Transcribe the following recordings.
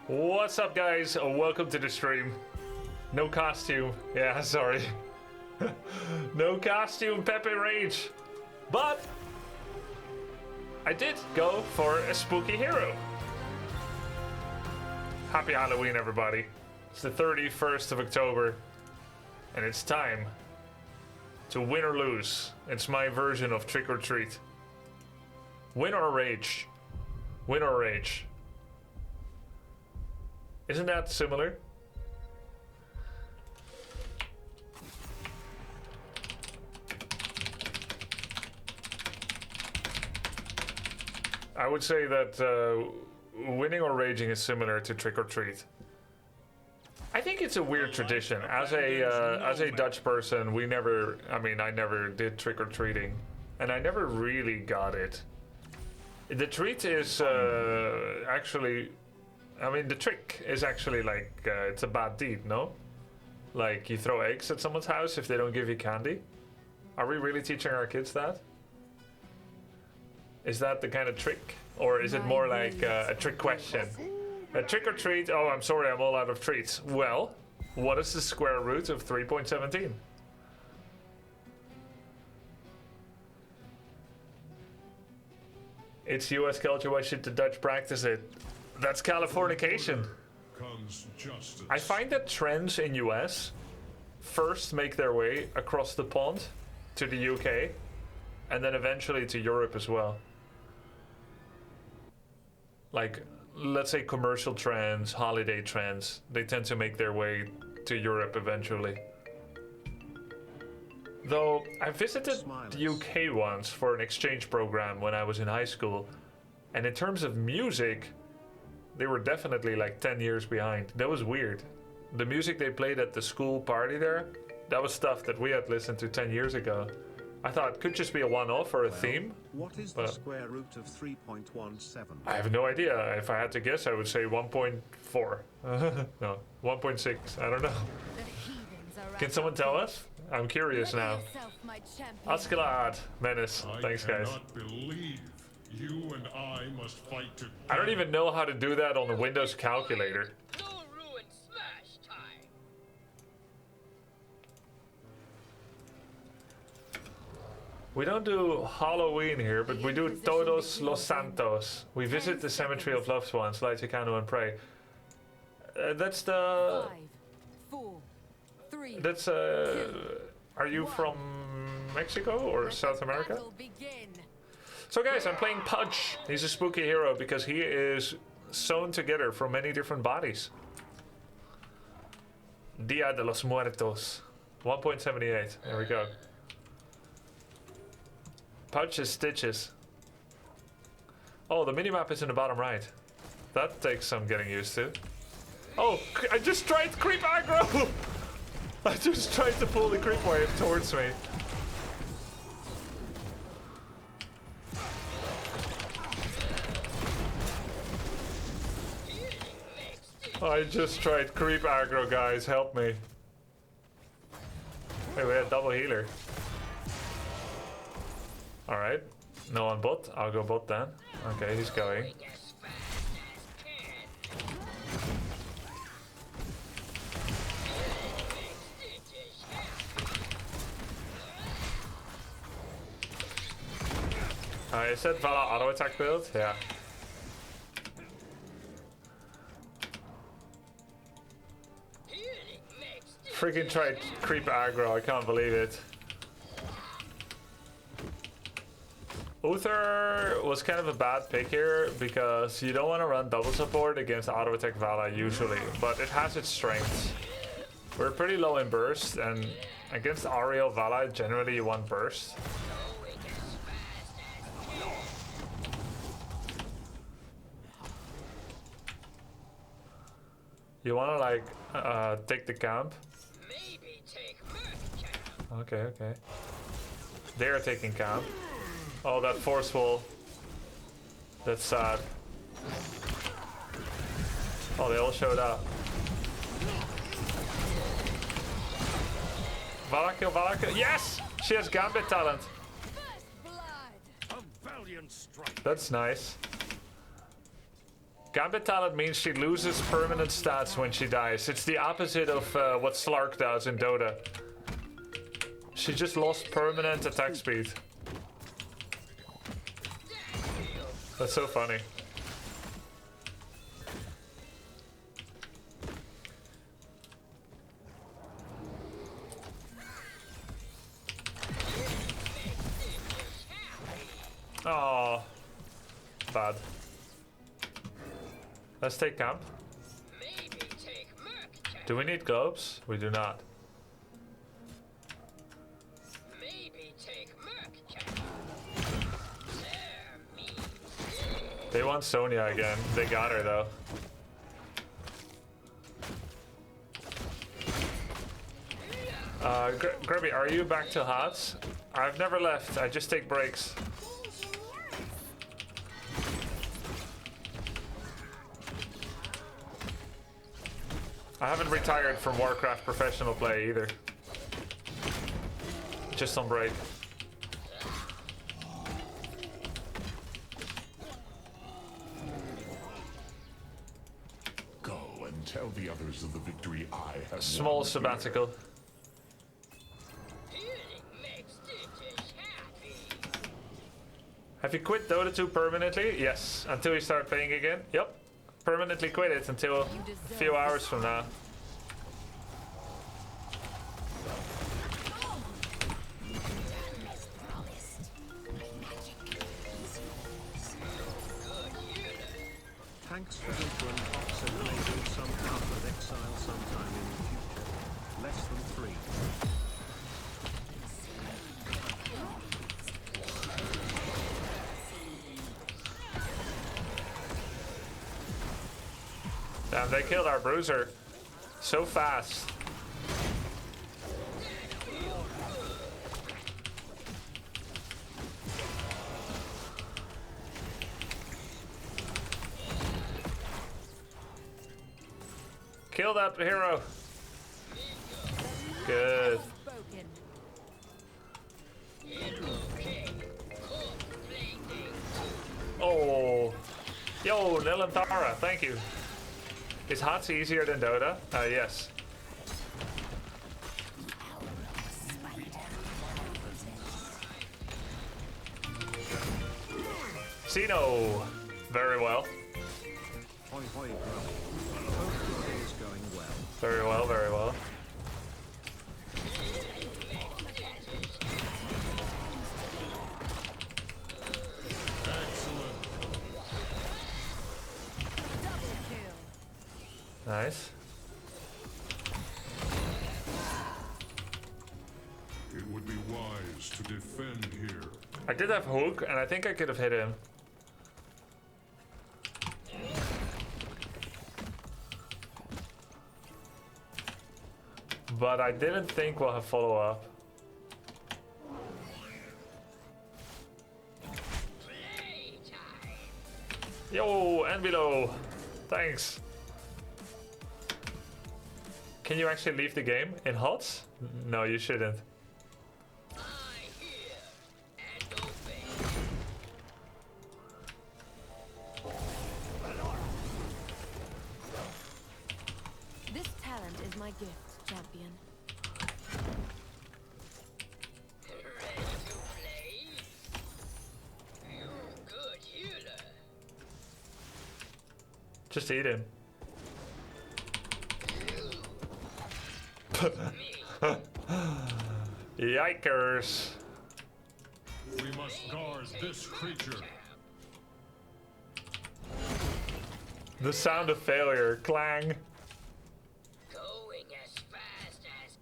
What's up, guys? Welcome to the stream. No costume. Yeah, sorry. No costume, Pepe Rage. But I did go for a spooky hero. Happy Halloween, everybody. It's the 31st of October, and it's time to win or lose. It's my version of trick or treat. Win or rage. Win or rage. Isn't that similar? I would say that winning or raging is similar to trick or treat. I think it's a weird tradition. As a Dutch person, I never did trick or treating, and I never really got it. The treat is actually. I mean, the trick is actually like, it's a bad deed, no? Like, you throw eggs at someone's house if they don't give you candy? Are we really teaching our kids that? Is that the kind of trick? Or is it more like a trick question? A trick or treat, oh, I'm sorry, I'm all out of treats. Well, what is the square root of 3.17? It's US culture, why should the Dutch practice it? That's Californication. I find that trends in US first make their way across the pond to the UK and then eventually to Europe as well. Like, let's say commercial trends, holiday trends, they tend to make their way to Europe eventually. Though I visited the UK once for an exchange program when I was in high school, and in terms of music, they were definitely like 10 years behind. That was weird. The music they played at the school party there, that was stuff that we had listened to 10 years ago. I thought it could just be a one-off or a theme. What is the square root of 3.17? I have no idea. If I had to guess, I would say 1.4. No, 1.6. I don't know. Can someone tell us? I'm curious now. Askeladd, Menace. Thanks, guys. I cannot believe you and I must fight together. I don't even know how to do that on the Windows calculator. No ruin smash time. We don't do Halloween here, but we do Todos los Santos. We visit the cemetery of loved ones, light a candle and pray. That's the... 5, 4, 3. That's are you from Mexico or South America? So guys, I'm playing Pudge. He's a spooky hero because he is sewn together from many different bodies. Dia de los Muertos. 1.78. There we go. Pudge is Stitches. Oh, the minimap is in the bottom right. That takes some getting used to. Oh, I just tried creep aggro! I just tried to pull the creep wave towards me. I just tried creep aggro, guys. Help me. Hey, we had double healer. Alright. No one bot. I'll go bot then. Okay, he's going. Is that Vala auto attack build? Yeah. Freaking tried creep aggro, I can't believe it. Uther was kind of a bad pick here because you don't want to run double support against auto attack Vala usually, but it has its strengths. We're pretty low in burst, and against Ariel Vala generally you want burst. You wanna like take the camp? Maybe take Merc. Okay, okay. They're taking camp. Oh, that forceful. That's sad. Oh, they all showed up. Valak, Valak. Yes! She has Gambit talent. First blood. A valiant strike. That's nice. Gambit talent means she loses permanent stats when she dies. It's the opposite of what Slark does in Dota. She just lost permanent attack speed. That's so funny. Oh, bad. Let's take camp. Maybe take Merc. Do we need globes? We do not. Maybe take Merc. They want Sonya again. They got her though. Grubby, are you back to HOTS? I've never left. I just take breaks. I haven't retired from Warcraft professional play either. Just on break. Go and tell the others of the victory I have Small won here. sabbatical. Have you quit Dota 2 permanently? Yes, until you start playing again. Yep, permanently quit it until a few hours from now. Thanks for entering Fox and maybe some path of exile sometime in the future. Less than 3. Damn, they killed our bruiser so fast. Kill that hero. Good. Spoken. Oh. Yo, Nilantara, thank you. Is HOTS easier than Dota? Yes. Xeno. Very well. Hoi hoi, Grump. Hope your day is going well. Very well, very well. Excellent. Double kill. Nice. It would be wise to defend here. I did have hook, and I think I could have hit him. But I didn't think we'll have follow-up. Yo, and below. Thanks. Can you actually leave the game in HOTS? No, you shouldn't. I hear and obey. This talent is my gift, champion. Ready to play? You good healer. Just eat him. Yikers. We must guard this creature. The sound of failure. Clang. Going as fast as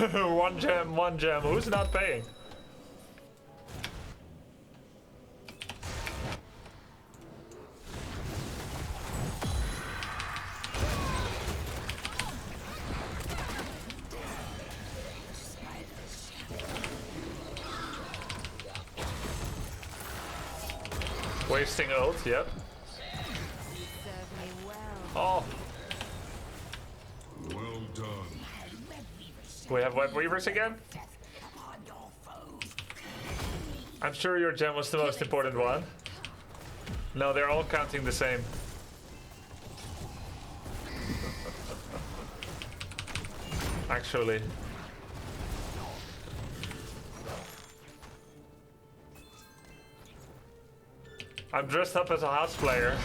can. One gem, one gem. Who's not paying? Wasting ult, yep. You serve me well. Oh, Well done. we have web weavers again? I'm sure your gem was the most important one. No, they're all counting the same. Actually. I'm dressed up as a house player.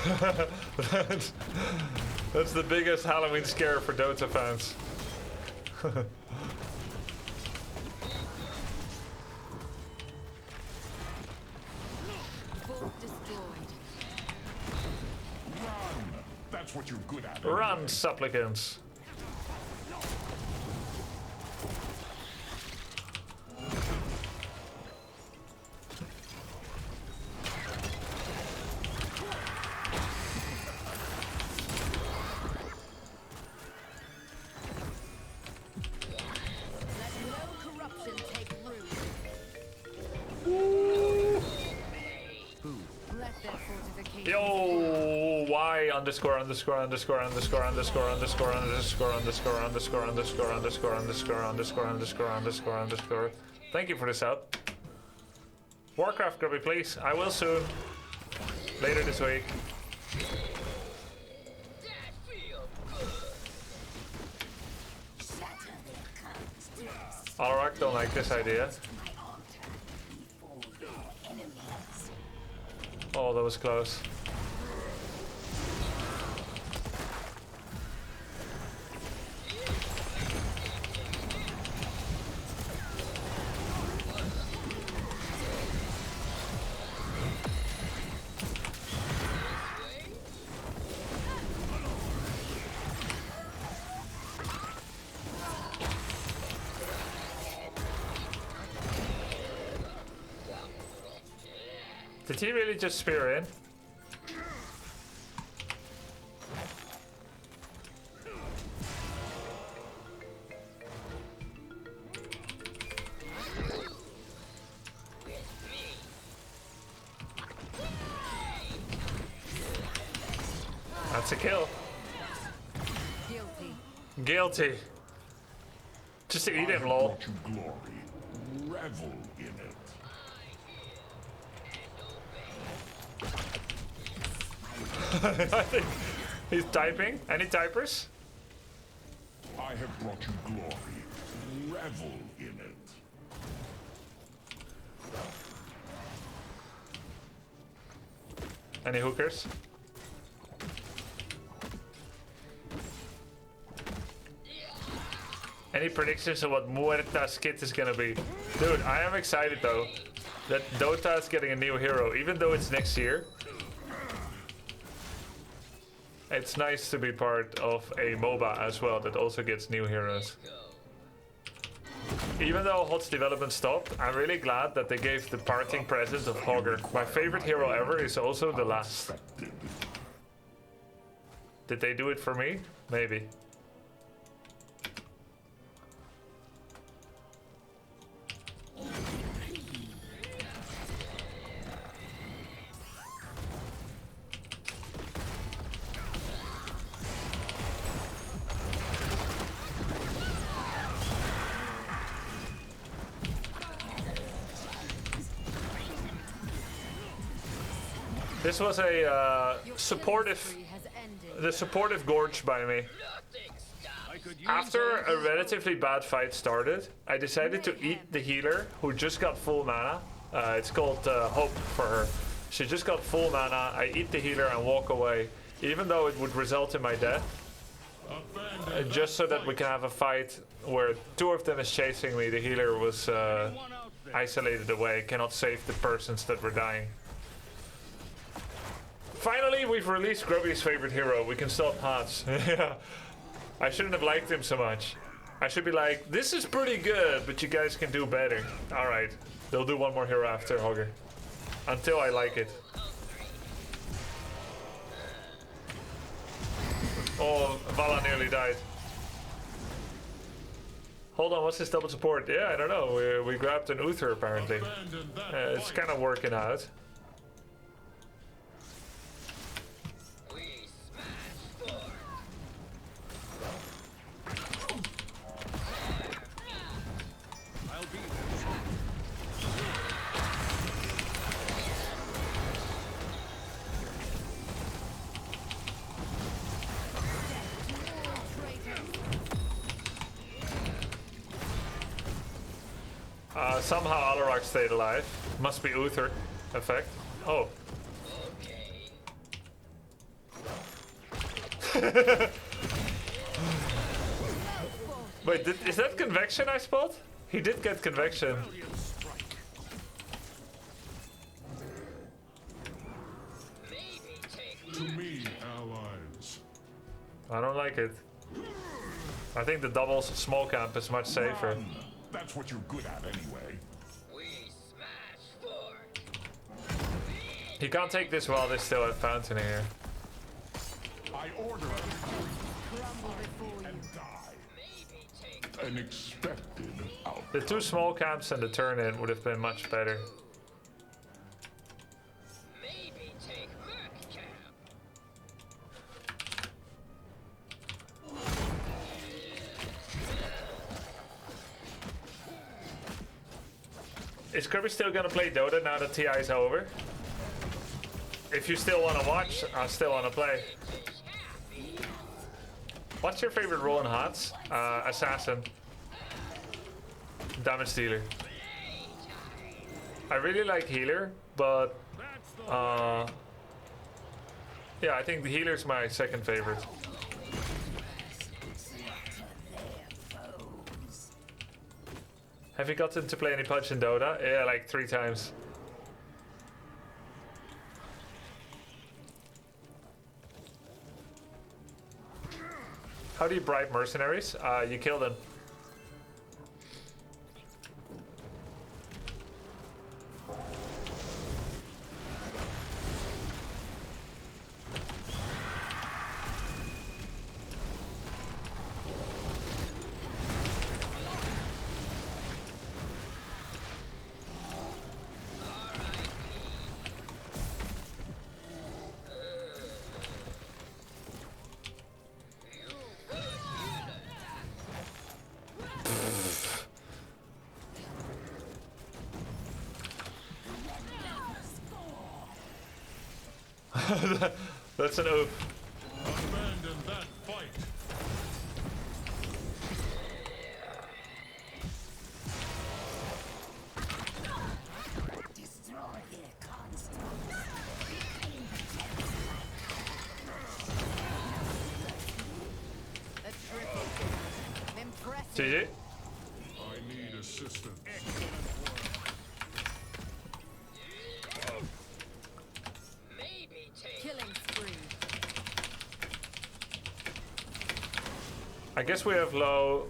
That's the biggest Halloween scare for Dota fans. Fort destroyed. That's what you're good at. Run, supplicants. Let no corruption take root. Let their fortifications. Yo, Y underscore underscore underscore underscore underscore underscore underscore underscore underscore underscore underscore underscore underscore underscore underscore underscore. Thank you for the sub. Warcraft, Grubby, please. I will soon. Later this week. That feel good. Alarak don't like this idea. Oh, that was close. Did he really just spear in? That's a kill. Guilty. Guilty. Just to eat I him, have lol. brought you glory. Revel in it. I think he's typing. Any typers? I have brought you glory. Revel in it. Any hookers? Any predictions of what Muerta's kit is gonna be? Dude, I am excited though that Dota is getting a new hero, even though it's next year. It's nice to be part of a MOBA as well that also gets new heroes. Even though HOTS development stopped, I'm really glad that they gave the parting present of Hogger. My favorite hero ever is also the last. Did they do it for me? Maybe. This was a supportive, Spree has ended. the supportive gorge by me. After a relatively bad fight started, I decided to eat the healer who just got full mana. It's called Hope for her. She just got full mana. I eat the healer and walk away, even though it would result in my death. Just so that we can have a fight where two of them is chasing me. The healer was isolated away, cannot save the persons that were dying. Finally, we've released Grubby's favorite hero. We can stop HOTS. Yeah. I shouldn't have liked him so much. I should be like, this is pretty good, but you guys can do better. Alright, they'll do one more hero after Hogger. Until I like it. Oh, Vala nearly died. Hold on, what's this double support? Yeah, I don't know. We grabbed an Uther apparently. Abandon that It's kind of working out. I'll be there. Somehow Alarak stayed alive. Must be Uther effect. Oh. Wait, is that convection I spot? He did get convection. Brilliant strike. Maybe take To me, allies. I don't like it. I think the double small camp is much safer. That's what you're good at anyway. we smash forward. He can't take this while they still have Fountain here. I order Crumble before you. and die. Maybe take An expected outcome. The two small camps and the turn-in would have been much better. maybe take Merc Camp. Is Kirby still gonna play Dota now that TI is over? If you still want to watch, I still want to play. What's your favorite role in HOTS? Assassin. Damage dealer. I really like healer, but yeah, I think the healer's my second favorite. Have you gotten to play any Punch in Dota? Yeah, like 3 times. How do you bribe mercenaries? You kill them. That's an oath. Abandon that fight. A triple kill. Impressive. GG. I need assistance. Maybe take Killing spree. I guess we have low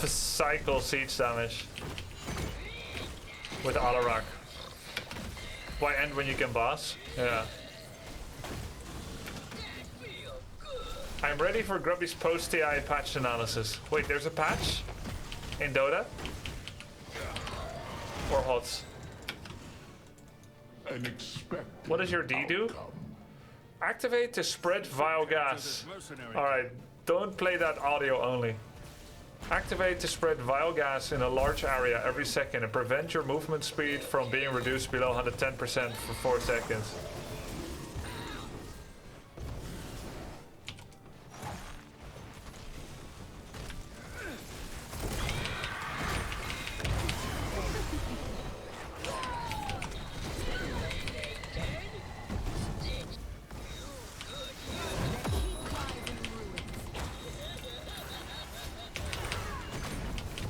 cycle siege damage with Alarak. Why end when you can boss? Yeah. I'm ready for Grubby's post-TI patch analysis. Wait, there's a patch? In Dota? Or HOTS? An expected What does your D do? outcome. Activate to spread vile gas. Alright, don't play that audio only. Activate to spread vile gas in a large area every second and prevent your movement speed from being reduced below 110% for 4 seconds.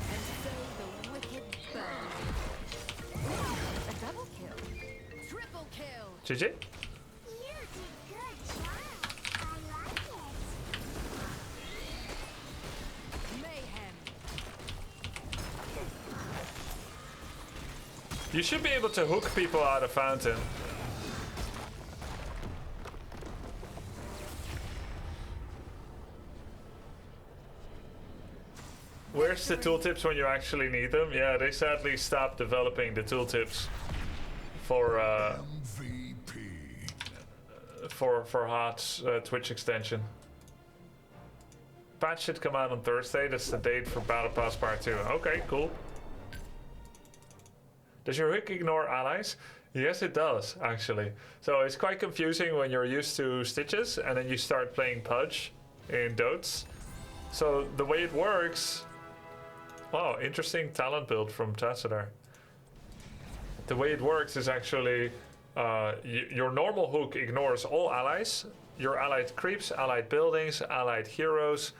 And so the wicked burn. A double kill. Triple kill. GG? You did good job. I like it. Mayhem. You should be able to hook people out of fountain. Where's the tooltips when you actually need them? Yeah, they sadly stopped developing the tooltips for MVP. for HOTS Twitch extension. Patch should come out on Thursday. That's the date for Battle Pass Part 2. Okay, cool. Does your hook ignore allies? Yes, it does, actually. So it's quite confusing when you're used to Stitches and then you start playing Pudge in Dotes. So the way it works... Wow, interesting talent build from Tassadar. The way it works is actually your normal hook ignores all allies, your allied creeps, allied buildings, allied heroes,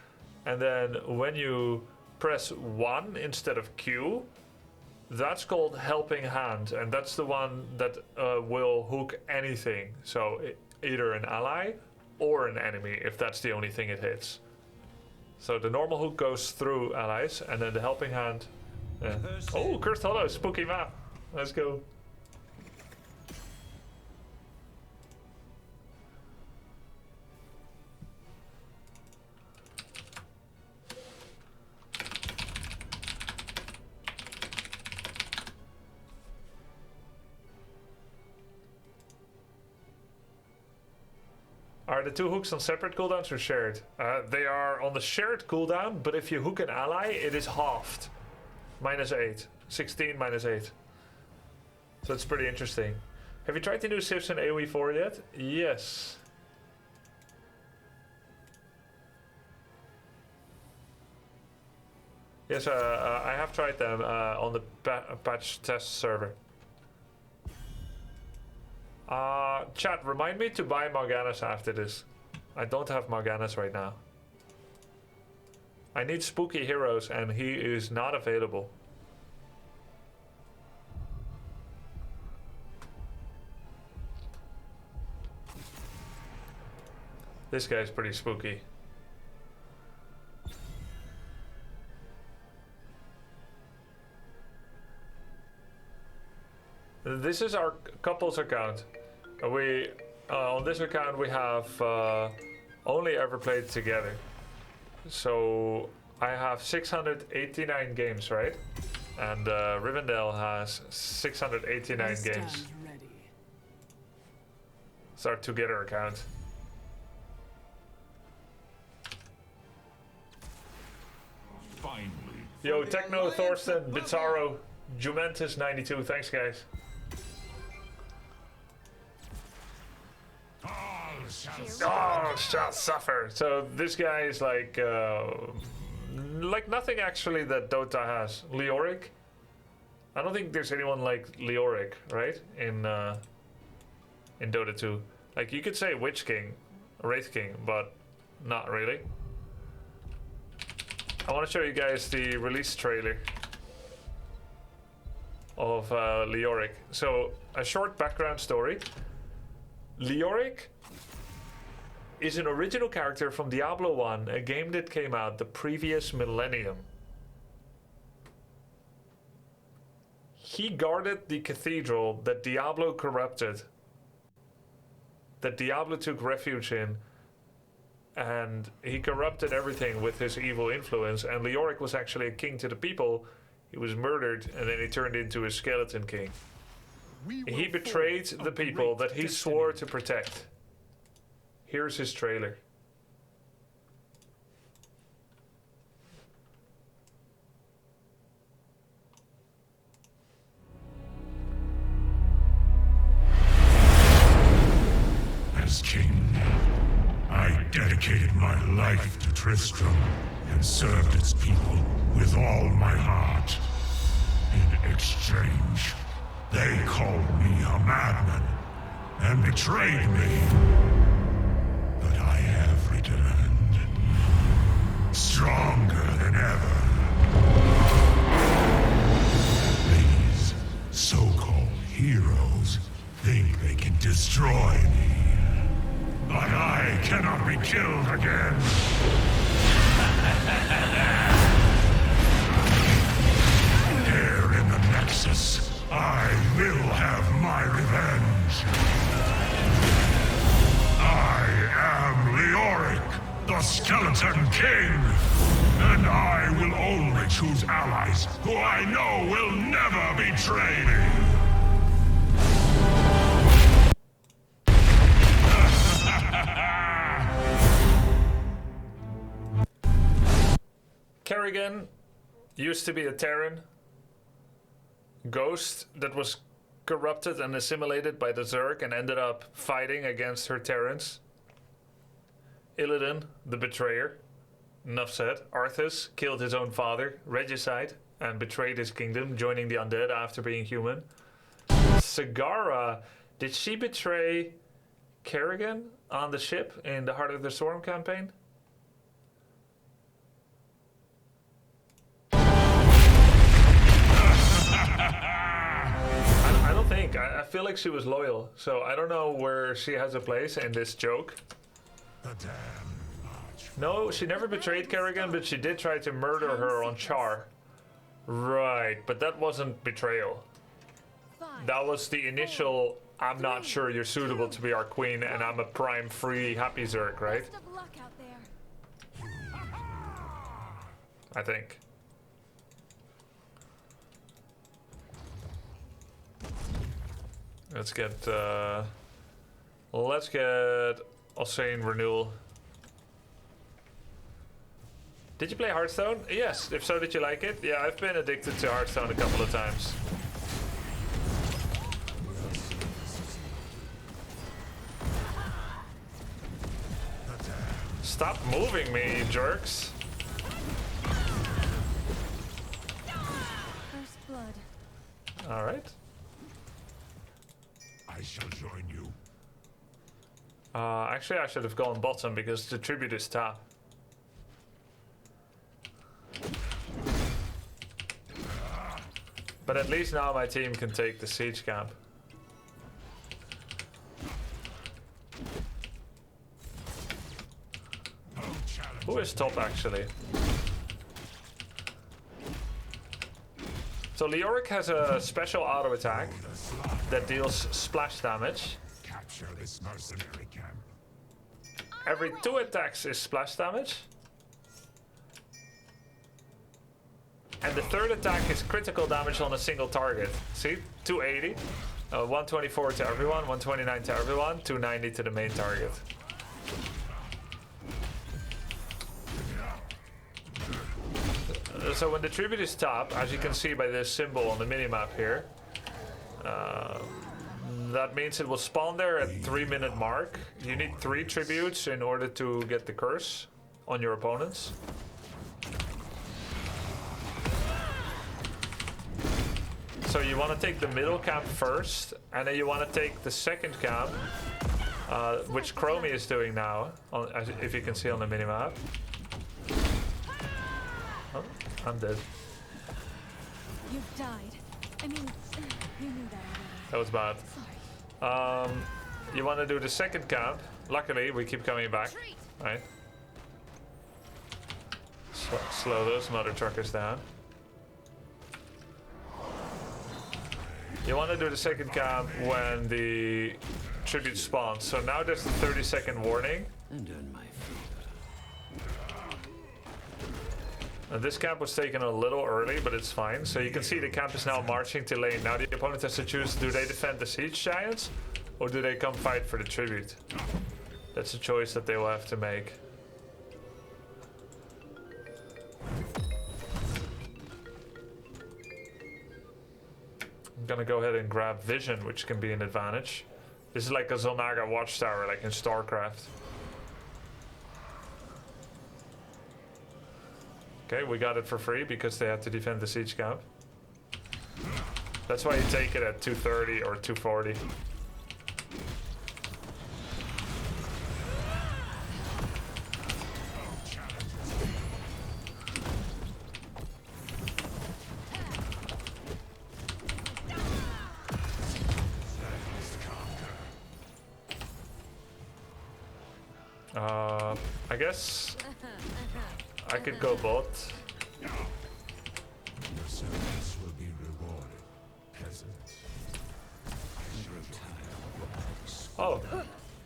and then when you press 1 instead of Q, that's called Helping Hand, and that's the one that will hook anything. So either an ally or an enemy, if that's the only thing it hits. So the normal hook goes through allies, and then the Helping Hand. Oh, Cursed Hollow, spooky map. Let's go. Are the two hooks on separate cooldowns or shared? They are on the shared cooldown, but if you hook an ally, it is halved. -8. 16 -8. So it's pretty interesting. Have you tried the new Sifs in AoE 4 yet? Yes. Yes, I have tried them on the patch test server. Chat, remind me to buy Morganas after this. I don't have Morganas right now. I need spooky heroes and he is not available. This guy's pretty spooky. This is our couples account. We on this account we have only ever played together. So I have 689 games, right? And Rivendell has 689 games. It's our together account. Finally. Yo, Techno, Thorsten, Bizarro, Jumentus 92, thanks guys. Ah! Oh, shall suffer. So this guy is like nothing actually that Dota has. Leoric. I don't think there's anyone like Leoric, right? In Dota 2. Like you could say Witch King, Wraith King, but not really. I want to show you guys the release trailer of Leoric. So a short background story. Leoric is an original character from Diablo 1, a game that came out the previous millennium. He guarded the cathedral that Diablo corrupted, that Diablo took refuge in, and he corrupted everything with his evil influence. And Leoric was actually a king to the people. He was murdered, and then he turned into a skeleton king. He betrayed the people that he swore to protect. Here's his trailer. As king, I dedicated my life to Tristram and served its people with all my heart. In exchange, they called me a madman and betrayed me. But I have returned, stronger than ever. These so-called heroes think they can destroy me. But I cannot be killed again. Here in the Nexus, I will have my revenge. I am Leoric, the Skeleton King. And I will only choose allies who I know will never betray me. Kerrigan used to be a Terran ghost that was corrupted and assimilated by the Zerg and ended up fighting against her Terrans. Illidan, the betrayer. Enough said. Arthas killed his own father, Regicide, and betrayed his kingdom, joining the undead after being human. Sagara, did she betray Kerrigan on the ship in the Heart of the Storm campaign? I don't think. I feel like she was loyal, so I don't know where she has a place in this joke. No, she never betrayed Kerrigan, but she did try to murder her on Char. Right, but that wasn't betrayal. That was the initial, I'm not sure you're suitable to be our queen, and I'm a prime free happy Zerg, right? Best of luck out there. I think. Let's get Osane Renewal. Did you play Hearthstone? Yes. If so, did you like it? Yeah, I've been addicted to Hearthstone a couple of times. Stop moving me, you jerks. First blood. All right. I shall join you. Actually, I should have gone bottom because the tribute is top. But at least now my team can take the siege camp. Who is top actually? So Leoric has a special auto attack that deals splash damage. Capture this mercenary camp. Every 2 attacks is splash damage. And the 3rd attack is critical damage on a single target. See? 280. 124 to everyone, 129 to everyone, 290 to the main target. So when the tribute is top, as you can see by this symbol on the minimap here, that means it will spawn there at 3-minute mark. You need 3 tributes in order to get the curse on your opponents. So you want to take the middle camp first, and then you want to take the second camp, which Chromie is doing now, if you can see on the minimap. Oh, I'm dead. You've died. I mean, you knew that already. That was bad. You want to do the second camp. Luckily, we keep coming back. Right. Slow those mother truckers down. You want to do the second camp when the tribute spawns. So now there's a 30-second warning. And earn my favor. And this camp was taken a little early, but it's fine. So you can see the camp is now marching to lane. Now the opponent has to choose, do they defend the siege giants? Or do they come fight for the tribute? That's a choice that they will have to make. I'm gonna go ahead and grab Vision, which can be an advantage. This is like a Zolnaga watchtower, like in StarCraft. Okay, we got it for free because they had to defend the siege camp. That's why you take it at 230 or 240. I guess I could go both. Your service will be rewarded, peasants. Oh,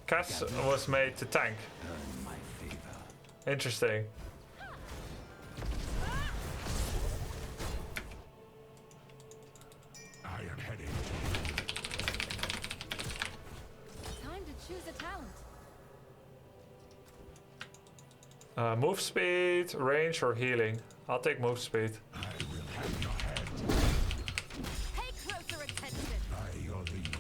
Cass was made to tank. Earn my favor. Interesting. I am heading. Time to choose a talent. Move speed, range, or healing. I'll take move speed. I will have your head Pay closer attention. by your lead.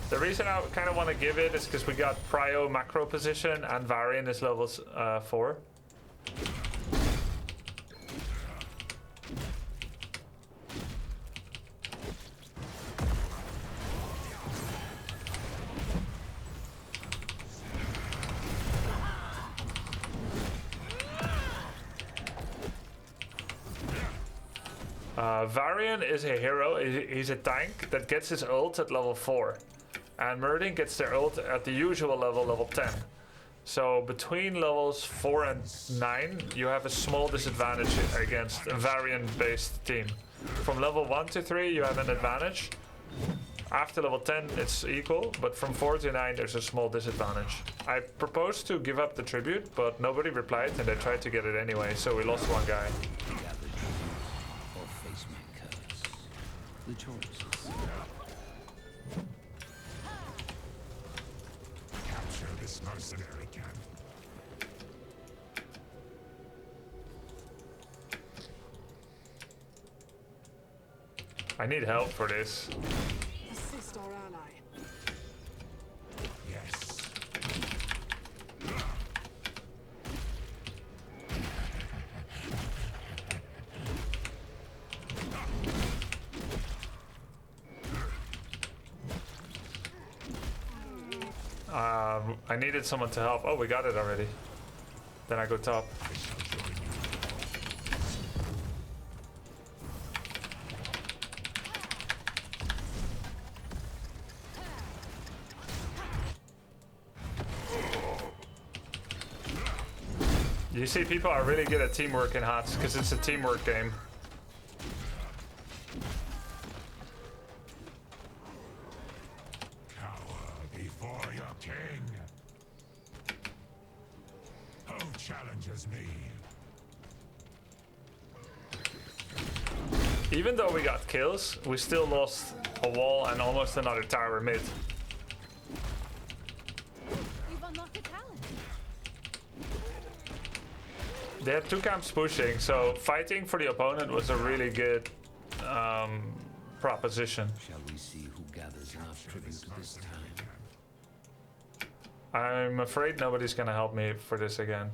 The reason I kind of want to give it is because we got Prio macro position and Varian is level 4. Varian is a hero, he's a tank that gets his ult at level 4. And Merdin gets their ult at the usual level 10. So between levels 4 and 9, you have a small disadvantage against a Varian-based team. From level 1 to 3, you have an advantage. After level 10, it's equal, but from 4 to 9, there's a small disadvantage. I proposed to give up the tribute, but nobody replied, and they tried to get it anyway, so we lost one guy. Gather tribute or face my curse. The choice is Capture this mercenary camp. I need help for this. Assist our ally. Yes. I needed someone to help. Oh, we got it already. Then I go top. You see, people are really good at teamwork in HOTS because it's a teamwork game. Cower before your king. Who challenges me? Even though we got kills, we still lost a wall and almost another tower mid. You've unlocked a talent. They had 2 camps pushing, so fighting for the opponent was a really good proposition. Shall we see who gathers enough tribute this time? I'm afraid nobody's gonna help me for this again.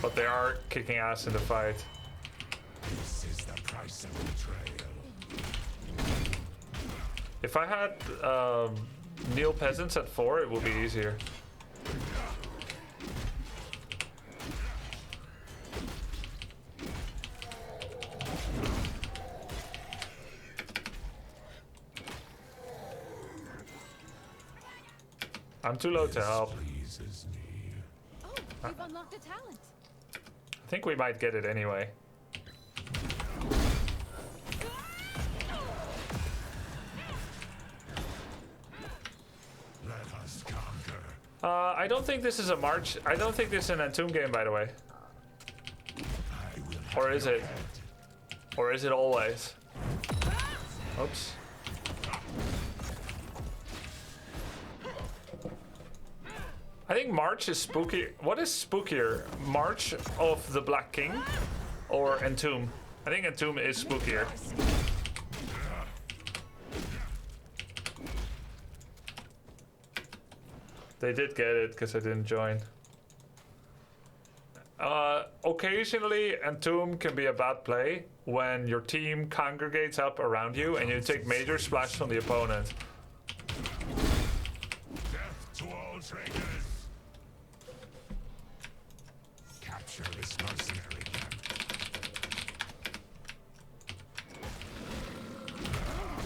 But they are kicking ass in the fight. This is the price of betrayal. If I had Neil Peasants at 4, it would be easier. I'm too low to help. Pleases me. Oh, you've unlocked a talent. I think we might get it anyway. Let us conquer. I don't think this is a March. I don't think this is an Entomb game, by the way. I will have Or is your it? head. Or is it always? Oops. I think March is spooky. What is spookier? March of the Black King or Entomb? I think Entomb is spookier. They did get it because I didn't join. Occasionally, Entomb can be a bad play when your team congregates up around you and you take major splash from the opponent. Death to all traitors. Capture this mercenary camp.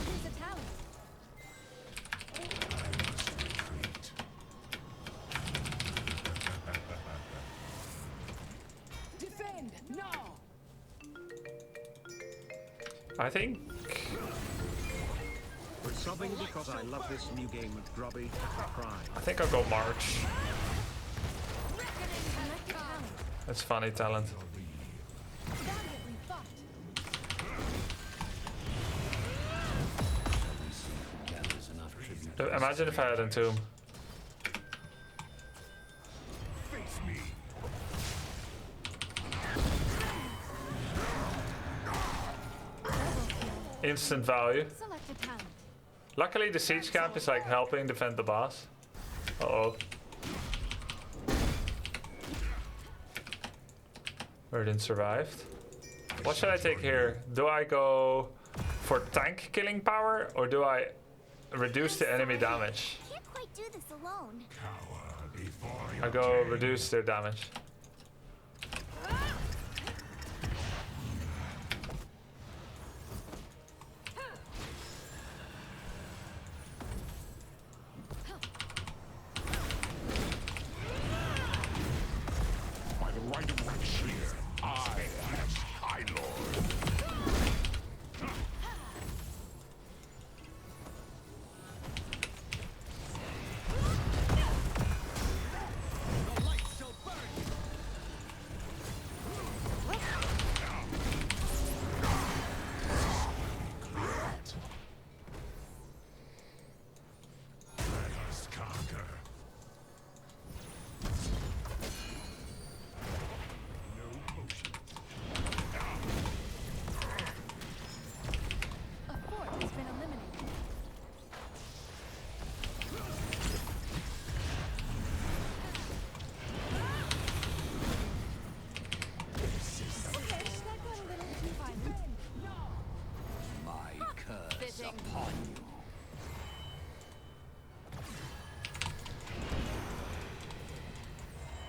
Here's a talent. I must retreat. Defend now. I think We're sobbing because I love this new game of Grubby. Cry. I'll go March. Select a talent. That's funny talent. Valiantly fought. Shall we see who gathers enough tribute? Imagine if I had Entomb. Face me. Instant value. Select a talent. Luckily, the siege camp is like helping defend the boss. Uh-oh. Verdun survived. What should I take here? Do I go for tank killing power or do I reduce the enemy damage? Can't quite do this alone. Cower before you. I go reduce their damage. By the right of Rakshir, I am High Lord. Let us conquer. No potions. A fort has been eliminated. Okay, that got a little too violent. My curse Fitting. upon you.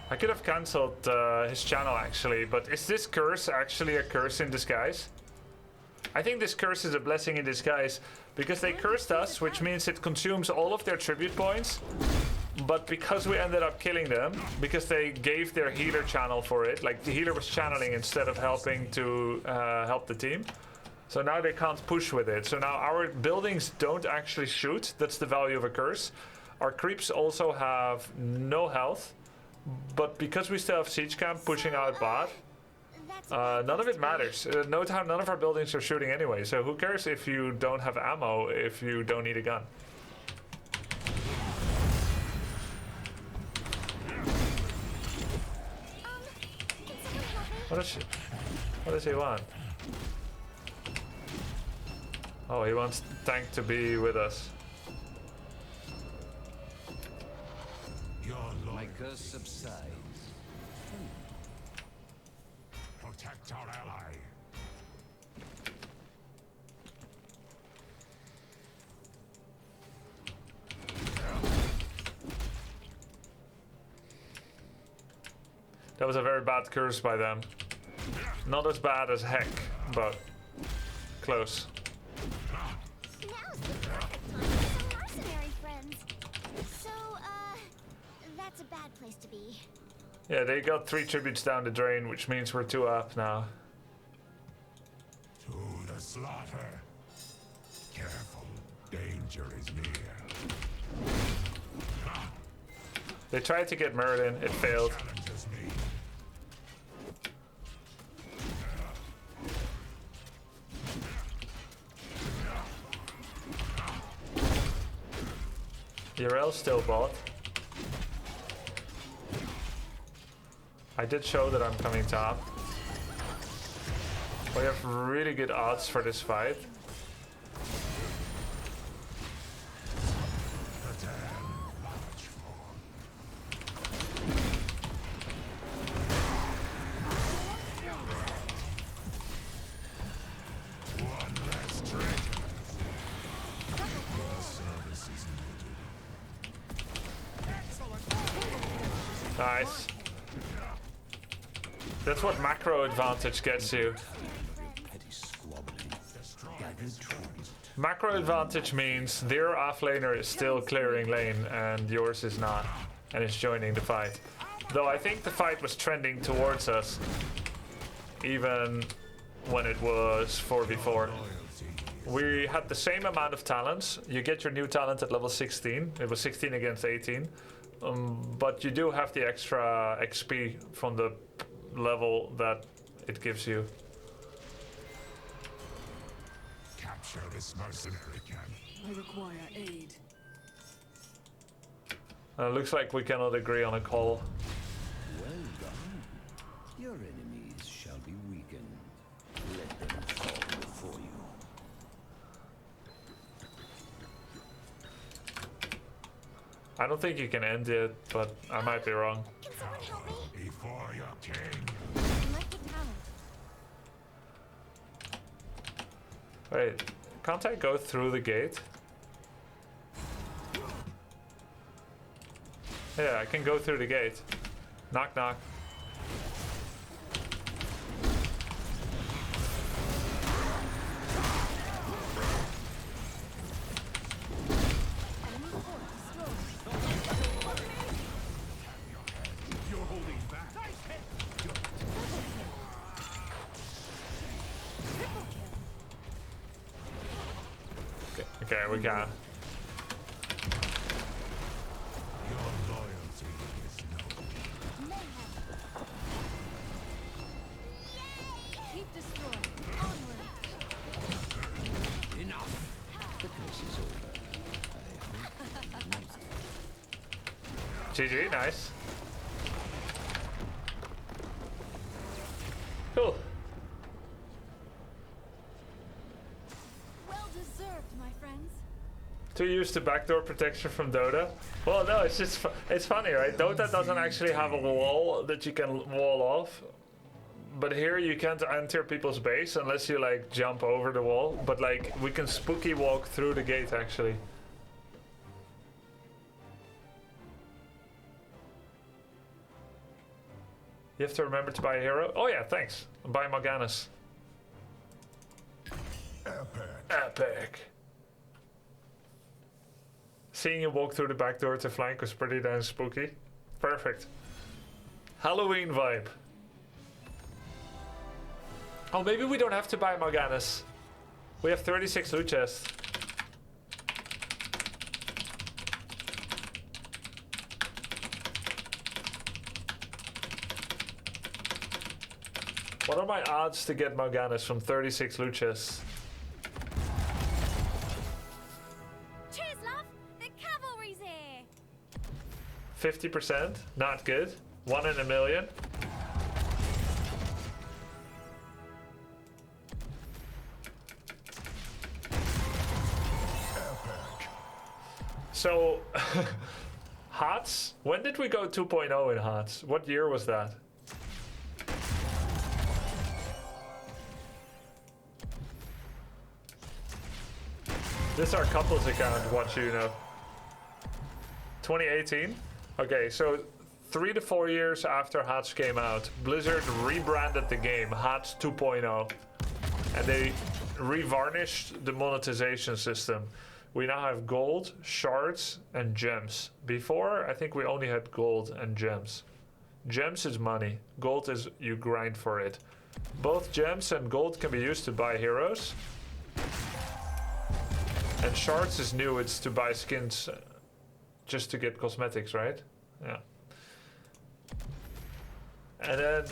I could have cancelled his channel actually, but is this curse actually a curse in disguise? I think this curse is a blessing in disguise because they cursed us, which means it consumes all of their tribute points. But because we ended up killing them, because they gave their healer channel for it, like the healer was channeling instead of helping to help the team. So now they can't push with it. So now our buildings don't actually shoot. That's the value of a curse. Our creeps also have no health. But because we still have siege camp pushing out bot, That's a None of it matters. Note how none of our buildings are shooting anyway, so who cares if you don't have ammo if you don't need a gun? can someone help me? What does he want? Oh, he wants Tank to be with us. Your My Lord, curse subsides. protect our ally. That was a very bad curse by them. Not as bad as heck, but close. Now's the perfect time for some mercenary friends. So, that's a bad place to be. Yeah, they got 3 tributes down the drain, which means we're 2 up now. To the slaughter. Careful, danger is near. They tried to get Merlin, it failed. Challenges me. Urel still bought. I did show that I'm coming top. We have really good odds for this fight. One less trick. Your service is needed. Nice. That's what macro advantage gets you. Petty squabbling. Gather troops. Macro advantage means their offlaner is still clearing lane and yours is not, and is joining the fight. Though I think the fight was trending towards us, even when it was 4v4. We had the same amount of talents. You get your new talent at level 16. It was 16 against 18. But you do have the extra XP from the level that it gives you. Capture this mercenary camp. I require aid. Looks like we cannot agree on a call. Well done. Your enemies shall be weakened. Let them fall before you. I don't think you can end it, but I might be wrong. Can someone help me? Before your king. I like the talent. Wait, can't I go through the gate? Yeah, I can go through the gate. Knock, knock. Enemy fort destroyed. You're holding back. Okay, we can. Your loyalty is noble. Keep destroyed. Onward. Enough. The curse is over. I hope. GG, nice. Cool. Well deserved, my friends. To use the backdoor protection from Dota? Well, no, it's just it's funny, right? Dota doesn't actually have a wall that you can wall off. But here you can't enter people's base unless you like jump over the wall. But like we can spooky walk through the gate actually. You have to remember to buy a hero. Oh yeah, thanks. Buy Morganis. Epic. Epic. Seeing you walk through the back door to flank was pretty damn spooky. Perfect. Halloween vibe. Oh, maybe we don't have to buy Morganis. We have 36 loot chests. What are my odds to get Morganas from 36 loot chests? Cheers, love! The cavalry's here! 50%, not good. 1 in a million. So, HOTS? When did we go 2.0 in HOTS? What year was that? This is our couples account, what you know. 2018? Okay, so 3 to 4 years after HOTS came out, Blizzard rebranded the game HOTS 2.0. And they revarnished the monetization system. We now have gold, shards, and gems. Before, I think we only had gold and gems. Gems is money. Gold is you grind for it. Both gems and gold can be used to buy heroes. And shards is new, it's to buy skins just to get cosmetics, right? Yeah. And then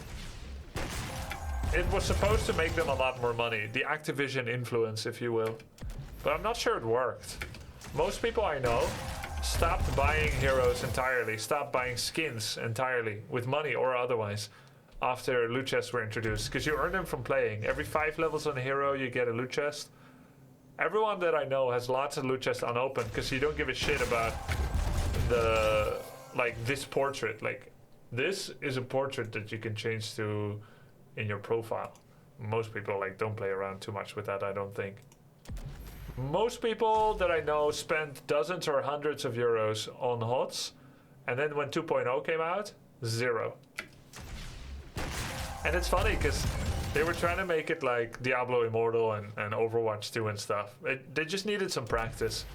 it was supposed to make them a lot more money. The Activision influence, if you will. But I'm not sure it worked. Most people I know stopped buying heroes entirely, stopped buying skins entirely, with money or otherwise, after loot chests were introduced. Because you earn them from playing. Every 5 levels on a hero, you get a loot chest. Everyone that I know has lots of loot chests unopened, because you don't give a shit about the, like, this portrait. Like, this is a portrait that you can change to in your profile. Most people, like, don't play around too much with that, I don't think. Most people that I know spent dozens or hundreds of euros on HOTS, and then when 2.0 came out, 0. And it's funny because they were trying to make it like Diablo Immortal and Overwatch 2 and stuff. They just needed some practice.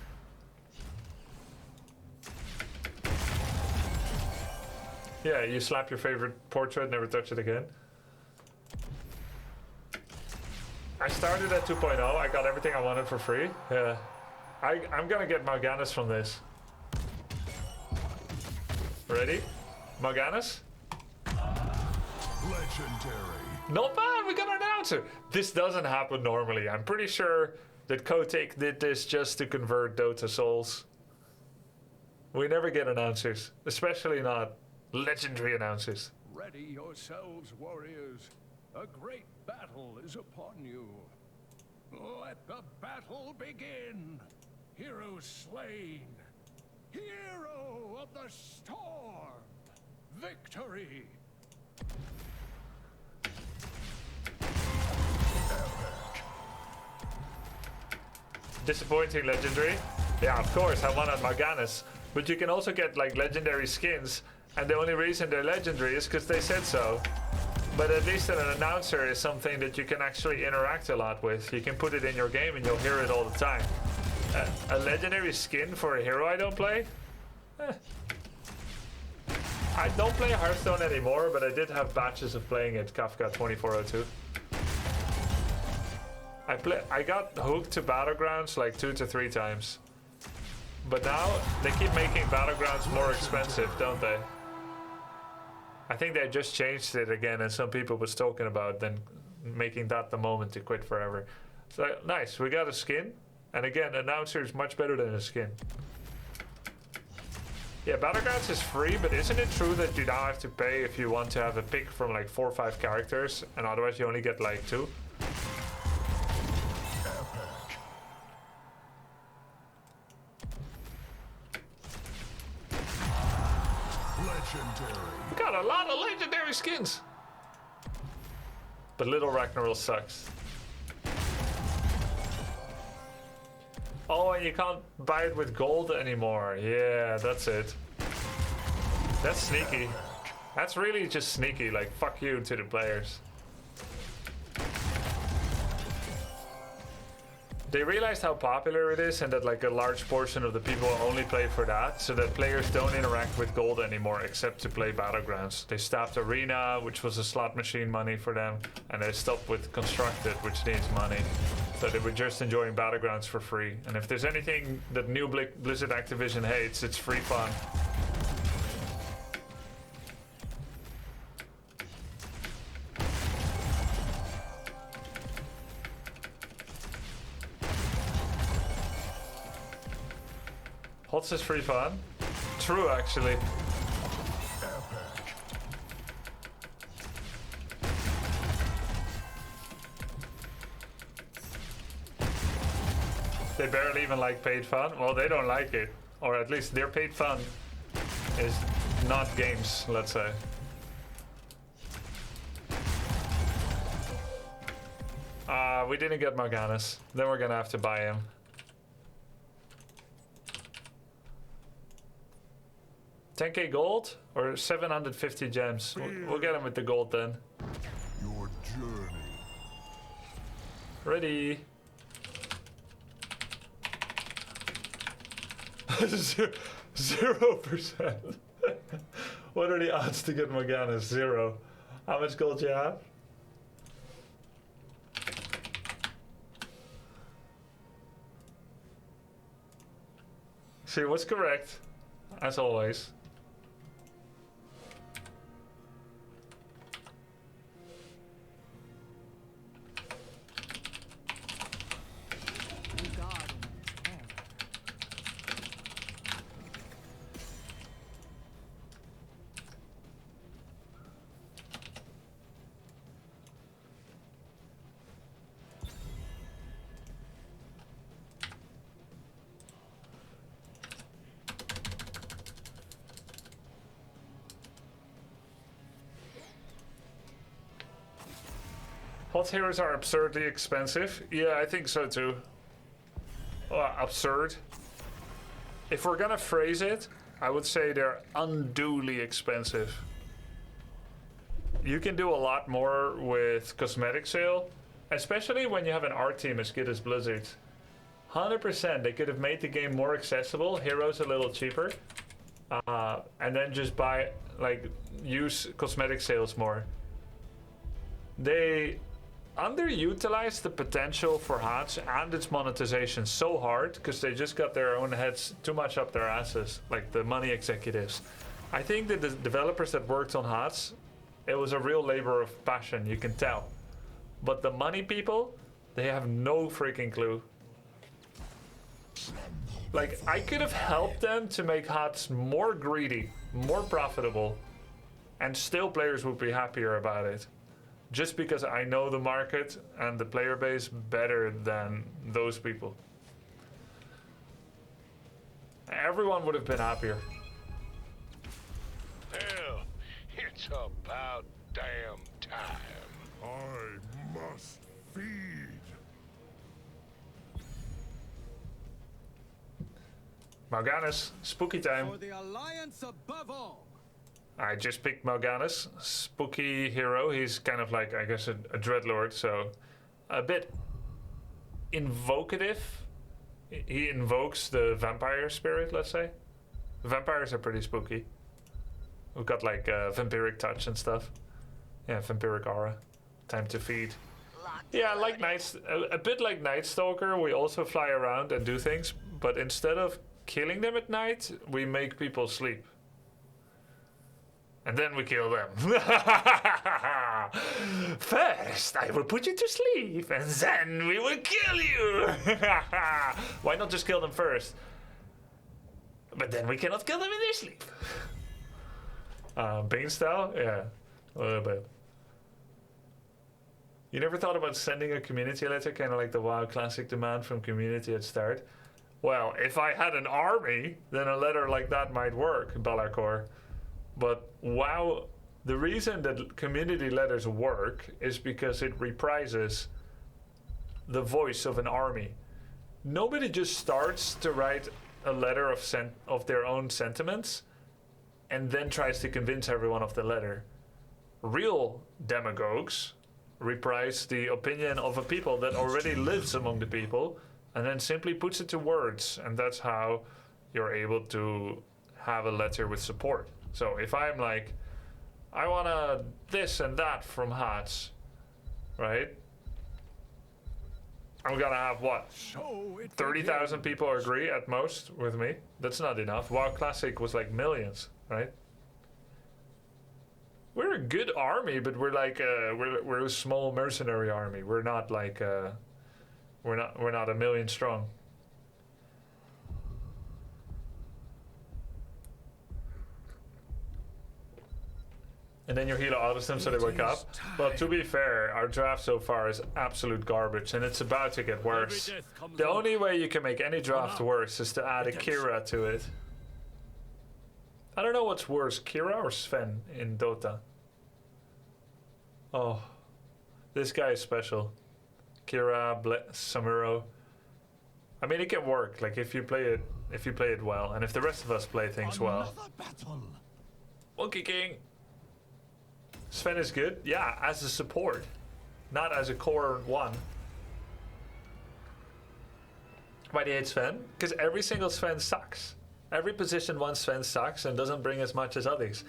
Yeah, you slap your favorite portrait, never touch it again. I started at 2.0, I got everything I wanted for free. Yeah. I'm gonna get Morganas from this. Ready? Morganas? Legendary. Not bad, we got an announcer! This doesn't happen normally. I'm pretty sure that Kotick did this just to convert Dota souls. We never get announcers, especially not legendary announcers. Ready yourselves, warriors. A great battle is upon you. Let the battle begin. Hero slain. Hero of the storm. Victory. Disappointing legendary. Yeah, of course, I wanted Morganas. But you can also get like legendary skins, and the only reason they're legendary is because they said so. But at least an announcer is something that you can actually interact a lot with. You can put it in your game and you'll hear it all the time. A legendary skin for a hero I don't play? I don't play Hearthstone anymore, but I did have batches of playing it, Kafka 2402. I got hooked to Battlegrounds like 2 to 3 times. But now, they keep making Battlegrounds more expensive, don't they? I think they just changed it again, and some people was talking about then making that the moment to quit forever. So, nice, we got a skin. And again, announcer is much better than a skin. Yeah, Battlegrounds is free, but isn't it true that you now have to pay if you want to have a pick from like 4 or 5 characters, and otherwise you only get like 2? Legendary. We got a lot of legendary skins. But Little Ragnaros sucks. Oh, and you can't buy it with gold anymore. Yeah, that's it. That's sneaky. That's really just sneaky, like fuck you to the players. They realized how popular it is and that like a large portion of the people only play for that, so that players don't interact with gold anymore except to play Battlegrounds. They stopped Arena, which was a slot machine money for them, and they stopped with Constructed, which needs money. So they were just enjoying Battlegrounds for free. And if there's anything that new Blizzard Activision hates, it's free fun. HOTS is free fun. True, actually. They barely even like paid fun. Well, they don't like it. Or at least their paid fun is not games, let's say. We didn't get Morganis. Then we're gonna have to buy him. $10k gold or 750 gems? We'll get him with the gold then. Your journey. Ready. 0%. What are the odds to get Morgana? 0. How much gold do you have? See what's correct, as always. Hot heroes are absurdly expensive. Yeah, I think so too. Absurd. If we're gonna phrase it, I would say they're unduly expensive. You can do a lot more with cosmetic sale, especially when you have an art team as good as Blizzard. 100%, they could have made the game more accessible, heroes a little cheaper, and then just buy, like, use cosmetic sales more. They underutilized the potential for HOTS and its monetization so hard because they just got their own heads too much up their asses, like the money executives. I think that the developers that worked on HOTS, it was a real labor of passion, you can tell. But the money people, they have no freaking clue. Like, I could have helped them to make HOTS more greedy, more profitable, and still players would be happier about it. Just because I know the market and the player base better than those people. Everyone would have been happier. Hell, it's about damn time. I must feed. Morganis, spooky time. For the Alliance above all. I just picked Morganis, spooky hero. He's kind of like, I guess, a dreadlord, so a bit invocative. He invokes the vampire spirit, let's say. Vampires are pretty spooky. We've got like vampiric touch and stuff. Yeah, vampiric aura. Time to feed. Yeah, like a bit like Night Stalker, we also fly around and do things, but instead of killing them at night, we make people sleep. And then we kill them. First, I will put you to sleep, and then we will kill you. Why not just kill them first? But then we cannot kill them in their sleep. Bane style? Yeah, a little bit. You never thought about sending a community letter, kind of like the WoW Classic demand from community at start? Well, if I had an army, then a letter like that might work, Balakor. But WoW, the reason that community letters work is because it reprises the voice of an army. Nobody just starts to write a letter of their own sentiments and then tries to convince everyone of the letter. Real demagogues reprise the opinion of a people that already lives among the people and then simply puts it to words, and that's how you're able to have a letter with support. So if I'm like, I want this and that from HOTS, right? I'm gonna have what? 30,000 people agree at most with me. That's not enough. WoW Classic was like millions, right? We're a good army, but we're like we're a small mercenary army. We're not like we're not a million strong. and then you heal autos them so they wake up. But to be fair, our draft so far is absolute garbage, and it's about to get worse. The only way you can make any draft worse is to add a Kira to it. I don't know what's worse, Kira or Sven in Dota. Oh, this guy is special. Kira, Samuro. I mean, it can work. Like if you play it well, and if the rest of us play things well. Monkey King. Sven is good, yeah, as a support, not as a core one. Why do you hate Sven? Because every single Sven sucks. Every position one Sven sucks and doesn't bring as much as others.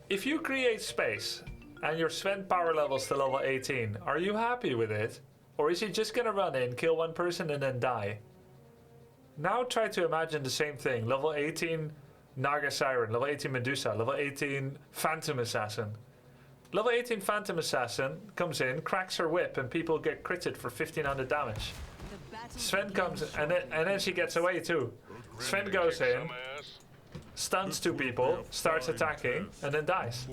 If you create space and your Sven power level's to level 18, are you happy with it? Or is he just gonna run in, kill one person and then die? Now try to imagine the same thing. Level 18 Naga Siren, level 18 Medusa, level 18 Phantom Assassin. Level 18 Phantom Assassin comes in, cracks her whip, and people get critted for 1500 damage. Sven comes, and then she gets away too. Sven goes in, stuns two people, starts attacking, and then dies.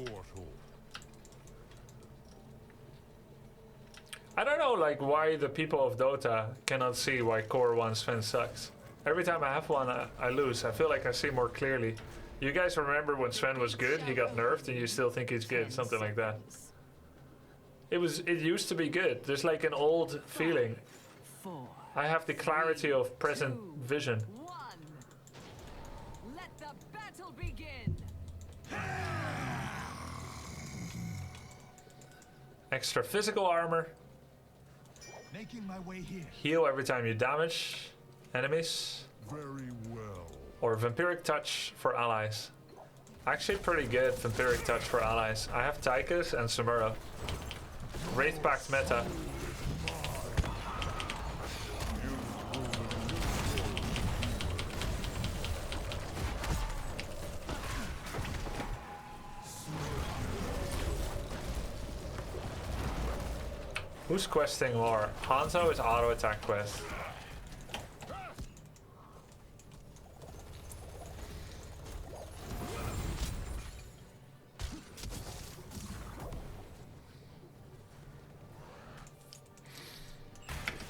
I don't know, like, why the people of Dota cannot see why Core 1 Sven sucks. Every time I have one, I lose. I feel like I see more clearly. You guys remember when Sven was good, he got nerfed, and you still think he's good, something like that. It used to be good. There's like an old feeling. I have the clarity of present vision. Let the battle begin. Extra physical armor. Making my way here. Heal every time you damage enemies. Very well. Or Vampiric Touch for allies. Actually pretty good Vampiric Touch for allies. I have Tychus and Samuro. Wraith Pact meta. Who's questing more? Hanzo is auto attack quest.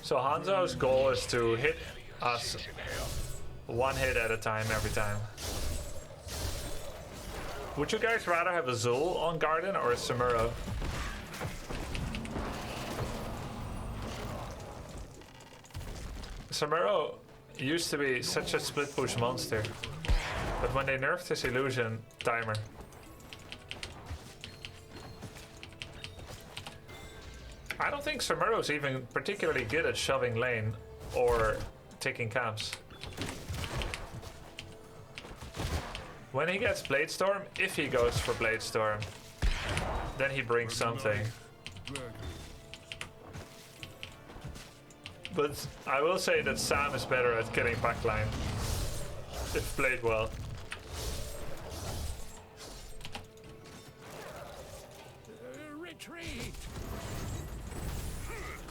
So Hanzo's goal is to hit us one hit at a time every time. Would you guys rather have a Zul on Garden or a Samuro? Samuro used to be such a split push monster, but when they nerfed his illusion timer, I don't think Samuro's even particularly good at shoving lane or taking camps. When he gets Bladestorm, if he goes for Bladestorm, then he brings something. But I will say that Sam is better at killing backline, if played well. Retreat.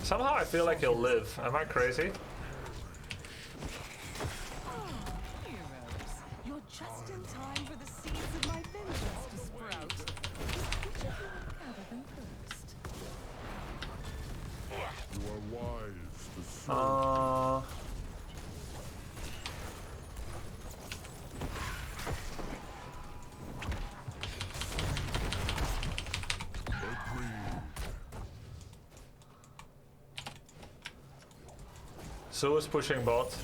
Somehow I feel like he'll live. Am I crazy? Heroes, you're just in time for the seeds of my vengeance to sprout. Which of you will gather them first? You are wise to serve. Zul is pushing bot.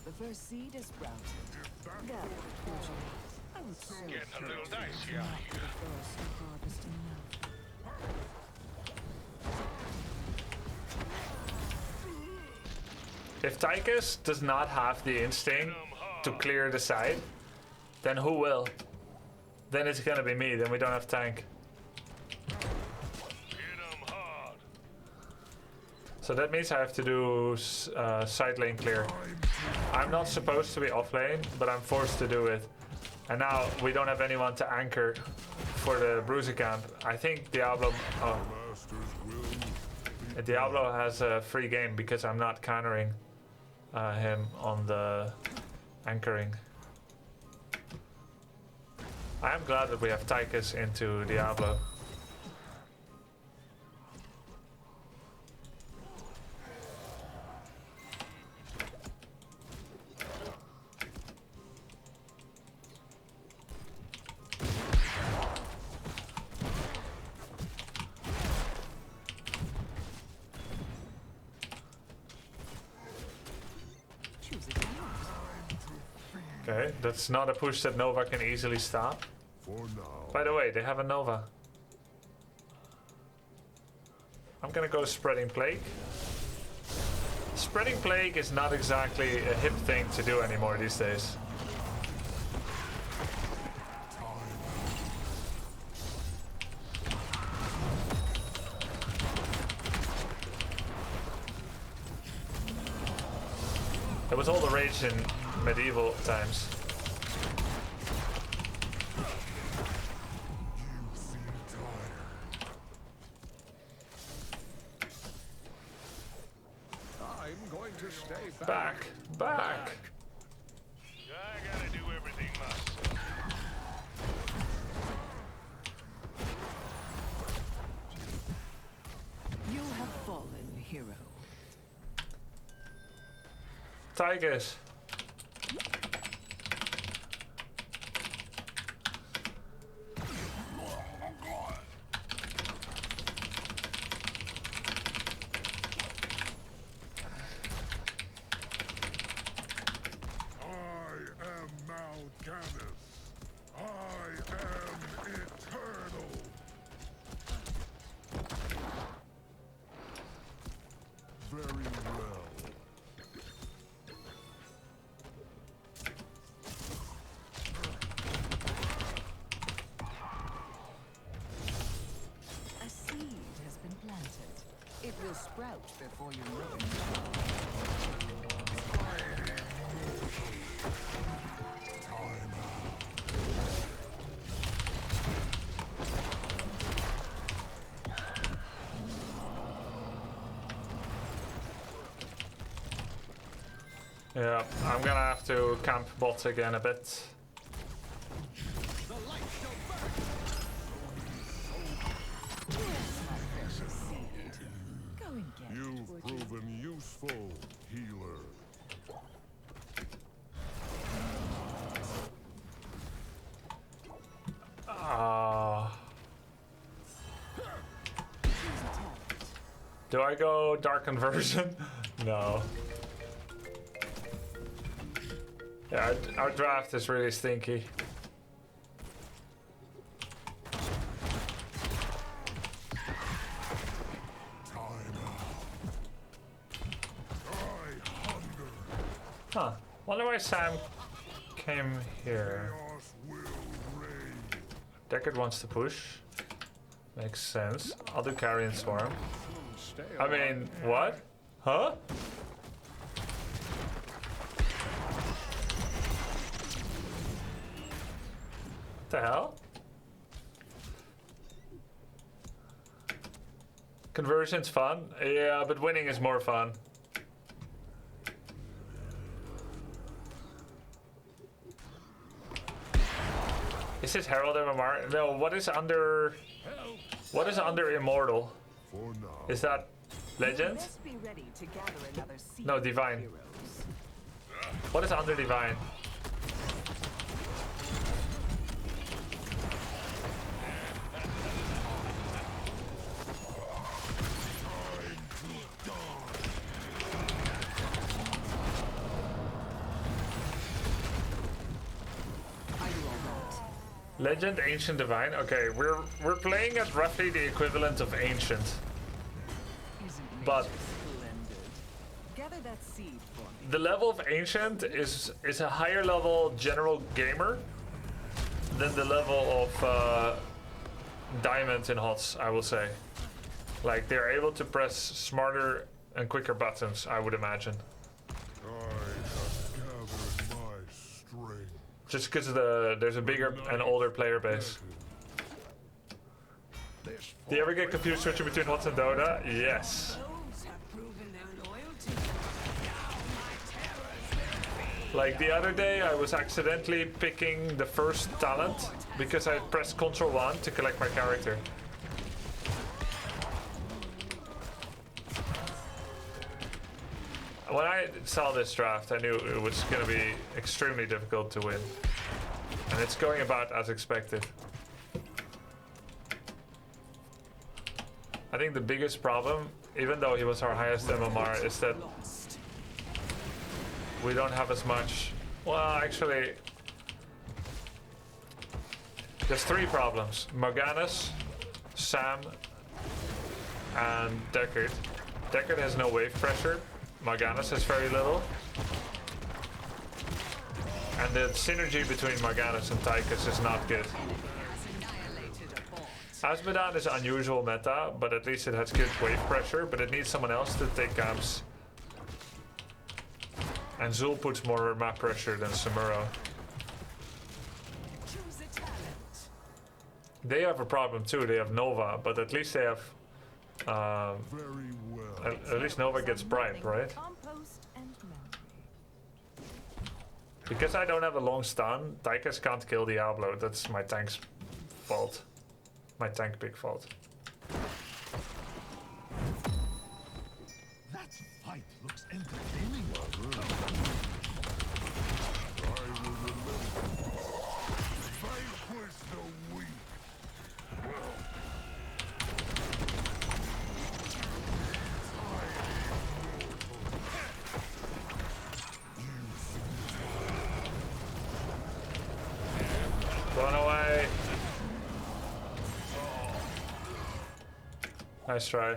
The first seed is sprouted. Gather, I would so Getting a little dicey out the here. first of harvesting love. If Tychus does not have the instinct to clear the side, then who will? Then it's gonna be me, then we don't have tank. Hit 'em hard. So that means I have to do side lane clear. I'm not supposed to be off lane, but I'm forced to do it. And now we don't have anyone to anchor for the Bruiser camp. I think Diablo... Oh. Diablo has a free game because I'm not countering him on the anchoring. I am glad that we have Tychus into Diablo. Okay, that's not a push that Nova can easily stop. For now. By the way, they have a Nova. I'm gonna go Spreading Plague. Spreading Plague is not exactly a hip thing to do anymore these days. It was all the rage in medieval times. I'm going to stay Back, back. I gotta do everything myself. You have fallen, hero. Tigers. I am Mal'Ganis. I am eternal. Very well. A seed has been planted. It will sprout before you know it. Yeah, I'm gonna have to camp bots again a bit. The light shall burn. My precious seed. Go and get it, You've would you? proven useful, healer. Do I go Dark Conversion? No. Yeah, our draft is really stinky. Huh. Wonder why Sam came here. Chaos will reign. Deckard wants to push. Makes sense. I'll do Carrion Storm. Stay I mean, what? Huh? What the hell? Conversion's fun. Yeah, but winning is more fun. Is this Herald MMR? No, what is under Immortal? for now. Is that Legend? Let's be ready to gather another seed. No, Divine. Heroes. What is under Divine? Are you all right? Legend, Ancient, Divine. Okay, we're playing at roughly the equivalent of Ancient. Isn't But- nature splendid? Gather that seed for me. The level of Ancient is a higher level general gamer than the level of Diamond in HOTS, I will say. Like, they're able to press smarter and quicker buttons, I would imagine. I have gathered my strength. Just because there's a bigger and older player base. This Do you ever get confused switching between HOTS and Dota? Yes. Those have proven their loyalty. Like the other day, I was accidentally picking the first talent because I pressed Ctrl 1 to collect my character. When I saw this draft, I knew it was going to be extremely difficult to win. And it's going about as expected. I think the biggest problem, even though he was our highest MMR, is that we don't have as much. Well, actually, there's 3 problems: Morganus, Sam, and Deckard. Deckard has no wave pressure. Morganus has very little. And the synergy between Morganus and Tychus is not good. Azmodan is unusual meta, but at least it has good wave pressure, but it needs someone else to take camps. And Zul puts more map pressure than Samuro. They have a problem too, they have Nova, but at least they have... Very well. at least Nova gets bribe, right? Because I don't have a long stun, Tychus can't kill Diablo. That's my tank's fault. My tank big fault. That fight looks entertaining. Vanquish the weak. Run away! Nice try.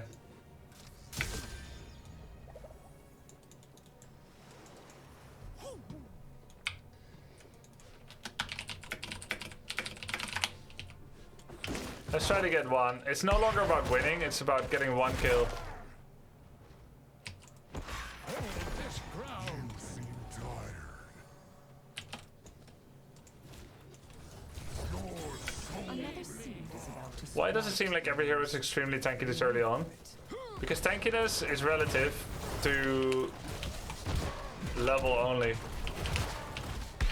Let's try to get one. It's no longer about winning, it's about getting 1 kill. This ground seem tired. Why does it seem like every hero is extremely tanky this early on? Because tankiness is relative to level only.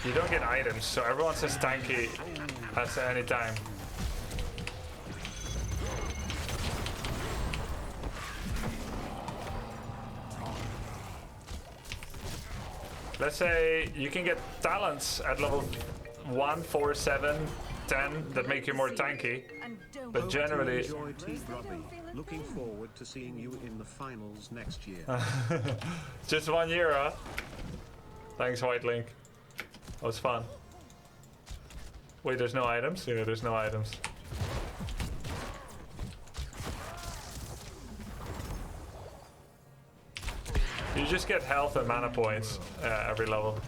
You don't get items, so everyone says tanky at any time. Let's say you can get talents at level 1, 4, 7, 10 that make you more tanky, but generally... Enjoy T Grubby. Looking forward to seeing you in the finals next year. Just 1 year, huh? Thanks, White Link. That was fun. Wait, there's no items? Yeah, there's no items. You just get health and mana points every level.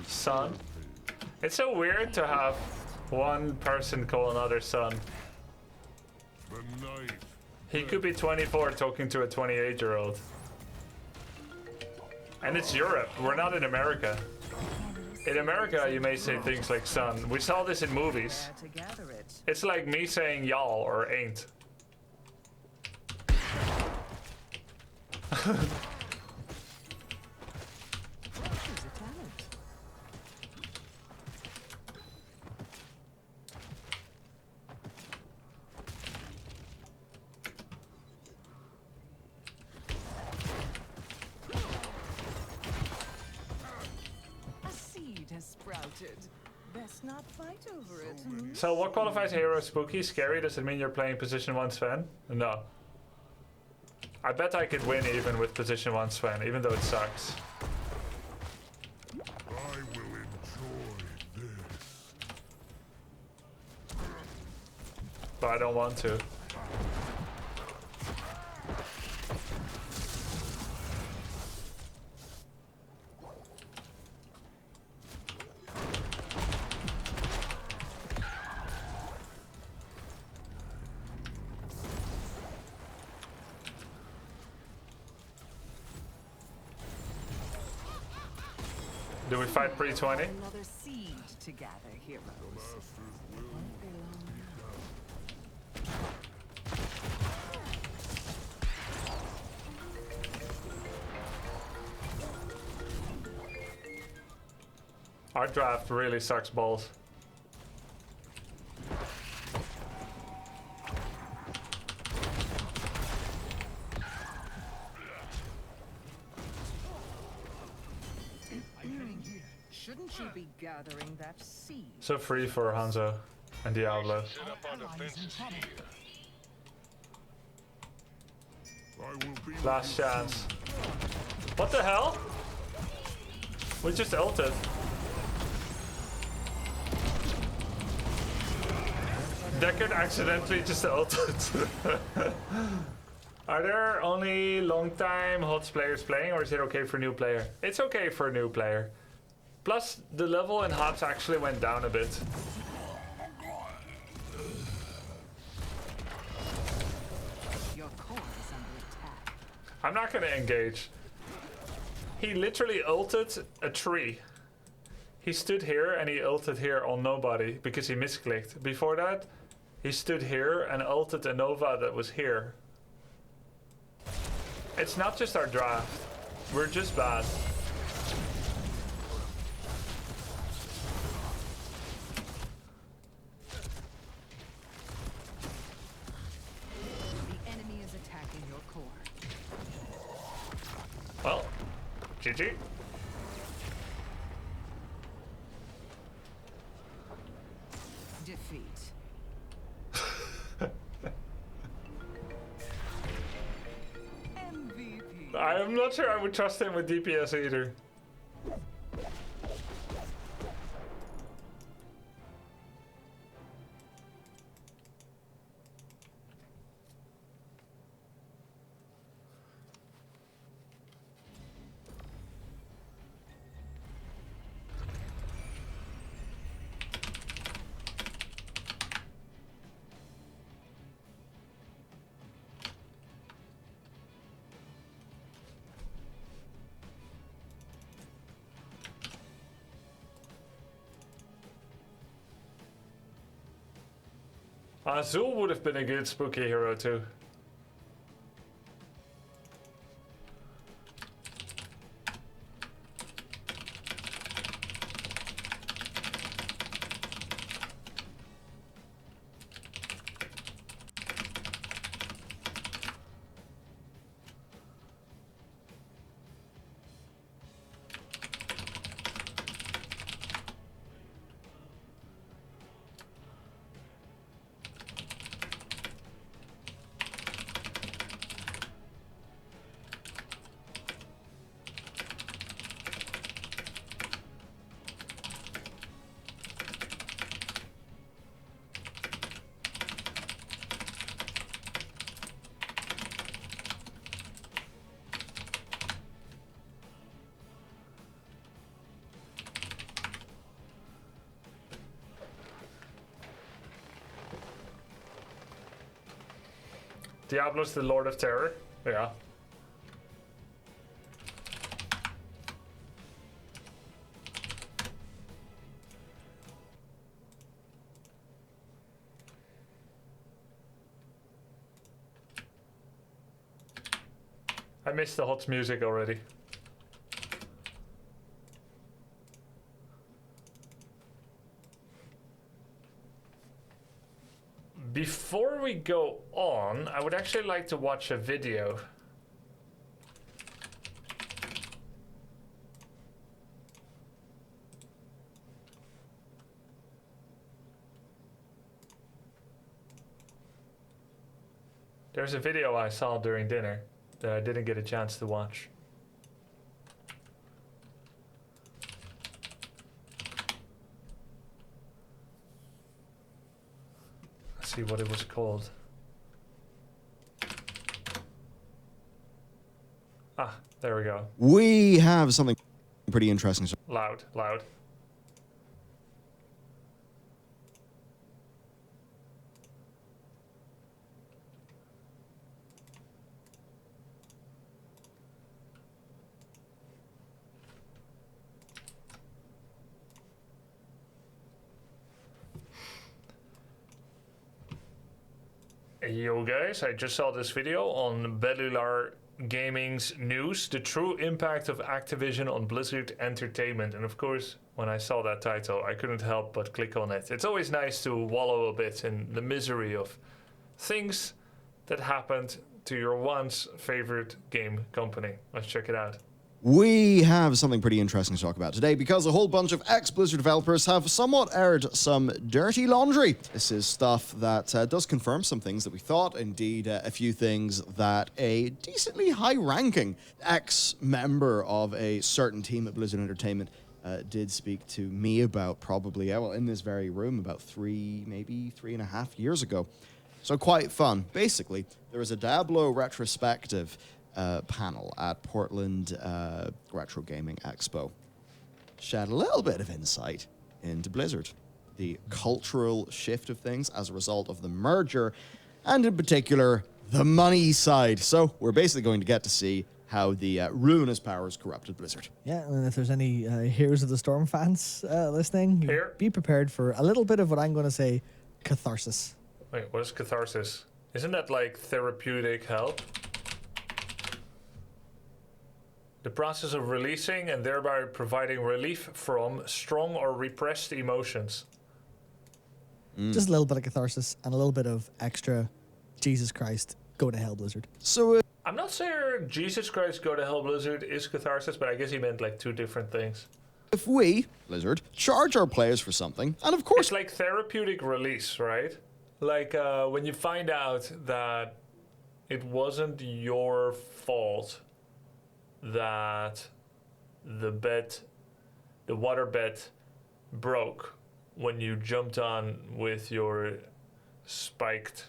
Son. It's so weird to have one person call another son. He could be 24 talking to a 28-year-old. And it's Europe. We're not in America. In America, you may say things like son. We saw this in movies. It's like me saying y'all or ain't. Best not fight over it. So what qualifies hero spooky? Scary? Does it mean you're playing position 1 Sven? No. I bet I could win even with position 1 Sven, even though it sucks. I will enjoy this. But I don't want to. Do we fight pre-20? Another seed to gather, heroes. Won't be long now. Our draft really sucks balls. Shouldn't you be gathering that seed? So free for Hanzo and Diablo. Set up our defenses here. I will be Last chance. What the hell? We just ulted. Deckard accidentally just ulted. Are there only long-time HOTS players playing, or is it okay for new player? It's okay for a new player. Plus, the level in HOTS actually went down a bit. Your core is under attack. I'm not gonna engage. He literally ulted a tree. He stood here and he ulted here on nobody because he misclicked. Before that, he stood here and ulted a Nova that was here. It's not just our draft. We're just bad. The enemy is attacking your core. Well, GG. Defeat. MVP. I'm not sure I would trust him with DPS either. Azul would have been a good spooky hero too. Diablo's the Lord of Terror. Yeah. I missed the HOTS music already. Before we go on, I would actually like to watch a video. There's a video I saw during dinner that I didn't get a chance to watch. See what it was called. Ah, there we go. We have something pretty interesting. Loud, loud. Hey, yo guys, I just saw this video on Bellular Gaming's news, the true impact of Activision on Blizzard Entertainment. And of course, when I saw that title, I couldn't help but click on it. It's always nice to wallow a bit in the misery of things that happened to your once favorite game company. Let's check it out. We have something pretty interesting to talk about today because a whole bunch of ex-Blizzard developers have somewhat aired some dirty laundry. This is stuff that does confirm some things that we thought, indeed a few things that a decently high-ranking ex-member of a certain team at Blizzard Entertainment did speak to me about probably, well, in this very room about maybe 3.5 years ago. So quite fun. Basically, there was a Diablo retrospective panel at Portland Retro Gaming Expo. Shed a little bit of insight into Blizzard, the cultural shift of things as a result of the merger, and in particular, the money side. So we're basically going to get to see how the ruinous powers corrupted Blizzard. Yeah, and if there's any Heroes of the Storm fans listening, be prepared for a little bit of what I'm going to say, catharsis. Wait, what is catharsis? Isn't that like therapeutic help? The process of releasing and thereby providing relief from strong or repressed emotions. Just a little bit of catharsis and a little bit of extra Jesus Christ, go to hell, Blizzard. So I'm not sure Jesus Christ go to hell, Blizzard is catharsis, but I guess he meant like two different things. if we, Blizzard, charge our players for something, and of course... It's like therapeutic release, right? Like when you find out that it wasn't your fault that the waterbed broke when you jumped on with your spiked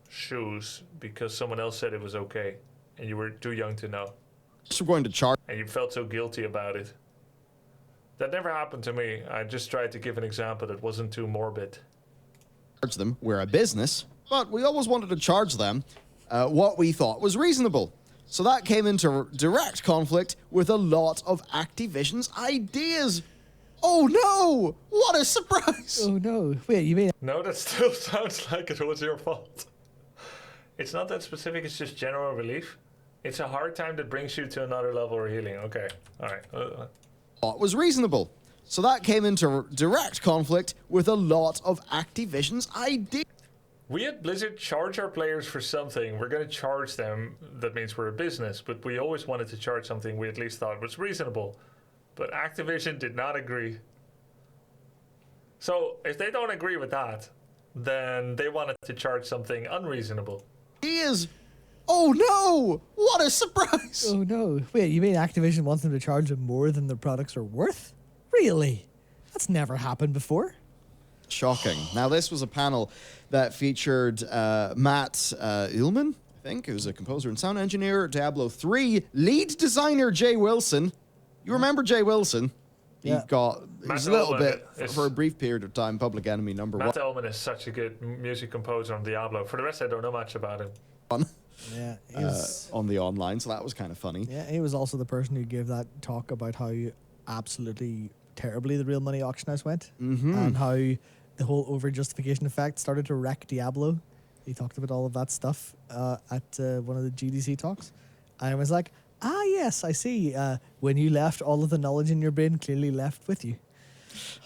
shoes because someone else said it was okay and you were too young to know. So we're going to charge... And you felt so guilty about it. That never happened to me. I just tried to give an example that wasn't too morbid. Charge them. We're a business, but we always wanted to charge them what we thought was reasonable. So that came into direct conflict with a lot of Activision's ideas. Oh no! What a surprise! Oh no. Wait, you mean... No, that still sounds like it was your fault. It's not that specific, it's just general relief. It's a hard time that brings you to another level of healing. Okay, alright. What was reasonable. So that came into direct conflict with a lot of Activision's ideas. We at Blizzard charge our players for something. We're going to charge them. That means we're a business, but we always wanted to charge something we at least thought was reasonable. But Activision did not agree. So if they don't agree with that, then they wanted to charge something unreasonable. Oh no! What a surprise! Oh no. Wait, you mean Activision wants them to charge them more than their products are worth? Really? That's never happened before. Shocking. Now, this was a panel that featured Matt Uelmen, I think, who's a composer and sound engineer, Diablo 3, lead designer Jay Wilson. You remember Jay Wilson? Yeah. He was a little bit, for a brief period of time, Public Enemy #1. Matt Uelmen is such a good music composer on Diablo. For the rest, I don't know much about him. Yeah, he was, on the online, so that was kind of funny. yeah, he was also the person who gave that talk about how absolutely terribly the real money auction house went, and how the whole over-justification effect started to wreck Diablo. He talked about all of that stuff at one of the GDC talks. And I was like, ah, yes, I see. When you left, all of the knowledge in your brain clearly left with you.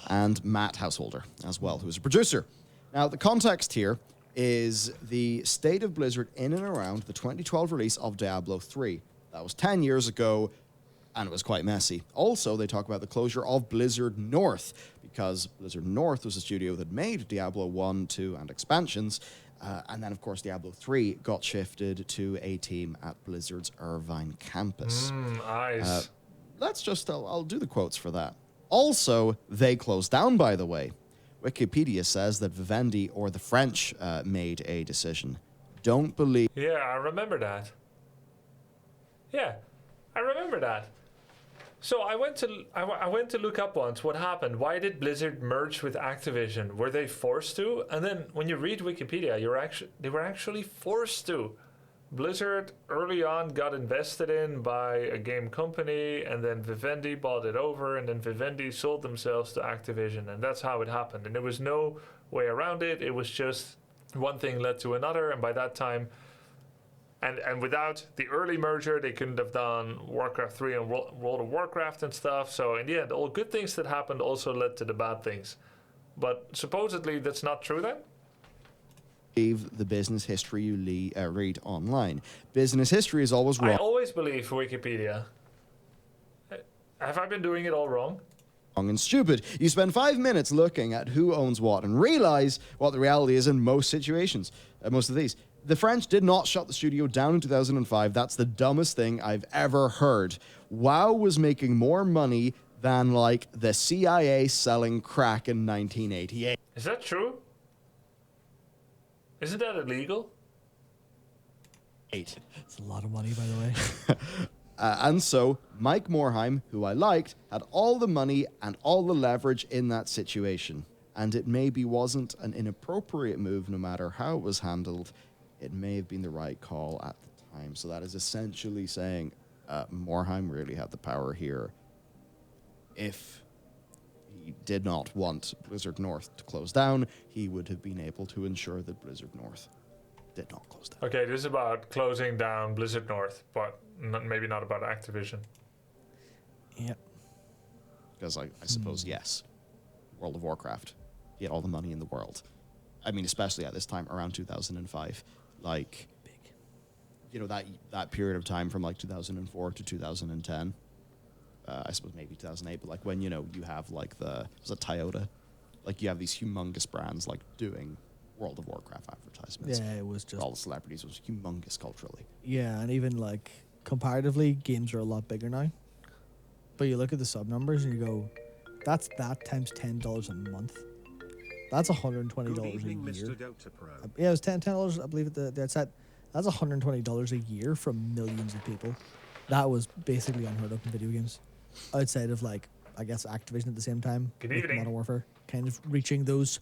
And Matt Householder as well, who is a producer. Now, the context here is the state of Blizzard in and around the 2012 release of Diablo 3. That was 10 years ago, and it was quite messy. Also, they talk about the closure of Blizzard North, because Blizzard North was a studio that made Diablo 1, 2, and expansions, and then, of course, Diablo 3 got shifted to a team at Blizzard's Irvine campus. Eyes. I'll do the quotes for that. Also, they closed down, by the way. Wikipedia says that Vivendi, or the French, made a decision. Don't believe... Yeah, I remember that. Yeah, I remember that. So I went to look up once what happened. Why did Blizzard merge with Activision? Were they forced to? And then when you read Wikipedia, they were actually forced to. Blizzard early on got invested in by a game company, and then Vivendi bought it over, and then Vivendi sold themselves to Activision, and that's how it happened. And there was no way around it. It was just one thing led to another, and by that time, and without the early merger, they couldn't have done Warcraft 3 and World of Warcraft and stuff. So in the end, all good things that happened also led to the bad things. But supposedly that's not true then? The business history you read online. Business history is always wrong. I always believe Wikipedia. Have I been doing it all wrong? And stupid. You spend 5 minutes looking at who owns what and realize what the reality is in most situations. Most of these. The French did not shut the studio down in 2005. That's the dumbest thing I've ever heard. WoW was making more money than, like, the CIA selling crack in 1988. Is that true? Isn't that illegal? It's a lot of money, by the way. And so, Mike Morhaime, who I liked, had all the money and all the leverage in that situation. And it maybe wasn't an inappropriate move, no matter how it was handled. It may have been the right call at the time. So that is essentially saying Morhaime really had the power here. If he did not want Blizzard North to close down, he would have been able to ensure that Blizzard North did not close down. Okay, this is about closing down Blizzard North, but maybe not about Activision. Yep. Because I suppose, yes, World of Warcraft, he had all the money in the world. I mean, especially at this time, around 2005. Like, Big. You know, that period of time from, like, 2004 to 2010. I suppose maybe 2008, but, like, when, you know, you have, like, was it Toyota? Like, you have these humongous brands, like, doing World of Warcraft advertisements. Yeah, it was just... All the celebrities. It was humongous culturally. Yeah, and even, like, comparatively, games are a lot bigger now. But you look at the sub numbers and you go, that's that times $10 a month. That's $120 Good a evening, year. Mr. Dota Pro. Yeah, it was $10, I believe, at the outset. That's $120 a year from millions of people. That was basically unheard of in video games. Outside of, like, I guess Activision at the same time. Good with evening. Modern Warfare. Kind of reaching those,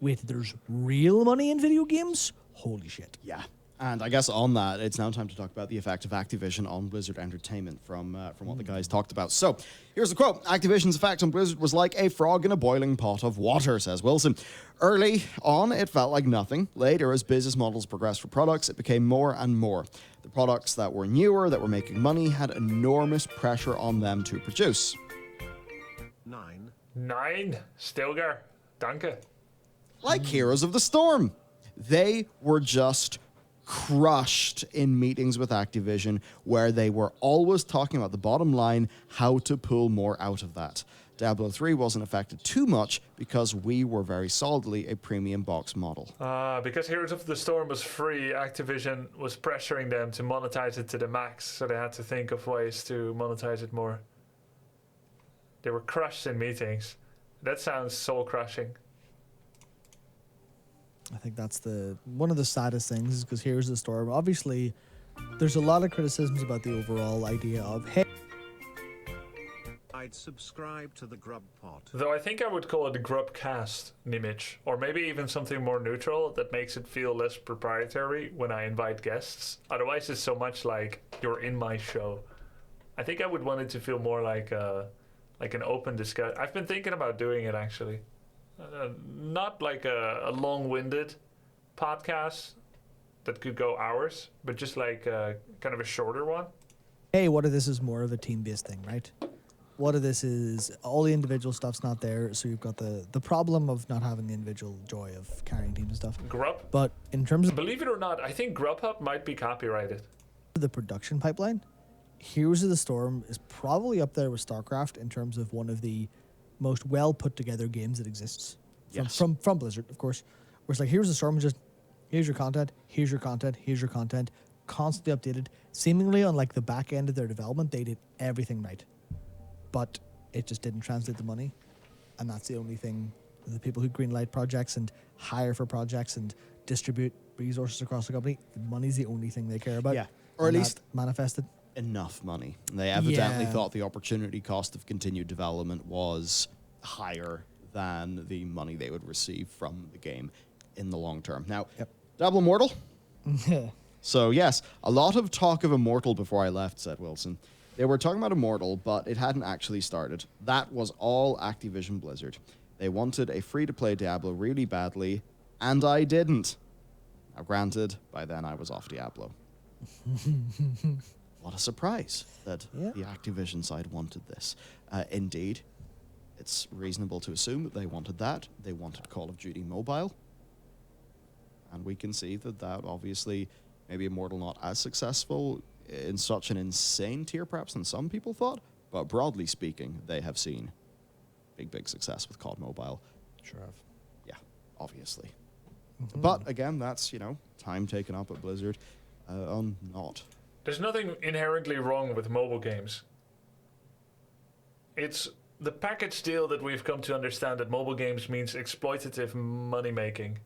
wait, there's real money in video games? Holy shit. Yeah. And I guess on that, it's now time to talk about the effect of Activision on Blizzard Entertainment from what the guys talked about. So, here's the quote. Activision's effect on Blizzard was like a frog in a boiling pot of water, says Wilson. Early on, it felt like nothing. Later, as business models progressed for products, it became more and more. The products that were newer, that were making money, had enormous pressure on them to produce. 9. Stilgar. Danke. Like Heroes of the Storm. They were just crushed in meetings with Activision where they were always talking about the bottom line, how to pull more out of that. Diablo 3 wasn't affected too much because we were very solidly a premium box model. Because Heroes of the Storm was free, Activision was pressuring them to monetize it to the max, so they had to think of ways to monetize it more. They were crushed in meetings. That sounds soul-crushing. I think that's one of the saddest things, because Here's the Storm. Obviously, there's a lot of criticisms about the overall idea of, hey, I'd subscribe to the Grub Pod. Though I think I would call it Grubcast, Nimich, or maybe even something more neutral that makes it feel less proprietary when I invite guests. Otherwise, it's so much like you're in my show. I think I would want it to feel more like an open discussion. I've been thinking about doing it actually. Not like a long-winded podcast that could go hours, but just like kind of a shorter one. hey, what if this is more of a team-based thing, right? What if this is all the individual stuff's not there, so you've got the problem of not having the individual joy of carrying teams and stuff. Grub. But in terms of Believe it or not, I think Grubhub might be copyrighted. the production pipeline, Heroes of the Storm is probably up there with StarCraft in terms of one of the most well put together games that exists. From Blizzard, of course. Where it's like, Heroes of the Storm is just, here's your content, here's your content, here's your content, constantly updated. Seemingly on like the back end of their development, they did everything right. But it just didn't translate the money. And that's the only thing. The people who greenlight projects and hire for projects and distribute resources across the company, the money's the only thing they care about. Yeah. Or at least manifested. Enough money. They evidently thought the opportunity cost of continued development was higher than the money they would receive from the game in the long term. Now, Diablo Immortal? So, yes, a lot of talk of Immortal before I left, said Wilson. They were talking about Immortal, but it hadn't actually started. That was all Activision Blizzard. They wanted a free-to-play Diablo really badly, and I didn't. Now, granted, by then I was off Diablo. What a surprise that the Activision side wanted this. Indeed, it's reasonable to assume that they wanted that. They wanted Call of Duty Mobile. And we can see that obviously, maybe Immortal not as successful in such an insane tier perhaps than some people thought, but broadly speaking, they have seen big success with COD Mobile. Sure have. Yeah, obviously. But again, that's, time taken up at Blizzard on not. There's nothing inherently wrong with mobile games. It's the package deal that we've come to understand that mobile games means exploitative money making.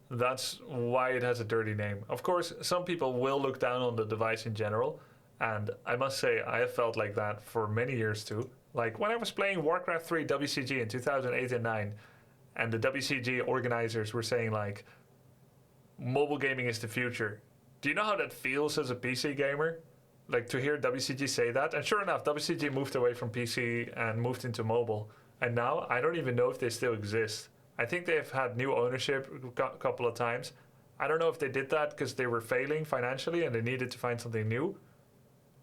That's why it has a dirty name. Of course, some people will look down on the device in general, and I must say I have felt like that for many years too. Like when I was playing Warcraft 3 WCG in 2008 and 9, and the WCG organizers were saying like, mobile gaming is the future. Do you know how that feels as a PC gamer? Like to hear WCG say that? And sure enough, WCG moved away from PC and moved into mobile. And now I don't even know if they still exist. I think they've had new ownership a couple of times. I don't know if they did that because they were failing financially and they needed to find something new.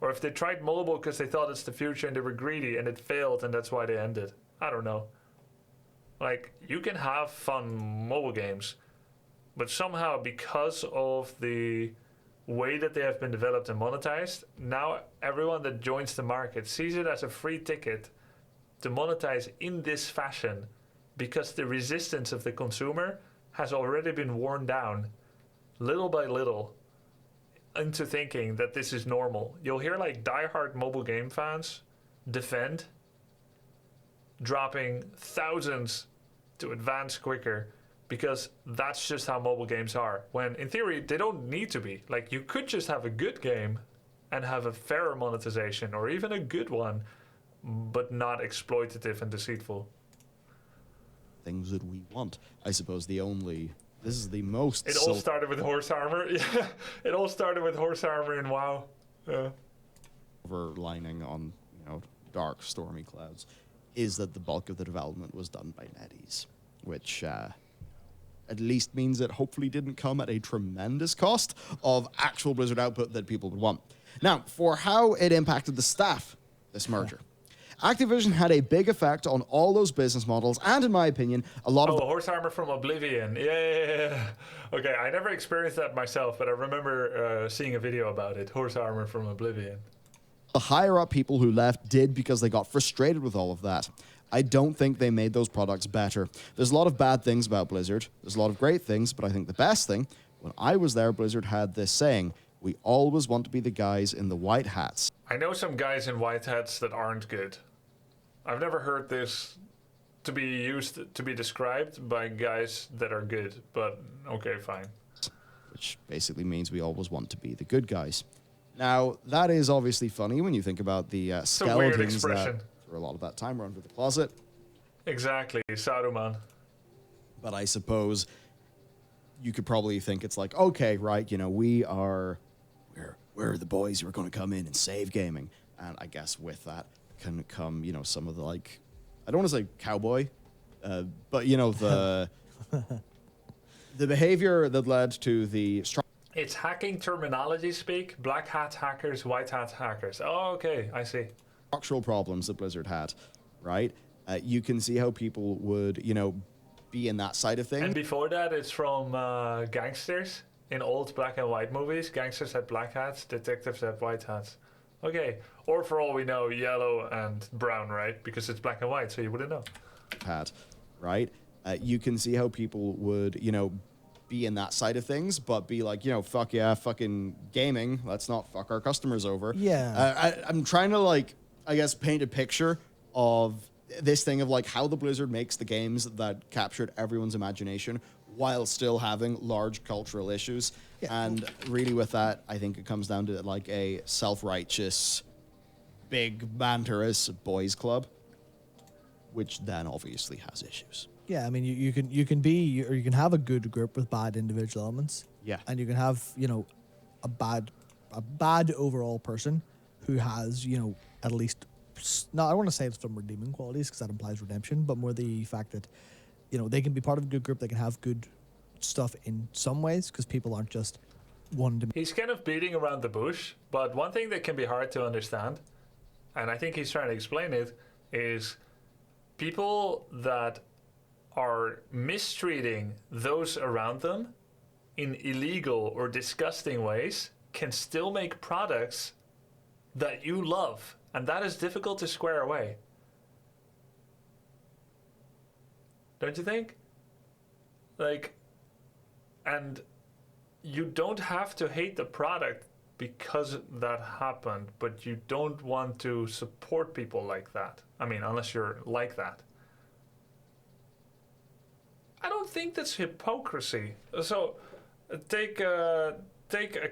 Or if they tried mobile because they thought it's the future and they were greedy and it failed and that's why they ended. I don't know. Like, you can have fun mobile games, but somehow because of the way that they have been developed and monetized, now everyone that joins the market sees it as a free ticket to monetize in this fashion because the resistance of the consumer has already been worn down little by little into thinking that this is normal. You'll hear like diehard mobile game fans defend dropping thousands to advance quicker because that's just how mobile games are. When in theory, they don't need to be. Like, you could just have a good game and have a fairer monetization or even a good one, but not exploitative and deceitful. Things that we want. I suppose this is the most... It all started with horse armor. Yeah, it all started with horse armor in WoW. Yeah. Overlining on, dark, stormy clouds is that the bulk of the development was done by NetEase, which at least means it hopefully didn't come at a tremendous cost of actual Blizzard output that people would want. Now, for how it impacted the staff, this merger. Activision had a big effect on all those business models, and in my opinion, a lot of... horse armor from Oblivion. Yeah. Okay, I never experienced that myself, but I remember seeing a video about it. Horse armor from Oblivion. The higher-up people who left did because they got frustrated with all of that. I don't think they made those products better. There's a lot of bad things about Blizzard. There's a lot of great things, but I think the best thing, when I was there, Blizzard had this saying, we always want to be the guys in the white hats. I know some guys in white hats that aren't good. I've never heard this to be used to be described by guys that are good, but okay, fine. Which basically means we always want to be the good guys. Now, that is obviously funny when you think about the skeletons that for a lot of that time were under the closet. Exactly, Saruman. But I suppose you could probably think it's like, okay, right, we're the boys who are going to come in and save gaming. And I guess with that can come, some of the, like, I don't want to say cowboy, but, the behavior that led to the... It's hacking terminology speak. Black hat hackers, white hat hackers. Oh, okay, I see. Structural problems that Blizzard had, right? You can see how people would, be in that side of things. And before that, it's from gangsters. In old black and white movies, gangsters had black hats, detectives had white hats. Okay, or for all we know, yellow and brown, right? Because it's black and white, so you wouldn't know. Hat, right? You can see how people would, be in that side of things, but be like, fuck yeah, fucking gaming. Let's not fuck our customers over. Yeah. I'm trying to, like, I guess, paint a picture of this thing of, like, how the Blizzard makes the games that captured everyone's imagination while still having large cultural issues. Yeah. And really with that, I think it comes down to, like, a self-righteous, big banterous boys club, which then obviously has issues. Yeah, I mean, you can have a good group with bad individual elements. Yeah. And you can have, a bad overall person who has, at least, no, I don't want to say some redeeming qualities because that implies redemption, but more the fact that, they can be part of a good group, they can have good stuff in some ways because people aren't just one dimensional. He's kind of beating around the bush, but one thing that can be hard to understand, and I think he's trying to explain it, is people that are mistreating those around them in illegal or disgusting ways can still make products that you love, and that is difficult to square away. Don't you think? Like, and you don't have to hate the product because that happened, but you don't want to support people like that. I mean, unless you're like that. I don't think that's hypocrisy. So, take a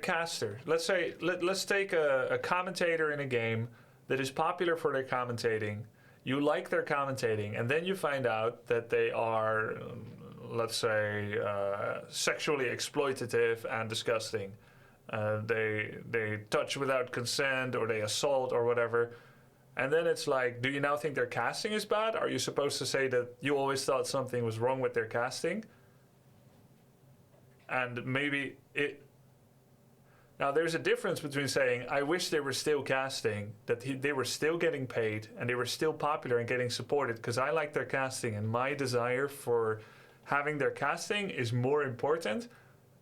caster. Let's say let's take a commentator in a game that is popular for their commentating. You like their commentating, and then you find out that they are, let's say, sexually exploitative and disgusting. They touch without consent, or they assault, or whatever. And then it's like, do you now think their casting is bad? Are you supposed to say that you always thought something was wrong with their casting? And maybe it... Now, there's a difference between saying, I wish they were still casting, that they were still getting paid, and they were still popular and getting supported, because I like their casting, and my desire for having their casting is more important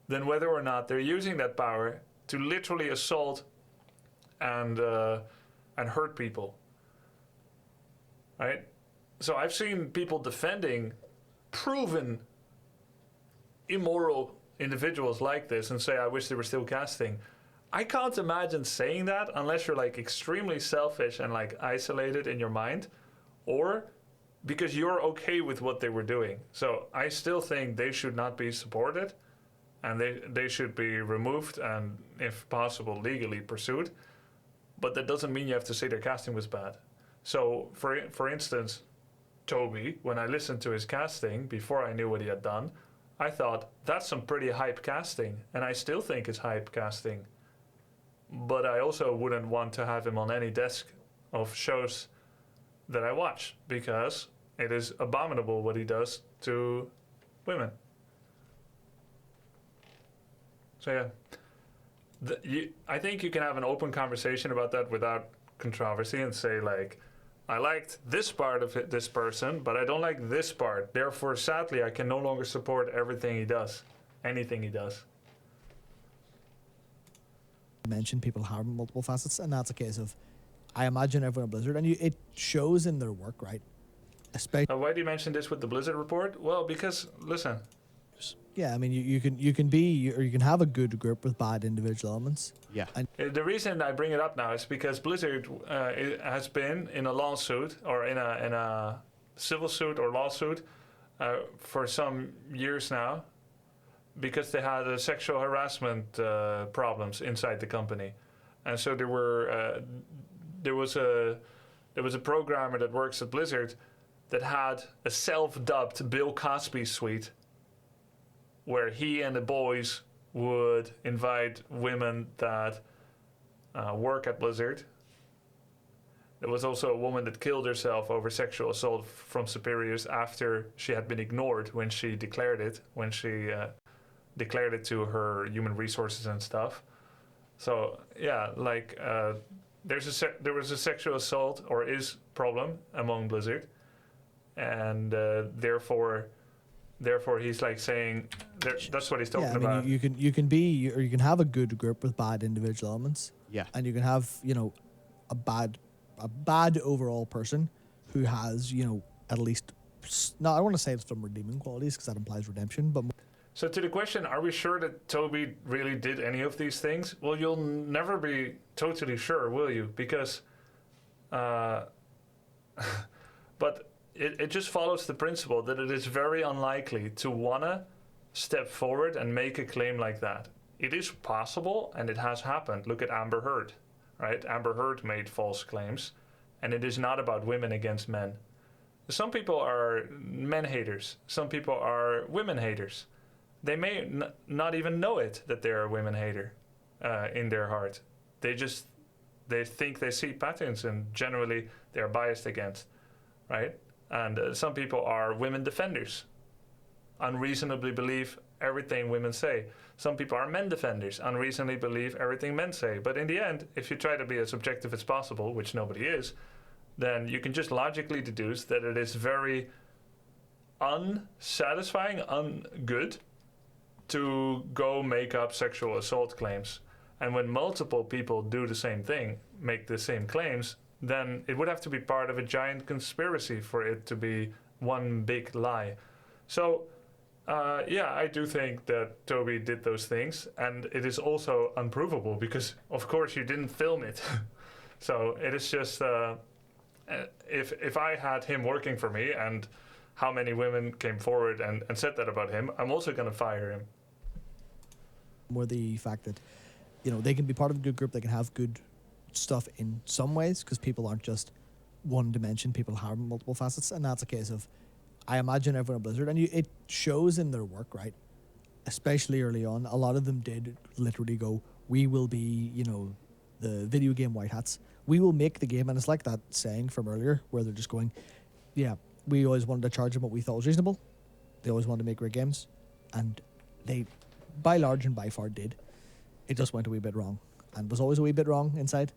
than whether or not they're using that power to literally assault and hurt people. Right? So I've seen people defending proven immoral individuals like this and say, I wish they were still casting. I can't imagine saying that unless you're like extremely selfish and like isolated in your mind, or because you're okay with what they were doing. So I still think they should not be supported, and they should be removed and, if possible, legally pursued. But that doesn't mean you have to say their casting was bad. So, for instance, Toby, when I listened to his casting before I knew what he had done, I thought, that's some pretty hype casting, and I still think it's hype casting. But I also wouldn't want to have him on any desk of shows that I watch, because it is abominable what he does to women. So yeah, I think you can have an open conversation about that without controversy and say, like, I liked this part of this person, but I don't like this part. Therefore, sadly, I can no longer support everything he does, anything he does. Mention people have multiple facets, and that's a case of, I imagine everyone at Blizzard, and it shows in their work, right? Especially. Why do you mention this with the Blizzard report? Well, because listen. Yeah, I mean, you can have a good group with bad individual elements. Yeah. And the reason I bring it up now is because Blizzard has been in a lawsuit, or in a civil suit or lawsuit for some years now, because they had sexual harassment problems inside the company, and so there was a programmer that works at Blizzard that had a self-dubbed Bill Cosby suite, where he and the boys would invite women that work at Blizzard. There was also a woman that killed herself over sexual assault from superiors after she had been ignored when she declared it, declared it to her human resources and stuff. So yeah, like there was a sexual assault, or is problem, among Blizzard, and therefore he's like saying that's what he's talking about. You can have a good group with bad individual elements. Yeah. And you can have, a bad overall person who has, at least, no, I want to say some redeeming qualities, because that implies redemption, but. So to the question, are we sure that Toby really did any of these things? Well, you'll never be totally sure, will you? Because, but it just follows the principle that it is very unlikely to wanna step forward and make a claim like that. It is possible, and it has happened. Look at Amber Heard, right? Amber Heard made false claims, and it is not about women against men. Some people are men haters. Some people are women haters. They may not even know it, that they're a women hater in their heart. They think they see patterns, and generally they're biased against, right? And some people are women defenders, unreasonably believe everything women say. Some people are men defenders, unreasonably believe everything men say. But in the end, if you try to be as objective as possible, which nobody is, then you can just logically deduce that it is very unsatisfying, ungood to go make up sexual assault claims. And when multiple people do the same thing, make the same claims, then it would have to be part of a giant conspiracy for it to be one big lie. So, yeah, I do think that Toby did those things, and it is also unprovable because, of course, you didn't film it. So it is just, if I had him working for me and how many women came forward and said that about him, I'm also going to fire him. More the fact that, you know, they can be part of a good group, they can have good stuff in some ways, because people aren't just one dimension, people have multiple facets, and that's a case of, I imagine everyone at Blizzard, and it shows in their work, right? Especially early on, a lot of them did literally go, we will be, you know, the video game white hats. We will make the game, and it's like that saying from earlier, where they're just going, yeah, we always wanted to charge them what we thought was reasonable. They always wanted to make great games, and they, by large and by far, did. It just went a wee bit wrong, and was always a wee bit wrong inside.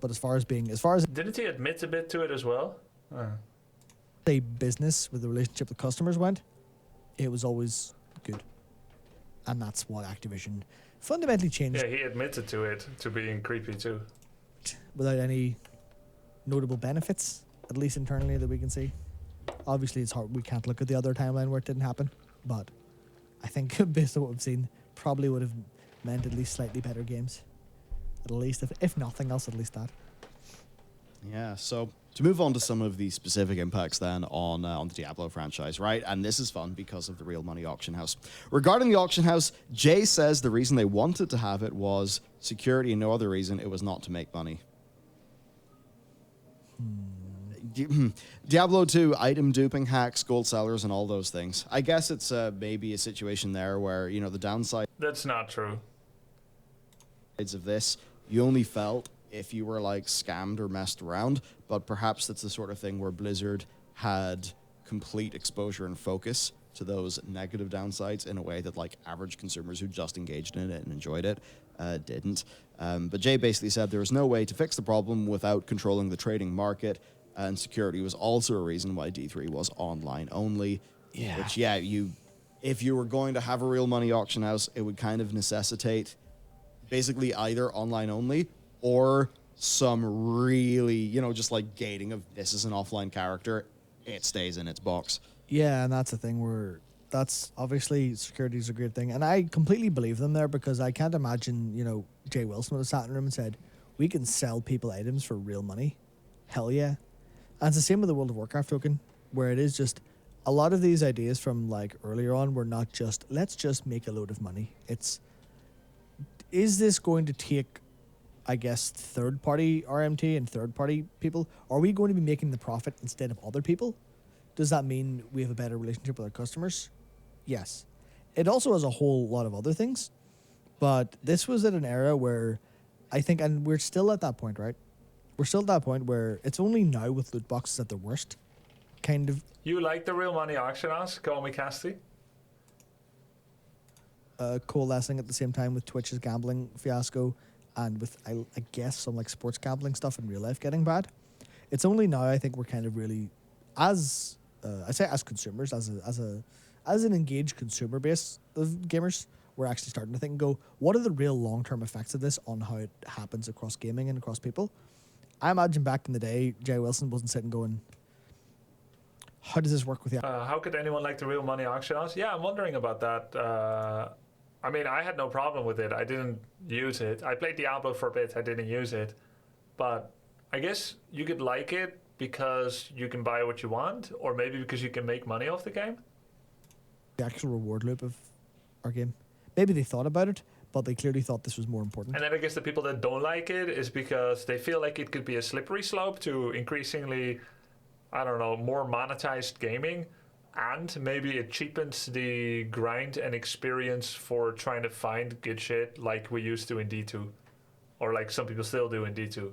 But as far as didn't he admit a bit to it as well? a business with the relationship with customers went, it was always good. And that's what Activision fundamentally changed. Yeah, he admitted to it, to being creepy too. Without any notable benefits, at least internally, that we can see. Obviously, it's hard. We can't look at the other timeline where it didn't happen. But I think, based on what we've seen, probably would have meant at least slightly better games. At least, if nothing else, at least that. Yeah, so to move on to some of the specific impacts then on the Diablo franchise, right? And this is fun because of the Real Money Auction House. Regarding the auction house, Jay says the reason they wanted to have it was security and no other reason. It was not to make money. Diablo 2, item duping, hacks, gold sellers, and all those things. I guess it's maybe a situation there where, you know, the downside... That's not true. ...of this, you only felt if you were like scammed or messed around, but perhaps that's the sort of thing where Blizzard had complete exposure and focus to those negative downsides in a way that like average consumers who just engaged in it and enjoyed it didn't. But Jay basically said there was no way to fix the problem without controlling the trading market, and security was also a reason why D3 was online only. Yeah. Which, yeah, if you were going to have a Real Money Auction House, it would kind of necessitate basically either online only or some really, you know, just like gating of this is an offline character, it stays in its box. Yeah, and that's the thing where that's obviously security is a great thing. And I completely believe them there because I can't imagine, you know, Jay Wilson would have sat in a room and said, we can sell people items for real money. Hell yeah. And it's the same with the World of Warcraft token, where it is just a lot of these ideas from like earlier on were not just, let's just make a load of money. It's, is this going to take, I guess, third-party RMT and third-party people? Are we going to be making the profit instead of other people? Does that mean we have a better relationship with our customers? Yes. It also has a whole lot of other things, but this was at an era where I think, and we're still at that point, right? We're still at that point where it's only now with loot boxes at their worst, kind of. You like the Real Money Auction House? Call me Casty. Coalescing at the same time with Twitch's gambling fiasco and with, I guess, some like sports gambling stuff in real life getting bad. It's only now I think we're kind of really, as I say, as consumers, as an engaged consumer base of gamers, we're actually starting to think and go, what are the real long-term effects of this on how it happens across gaming and across people? I imagine back in the day, Jay Wilson wasn't sitting going, how does this work with you? How could anyone like the Real Money Auction House? Yeah, I'm wondering about that. I mean, I had no problem with it. I didn't use it. I played Diablo for a bit. I didn't use it. But I guess you could like it because you can buy what you want, or maybe because you can make money off the game. The actual reward loop of our game. Maybe they thought about it, but they clearly thought this was more important. And then I guess the people that don't like it is because they feel like it could be a slippery slope to increasingly, I don't know, more monetized gaming. And maybe it cheapens the grind and experience for trying to find good shit like we used to in D2. Or like some people still do in D2.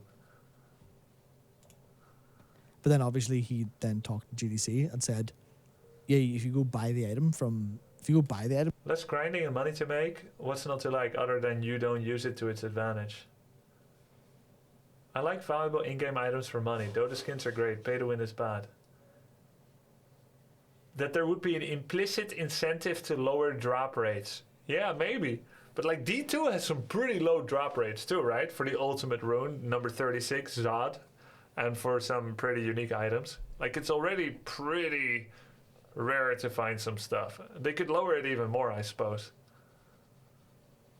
But then obviously he then talked to GDC and said, yeah, if you go buy the item from if you go buy the item, Less grinding and money to make. What's not to like other than you don't use it to its advantage? I like valuable in-game items for money. Though the skins are great, pay to win is bad. That there would be an implicit incentive to lower drop rates. Yeah, maybe. But like D2 has some pretty low drop rates too, right? For the ultimate rune, number 36, Zod. And for some pretty unique items. Like it's already pretty rare to find some stuff. They could lower it even more, I suppose.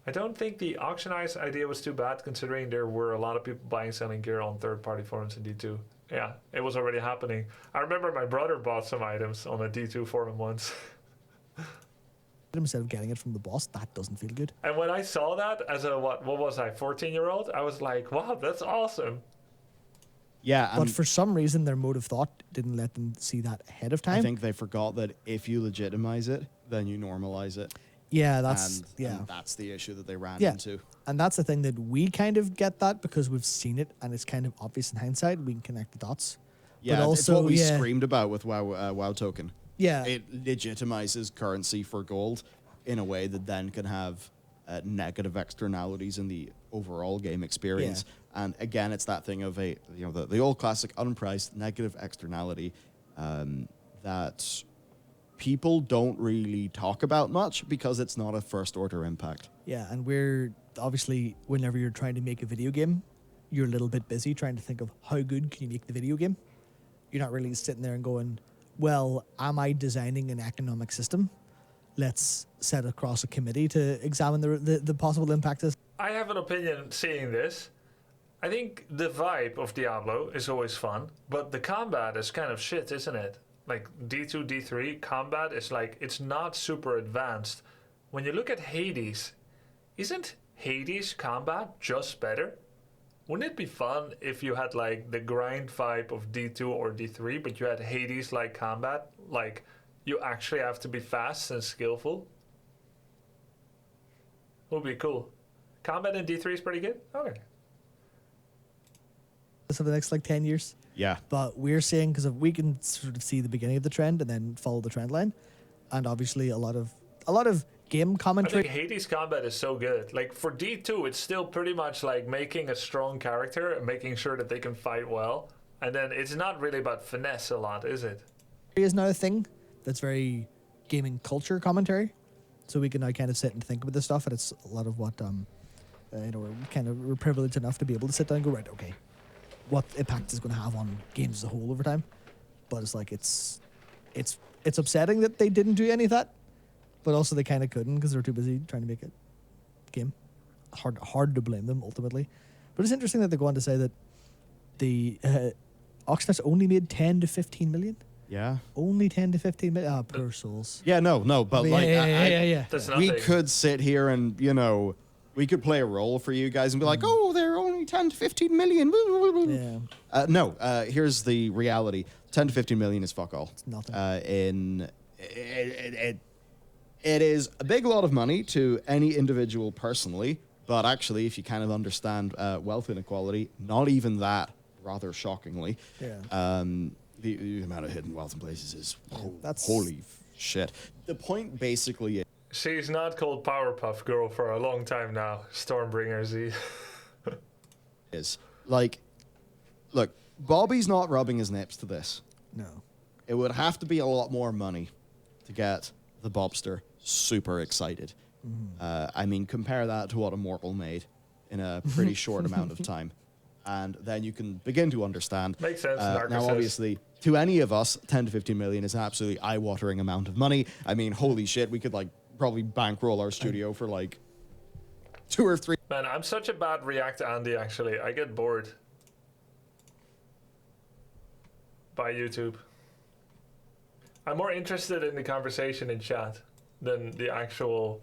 I don't think the auctionize idea was too bad, considering there were a lot of people buying selling gear on third-party forums in D2. Yeah, it was already happening. I remember my brother bought some items on a D2 forum once. instead of getting it from the boss, that doesn't feel good. And when I saw that as a, what was I, 14-year-old? I was like, wow, that's awesome. Yeah, But for some reason, their mode of thought didn't let them see that ahead of time. I think they forgot that if you legitimize it, then you normalize it. Yeah, that's And that's the issue that they ran Yeah. into. And that's the thing that we kind of get that because we've seen it and it's kind of obvious in hindsight. We can connect the dots. Yeah, but also, it's what we yeah, screamed about with WoW Token. Yeah. It legitimizes currency for gold in a way that then can have negative externalities in the overall game experience. And again, it's that thing of the old classic unpriced negative externality that people don't really talk about much because it's not a first order impact. Yeah, and we're obviously, whenever you're trying to make a video game, you're a little bit busy trying to think of how good can you make the video game. You're not really sitting there and going, well, am I designing an economic system? Let's set across a committee to examine the possible impact of. I have an opinion seeing this. I think the vibe of Diablo is always fun, but the combat is kind of shit, isn't it? Like D2, D3, combat is like, it's not super advanced. When you look at Hades, isn't Hades combat just better? Wouldn't it be fun if you had like the grind vibe of D2 or D3, but you had Hades like combat? Like, you actually have to be fast and skillful? Would be cool. Combat in D3 is pretty good? Okay. For the next like 10 years. Yeah. But we're seeing, because we can sort of see the beginning of the trend and then follow the trend line. And obviously a lot of game I commentary. think Hades combat is so good. Like for D2, it's still pretty much like making a strong character and making sure that they can fight well. And then it's not really about finesse a lot, is it? Is now a thing that's very gaming culture commentary. So we can now kind of sit and think about this stuff, and it's a lot of what we're privileged enough to be able to sit down and go, right, okay, what impact is going to have on games as a whole over time. But it's like it's upsetting that they didn't do any of that, but also they kind of couldn't because they're too busy trying to make a game. Hard to blame them ultimately, but it's interesting that they go on to say that the Oxness only made 10 to 15 million. Yeah. Only 10 to 15 million. Ah, poor souls. Yeah, no, but like, yeah. That's we nothing. could sit here and, we could play a role for you guys and be like, oh, they're only 10 to 15 million. Yeah. No, here's the reality. 10 to 15 million is fuck all. It's nothing. It is a big lot of money to any individual personally, but actually, if you kind of understand wealth inequality, not even that, rather shockingly. Yeah. The amount of hidden wealth in places is that's- holy shit. The point basically She's not called Powerpuff Girl for a long time now. Stormbringer Z. is like, look, Bobby's not rubbing his nips to this. No. It would have to be a lot more money to get the Bobster super excited. I mean, compare that to what Immortal made in a pretty short amount of time. And then you can begin to understand. Makes sense, Now, Narcissus. obviously, to any of us, 10 to 15 million is an absolutely eye-watering amount of money. I mean, holy shit, we could probably bankroll our studio for 2 or 3. Man, I'm such a bad React Andy, actually. I get bored by YouTube. I'm more interested in the conversation in chat than the actual...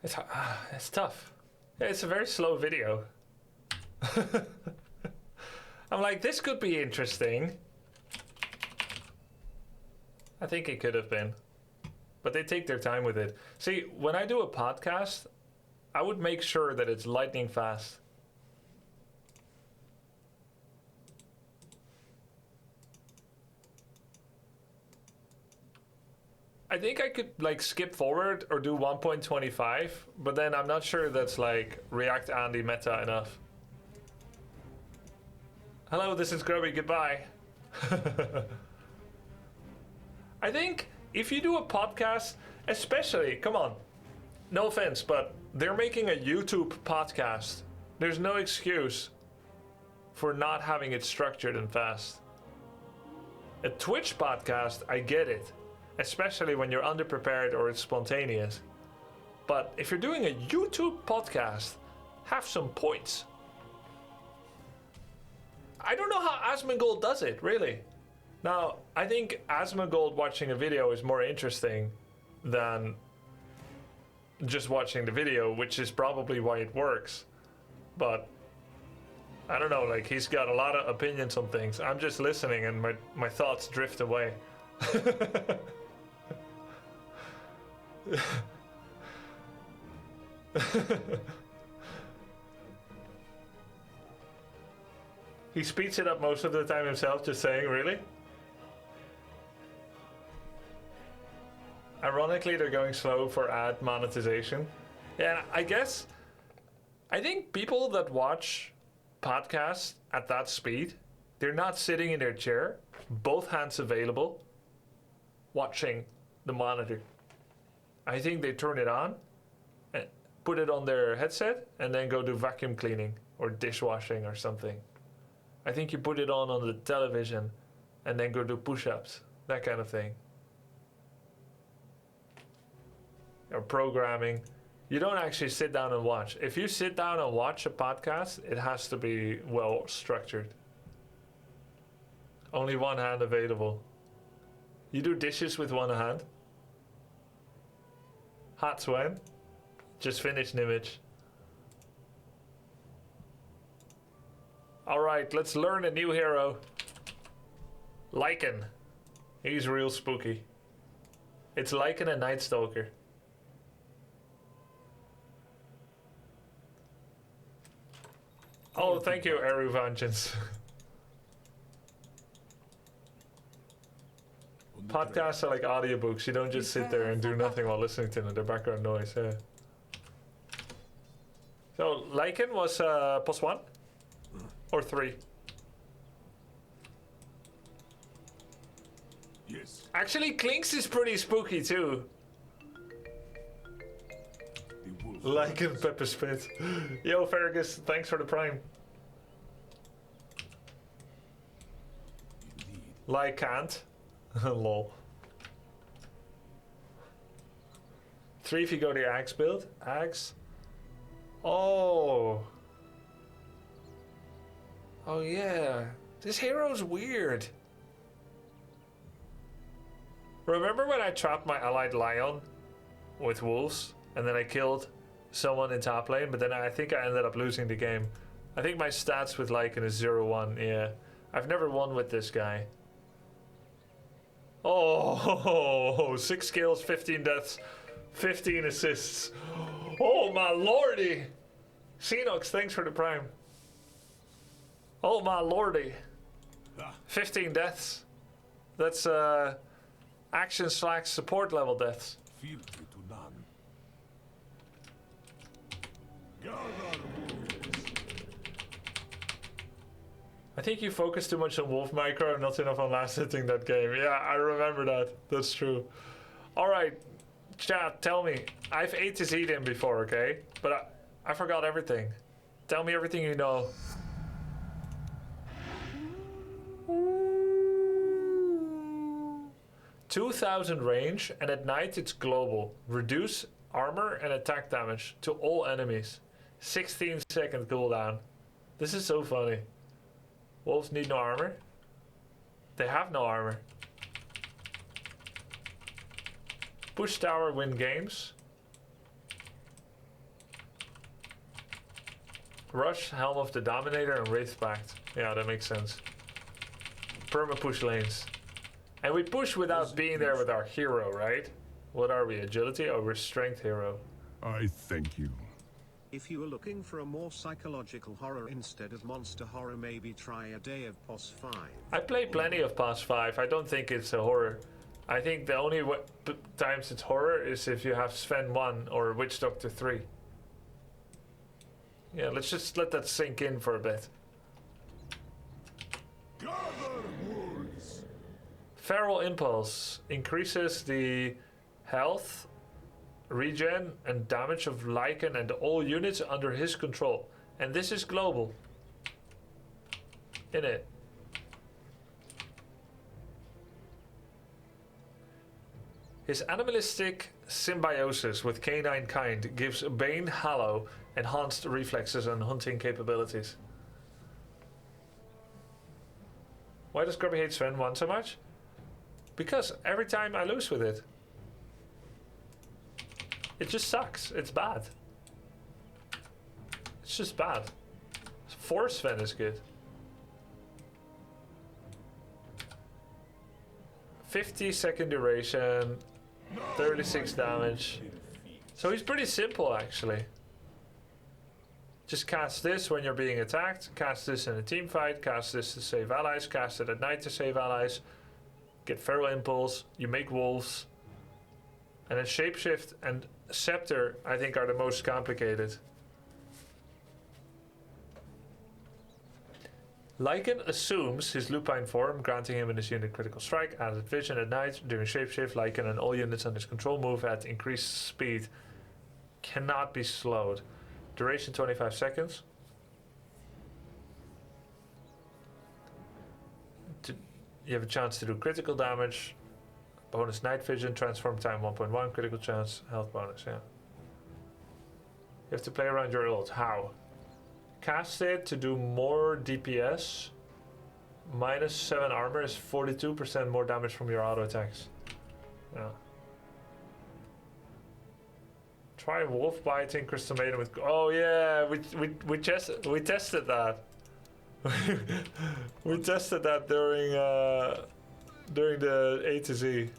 It's tough. Yeah, it's a very slow video. I'm like, this could be interesting. I think it could have been. But they take their time with it. See, when I do a podcast, I would make sure that it's lightning fast. I think I could like skip forward or do 1.25, but then I'm not sure that's like React Andy meta enough. Hello, this is Grubby, goodbye. I think if you do a podcast, especially, come on, no offense, but they're making a YouTube podcast. There's no excuse for not having it structured and fast. A Twitch podcast, I get it, especially when you're underprepared or it's spontaneous. But if you're doing a YouTube podcast, have some points. I don't know how Asmongold does it, really. Now, I think Asmongold watching a video is more interesting than just watching the video, which is probably why it works. But I don't know, like he's got a lot of opinions on things. I'm just listening and my thoughts drift away. He speeds it up most of the time himself, just saying, really? Ironically, they're going slow for ad monetization. Yeah, I think people that watch podcasts at that speed, they're not sitting in their chair, both hands available, watching the monitor. I think they turn it on, and put it on their headset, and then go do vacuum cleaning or dishwashing or something. I think you put it on the television and then go do push-ups, that kind of thing. Or programming. You don't actually sit down and watch. If you sit down and watch a podcast, it has to be well structured. Only one hand available. You do dishes with one hand? Hot Swen? Just finished an image. Alright, let's learn a new hero. Lycan. He's real spooky. It's Lycan and Night Stalker. Oh, thank you, Eru Vengeance. Podcasts are like audiobooks. You don't just sit there and do nothing while listening to them. They're background noise, yeah. So, Lycan was post 1? Or 3? Yes. Actually, Clinks is pretty spooky too. Lycan Pepper Spit. Yo, Fergus, thanks for the prime. Lycant. Lol. 3 if you go to your Axe build. Axe. Oh. Oh yeah. This hero's weird. Remember when I trapped my allied Lion with wolves and then I killed someone in top lane, but then I think I ended up losing the game. I think my stats with Lycan is 0-1, yeah. I've never won with this guy. Oh, 6 kills, 15 deaths, 15 assists. Oh my lordy! Xenox, thanks for the prime. Oh my lordy. 15 deaths. That's action / support level deaths. Fealty to none. I think you focused too much on Wolf Micro and not enough on last hitting that game. Yeah, I remember that. That's true. Alright, chat, tell me. I've ate to eat him before, okay? But I forgot everything. Tell me everything you know. 2000 range, and at night it's global. Reduce armor and attack damage to all enemies. 16-second cooldown. This is so funny. Wolves need no armor. They have no armor. Push tower, win games. Rush, Helm of the Dominator, and Wraith Pact. Yeah, that makes sense. Perma push lanes. And we push without being there with our hero, right? What are we, agility? Oh, we're strength hero. I thank you. If you are looking for a more psychological horror instead of monster horror, maybe try A Day of Pos 5. I play plenty of Pos 5. I don't think it's a horror. I think the only times it's horror is if you have Sven 1 or Witch Doctor 3. Yeah, let's just let that sink in for a bit. Feral Impulse increases the health, regen, and damage of Lycan and all units under his control. And this is global. In it. His animalistic symbiosis with canine kind gives Bane Hallow enhanced reflexes and hunting capabilities. Why does Grubby hate Sven 1 so much? Because every time I lose with it, it just sucks. It's bad. It's just bad. 4 Sven is good. 50-second duration, 36 damage. So he's pretty simple actually. Just cast this when you're being attacked, cast this in a team fight, cast this to save allies, cast it at night to save allies, get Feral Impulse, you make wolves, and then Shapeshift and Scepter I think are the most complicated. Lycan assumes his lupine form, granting him and his unit critical strike, added vision at night. During Shapeshift, Lycan and all units under his control move at increased speed. Cannot be slowed. Duration 25 seconds. You have a chance to do critical damage. Bonus night vision, transform time 1.1, critical chance, health bonus, yeah. You have to play around your ult. How? Cast it to do more DPS. Minus 7 armor is 42% more damage from your auto attacks. Yeah. Try wolf biting Crystal Maiden with. Oh yeah, we tested that. We tested that during the A to Z.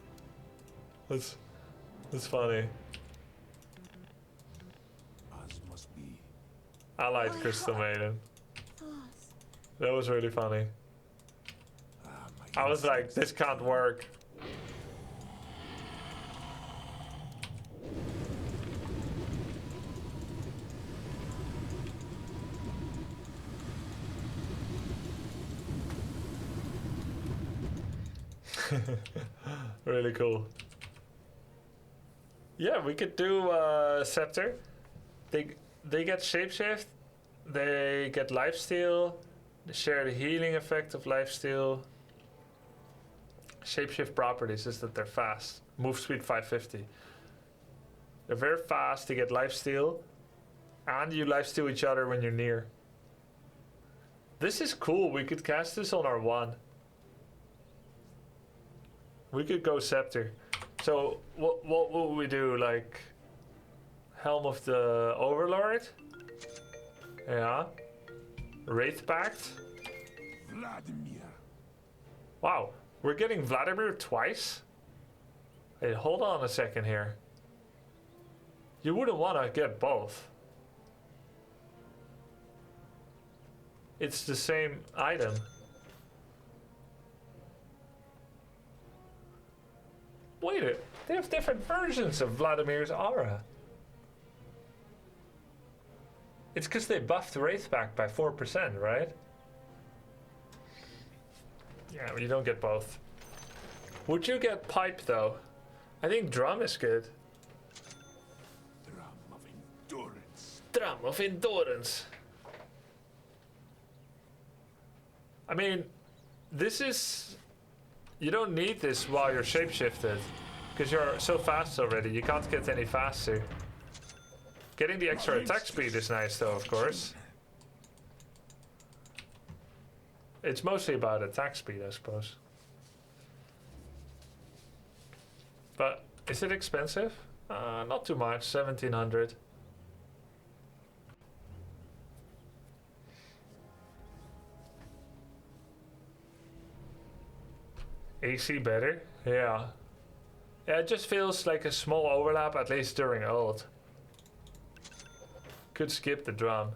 That's funny. Allied Crystal Maiden. That was really funny. I was like, this can't work. Really cool. Yeah, we could do Scepter. They get Shapeshift, they get Lifesteal, they share the healing effect of Lifesteal. Shapeshift properties is that they're fast. Move speed 550. They're very fast, they get Lifesteal, and you Lifesteal each other when you're near. This is cool, we could cast this on our 1. We could go Scepter. So, what will we do? Like, Helm of the Overlord? Yeah. Wraith Pact? Vladimir. Wow, we're getting Vladimir twice? Hey, hold on a second here. You wouldn't want to get both. It's the same item. Wait a minute, they have different versions of Vladimir's aura. It's because they buffed Wraith back by 4%, right? Yeah, well, you don't get both. Would you get Pipe though? I think Drum is good. Drum of endurance. Drum of endurance. I mean, this is... You don't need this while you're shapeshifted, because you're so fast already, you can't get any faster. Getting the extra attack speed is nice though, of course. It's mostly about attack speed, I suppose. But, is it expensive? Not too much, 1700. AC better? Yeah. Yeah, it just feels like a small overlap, at least during ult. Could skip the drum.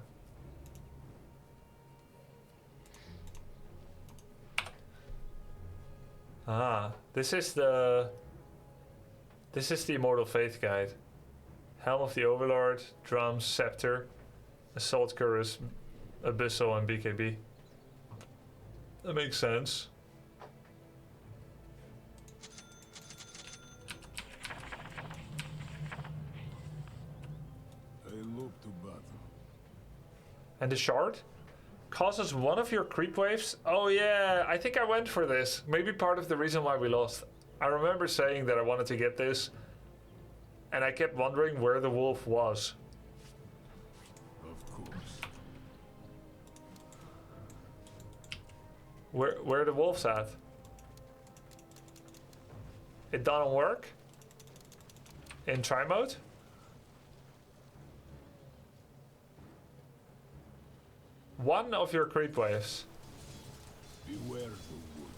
Ah, this is the This is the Immortal Faith guide. Helm of the Overlord, Drums, Scepter, Assault Cuirass, Abyssal, and BKB. That makes sense. I love to battle. And the shard causes one of your creep waves. Oh yeah, I think I went for this. Maybe part of the reason why we lost. I remember saying that I wanted to get this, and I kept wondering where the wolf was. Of course. Where the wolf's at? It doesn't work? In try mode? One of your creep waves. Beware the wolf.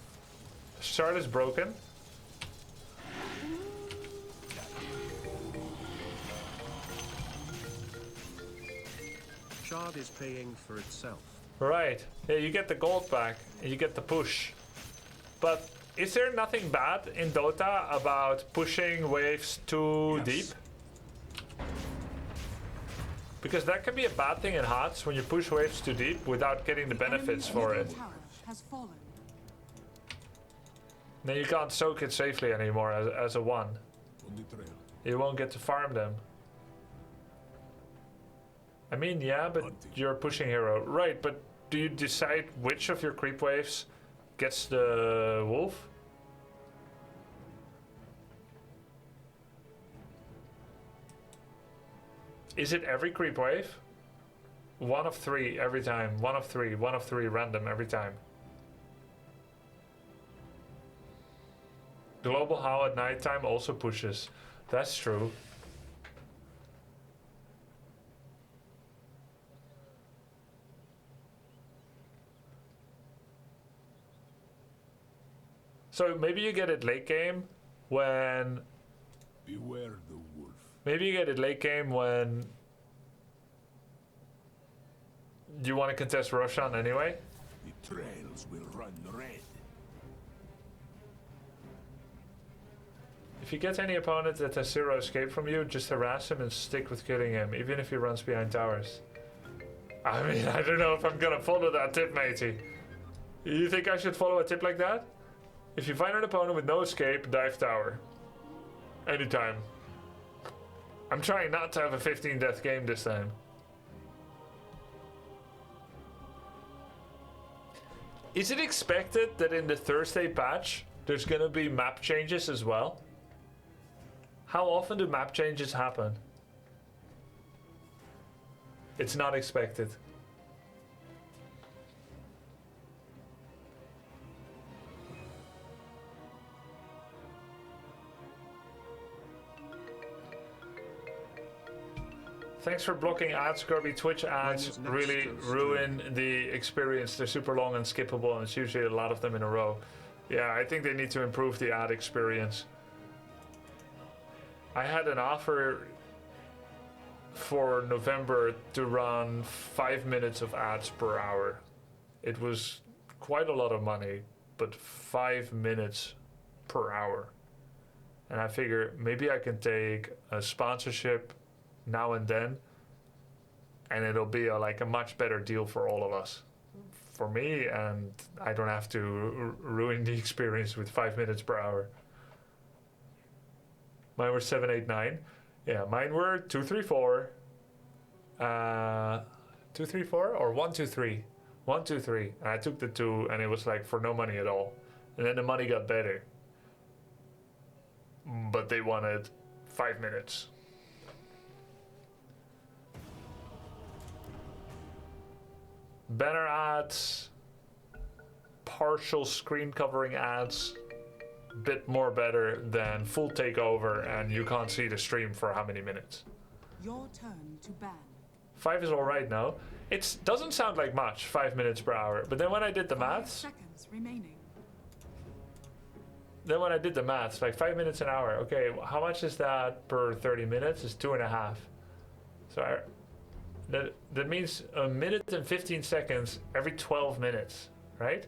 Shard is broken. Shard is paying for itself. Right. Yeah, you get the gold back and you get the push. But is there nothing bad in Dota about pushing waves too deep? Because that can be a bad thing in HOTS when you push waves too deep without getting the benefits for it. Has fallen. Then you can't soak it safely anymore as a 1. On the trail. You won't get to farm them. I mean, yeah, but you're a pushing hero. Right, but do you decide which of your creep waves gets the wolf? Is it every creep wave? 1 of 3 every time. 1 of 3. 1 of 3 random every time. Global Howl at nighttime also pushes. That's true. So maybe you get it late game when... Beware the wolf. Maybe you get it late game when... you want to contest Roshan anyway? The trails will run red. If you get any opponent that has 0 escape from you, just harass him and stick with killing him, even if he runs behind towers. I mean, I don't know if I'm gonna follow that tip, matey. You think I should follow a tip like that? If you find an opponent with no escape, dive tower. Anytime. I'm trying not to have a 15 death game this time. Is it expected that in the Thursday patch, there's gonna be map changes as well? How often do map changes happen? It's not expected. Thanks for blocking ads, Kirby. Twitch ads really ruin the experience. They're super long and skippable, and it's usually a lot of them in a row. Yeah, I think they need to improve the ad experience. I had an offer for November to run 5 minutes of ads per hour. It was quite a lot of money, but 5 minutes per hour. And I figure maybe I can take a sponsorship now and then, and it'll be like a much better deal for all of us. For me, and I don't have to ruin the experience with 5 minutes per hour. Mine were 7, 8, 9. Yeah, mine were 2, 3, 4. 2, 3, 4 or 1, 2, 3. 1, 2, 3. And I took the 2, and it was like for no money at all. And then the money got better. But they wanted 5 minutes. Banner ads, partial screen covering ads, bit more better than full takeover, and you can't see the stream for how many minutes. Your turn to ban. 5 is alright now. It doesn't sound like much, 5 minutes per hour, but then when I did the 5 maths, seconds remaining. like 5 minutes an hour. Okay, how much is that per 30 minutes? It's 2.5. So that means a minute and 15 seconds every 12 minutes, right?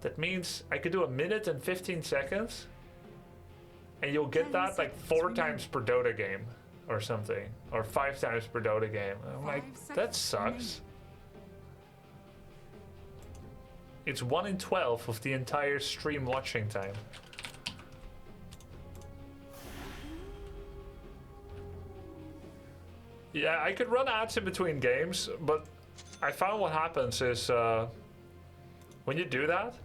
That means I could do a minute and 15 seconds and you'll get that like 4 times per Dota game or something, or 5 times per Dota game. I'm like, that sucks. It's 1 in 12 of the entire stream watching time. Yeah, I could run ads in between games, but I found what happens is when you do that,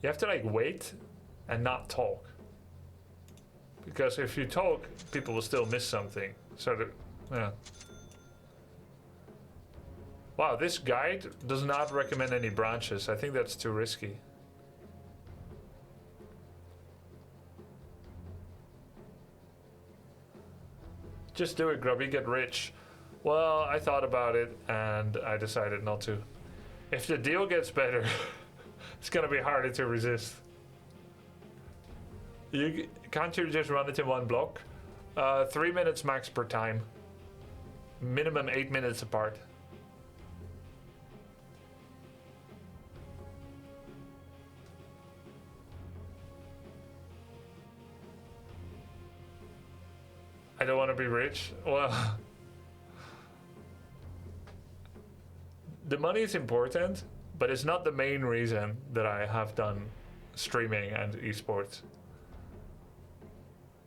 you have to like wait and not talk. Because if you talk, people will still miss something. So, yeah. Wow, this guide does not recommend any branches. I think that's too risky. Just do it, Grubby, get rich. Well, I thought about it and I decided not to. If the deal gets better, it's gonna be harder to resist. Can't you just run it in one block? 3 minutes max per time. Minimum 8 minutes apart. I don't want to be rich. Well, the money is important, but it's not the main reason that I have done streaming and esports.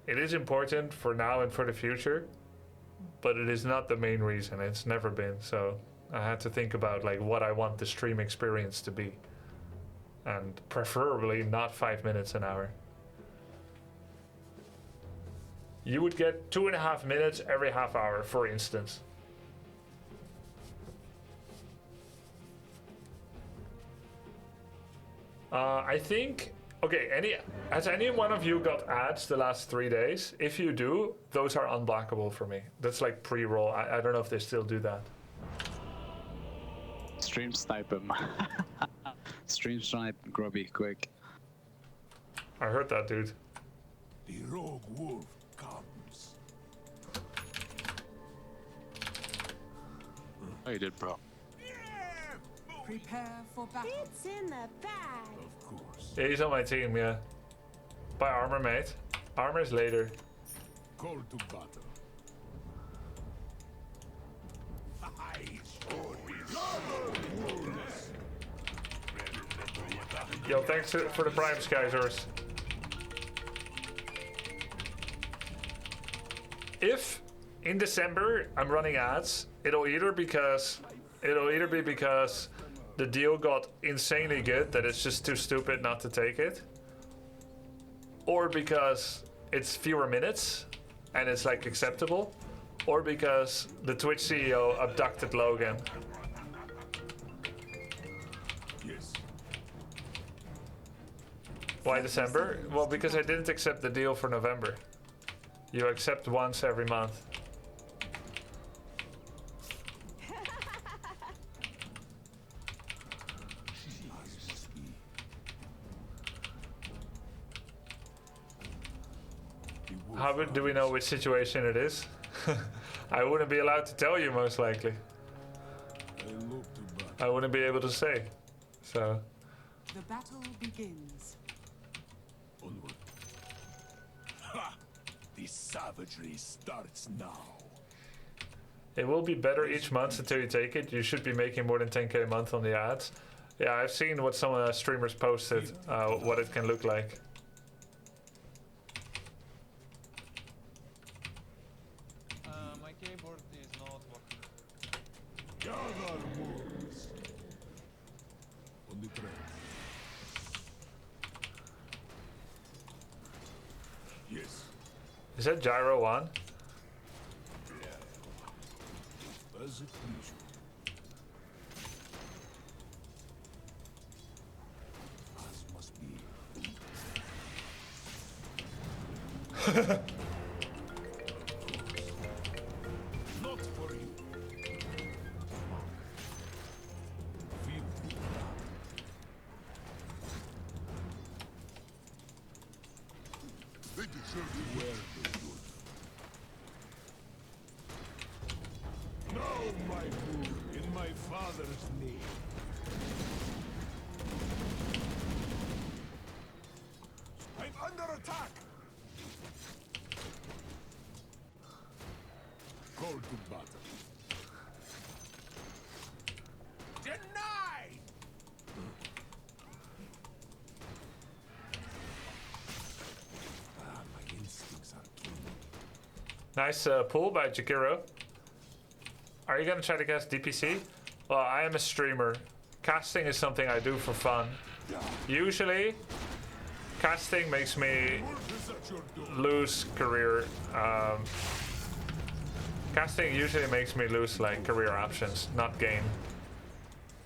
It is important for now and for the future, but it is not the main reason. It's never been. So I had to think about like what I want the stream experience to be, and preferably not 5 minutes an hour. You would get 2.5 minutes every half hour, for instance. I think, okay, has any one of you got ads the last 3 days? If you do, those are unblockable for me. That's like pre-roll. I don't know if they still do that. Stream snipe him. Stream snipe Grubby, quick. I heard that, dude. The rogue wolf comes. Oh, you did, bro. Prepare for battle. It's in the bag. Of course. Yeah, he's on my team, yeah. Buy armor, mate. Armor is later. Call to battle. Yo, thanks for the prime, Skyzors. If in December I'm running ads, it'll either be because the deal got insanely good that it's just too stupid not to take it, or because it's fewer minutes and it's like acceptable, or because the Twitch CEO abducted Logan. Yes. Why December? Well, because I didn't accept the deal for November. You accept once every month. How do we know which situation it is? I wouldn't be allowed to tell you, most likely. I wouldn't be able to say. So. The battle begins. Onward. Ha! The savagery starts now. It will be better each month until you take it. You should be making more than 10k a month on the ads. Yeah, I've seen what some streamers posted, what it can look like. My keyboard is not working. Gather wolves. On the train. Yes. Is that Gyro 1? As it usual. As must be. Not for you. Feel good. They deserve to wear the good. Now my move in my father's name. I'm under attack. Call to battle. Denied! My instincts are keen. Nice pull by Jakiro. Are you gonna try to cast DPC? Well, I am a streamer. Casting is something I do for fun. Usually, casting makes me lose career. Casting usually makes me lose like career options, not gain.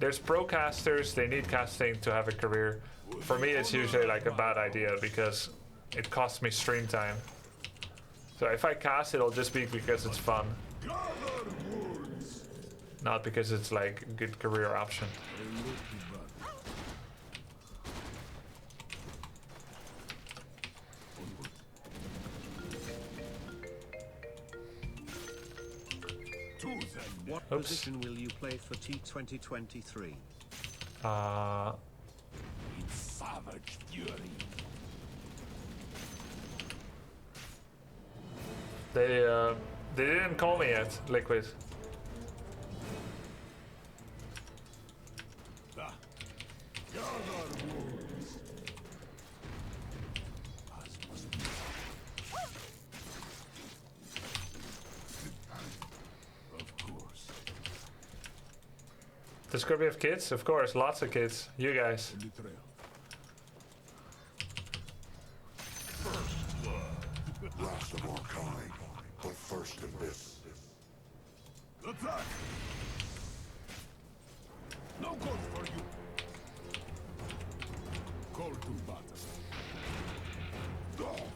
There's pro casters, they need casting to have a career. For me, it's usually like a bad idea because it costs me stream time. So if I cast, it'll just be because it's fun. Not because it's like a good career option. What position will you play for T2023? In savage fury. They didn't call me yet, Liquid. Does Kirby have kids? Of course, lots of kids. You guys. Last of our kind, but first in this. Attack! No call for you. Call to battle.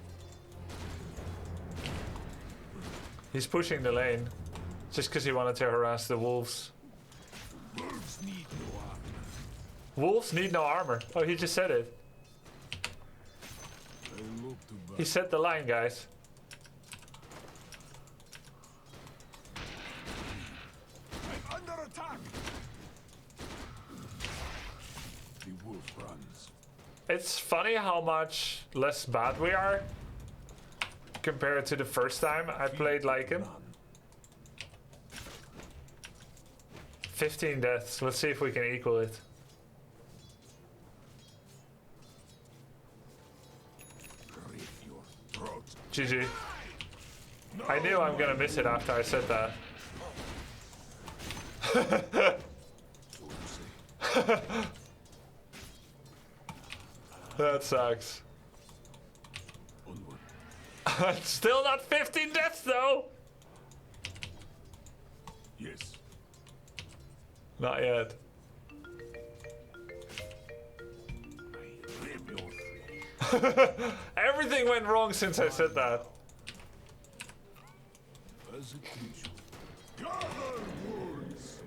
He's pushing the lane just because he wanted to harass the wolves. Wolves need no armor. Wolves need no armor. Oh, he just said it. He said the line, guys. I'm under attack. The wolf runs. It's funny how much less bad we are compared to the first time I played Lycan. 15 deaths. Let's see if we can equal it. GG. I knew I'm gonna miss it after I said that. That sucks. Still not 15 deaths though! Yes. Not yet. Everything went wrong since I said that. As it usual. Gather wolves.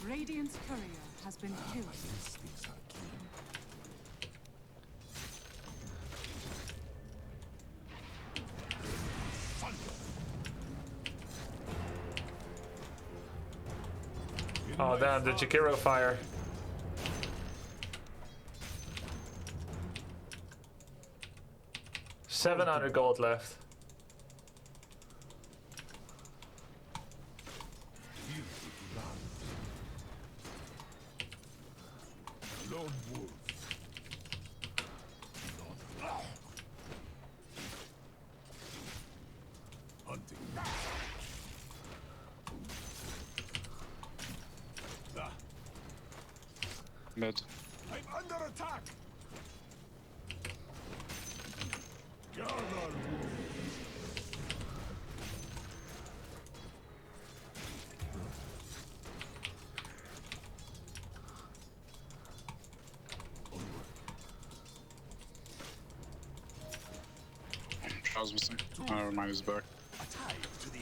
Radiant's courier has been killed. Oh damn, the Jakiro fire. $700 gold left. Lone wolf. Hunting. Mid. I'm under attack. Gather wolves. Charles missing. Oh, never mind, he's back. To the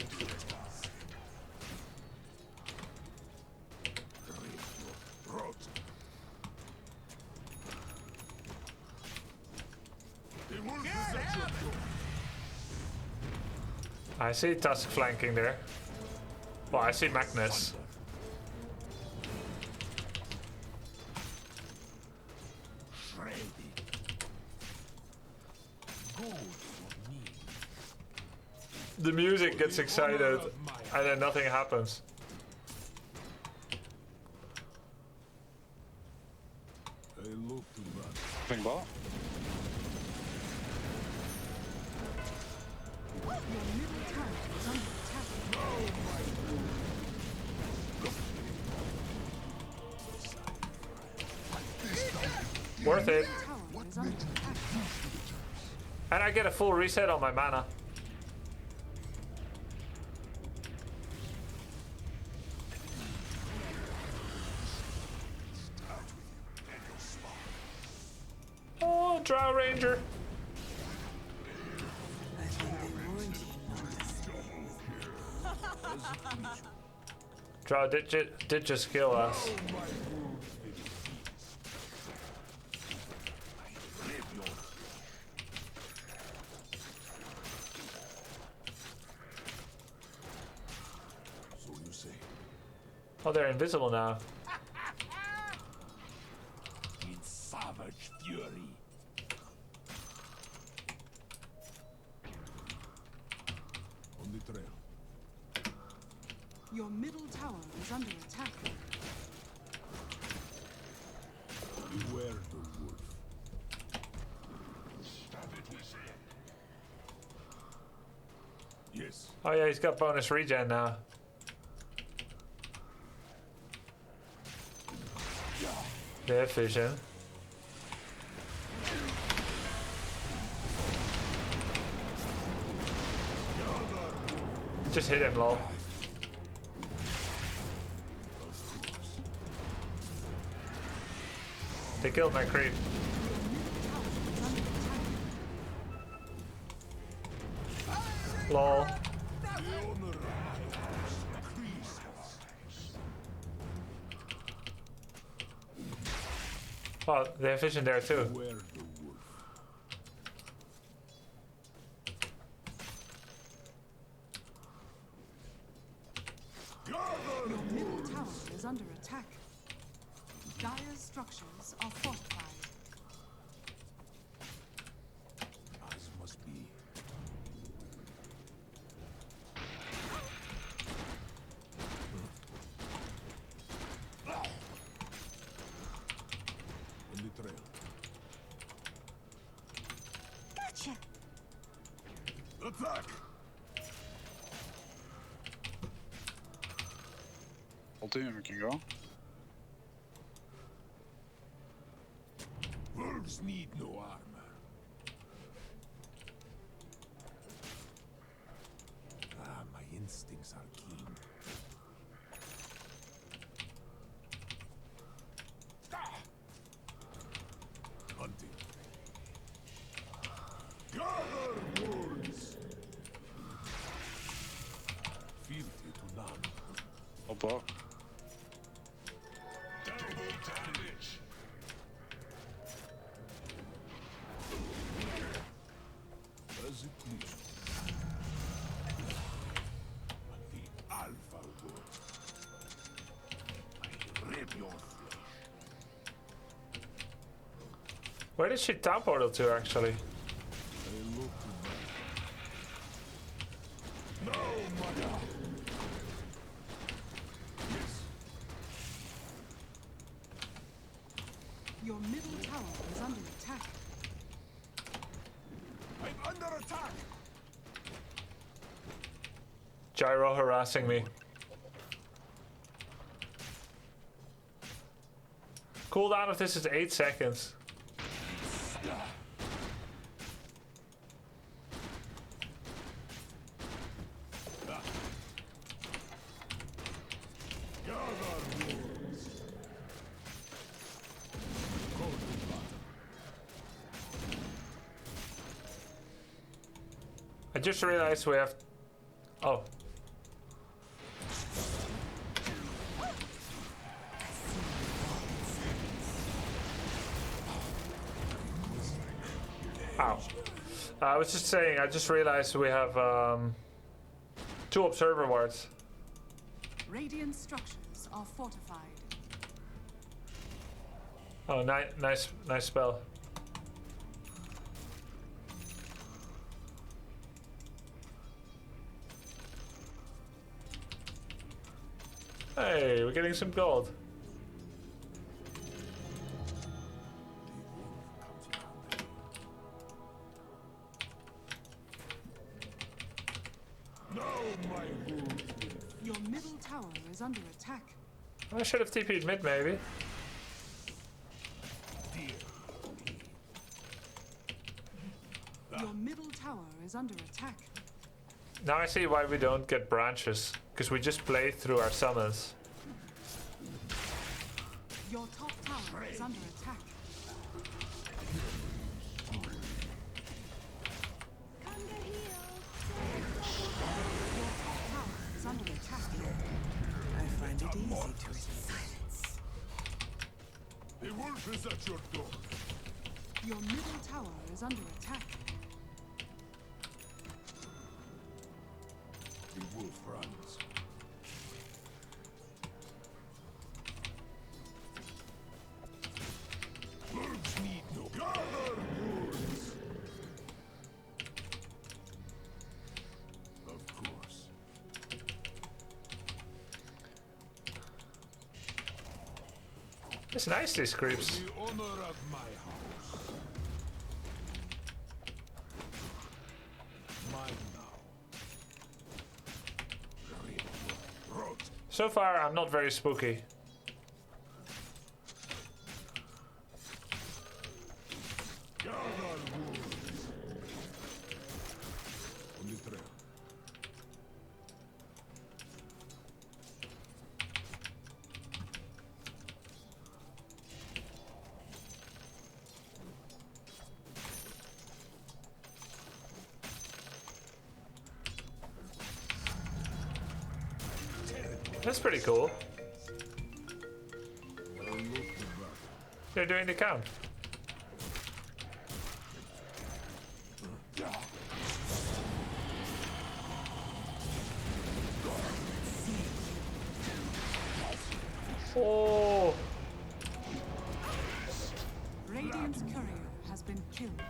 I see Tusk flanking there. Well, I see Magnus. The music gets excited, and then nothing happens. Ping ball. Worth it. And I get a full reset on my mana. Oh, Drow Ranger. Drow did just kill us. Oh, they're invisible now. In savage fury. On the trail. Your middle tower is under attack. Beware the wolf. Yes. Oh yeah, he's got bonus regen now. They have vision. Just hit him, lol. They killed my creep. Lol. Oh, they have vision there too. Your middle tower is under attack. Dire's structures are fortified. As must be. On the trail. Gotcha. Attack! Ultimate, we can go. Wolves need no armor. Ah, my instincts are keen. Hunting. Gather wolves! Fealty to none. Oh, block. Double damage! As it pleases. The Alpha Wolf. I rip your flesh. Where did she town portal to actually? I look to no, mother. Yes. Your middle tower is under attack. I'm under attack. Gyro harassing me. Cooldown of this is 8 seconds. I just realized we have... Oh. Ow. I was just saying, I just realized we have 2 observer wards. Radiant structures are fortified. Oh, nice spell. Hey, we're getting some gold. Your middle tower is under attack. I should have TP'd mid, maybe. Your middle tower is under attack. Now I see why we don't get branches, because we just play through our summons. Your top tower is under attack. Your top tower is under attack. I find it easy to silence. The wolf is at your door. Your middle tower is under attack. The wolf runs. Birds need no gather wolves. Of course. It's nice, these creeps. The honor of my house. Mine now. So far, I'm not very spooky. That's pretty cool. They're doing the count. Oh! Radiant's courier has been killed.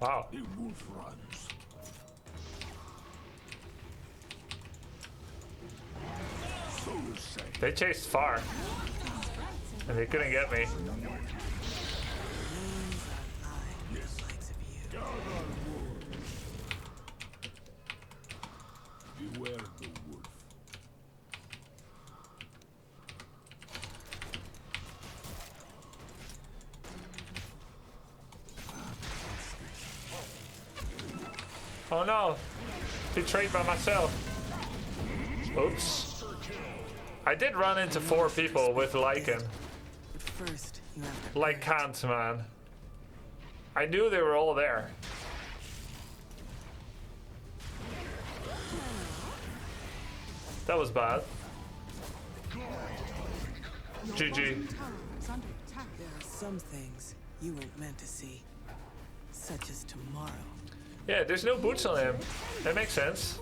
Wow. The wolf runs. They chased far, and they couldn't get me. Beware the wolf. Oh no! Betrayed by myself. Oops. I did run into 4 people with Lycan. First, you have to Like Kant, man. I knew they were all there. That was bad. GG. There are some things you weren't meant to see, such as tomorrow. Yeah, there's no boots on him. That makes sense.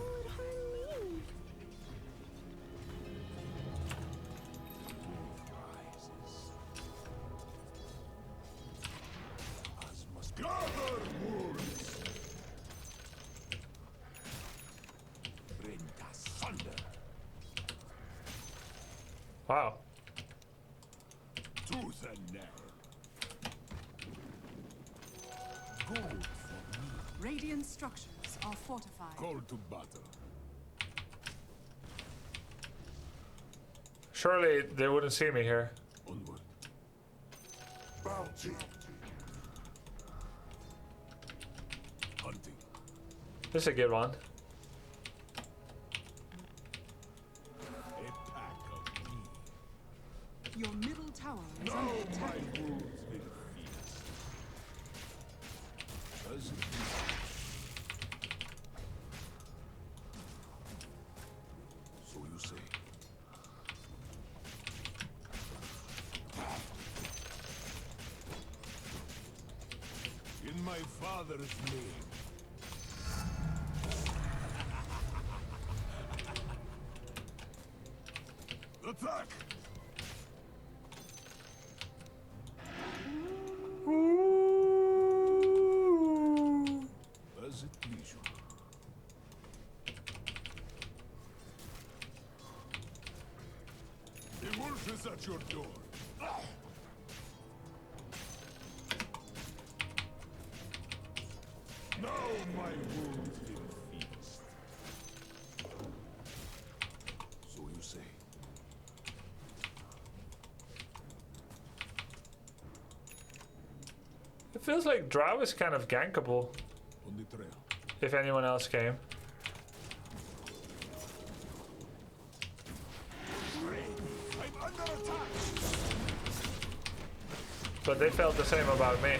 Wow. Tooth and nail. Gold for me. Radiant structures are fortified. Call to battle. Surely they wouldn't see me here. Onward. Bounty. Hunting. This is a good one. Your middle tower is under attack. So you say. In my father's name. Attack! As it please you. The wolf is at your door. Now my wounds will feast. So you say. It feels like Drow is kind of gankable On the trail. if anyone else came. I'm under attack. But they felt the same about me.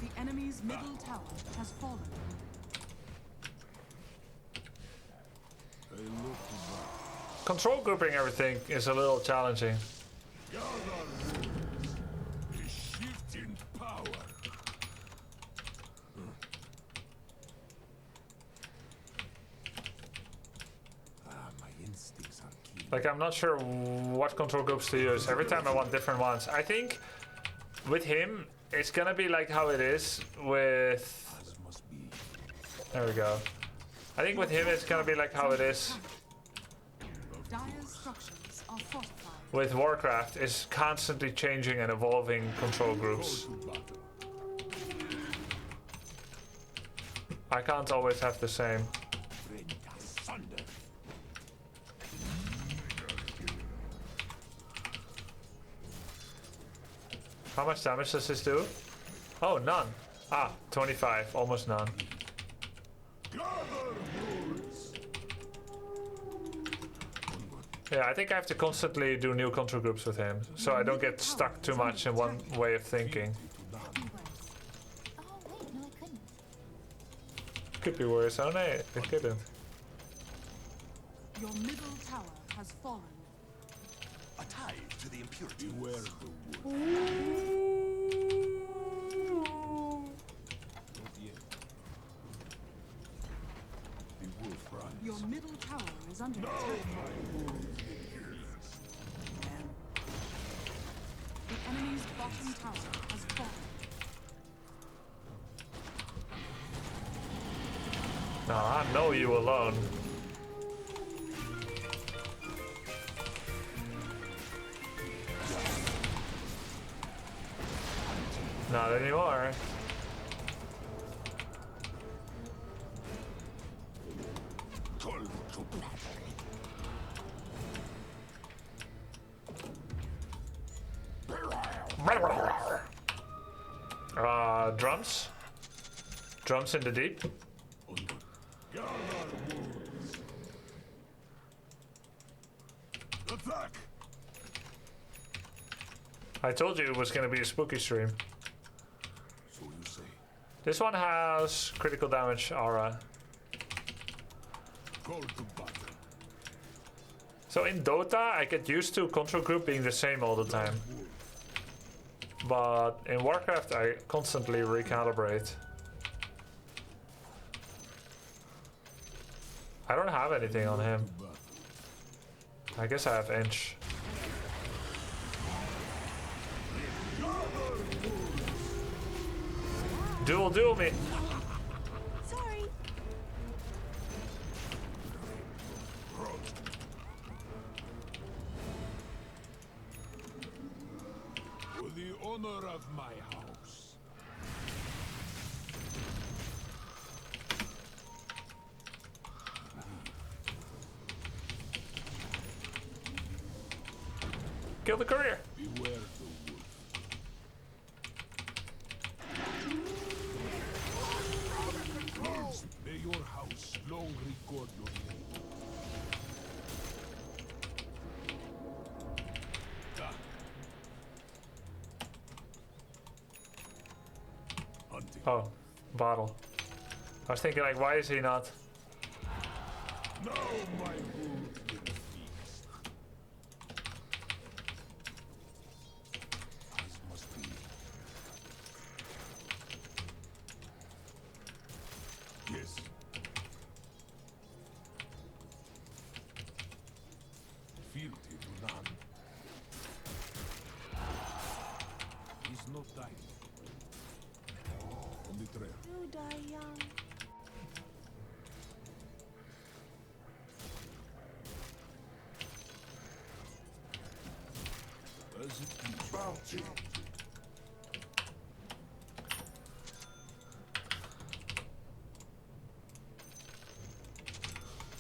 The enemy's middle tower has fallen. Control grouping everything is a little challenging. A shift in power. My instincts are keen. Like, I'm not sure what control groups to use. Every time I want different ones. I think with him, it's gonna be like how it is with... There we go. I think with him, it's gonna be like how it is Dire's structures are fortified. with Warcraft. It's constantly changing and evolving control groups. I can't always have the same. How much damage does this do? Oh, none. Ah, 25, almost none. Yeah, I think I have to constantly do new control groups with him, so I don't get stuck too much in one way of thinking. Could be worse. Oh no, it couldn't. Your middle tower has fallen. A tie to the impurity. Beware the wolf. Not yet. The wolf runs. Your middle tower is under attack. The enemy's bottom tower has fallen. No, I know you alone. Not anymore. Drums? Drums in the deep? Attack! I told you it was gonna be a spooky stream. So you say. This one has critical damage aura. Call to battle. So in Dota, I get used to control group being the same all the time. But in Warcraft, I constantly recalibrate. I don't have anything on him. I guess I have Inch. Duel me! Sorry. For the honor of my house. Kill the courier! Beware the wolf. May your house long record your name. Oh, bottle. I was thinking, like, why is he not? Now my mood will feast. As must be. Yes. Fealty to none. Is not dying. On the trail. You die young. As it is. Bounty.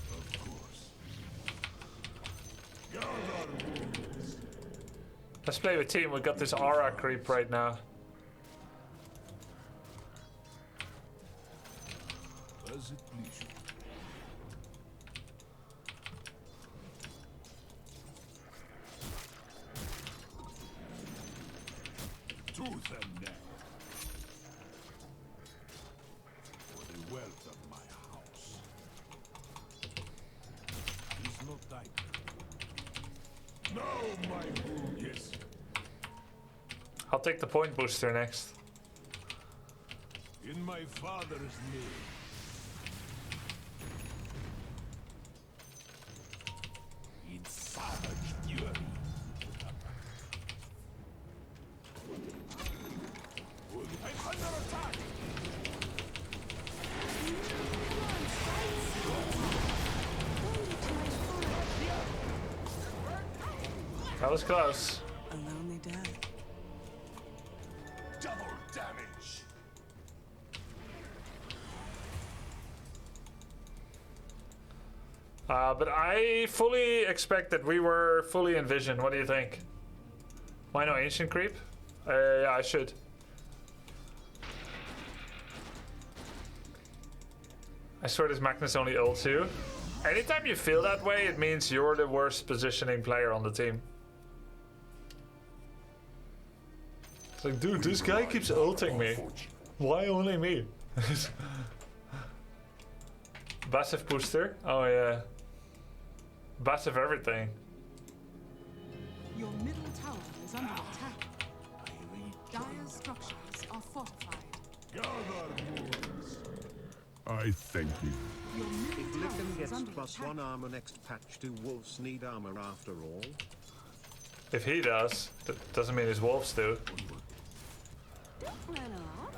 Of course. Gather wounds. Let's play with team. We got this aura creep right now. As it please you. Tooth and nail. For the wealth of my house. Is not thine. Now my mood. Yes. I'll take the point booster next. In my father's name. In savage fury. I'm under attack! That was close. A lonely death. Double damage! But I fully expect that we were fully in vision. What do you think? Why no ancient creep? Yeah, I should. I swear this Magnus only ults you. Anytime you feel that way, it means you're the worst positioning player on the team. It's like, dude, this guy keeps ulting me. Why only me? Passive booster? Oh yeah. Passive everything. Your middle tower is under attack. Dire's structures are fortified. Gather wounds. I thank you. Your If middle tower Lycan is gets under +1 attack. armor next patch, do wolves need armor after all? If he does, that doesn't mean his wolves do. Don't run off.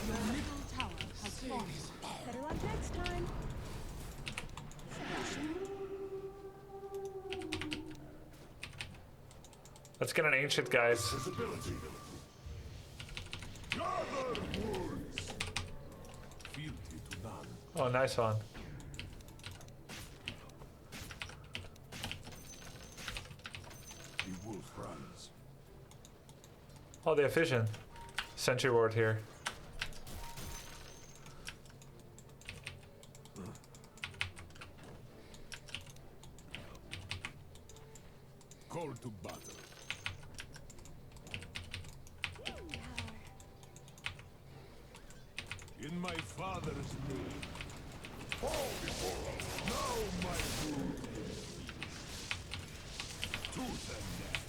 Your middle tower has fallen. Better luck next time. Let's get an ancient, guys. Visibility. Gather wounds. Fealty to none. Oh, nice one. The wolf runs. Oh, they have vision. Sentry ward here. Call to battle. In my father's name. Fall before us. Now my food is feast. Tooth and nail.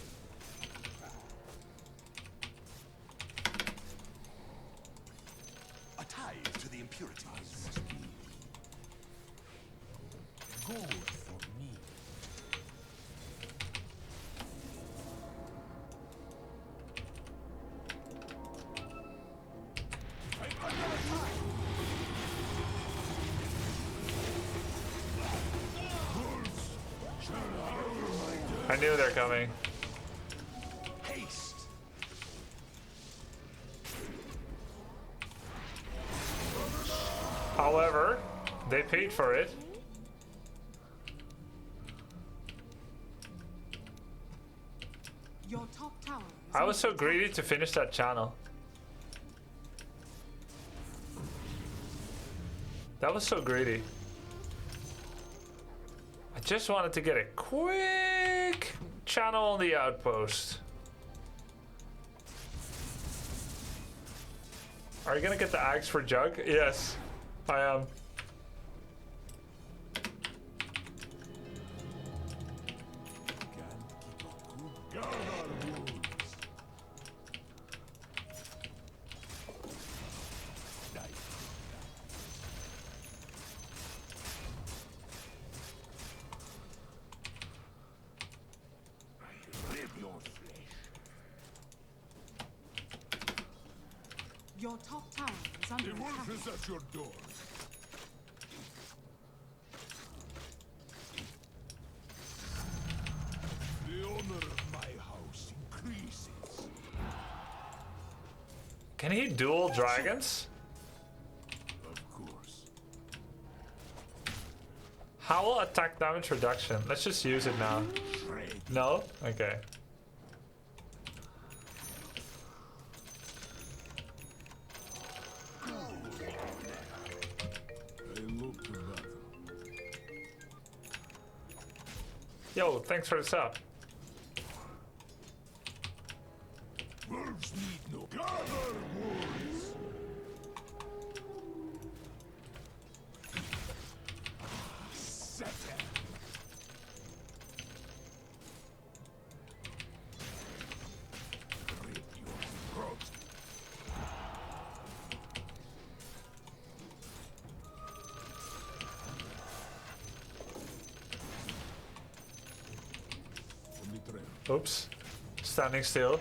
A tie to the impurities. Must be. Gold for me. I knew they're coming. Haste. However, they paid for it. Your top tower is I was so under greedy to finish that channel. That was so greedy. I just wanted to get a quick channel on the outpost. Are you gonna get the axe for Jug? Yes, I am. Your top tower is under attack. Is at your door. The honor of my house increases. Can he duel dragons? Of course. Howl attack damage reduction. Let's just use it now. No? Okay. Yo, thanks for the sub. Wolves need no gather wolves. Satan. Rip your throat. Oops. Standing still.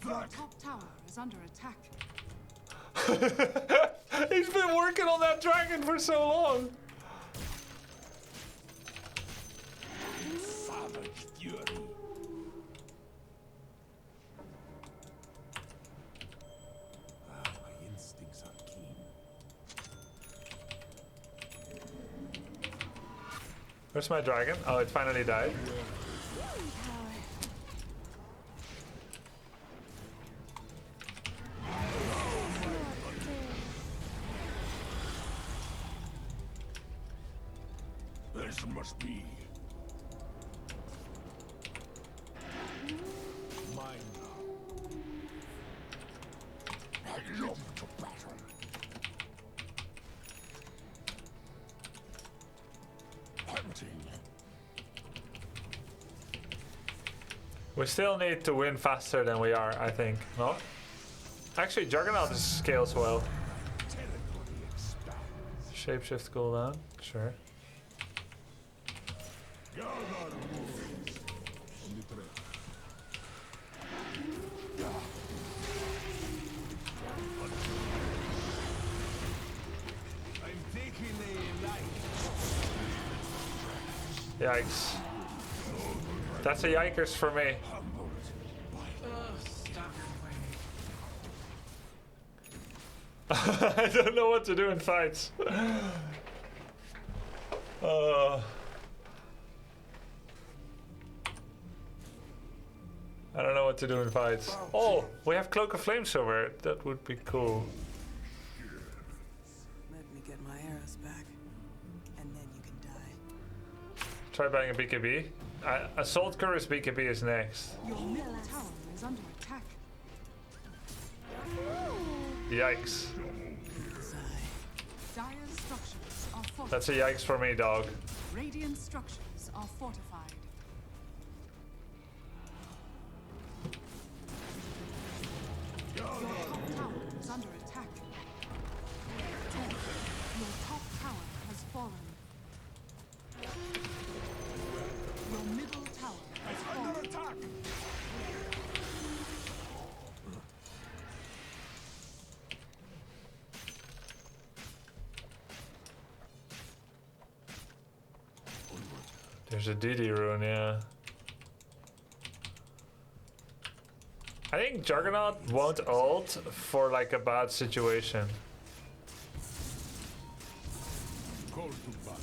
Your top tower is under attack. He's been working on that dragon for so long. Savage fury. My instincts are keen. Where's my dragon? Oh, it finally died. This must be mine now. I long to battle. Hunting. We still need to win faster than we are, I think. No? Actually, Juggernaut scales well. Shapeshift cooldown, sure. Yikes. That's a yikers for me. I don't know what to do in fights. I don't know what to do in fights. Oh, we have Cloak of Flamesilver. That would be cool. Let me get my arrows back, and then you can die. Try buying a BKB. Assault Courage BKB is next. Your middle tower is under attack. Yikes. Dire structures are fortified. That's a yikes for me, dog. Radiant structures are fortified. Your top tower is under attack. Your top tower has fallen. Your middle tower has fallen. Under attack. There's a DD rune, yeah. I think Juggernaut won't ult for like a bad situation. Call to battle.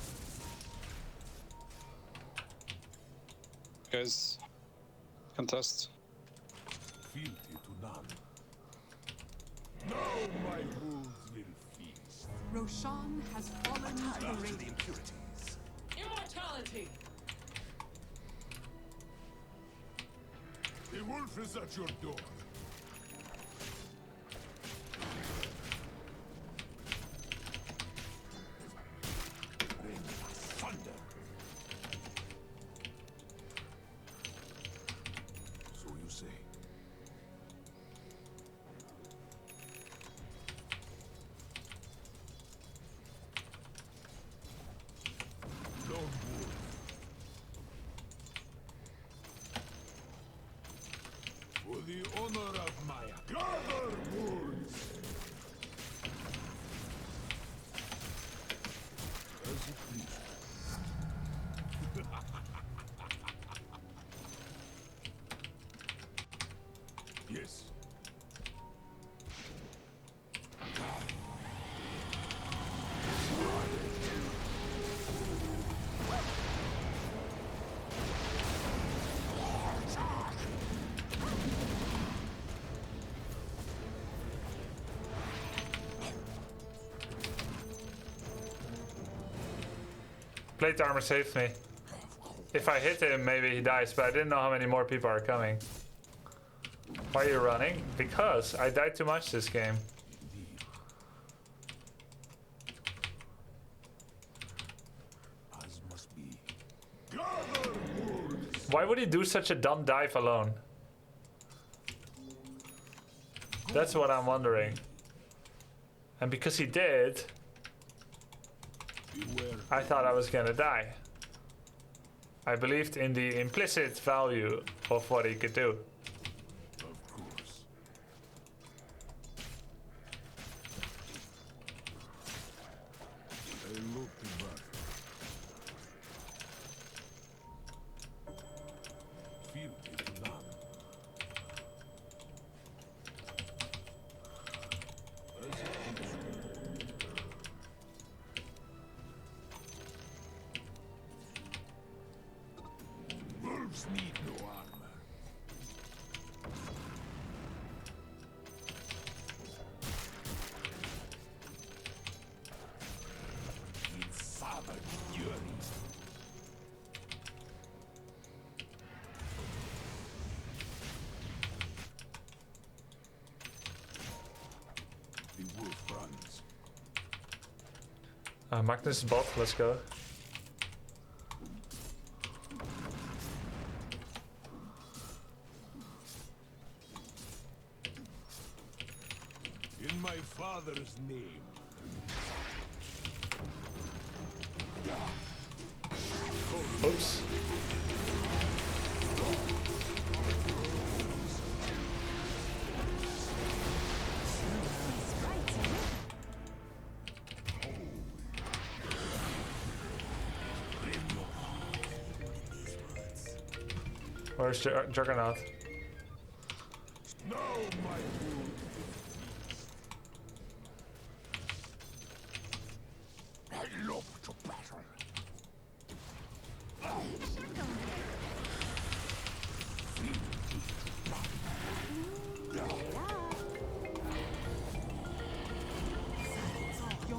Guys, contest. Fealty to none. Now my wolves will feast. Roshan has fallen to the To the radiant. impurities. Immortality! The wolf is at your door. Rain thunder. So you say. Lone wolf. For the honor of Maya. Gather wolves! As you please. Yes. Plate armor saved me. If I hit him, maybe he dies, but I didn't know how many more people are coming. Why are you running? Because I died too much this game. As must be. Why would he do such a dumb dive alone? That's what I'm wondering. And because he did, I thought I was gonna die. I believed in the implicit value of what he could do. Of course. I look back. Fealty to none. As it please. Wolves need no armor. In savage fury. The wolf runs. Magnus bot, let's go. In my father's name. Oops. Where's Juggernaut? Now my wolf. I love to battle.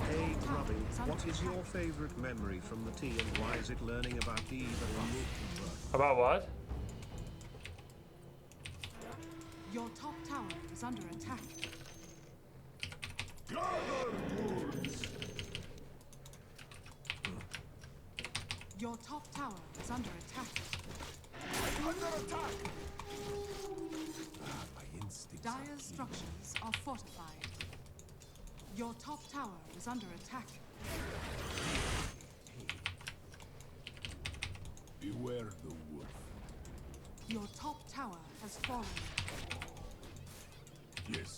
Hey Grubby, what is your favorite memory from the T and why is it learning about Eva and Wolfenbrood? About what? Your top tower is under attack. Gather wolves. Your top tower is under attack. Under attack. My instincts are Dire's keen. structures are fortified. Your top tower is under attack. Beware the wolf. Your top tower has fallen. Yes.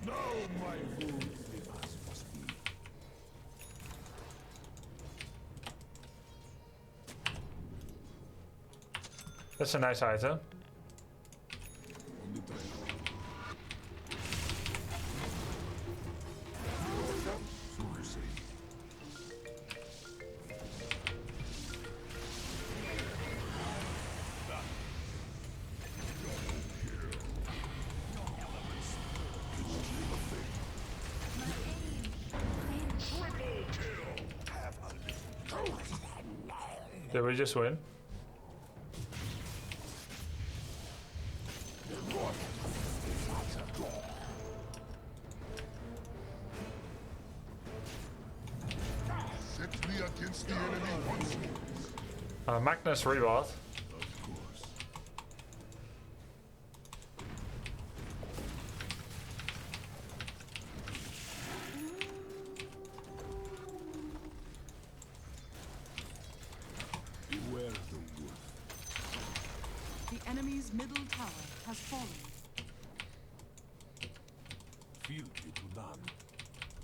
Now my wolves live as must be. That's a nice item. On the trail. Did we just win? Set me against the enemy once more. Magnus rebought. Of course. Beware the wolf. The enemy's middle tower has fallen. Feel it to none.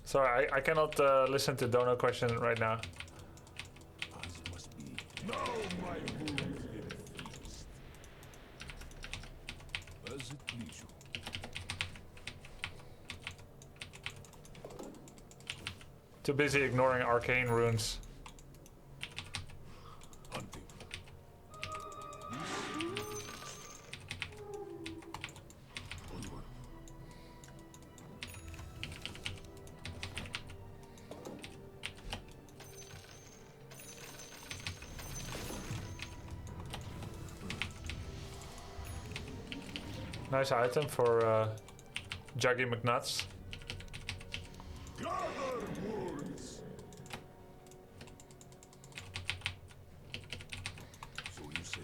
Sorry, I cannot listen to Dono question right now. As must be. Now my wounds in feast. As it please you. Too busy ignoring arcane runes. Hunting. Onward. Nice item for Juggy McNuts. Gather wounds. So you say.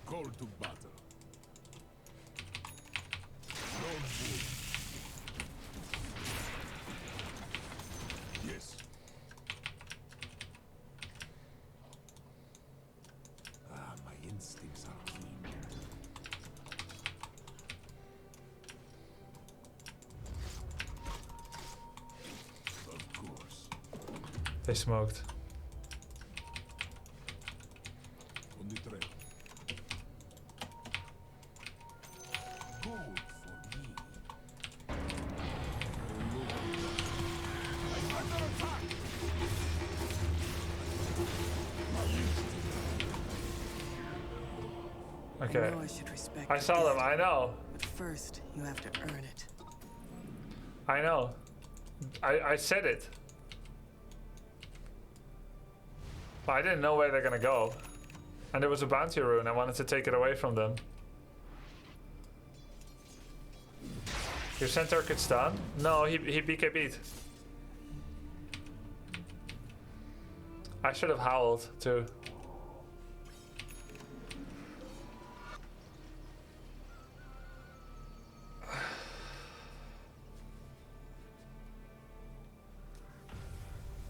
Call to battle. No wood. Yes. Ah, my instincts are keen. Of course. They smoked. On the trail. Gold for me. Under attack! Okay. You know I should respect I your saw them, gift, I know. But first, you have to earn it. I know. I said it. But I didn't know where they're gonna go. And there was a bounty rune, I wanted to take it away from them. Your centaur could stun? No, he BKB'd. I should have howled too.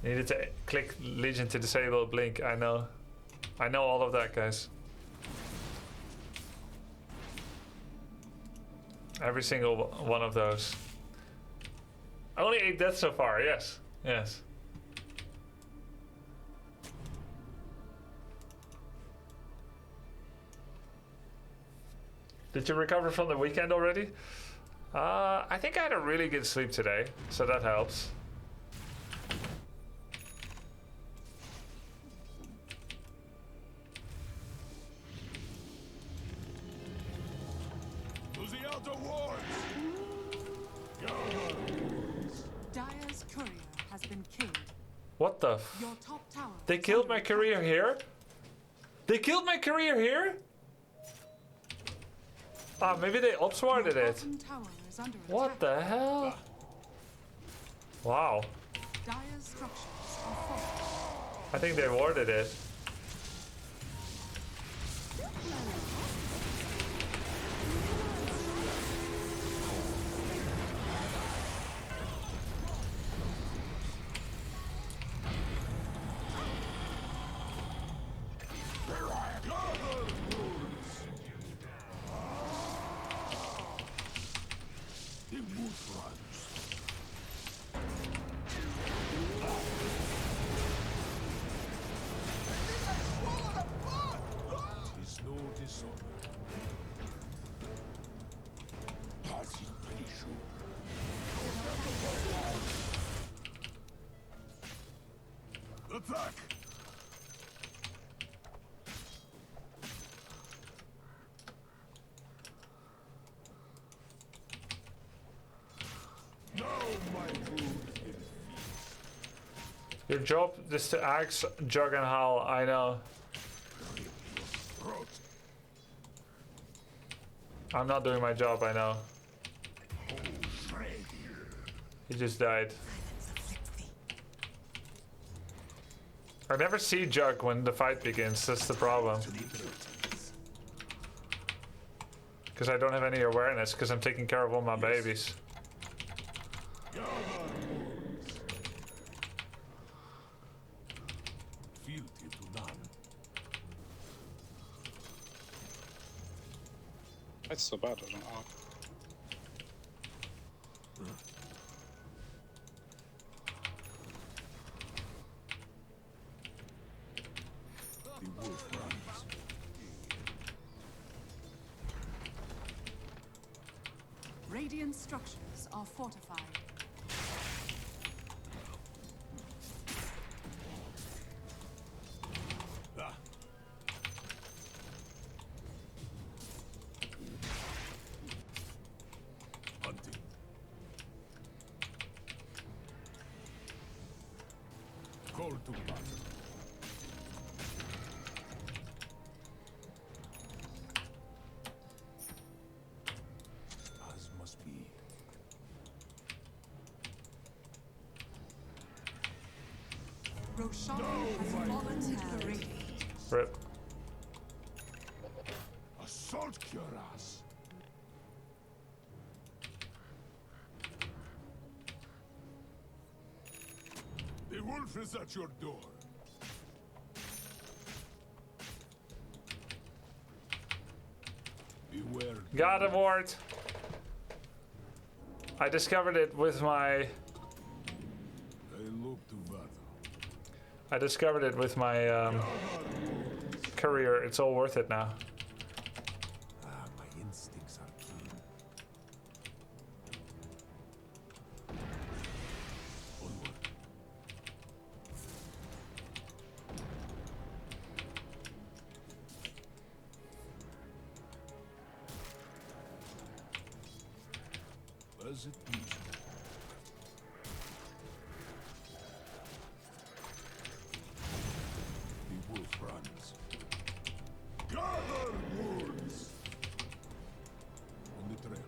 Needed to click Legion to disable blink. I know all of that, guys. Every single one of those. Only 8 deaths so far, yes. Yes. Did you recover from the weekend already? I think I had a really good sleep today, so that helps. To the outer wards! Dire's courier has been killed. What the Your top tower. They killed my career here? They killed my career here? Ah, maybe they upswarded it. Bottom tower is under What the hell? Wow. Dire's structures are falling. I think they warded it. Tis no dishonor. As it please you. Attack! Now my food is feast. Your job is to axe, jug, and howl. I know. I'm not doing my job, I know. He just died. I never see Jug when the fight begins, that's the problem. Because I don't have any awareness, because I'm taking care of all my babies. That's so bad, I don't know. The wolf runs. Radiant structures are fortified. Call to battle. As must be. Roshan has fallen to the radiant. Rip. Assault Cuirass. The wolf is at your door. Beware. Got a ward. I discovered it with my... They look to battle. I discovered it with my career. It's all worth it now. My instincts are keen. Onward. As it please. The wolf runs. Gather wounds! On the trail.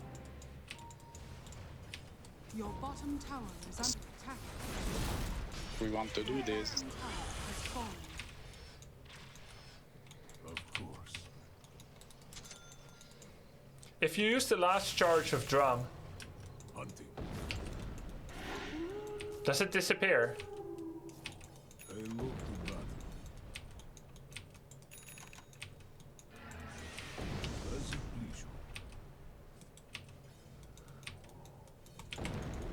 Your bottom tower is under attack. We want to do this. Bottom tower has fallen. Of course. If you use the last charge of drum, Hunting. does it disappear? They look to battle. As it please you.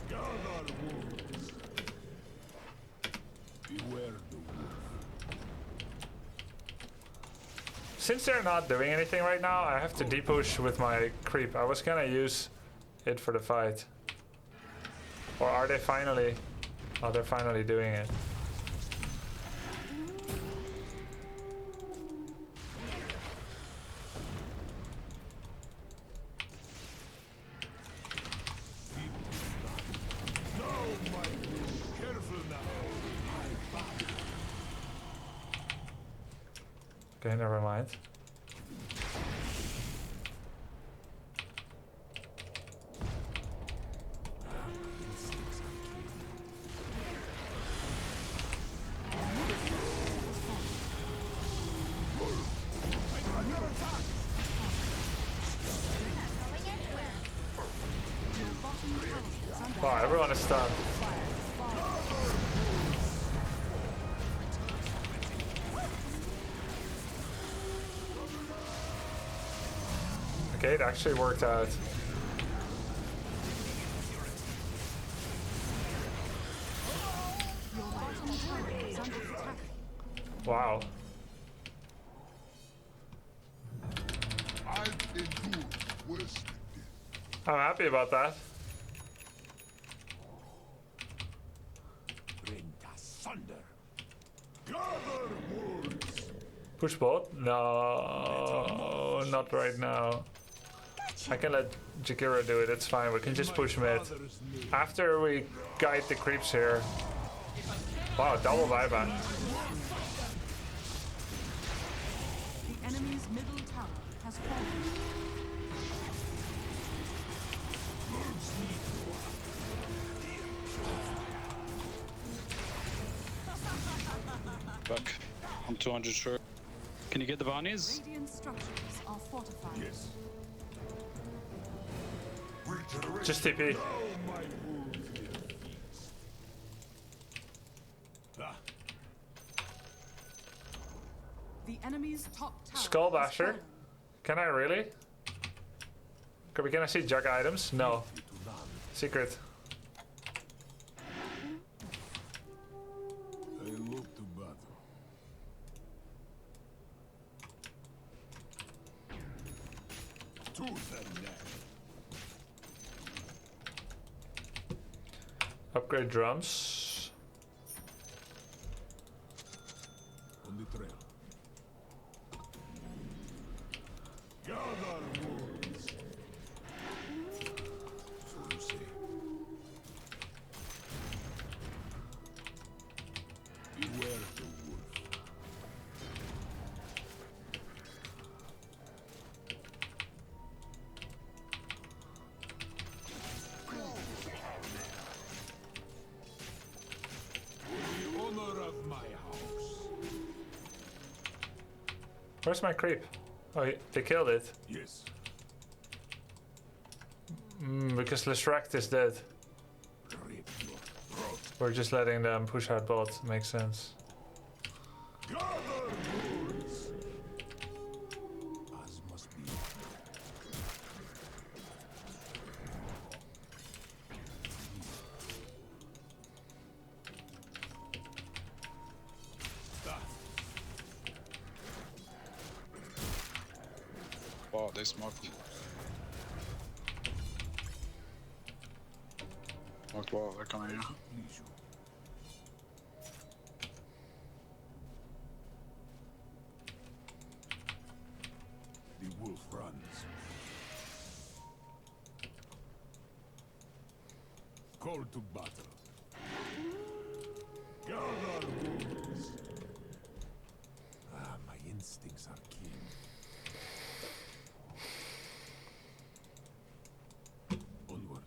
Gather wounds. Beware the wolf. Since they're not doing anything right now, I have to depush with my creep. I was gonna use it for the fight. Or are they finally... Oh, they're finally doing it. No, my careful now. Okay, never mind. Wow, everyone is stunned. Okay, it actually worked out. Your bottom tower is under attack. Wow. I've endured worse than death. I'm happy about that. Rend asunder. Gather wounds. Push bot? No, not right now. I can let Jakira do it, it's fine. We can just push mid. After we guide the creeps here. Wow, double buyback. The enemy's middle tower has fallen. Back. I'm 200 short. Can you get the bounties? Radiant structures are fortified. Yes. Just TP. The enemy's top tower. Skull has Basher. fallen. Can I really? Can I see jug items? No. Secret. I look to battle. Tooth and nail. Upgrade drums. On the trail. Gather wounds. So you say. Beware the wolf. For the honor of my house. Where's my creep? Oh, they killed it. Yes. Because Leshract is dead. Rip your throat. We're just letting them push out bot. Makes sense. Gather wounds. As must be. Wow, they smoked. Smoked well, they're coming here. Please you. The wolf runs. Call to battle. Gather wounds. Ah, my instincts are keen. Onward.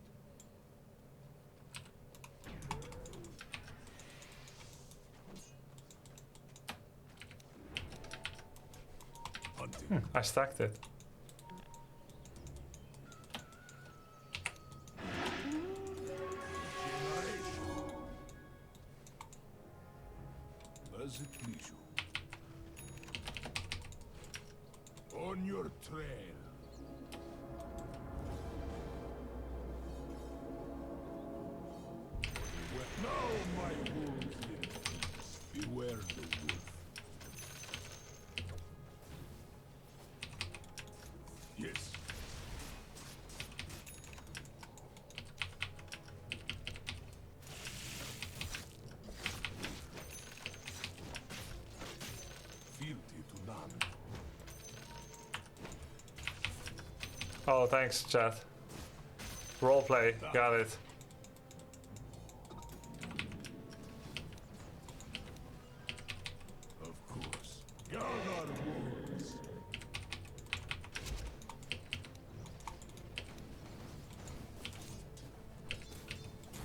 Hunting. I stacked it. As it please you. On your trail. Now my wounds in peace. Beware the wolf. Yes. Fealty to none. Oh, thanks, chat. Roleplay, got it. Of course. Gather wounds.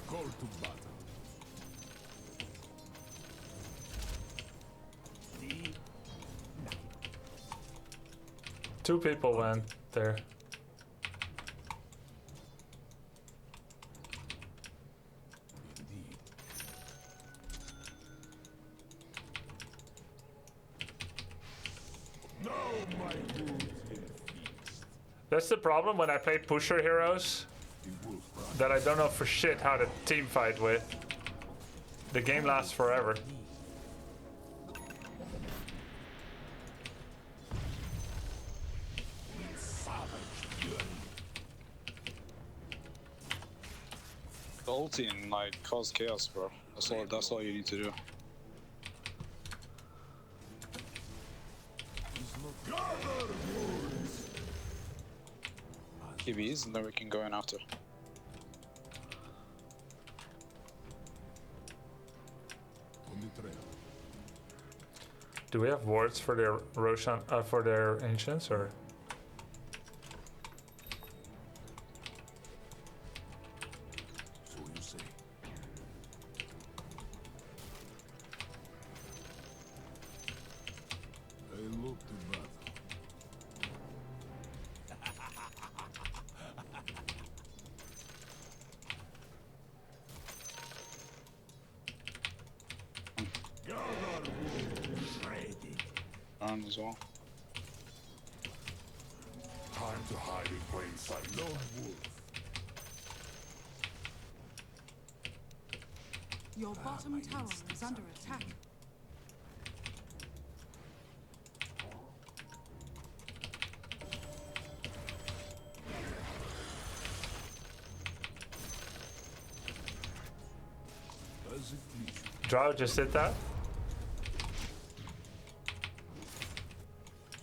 Call to battle. Two people went there. Indeed. Now my wounds in feast. That's the problem when I play pusher heroes, The wolf runs. that I don't know for shit how to team fight with. The game lasts forever. The ulti and like cause chaos, bro. That's all you need to do. Gather wounds. EVs and then we can go in after. On Do we have wards for their Roshan for their ancients or? So you say. I look to battle. Armed as well. Time to hide in plain sight. Lone wolf. Your bottom tower is under attack. Does it please you? Drow just did that.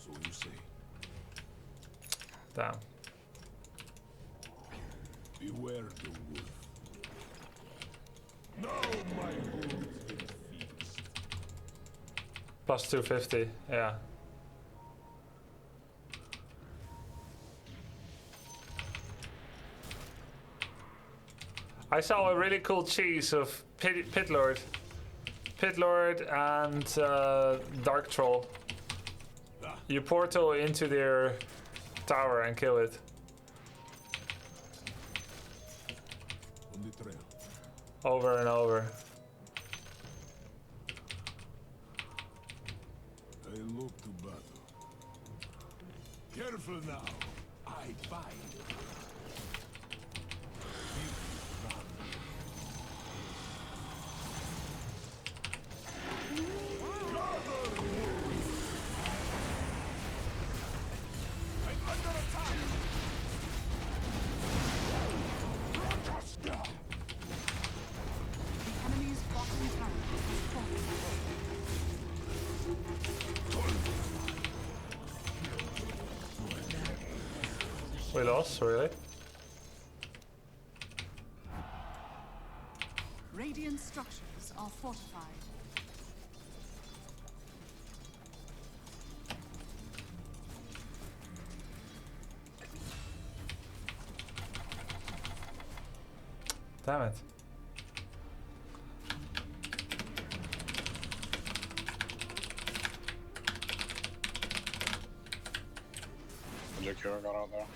So you say. Damn. Beware the wolf. Now my wolves will feast. Plus 250. Yeah. I saw a really cool cheese of Pit Lord and Dark Troll. You portal into their tower and kill it. On the trail. Over and over. I look to battle. Careful now. I bind. The enemy's bottom tower is fortified. We lost, really? Radiant structures are fortified. Damn it. Jakira got out there.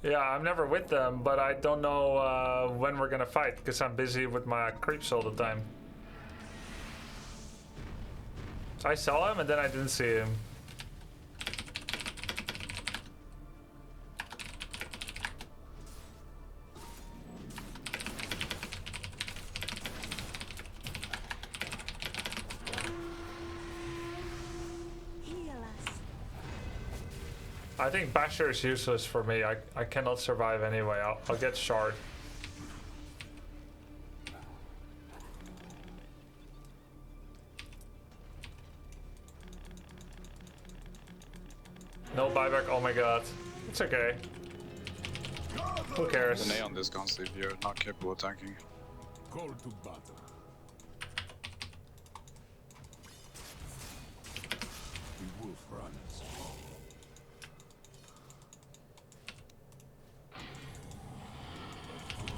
Yeah, I'm never with them, but I don't know when we're gonna fight because I'm busy with my creeps all the time. I saw him and then I didn't see him. Heal us. I think Basher is useless for me. I cannot survive anyway. I'll get shard. No buyback, oh my god. It's okay. Who cares? There's an A on this gun if you're not capable of tanking. Call to battle. The wolf runs.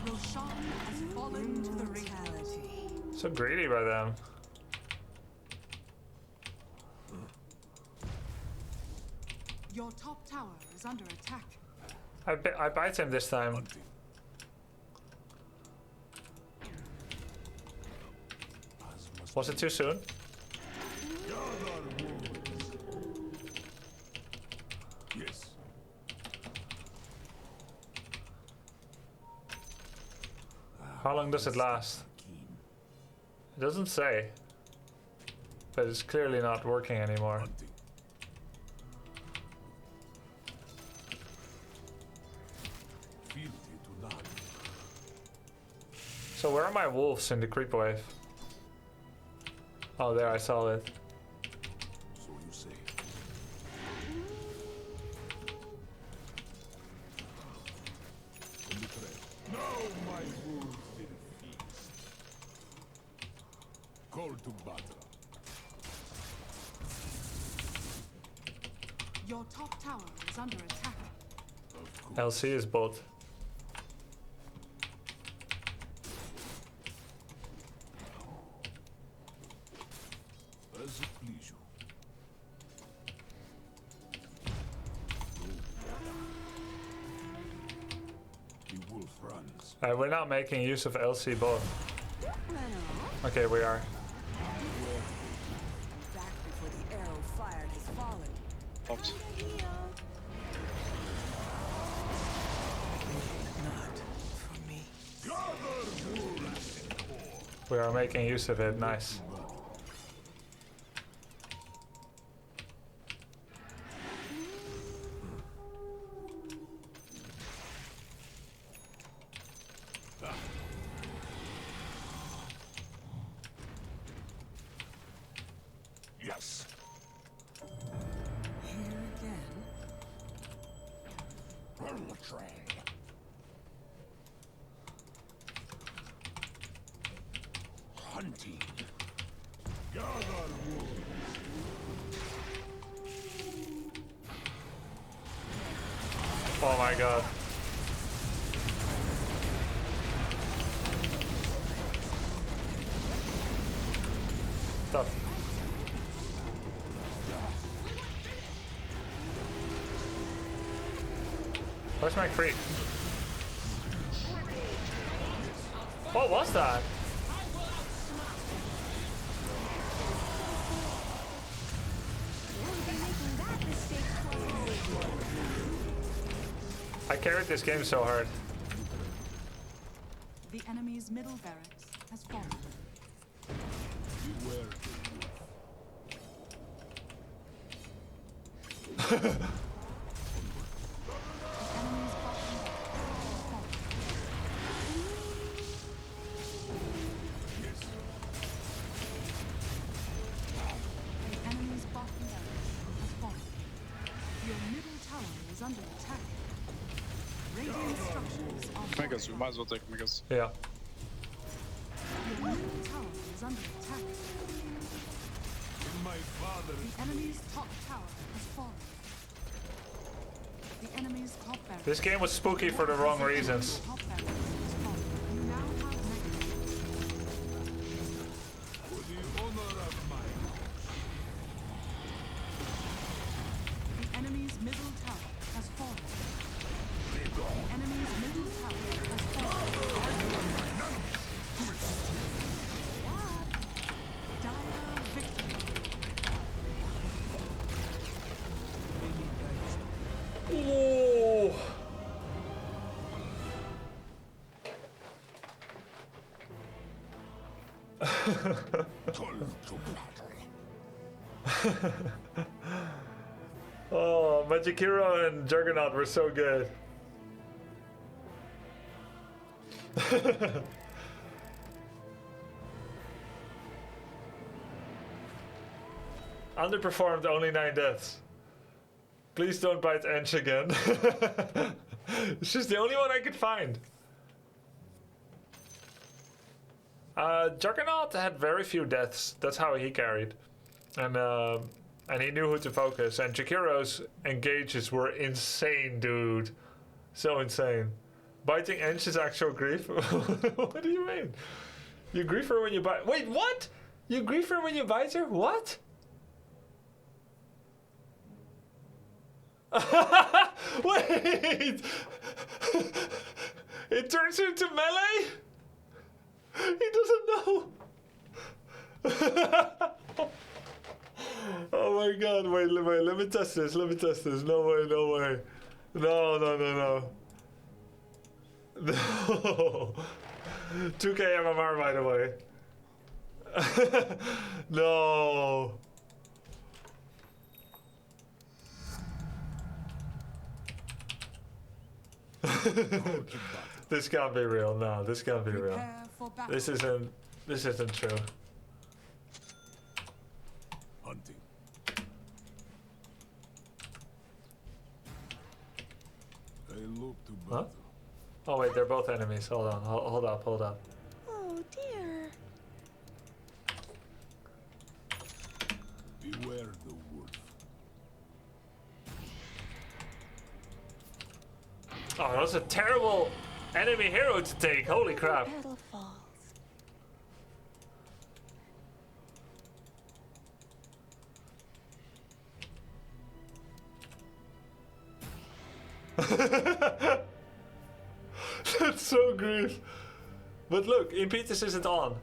Roshan has fallen to the reality. So greedy by them. Your top tower is under attack. I bite him this time. Was it too soon? Yes. How long does it last? It doesn't say. But it's clearly not working anymore. So where are my wolves in the creep wave? Oh, there, I saw it. So you say. to battle. Your top tower is under attack. LC is both. As it please you. The wolf runs. We're not making use of LC both. Okay, we are. Back before the arrow fired has fallen. Oops. Not for me. We are making use of it. Nice. Yes. Here again. Run the train. Hunting. Gather wolves. Oh my god. Stop. Where's my creep? What was that? I carried this game so hard. The enemy's middle barracks has fallen. Beware. The enemy's bottom barracks has fallen. Your middle tower is under attack. Radiant structures are Megas, we might as well take Megas. Yeah. Your middle tower is under attack. My father. The enemy's top tower has fallen. The enemy's top barracks. This game was spooky for the wrong reasons. Top barracks has fallen. You now have Megas. For the honor of my The enemy's middle tower has fallen. The enemy's middle tower has fallen. Dire victory. Ooh. Oh, Magic Hero and Juggernaut were so good. Underperformed, only 9 deaths. Please don't bite Ench again. It's just the only one I could find. Juggernaut had very few deaths. That's how he carried. And he knew who to focus. And Jakiro's engages were insane, dude. So insane. Biting Ench is actual grief? What do you mean? You grief her when you bite... Wait, what? You grief her when you bite her? What? Wait! It turns into melee? He doesn't know. Oh my god, wait, let me test this, No way. No. No. 2k MMR, by the way. No. This can't be real. No, this can't be real. This isn't true. hunting. I look to Huh? battle. Oh wait, they're both enemies. Hold on. Hold up. Oh dear. Beware the wolf. Oh, that was a terrible enemy hero to take. Holy crap. Petal falls. That's so grief. But look, Impetus isn't on.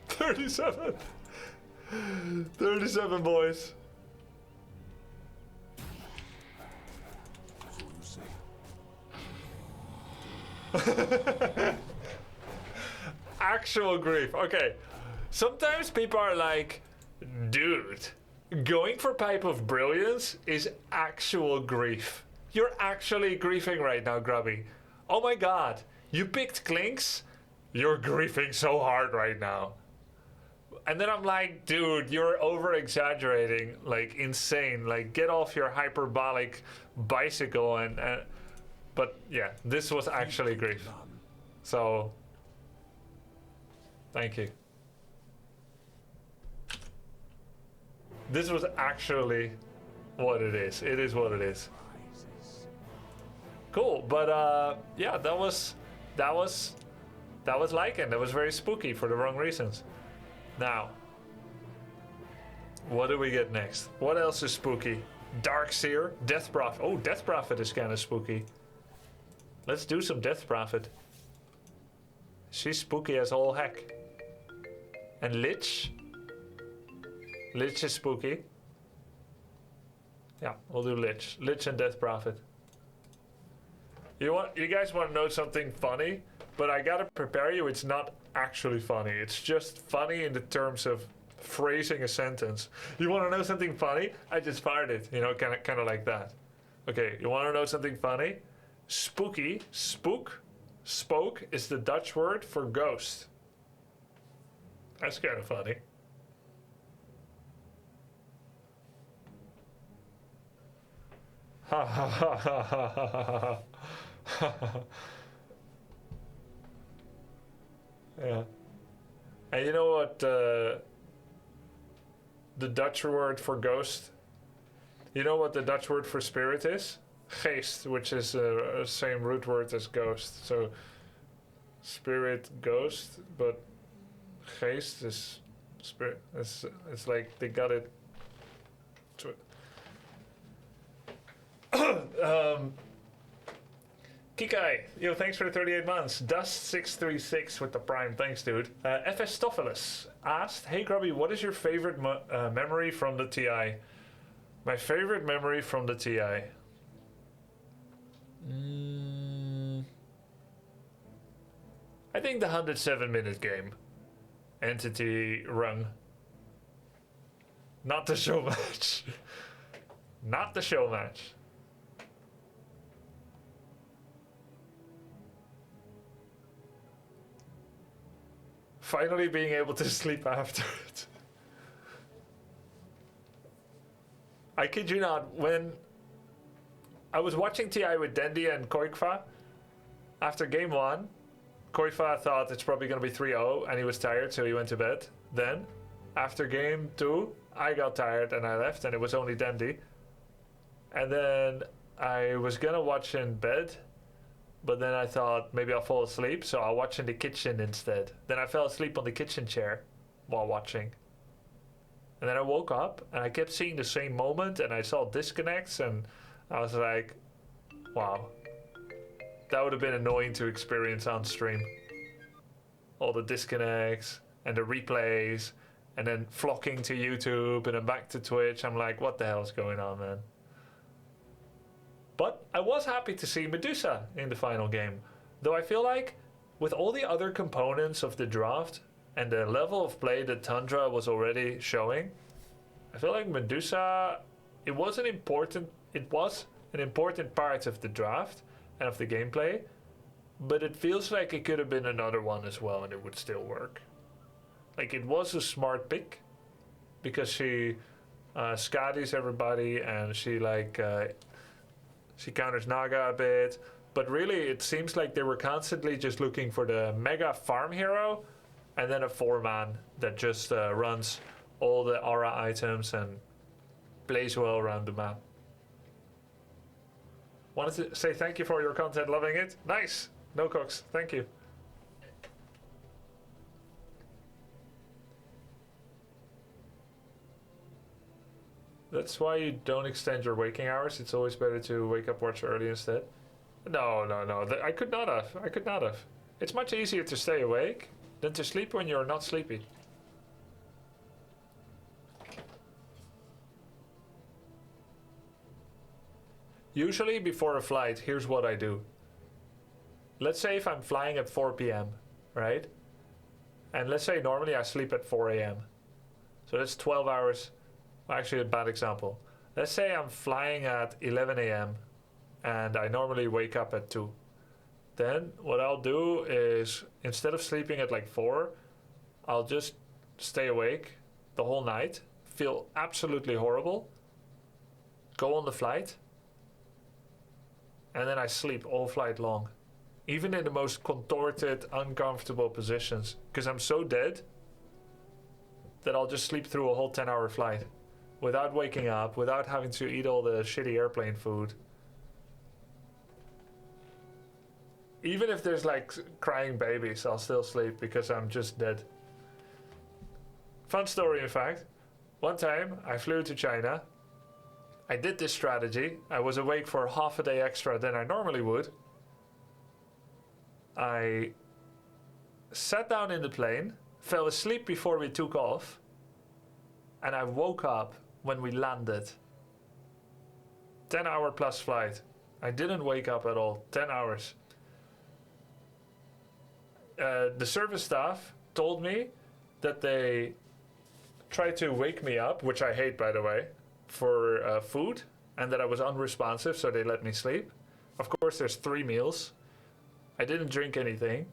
37. 37 boys. So you say. Actual grief. Okay. Sometimes people are like, dude, going for Pipe of Brilliance is actual grief. You're actually griefing right now, Grubby. Oh my god. You picked Clinks? You're griefing so hard right now. And then I'm like, dude, you're over-exaggerating, like, insane. Like, get off your hyperbolic bicycle and but yeah, this was actually grief. So, thank you. This was actually what it is. It is what it is. Cool, but yeah, that was Lycan. That was very spooky for the wrong reasons. Now, what do we get next? What else is spooky? Darkseer, Death Prophet. Oh, Death Prophet is kind of spooky. Let's do some Death Prophet. She's spooky as all heck. And Lich. Lich is spooky. Yeah, we'll do Lich. Lich and Death Prophet. You guys want to know something funny? But I gotta prepare you, it's not actually funny. It's just funny in the terms of phrasing a sentence. You want to know something funny? I just fired it. You know, kind of like that. Okay, you want to know something funny? Spooky, spook, spoke is the Dutch word for ghost. That's kind of funny. Ha ha ha ha ha ha ha. Yeah. And you know what the Dutch word for ghost? You know what the Dutch word for spirit is? Geest, which is the same root word as ghost. So spirit, ghost, but geest is spirit. It's like they got it. Kikai, yo, thanks for the 38 months. Dust636 with the prime, thanks, dude. Ephestophilus asked, hey, Grubby, what is your favorite memory from the TI? My favorite memory from the TI? I think the 107-minute game. Entity rung. Not the show match. Not the show match. Finally being able to sleep after it. I kid you not, when I was watching TI with Dendi and Koikfa, after game 1, Koikfa thought it's probably going to be 3-0 and he was tired, so he went to bed. Then, after game 2, I got tired and I left and it was only Dendi. And then I was going to watch in bed, but then I thought maybe I'll fall asleep, so I'll watch in the kitchen instead. Then I fell asleep on the kitchen chair while watching. And then I woke up and I kept seeing the same moment and I saw disconnects and I was like, wow. That would have been annoying to experience on stream. All the disconnects and the replays and then flocking to YouTube and then back to Twitch. I'm like, what the hell is going on, man? But I was happy to see Medusa in the final game. Though I feel like with all the other components of the draft and the level of play that Tundra was already showing, I feel like Medusa, it was an important part of the draft and of the gameplay, but it feels like it could have been another one as well and it would still work. Like, it was a smart pick because she Skadi's everybody and she she counters Naga a bit, but really it seems like they were constantly just looking for the mega farm hero and then a 4-man that just runs all the aura items and plays well around the map. Wanted to say thank you for your content, loving it. Nice! No Cox, thank you. That's why you don't extend your waking hours. It's always better to wake up watch early instead. No. I could not have. It's much easier to stay awake than to sleep when you're not sleepy. Usually before a flight, here's what I do. Let's say if I'm flying at 4 p.m., right? And let's say normally I sleep at 4 a.m. So that's 12 hours. Actually, a bad example. Let's say I'm flying at 11 a.m. and I normally wake up at 2. Then what I'll do is, instead of sleeping at like 4, I'll just stay awake the whole night, feel absolutely horrible, go on the flight, and then I sleep all flight long. Even in the most contorted, uncomfortable positions. Because I'm so dead that I'll just sleep through a whole 10-hour flight. Without waking up, without having to eat all the shitty airplane food. Even if there's like crying babies, I'll still sleep because I'm just dead. Fun story, in fact. One time, I flew to China. I did this strategy. I was awake for half a day extra than I normally would. I sat down in the plane, fell asleep before we took off, and I woke up when we landed. 10-hour plus flight. I didn't wake up at all. 10 hours. The service staff told me that they tried to wake me up, which I hate, by the way, for food, and that I was unresponsive, so they let me sleep. Of course, there's 3 meals. I didn't drink anything.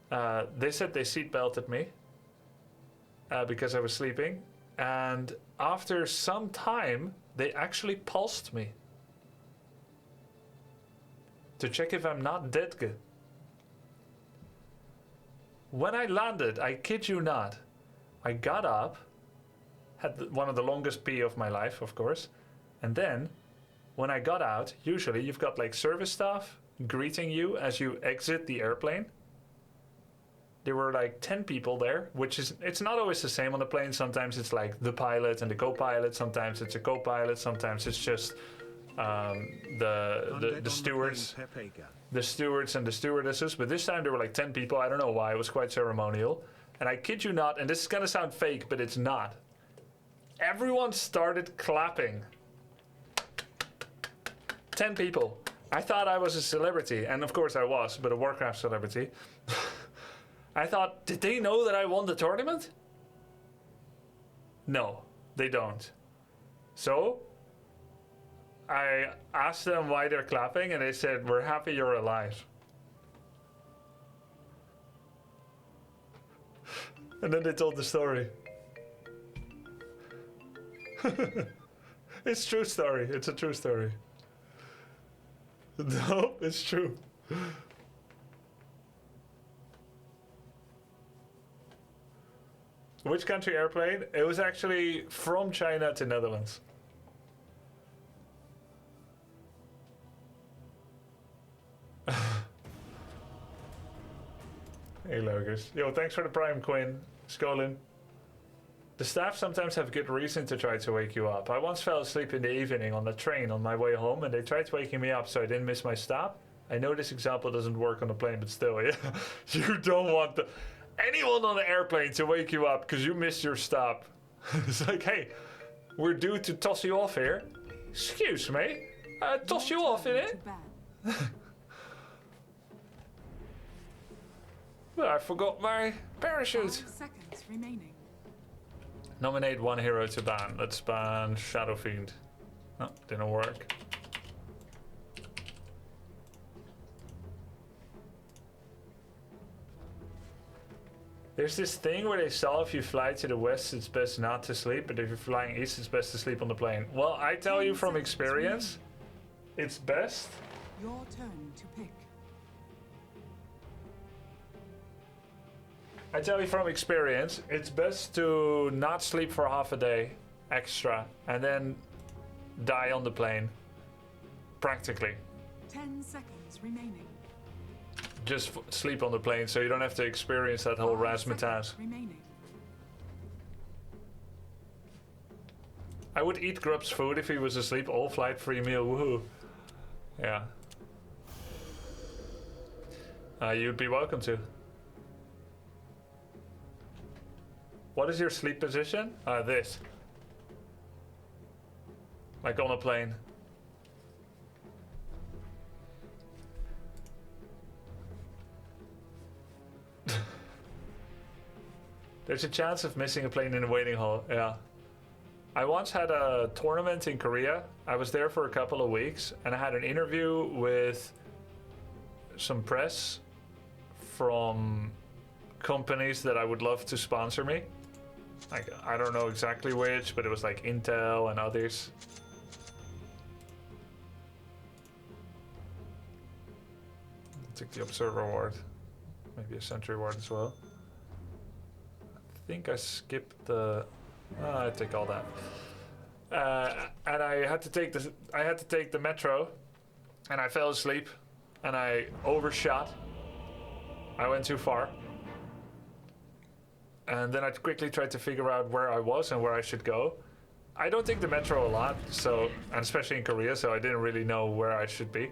They said they seat belted me because I was sleeping. And after some time, they actually pulsed me to check if I'm not dead. When I landed, I kid you not, I got up, had one of the longest pee of my life, of course. And then, when I got out, usually you've got like service staff greeting you as you exit the airplane. There were like 10 people there, which is, it's not always the same on the plane. Sometimes it's like the pilot and the co-pilot. Sometimes it's a co-pilot. Sometimes it's just the stewards. The stewards and the stewardesses. But this time there were like 10 people. I don't know why. It was quite ceremonial. And I kid you not, and this is going to sound fake, but it's not. Everyone started clapping. 10 people. I thought I was a celebrity. And of course I was, but a Warcraft celebrity. I thought, did they know that I won the tournament? No, they don't. So, I asked them why they're clapping, and they said, we're happy you're alive. And then they told the story. It's a true story. It's a true story. No, it's true. Which country airplane? It was actually from China to Netherlands. Hey, Logos. Yo, thanks for the Prime, Quinn. Skolin. The staff sometimes have good reason to try to wake you up. I once fell asleep in the evening on the train on my way home, and they tried waking me up so I didn't miss my stop. I know this example doesn't work on the plane, but still, yeah. You don't want anyone on the airplane to wake you up because you missed your stop. It's like, hey, we're due to toss you off here. Excuse me, toss you off in it? Well, I forgot my parachute. 5 seconds remaining. Nominate 1 hero to ban. Let's ban Shadow Fiend. Oh, didn't work. There's this thing where they saw if you fly to the west, it's best not to sleep, but if you're flying east, it's best to sleep on the plane. Well, I tell you from experience, it's best. Your turn to pick. I tell you from experience, it's best to not sleep for half a day extra and then die on the plane. Practically. 10 seconds remaining. Just sleep on the plane so you don't have to experience that whole 5 seconds razzmatazz. remaining. I would eat Grub's food if he was asleep. All flight free meal, woohoo. Yeah. You'd be welcome to. What is your sleep position? This. Like on a plane. There's a chance of missing a plane in a waiting hall, yeah. I once had a tournament in Korea. I was there for a couple of weeks and I had an interview with some press from companies that I would love to sponsor me. Like, I don't know exactly which, but it was like Intel and others. I'll take the Observer Award. Maybe a Sentry Award as well. I think I skipped the... I take all that. And I had to take the metro, and I fell asleep, and I overshot. I went too far. And then I quickly tried to figure out where I was and where I should go. I don't take the metro a lot, so, and especially in Korea, so I didn't really know where I should be.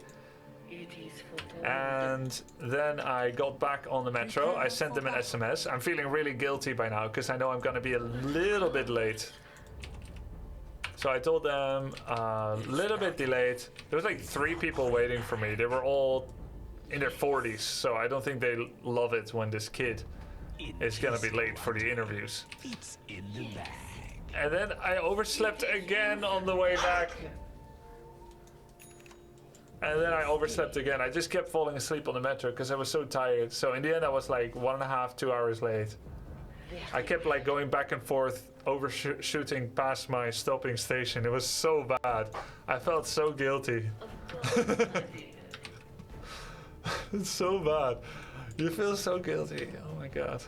And then I got back on the metro. I sent them an SMS. I'm feeling really guilty by now because I know I'm going to be a little bit late. So I told them a little bit delayed. There was like 3 people waiting for me. They were all in their 40s, so I don't think they love it when this kid is going to be late for the interviews. It's in the bag. And then I overslept again on the way back. And then I overslept again. I just kept falling asleep on the metro because I was so tired. So in the end, I was like 1.5, 2 hours late. I kept like going back and forth, overshooting past my stopping station. It was so bad. I felt so guilty. It's so bad. You feel so guilty. Oh my god.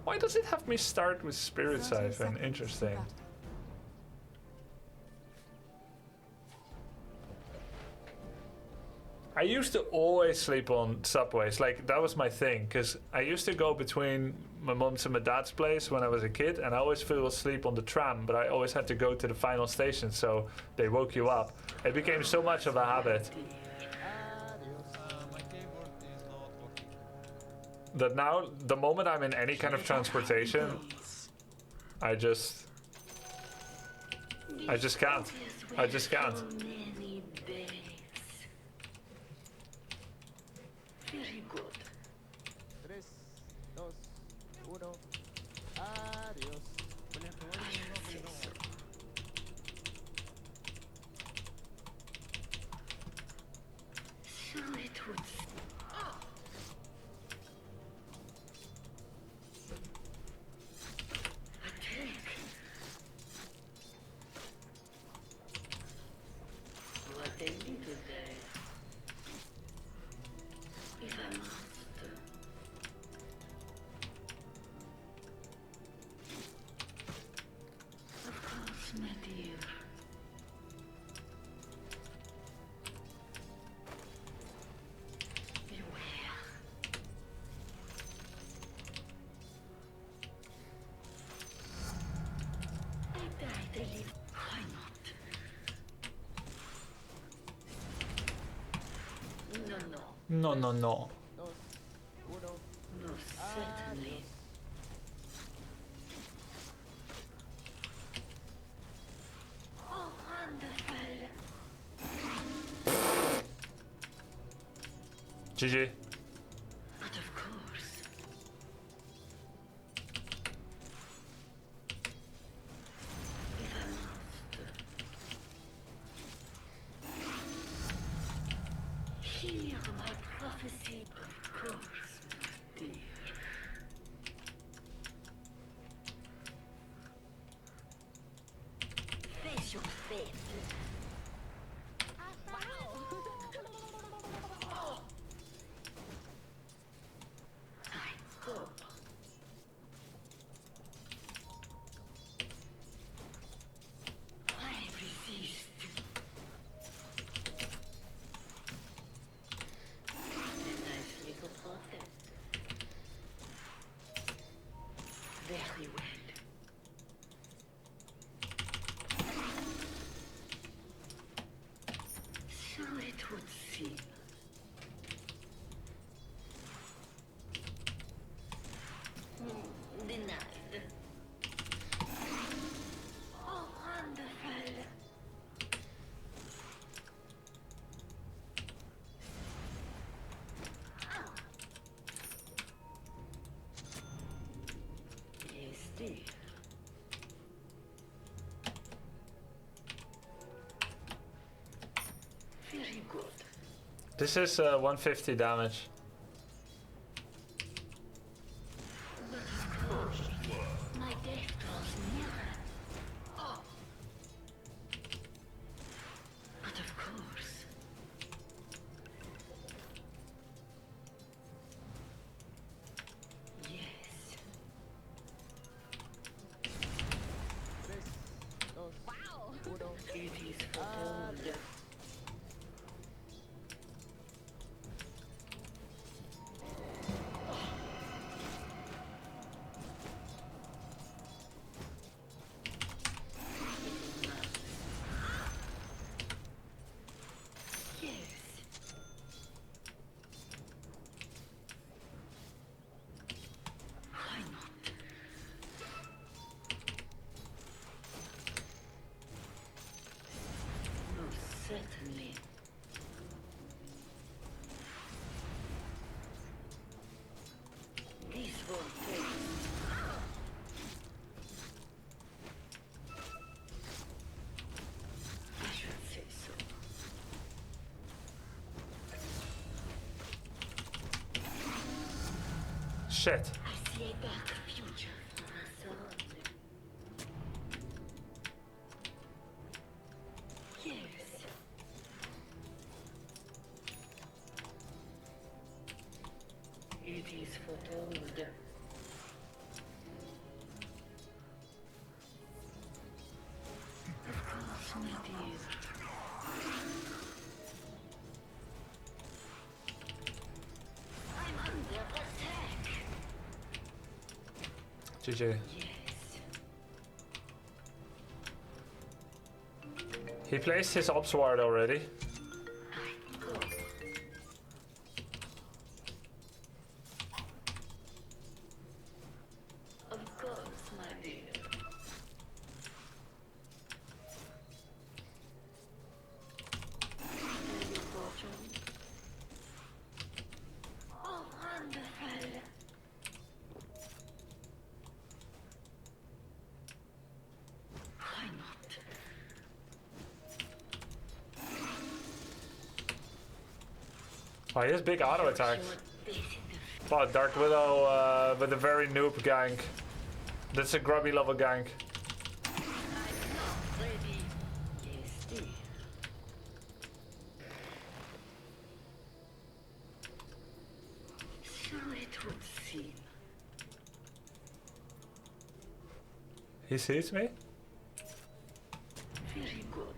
Why does it have me start with Spirit Siphon? Interesting. I used to always sleep on subways, like that was my thing, because I used to go between my mom's and my dad's place when I was a kid, and I always fell asleep on the tram, but I always had to go to the final station, so they woke you up. It became so much of a habit that now, the moment I'm in any kind of transportation, I just can't. I just can't. Very good. 3, 2, 1. Adiós. So it would. Attack. What a little day. If I must. Of course, my dear. Beware. I died a little. Why not? No, no. No, no, no. No, certainly. Oh, wonderful. GG. But of course. If I must. Hear my prophecy, of course, dear. Face your fate. I hope. Very well. So it would seem. Denied. Oh, wonderful. Yes, dear. Very good. This is 150 damage. But of course, my death draws nearer. Oh. But of course. Yes. Wow. It is foretold. Yes. Why not? Most certainly. This won't take. I should say so. Shit. I see a dark future for us all. Yes. It is foretold. Of course, my dear. I'm under attack. GG. Yes. He placed his Ops Ward already. Go. Of course, my dear. And your fortune? Oh, wonderful. Why not? Oh, he has big auto attacks. Your face in the Wow, Dark Widow with a very noob gank. That's a grubby level gank. I'm not ready. Yes, dear. So it would seem. He sees me? Very good.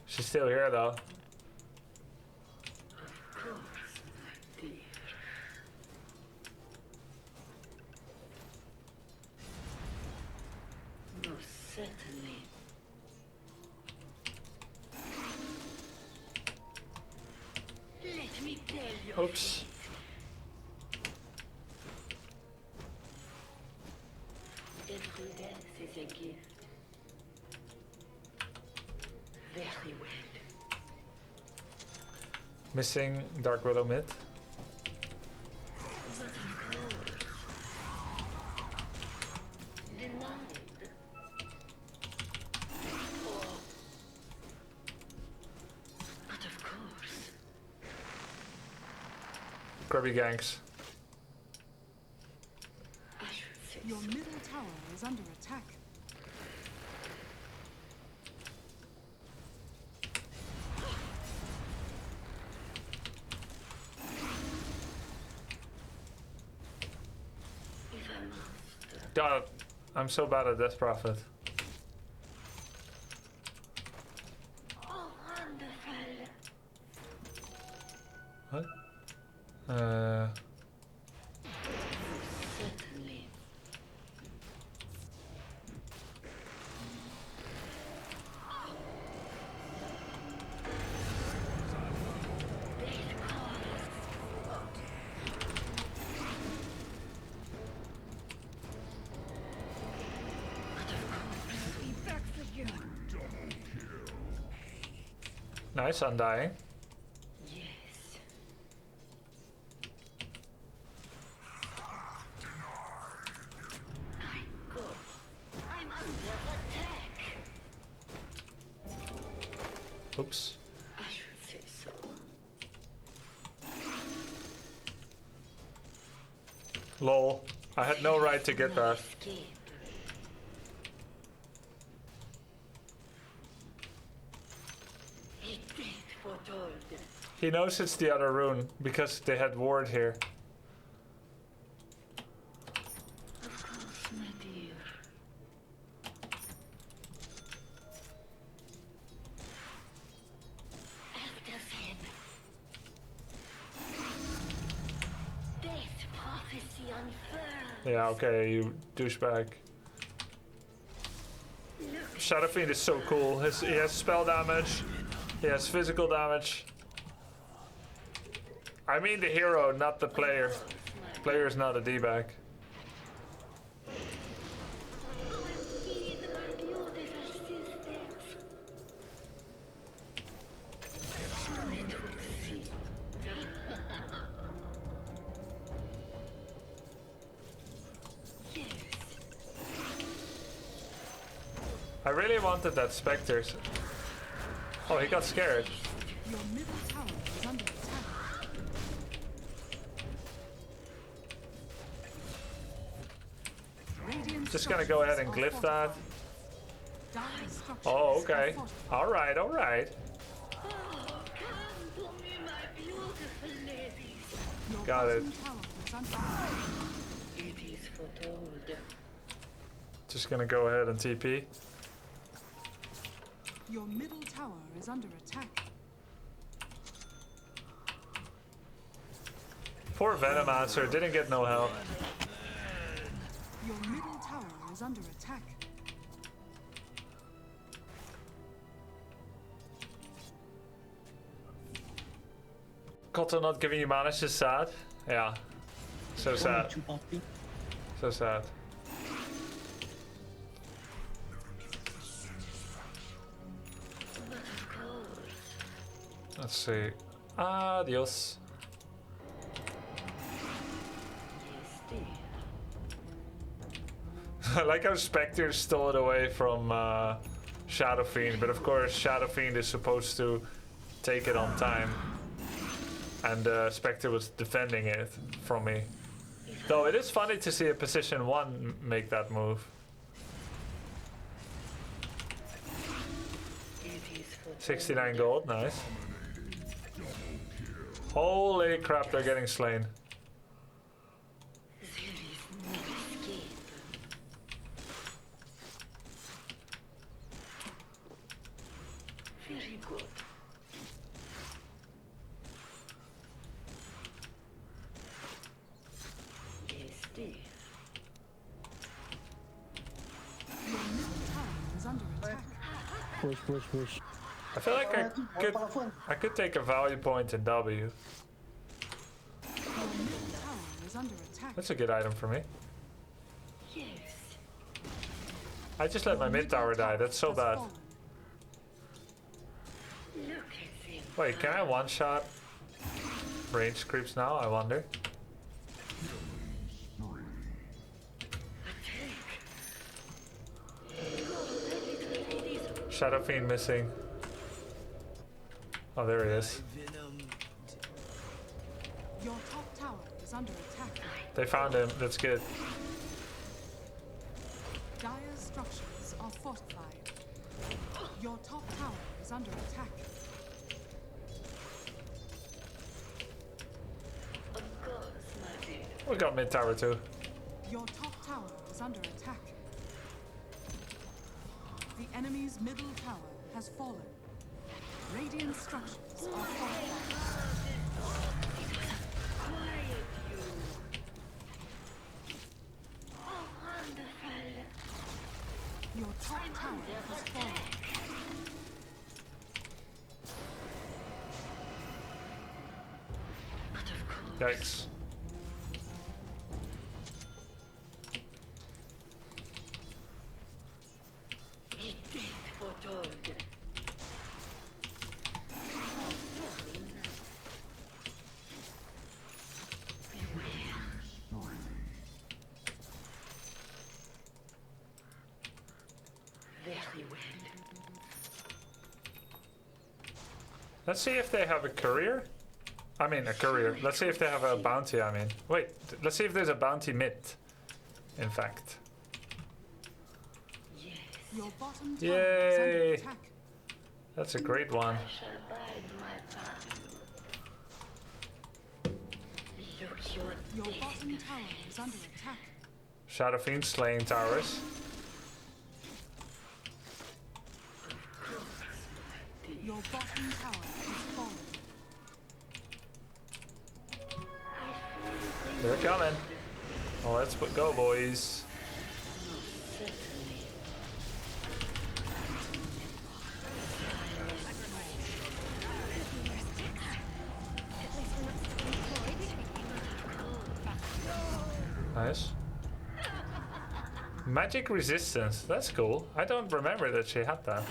She's still here though. Of course, my dear. Most certainly. Let me tell you. Oops. Every death is a gift. Very well. Missing Dark Widow mid. But of course. Denied. Or. But of course. Grubby ganks. I should say Your so. middle tower is under attack. If I must. God, I'm so bad at Death Prophet. Oh, wonderful. What? Most Nice undying. Yes. Go. I'm under attack. Oops. I should say so. Lol. I had no right to get that. Escape. It did foretold. He knows it's the other rune because they had ward here. Of course, my dear. After them. Death prophecy unfurled. Yeah, okay, you douchebag. Shadow Fiend is so cool. He has spell damage. He has physical damage. I mean the hero, not the player. Player is not a D-bag. I really wanted that Spectre. Oh, he got scared. Your middle tower is under attack. Radiant Just gonna go ahead and glyph that. Dire structures Oh, okay. are fortified. Alright, alright. Oh, come to me, my beautiful ladies. Your Got it. bottom tower is under attack. It is foretold. Just gonna go ahead and TP. Your middle tower is under attack. Poor Venomancer didn't get no help. Your middle tower is under attack. Koto not giving you mana is just sad. Yeah. So sad. So sad. But of course. Let's see. Adios. Yes, dear. I like how Spectre stole it away from Shadow Fiend, but of course Shadow Fiend is supposed to take it on time. And Spectre was defending it from me. Though it is funny to see a position 1 make that move. It is foretold. 69 gold, nice. Holy crap, they're getting slain. There is no escape. Very good. Yes, dear. Your middle tower is under attack. Push, push, push. I feel like I could take a value point in W. Your middle tower is under attack. That's a good item for me. Yes. I just let my mid tower die, that's so bad. Look at them. Wait, can I one shot range creeps now? I wonder. Shadow Fiend missing. Oh, there he is. Your top tower is under attack. They found him, that's good. Dire structures are fortified. Your top tower is under attack. Of course, my dear. We got mid tower too. Your top tower is under attack. The enemy's middle tower has fallen. Radiant structures are fortified. Quiet, you. Oh, wonderful. Your top tower has fallen. But of course. Yikes. It did foretold. Let's see if they have a courier. I mean, a courier. Let's see if they have a bounty, I mean. Wait, let's see if there's a bounty mid, in fact. Your bottom tower is under Yay! attack. That's a great one. Your bottom tower is under attack. Shadow Fiend slaying towers. Your bottom tower is falling. They're coming. Well, let's go, boys. Nice. Magic resistance. That's cool. I don't remember that she had that.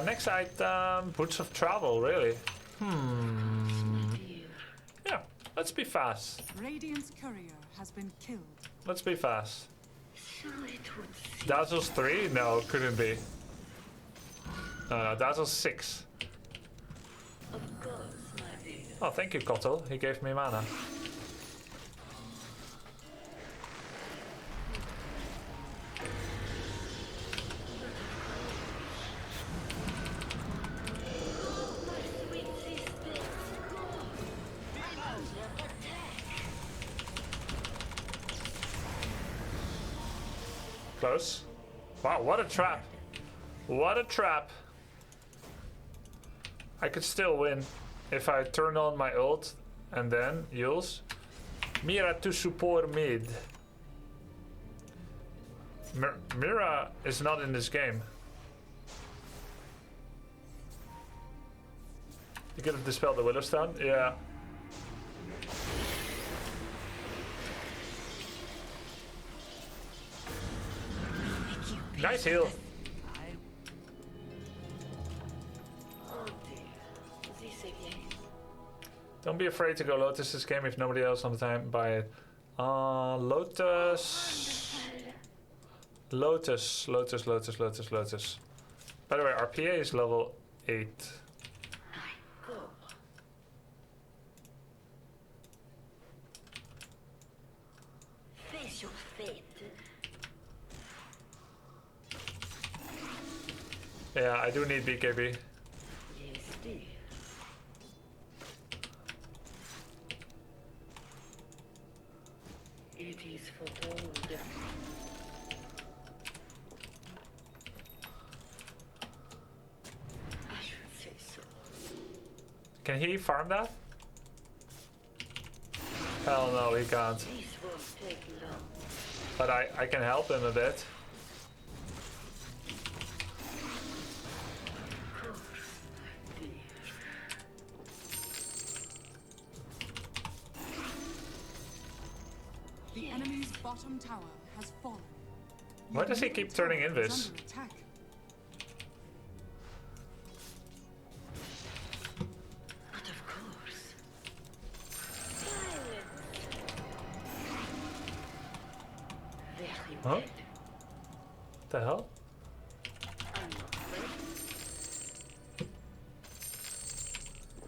Next item, Boots of Travel, really. Yeah, let's be fast. Radiant's courier has been killed. Let's be fast. Dazzle's 3? No, couldn't be. No, Dazzle's 6. Oh, thank you, Kotl. He gave me mana. Close. Wow, what a trap. What a trap. I could still win if I turn on my ult and then Yules. Mira to support mid. Mira is not in this game. You could have dispelled the Willowstone? Yeah. Nice heal. Don't be afraid to go Lotus this game if nobody else on the time buy it. Lotus. Lotus. By the way, our PA is level 8. Face your fate. Yeah, I do need BKB. Yes, dear. It is foretold. I should say so. Can he farm that? Hell no, he can't. This won't take long. But I can help him a bit. The enemy's bottom tower has fallen. Why does he keep turning invis? Under attack. But of course. Very Huh? well. The hell? I'm not ready.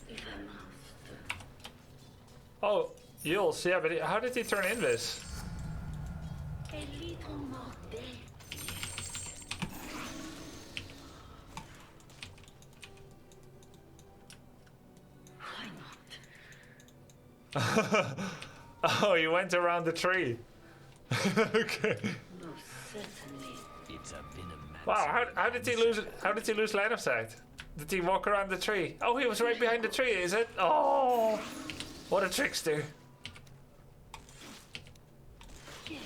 If I must. Oh, Yules, yeah, but how did he turn invis? A little more dead. Why not? Oh, he went around the tree. Okay. Most certainly. It's been a Wow, how did he lose? How did he lose line of sight? Did he walk around the tree? Oh, he was right behind the tree. Is it? Oh, what a trickster! Yes.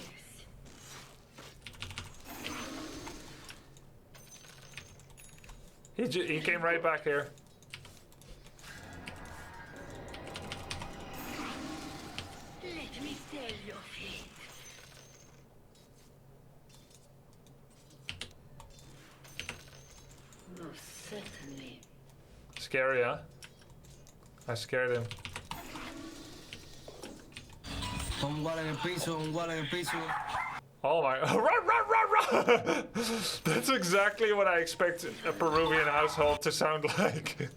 He came right back here. Let me tell your fate. Most certainly. Scary, huh? I scared him. Un guard en el piso, un guard en el piso. Oh my, run! That's exactly what I expect a Peruvian household to sound like.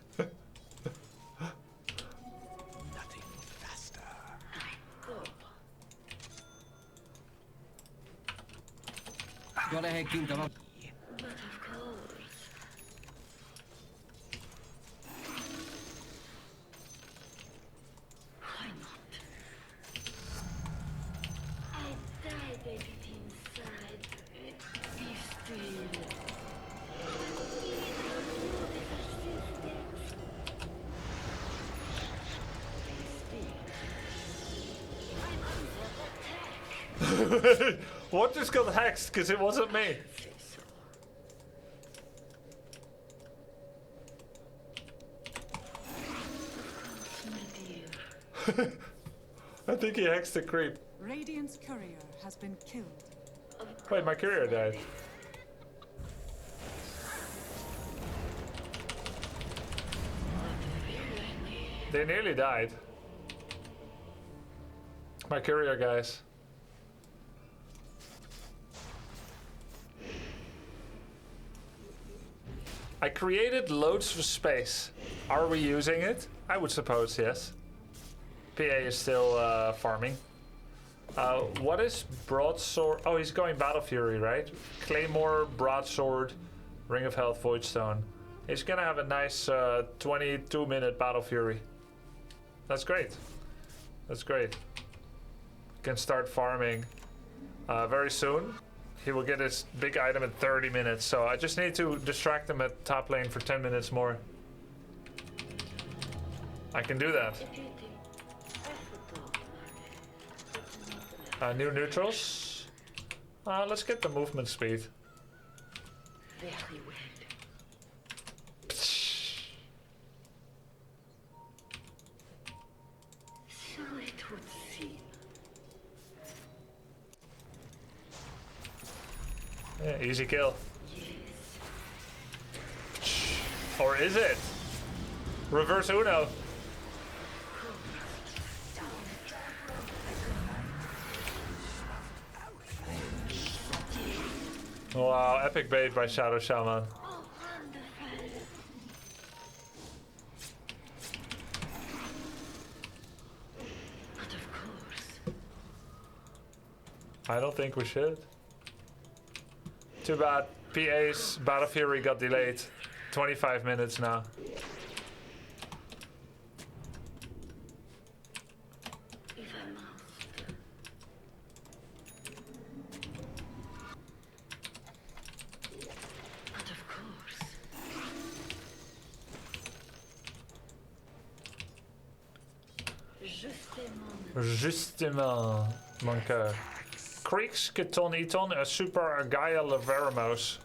¿Cuál es el quinto? No? But of course. Why not? I died a bit inside. Be still. What just got hexed? Because it wasn't me. I think he hexed the creep. Radiant's courier has been killed. Wait, my courier died. They nearly died. My courier guys. I created loads of space. Are we using it? I would suppose yes. PA is still farming. What is broadsword? Oh, he's going Battle Fury, right? Claymore, broadsword, Ring of Health, Voidstone. He's gonna have a nice 22-minute Battle Fury. That's great. That's great. Can start farming very soon. He will get his big item in 30 minutes, so I just need to distract him at top lane for 10 minutes more. I can do that. New neutrals. Let's get the movement speed. Very well. So it would seem. Yeah, easy kill. Yes. Or is it? Reverse Uno. Wow, epic bait by Shadow Shaman. Oh, wonderful. But of course. I don't think we should. Too bad. PA's Battle Fury got delayed. 25 minutes now. If I must. But of course. Justement, mon cœur. Creeks Keton Eton, a super Gaia Leveramos.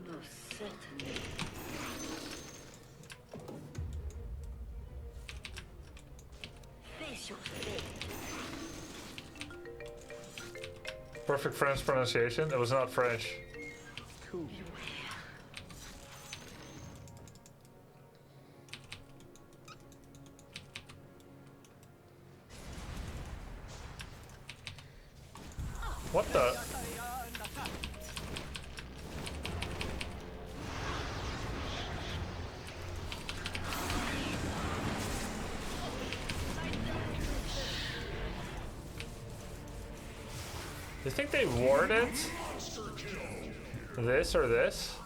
Most certainly. Face your fate. Perfect French pronunciation. It was not French. Cool. What the? You think they warded this or this?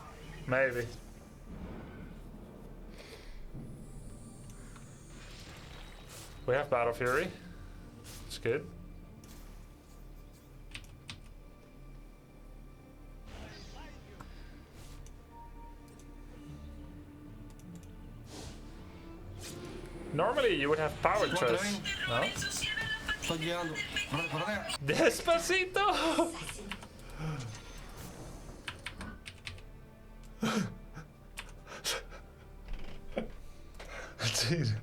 Maybe. We have Battle Fury. It's good. Normally you would have power trust, no? Estoy llegando. Despacito! Dude.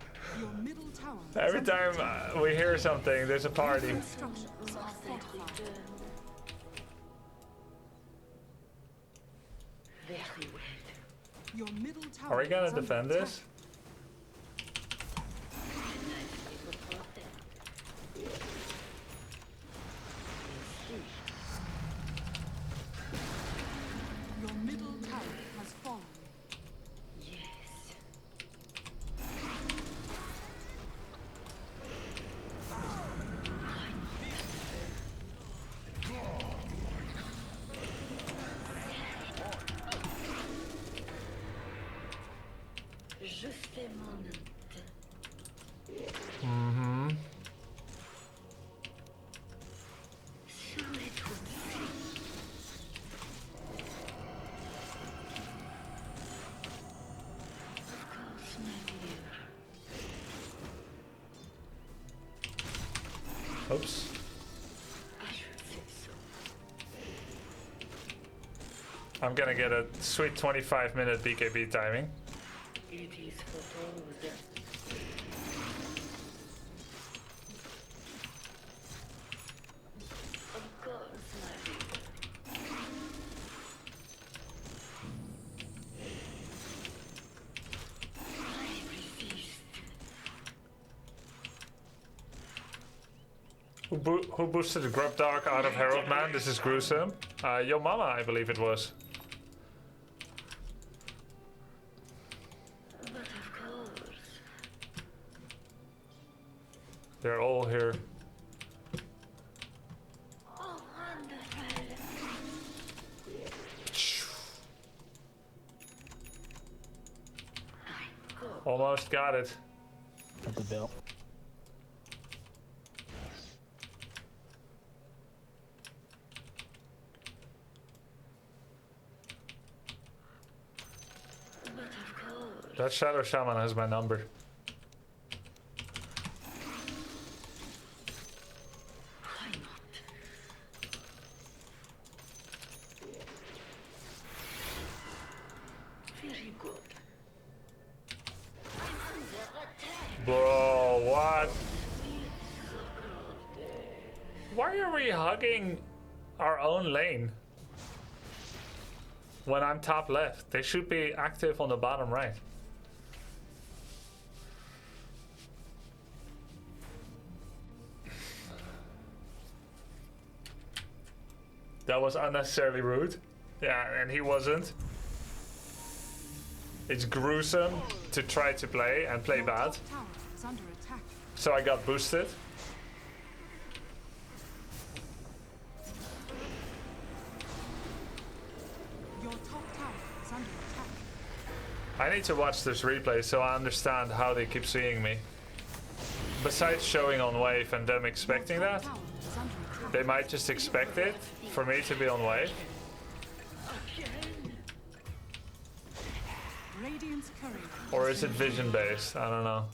Every time we hear something, there's a party. Your middle tower Are we gonna is under defend attack. this? Your middle tower has fallen. Je fais mon Mm-hmm. Oops. I'm gonna get a sweet 25-minute BKB timing. It is for Of course, my dear. I resist. Who boosted the Grub Dog out of Herald Man? This is gruesome. Yo Mama, I believe it was. But of course. They're all here. Oh, wonderful. Almost got it. At the bell. But of course. That Shadow Shaman has my number. Why not? Very good. I'm under attack. Bro, what? Why are we hugging our own lane? When I'm top left, they should be active on the bottom right. That was unnecessarily rude. Yeah, and he wasn't. It's gruesome to try to play and play bad. Tower is under attack. So I got boosted. Your top tower is under attack. I need to watch this replay so I understand how they keep seeing me. Besides showing on wave and them expecting that, Tower is under attack. they might just expect it for me to be on wave. Radiant's courier. Or is it vision based? I don't know.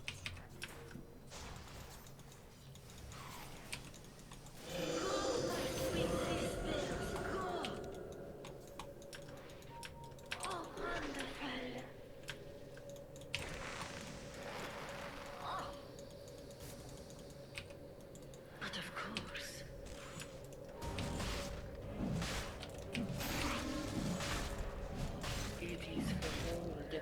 Oh, wonderful. But of course. It is for old.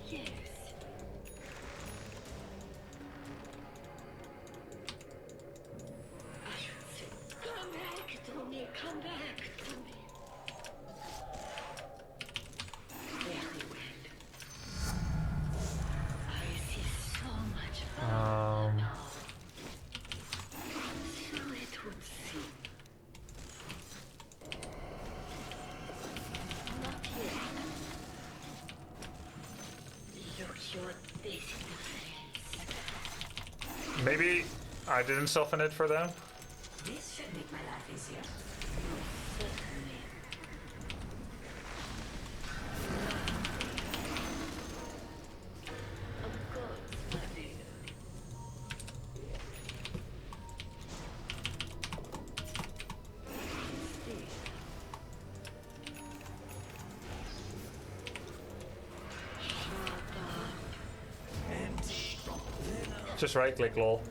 Yes. I should say, come back to me, come back to me. Very well. I see so much power now. So it would seem. Not yet. Look your face in the face. Maybe I didn't soften it for them. This should make my life easier. Certainly. Of course, my dear. Just right click, lol.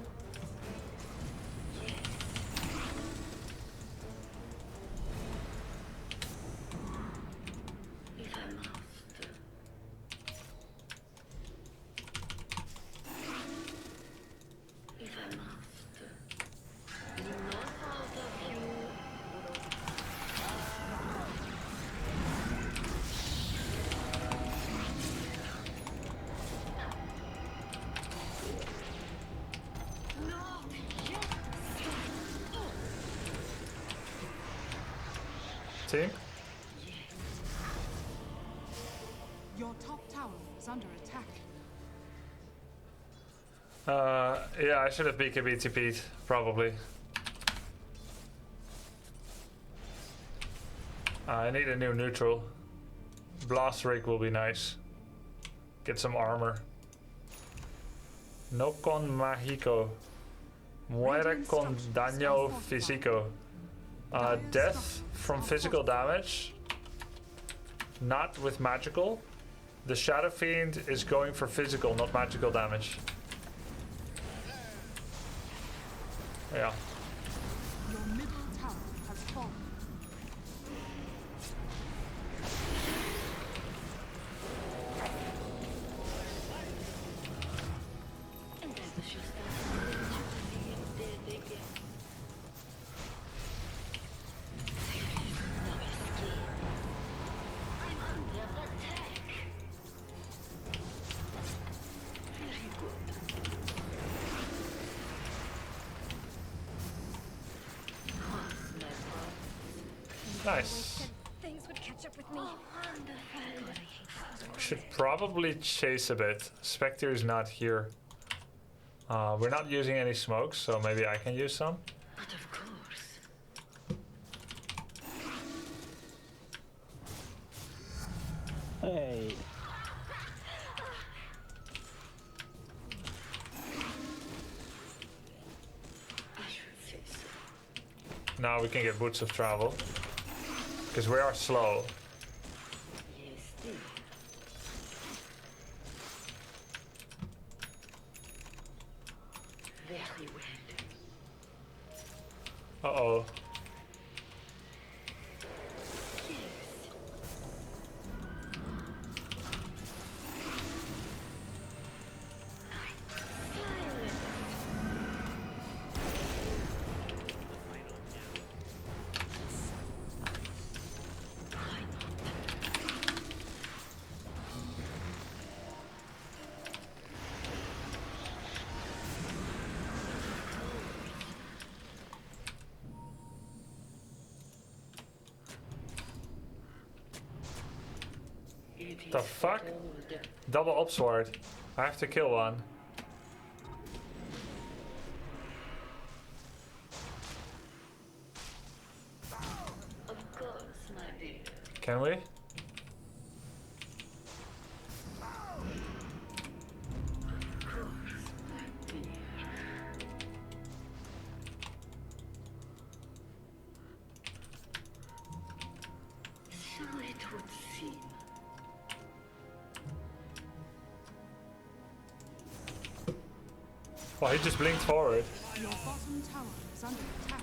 team. Your top tower is under attack. Yeah, I should have BKB TP'd, probably. I need a new neutral. Blast Rig will be nice. Get some armor. No con mágico. Muere con daño físico. Death from physical damage. Not with magical. The Shadow Fiend is going for physical, not magical damage. Yeah. Your middle tower has fallen. Nice. Things would catch up with me. Should probably chase a bit. Spectre is not here. We're not using any smokes, so maybe I can use some. But of course. Hey. I should say so. Now we can get Boots of Travel. Because we are slow. Yes, dear. Very well. Uh-oh. The fuck? Double upsword. I have to kill one. Of course, my dear. Can we? So it would seem. Oh, he just blinked forward. Your bottom tower is under attack.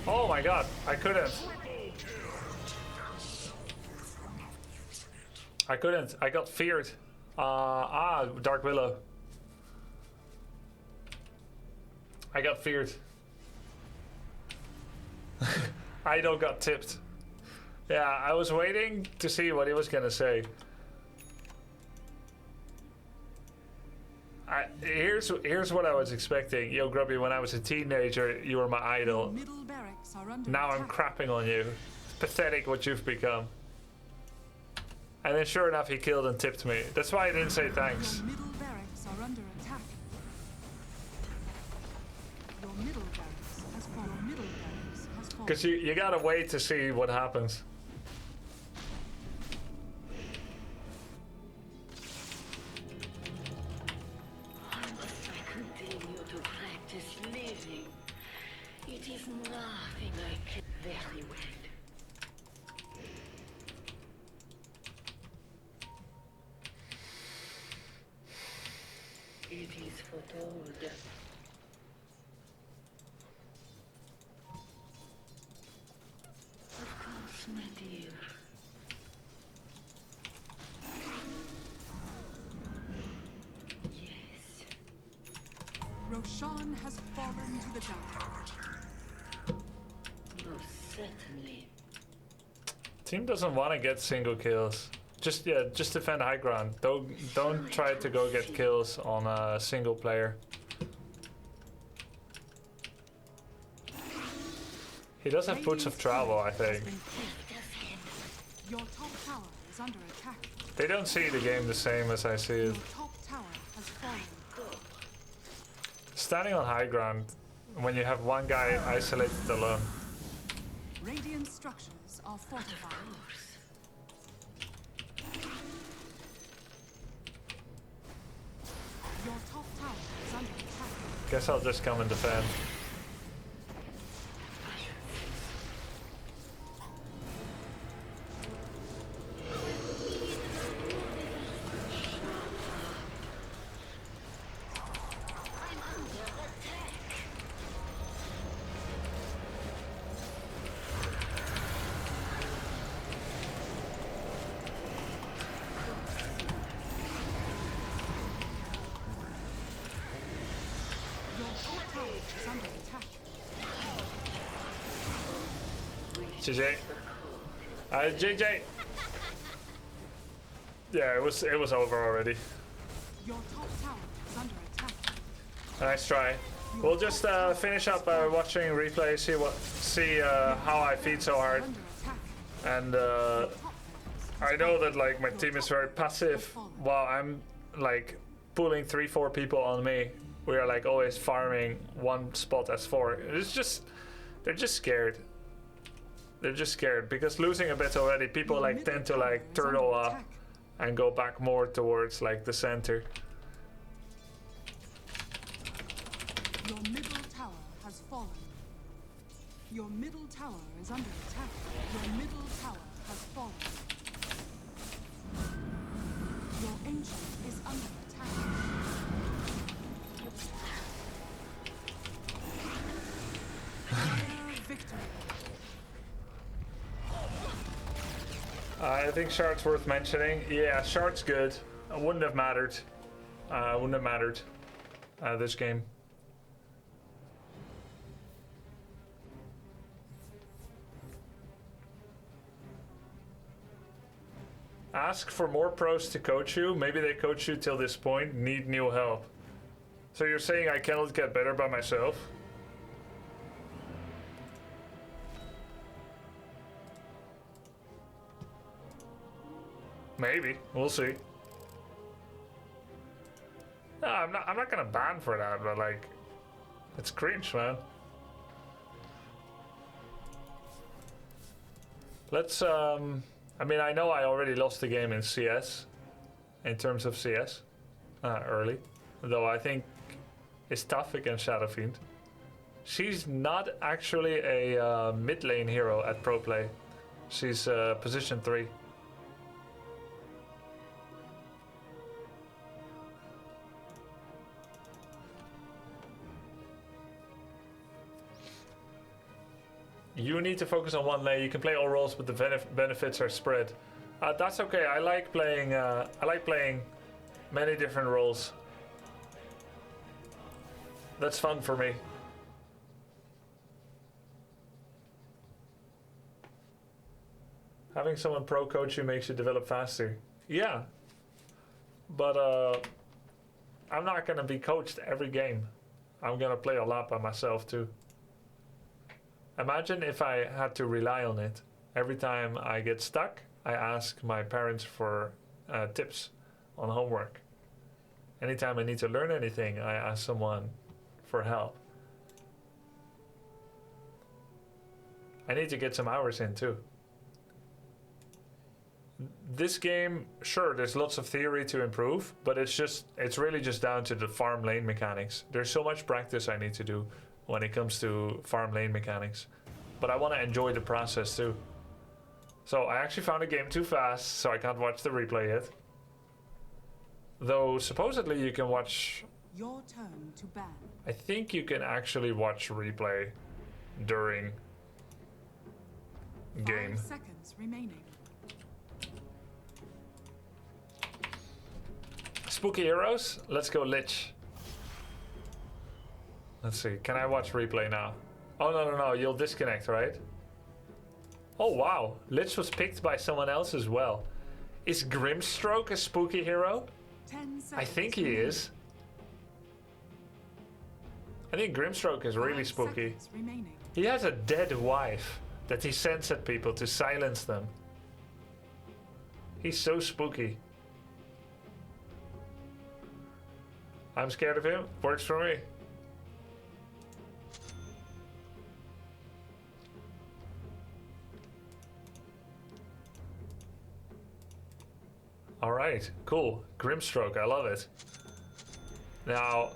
Oh my god, I couldn't. I couldn't. I got feared. Dark Willow. I got feared. Idol got tipped. Yeah, I was waiting to see what he was gonna say. Here's what I was expecting. Yo, Grubby, when I was a teenager, you were my idol. Middle barracks are under Now I'm attack. crapping on you. It's pathetic what you've become. And then sure enough, he killed and tipped me. That's why I didn't say thanks. Your middle barracks are under attack. Your middle barracks has fallen. Middle barracks has fallen. Because you gotta wait to see what happens. How must I continue to practice living? It is nothing I can very well. It is foretold. Of course, my dear. Yes. Roshan has fallen to the dark. Most certainly. Team doesn't want to get single kills. Just defend high ground. Don't try to go get kills on a single player. He does have boots of travel, I think. Your top tower is under attack. They don't see the game the same as I see it. Your top tower has fallen. Standing on high ground when you have one guy isolated alone. Radiant structures are fortified. Your top tower is under attack. Guess I'll just come and defend. GG. JJ. Yeah, it was over already. Your top tower is under attack. Nice try. We'll just finish up watching replay, see how I feed so hard. And I know that like my team is very passive while I'm like pulling 3-4 people on me. We are like always farming one spot as 4. It's just they're just scared. They're just scared because losing a bit already, people like tend to like turtle up and go back more towards like the center. Your middle tower has fallen. Your middle tower is under attack. Your middle tower has fallen. Your ancient is under attack. Victory. I think Shard's worth mentioning. Yeah, Shard's good. Wouldn't have mattered. This game. Ask for more pros to coach you. Maybe they coach you till this point. Need new help. So you're saying I cannot get better by myself? Maybe. We'll see. No, I'm not gonna ban for that, but like, it's cringe, man. Let's I mean, I know I already lost the game in CS, in terms of CS, early, though I think it's tough against Shadow Fiend. She's not actually a mid lane hero at Pro Play. She's position 3. You need to focus on one lane. You can play all roles, but the benefits are spread. That's okay. I like playing many different roles. That's fun for me. Having someone pro coach you makes you develop faster. Yeah, but I'm not gonna be coached every game. I'm gonna play a lot by myself too. Imagine if I had to rely on it. Every time I get stuck, I ask my parents for tips on homework. Anytime I need to learn anything, I ask someone for help. I need to get some hours in too. This game, sure, there's lots of theory to improve, but it's really just down to the farm lane mechanics. There's so much practice I need to do when it comes to farm lane mechanics. But I want to enjoy the process too. So I actually found the game too fast, so I can't watch the replay yet. Though supposedly you can watch... Your turn to ban. I think you can actually watch replay during game. 5 seconds remaining. Spooky heroes, let's go Lich. Let's see. Can I watch replay now? Oh, no. You'll disconnect, right? Oh, wow. Lich was picked by someone else as well. Is Grimstroke a spooky hero? 10 I seconds think he remaining. is. I think Grimstroke is really 5 spooky. seconds remaining. He has a dead wife that he sends at people to silence them. He's so spooky. I'm scared of him. Works for me. Alright, cool. Grimstroke, I love it. Now,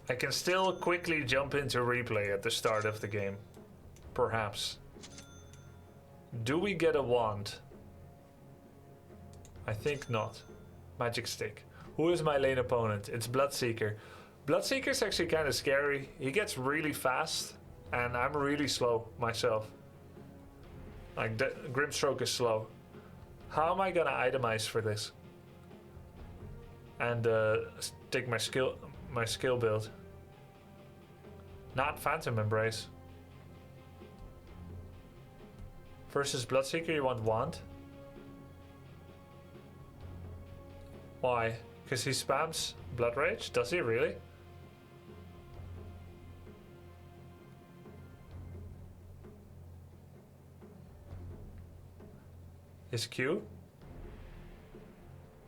I can still quickly jump into replay at the start of the game. Perhaps. Do we get a wand? I think not. Magic stick. Who is my lane opponent? It's Bloodseeker. Bloodseeker's actually kind of scary. He gets really fast, and I'm really slow myself. Like, Grimstroke is slow. How am I gonna itemize for this? And take my skill build. Not Phantom Embrace. Versus Bloodseeker, you want Wand? Why? Because he spams Blood Rage? Does he really? His Q?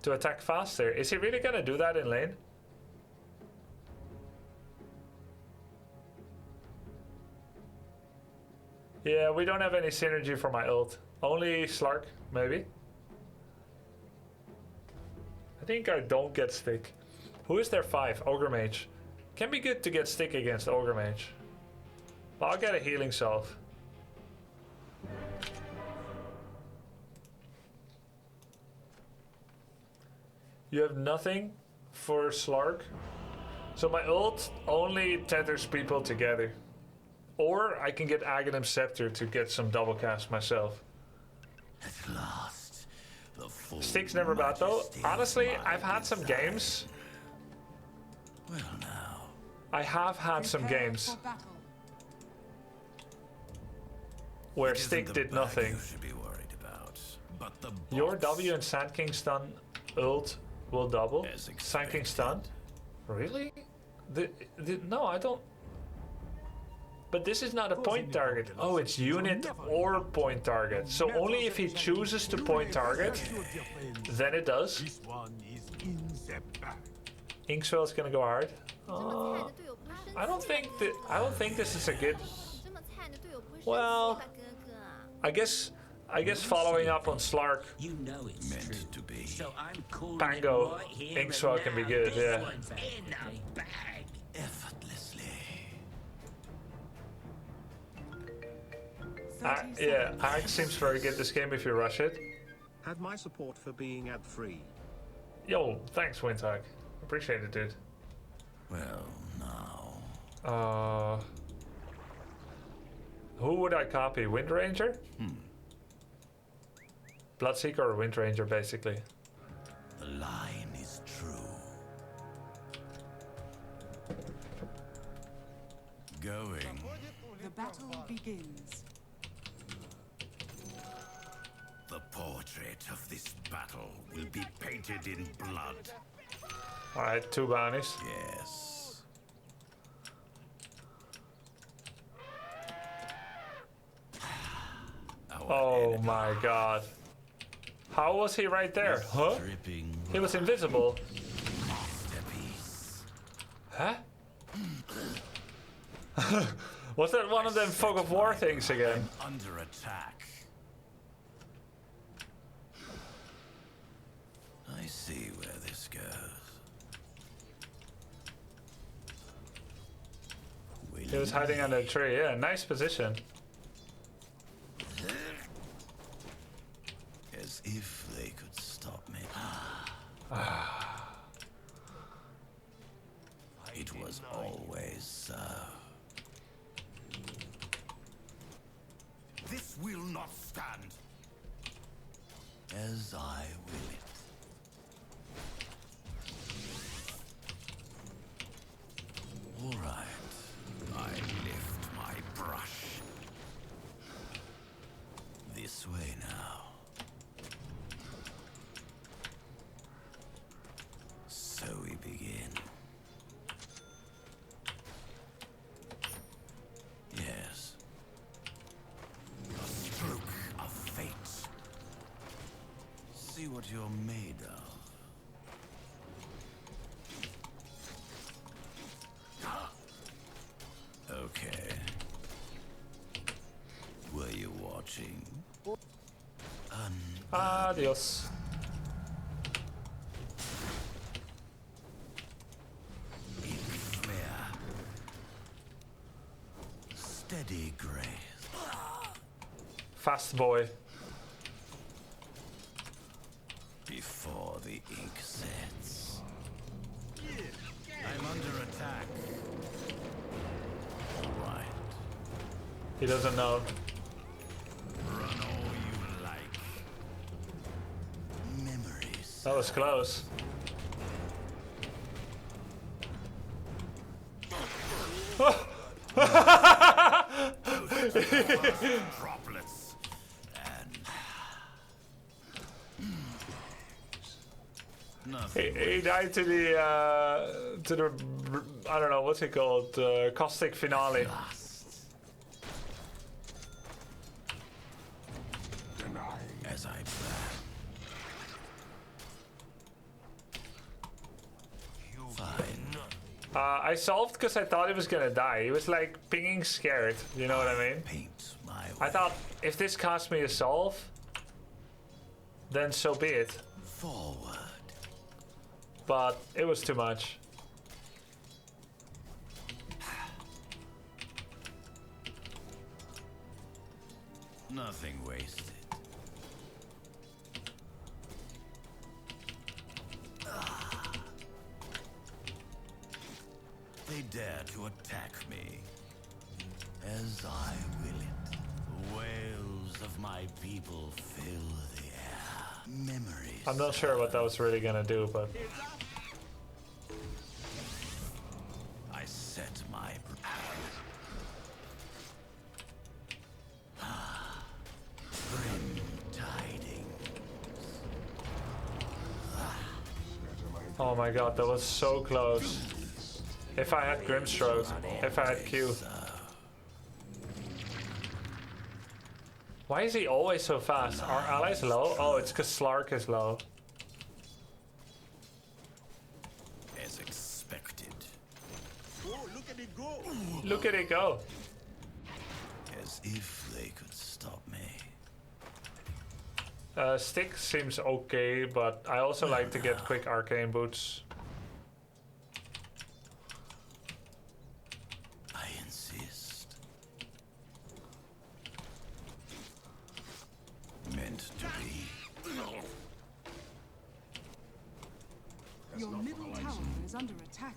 To attack faster. Is he really gonna do that in lane? Yeah, we don't have any synergy for my ult. Only Slark, maybe. I think I don't get stick. Who is their 5? Ogre Mage. Can be good to get stick against Ogre Mage. But I'll get a healing salve. You have nothing for Slark? So my ult only tethers people together. Or I can get Aghanim Scepter to get some double cast myself. At last, the full Stick's never bad though. Honestly, I've had some games. Well now. I have had some Prepare games for battle. where Stick did nothing. You should be worried about, but the Your W and Sand King stun ult will double. Sand King stun? Really? No, I don't. But this is not a point target. Oh, it's unit or point target. So only if he chooses to point target, then it does. This one is in the bag. Inkswell is gonna go hard. I don't think this is a good. Well, I guess following up on Slark, You know it's meant to be. So I'm calling Pango, it right here and Inkswell can be now. good, This yeah. one's in the bag. Effortlessly. Yeah, Axe seems very good this game if you rush it. Have my support for being ad-free. Yo, thanks, Windhog. Appreciate it, dude. Well, now. Who would I copy? Wind Ranger? Bloodseeker or Wind Ranger, basically. The line is true. Going. The battle begins. The portrait of this battle will be painted in blood. Alright, 2 bounties. Yes. Oh my god. How was he right there? Huh? Dripping He was invisible. steppies. Huh? Was that one of them Fog of War things again? Under attack. I see where this goes. He was hiding under a tree. Yeah, nice position. As if they could stop me. It was always so. This will not stand. As I will it. All right. what you're made of. Okay. Were you watching? Adios. Clear. Steady grace. Fast boy. Before the ink sets. I'm under attack. All right. He doesn't know. Run all you like. Memories. That was close. Droplets. And He died to the I don't know what's it called, caustic finale. as I planned. Fine. I solved because I thought he was gonna die. He was like pinging scared. You know what I mean? Paint my I thought if this cost me a solve, then so be it. forward. But it was too much. Nothing wasted. They dare to attack me. As I will it. The wails of my people fill the air. Memories. I'm not sure what that was really gonna do, but I set my grim tidings. oh my god, that was so close. If I had Grimstroke, if I had Q. Why is he always so fast? Are allies low? Oh, it's because Slark is low. As expected. Oh, look at it go! Look at it go. As if they could stop me. Stick seems okay, but I also like to get quick arcane boots. I insist. Meant to be. Your middle tower is under attack.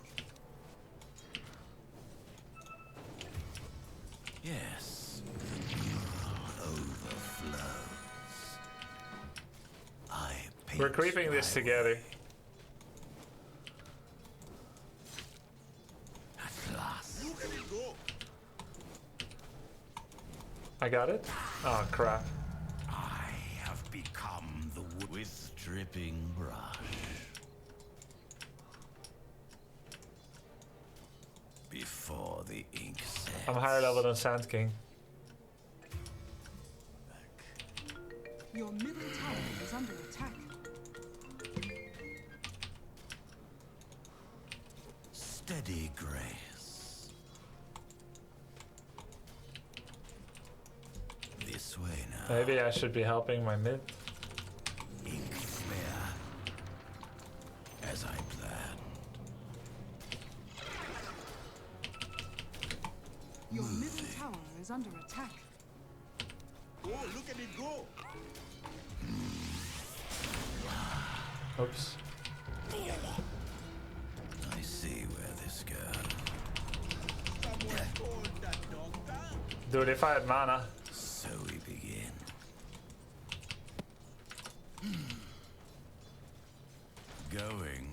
Yes, the mural overflows. I paint We're creeping this my together. way. At last. Look at it go! I got it? Oh crap. I have become the wood with dripping brush. Before the ink sets. I'm higher level than Sand King. Your middle tower is under attack. Steady grace. This way now. Maybe I should be helping my mid. Ink flare. As I planned. Your middle tower is under attack. Oh, look at it go! Oops. I see where this goes. Someone called that doctor? Dude, if I had mana. So we begin. Going.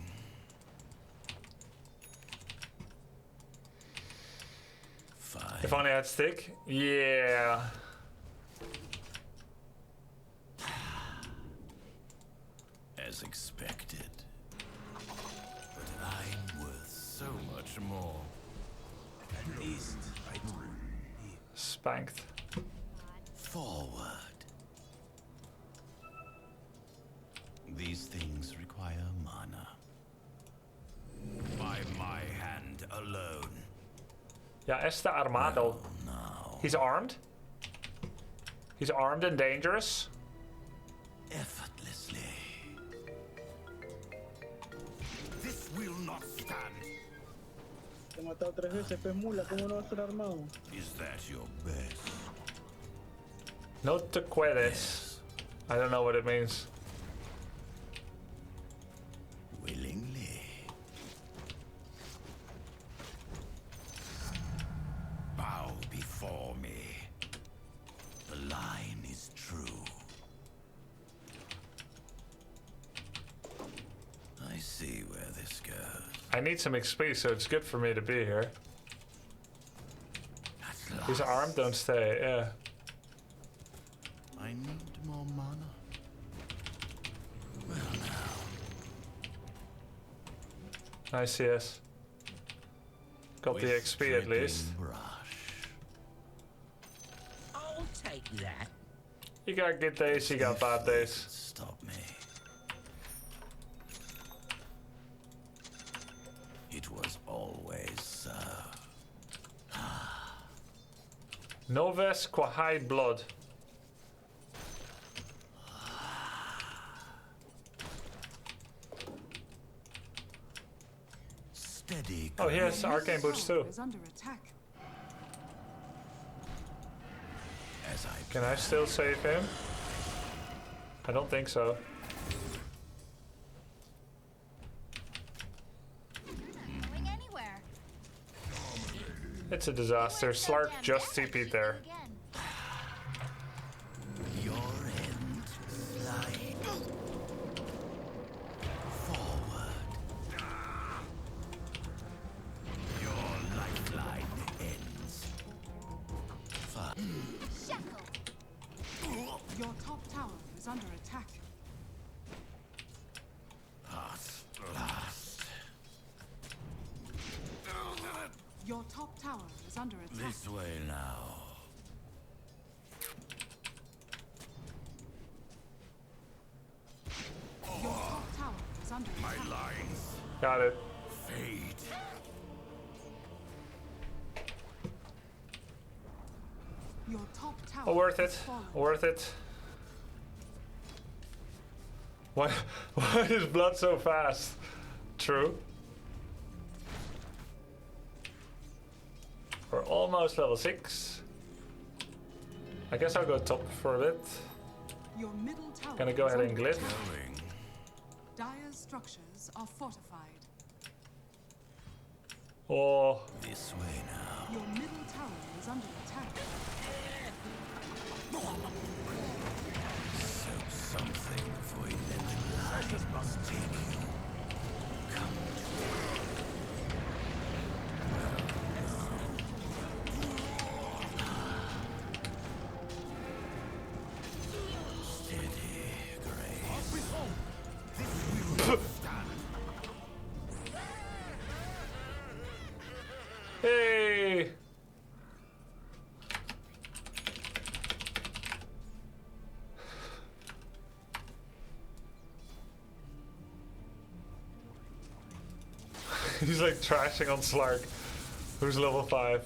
Fine. If only I had stick? Yeah. As expected. But I'm worth so much more. At least I Spanked. forward. these things require mana. By my hand alone. Ja, Este Armado. He's armed? He's armed and dangerous? Effortlessly. This will not stand. Te he matado 3 veces, pez mula, ¿cómo no va a estar armado? Is that your best? No te puedes. I don't know what it means. Willingly. Bow before me. The line is true. I see where this goes. I need some XP, so it's good for me to be here. He's armed, don't stay, yeah. I need more mana. Well now. Nice CS. Got the XP at least. I'll take that. You got good days, you got bad days. Stop me. It was always so. Noves Quahide Blood. Steady. Oh, he has arcane boots too. Is under attack. As I Can I still save him? I don't think so. Going anywhere. It's a disaster. Slark just TP'd there. your end slide forward. Your lifeline ends. Your top tower is under attack. Last. Your top tower is under attack. This way now. Your top tower is under My attack. lines Got it. fade. Your top tower Oh, worth has it. fallen. Worth it. Why is blood so fast? True. We're almost level 6. I guess I'll go top for a bit. Your middle tower Gonna go is ahead and under glyph. attack. Dire's structures are fortified. Oh, This way now. Your middle tower is under attack. So something for eleven must take you. Come steady, Grace. hey! He's like trashing on Slark, who's level 5.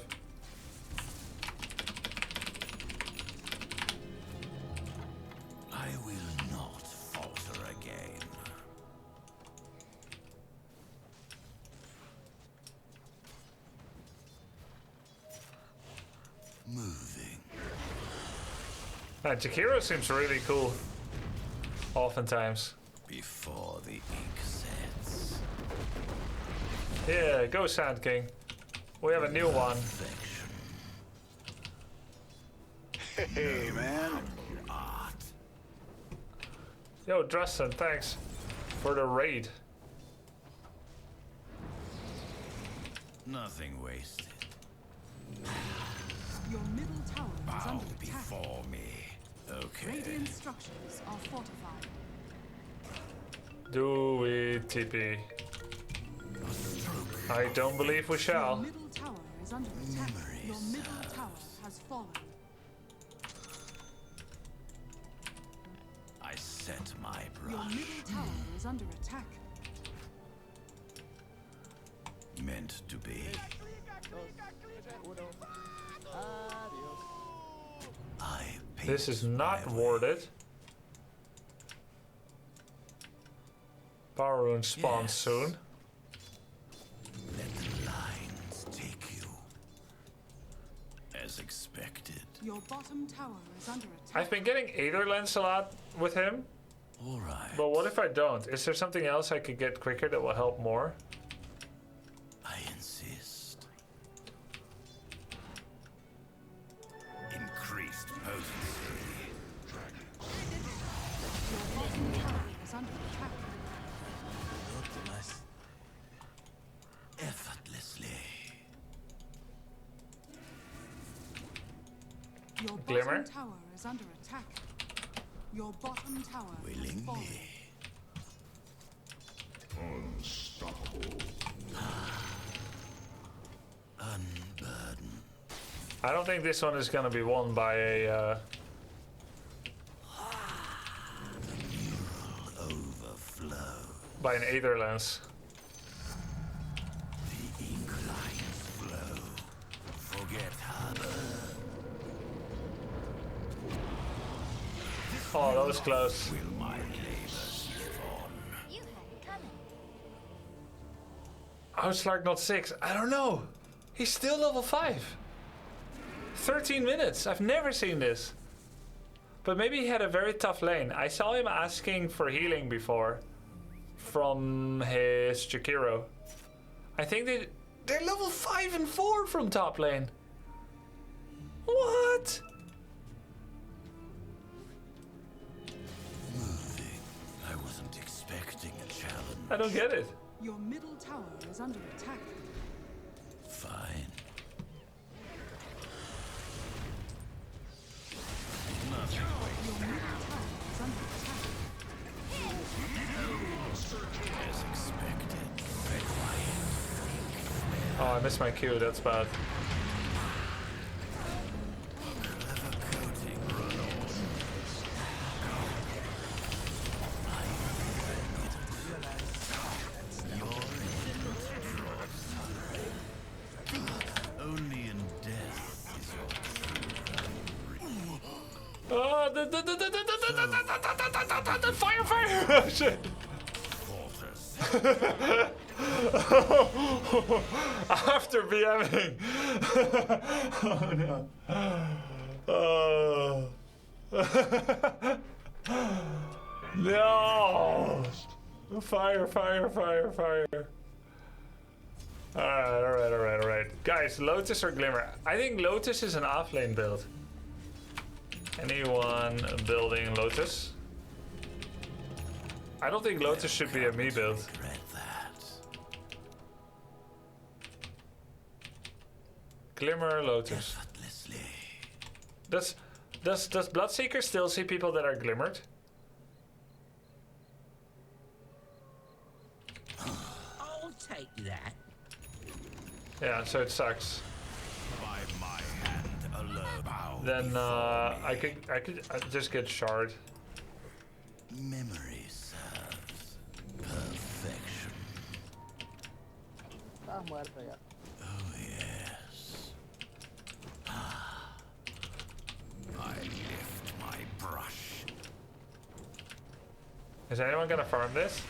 I will not falter again. Moving. And Jakiro seems really cool. Oftentimes. Before the ink sets. Yeah, go Sand King. We have a new one. Hey, man. Art. Yo, Dresden, thanks for the raid. Nothing wasted. Your middle tower is Bow under attack. before me. Okay. Radiant structures are fortified. Do we TP? I don't believe we Your shall. middle tower is under attack. Your middle tower has fallen. I set my Your brush. middle tower is under attack. Meant to be. This is not warded. Power rune spawns soon. Let the lines take you. As expected. Your bottom tower is under attack. I've been getting Aether Lens a lot with him. Alright. But what if I don't? Is there something else I could get quicker that will help more? I insist. Increased potency. Your bottom tower is under attack. Optimus. Effortlessly. Your bottom Glimmer? tower is under attack. Your bottom tower has fallen. Unstoppable. Unburden. I don't think this one is gonna be won by a Overflow. by an Aether Lens. The inclines flow. Forget harbor. Oh, that was close. Will my labors live on? You had it coming. How is Slark not 6? I don't know. He's still level 5. 13 minutes. I've never seen this. But maybe he had a very tough lane. I saw him asking for healing before from his Jakiro. I think they're level 5 and 4 from top lane. What? Moving. I wasn't expecting a challenge. I don't get it. Your middle tower is under attack. Fine. Your middle tower is under attack. As expected. Required. Oh, I missed my Q. That's bad. Clever coating run on. Only in death is your Oh, the fire! Oh, shit! After BMing. Oh no. Oh. No! Fire. Alright. Guys, Lotus or Glimmer? I think Lotus is an offlane build. Anyone building Lotus? I don't think Lotus should be a me build. Glimmer, Lotus. Does Bloodseeker still see people that are glimmered? I'll take that. Yeah, so it sucks. by my hand alone. Bow Then I could just get shard. Memory serves perfection. Estás muerto ya. Oh yes. I lift my brush. Is anyone gonna farm this?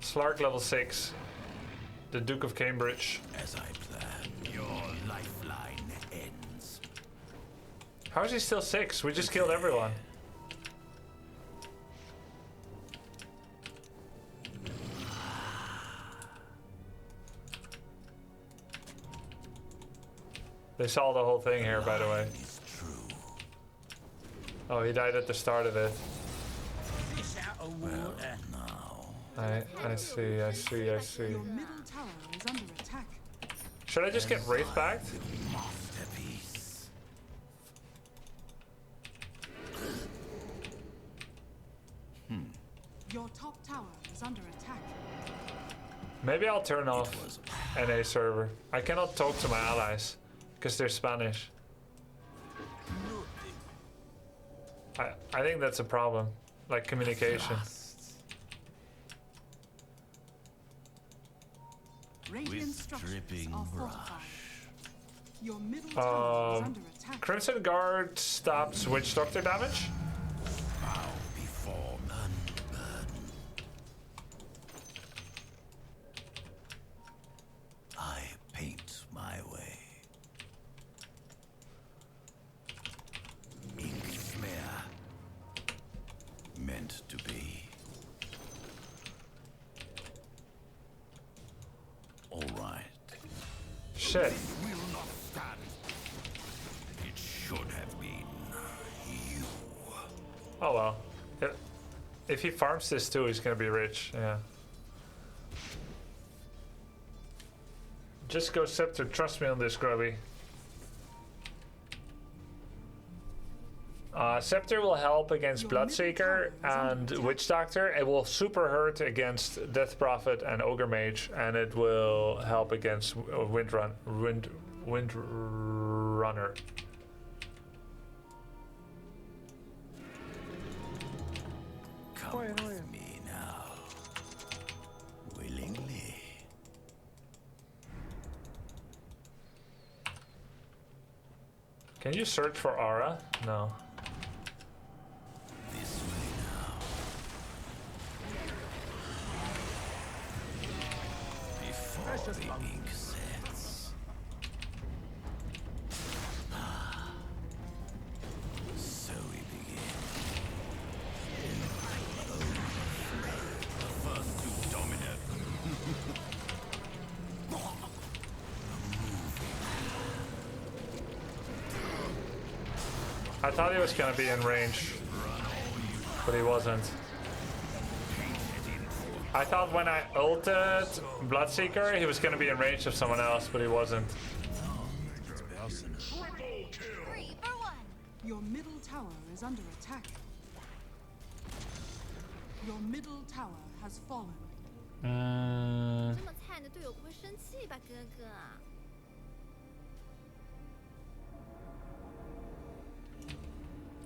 Slark level 6. The Duke of Cambridge. As I plan, your lifeline ends. How is he still 6? We just killed everyone. They saw the whole thing here, by the way. Oh, he died at the start of it. Fish out of water. I see. Your middle tower is under attack. Should I just get Wraith backed? Masterpiece. Your top tower is under attack. Maybe I'll turn off NA server. I cannot talk to my allies because they're Spanish. I think that's a problem, like communication. Radiant With structures dripping are brush. fortified. Your middle tower is under attack. Crimson Guard stops Witch Doctor damage. Bow before unburden. I paint my way. Ink smear. Meant to be. All right. Shit. Will not stand. It should have been you. Oh well. If he farms this too, he's gonna be rich. Yeah. Just go Scepter. Trust me on this, Grubby. Scepter will help against Bloodseeker and Witch Doctor. It will super hurt against Death Prophet and Ogre Mage, and it will help against Wind Runner. Come with me now. Willingly. Can you search for Aura? No. This way now. Before the ink sets. So we begin. The first to dominate. I thought he was gonna be in range, but he wasn't. I thought when I ulted Bloodseeker, he was gonna be in range of someone else, but he wasn't. Your middle tower is under attack. Your middle tower has fallen. 这么菜的队友不会生气吧，哥哥？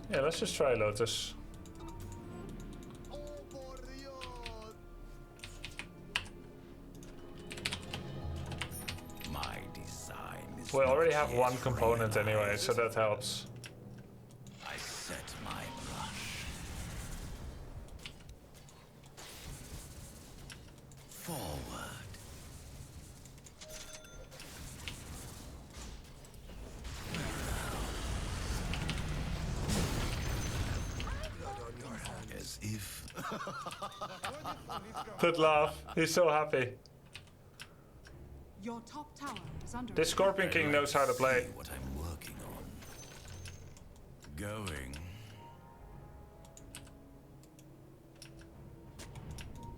Yeah, let's just try Lotus. My design is We already have one component anyway, so that helps. I set my brush. Forward. As if. Good laugh. He's so happy. Your top tower is under This Scorpion King knows how to play. What I'm working on. Going.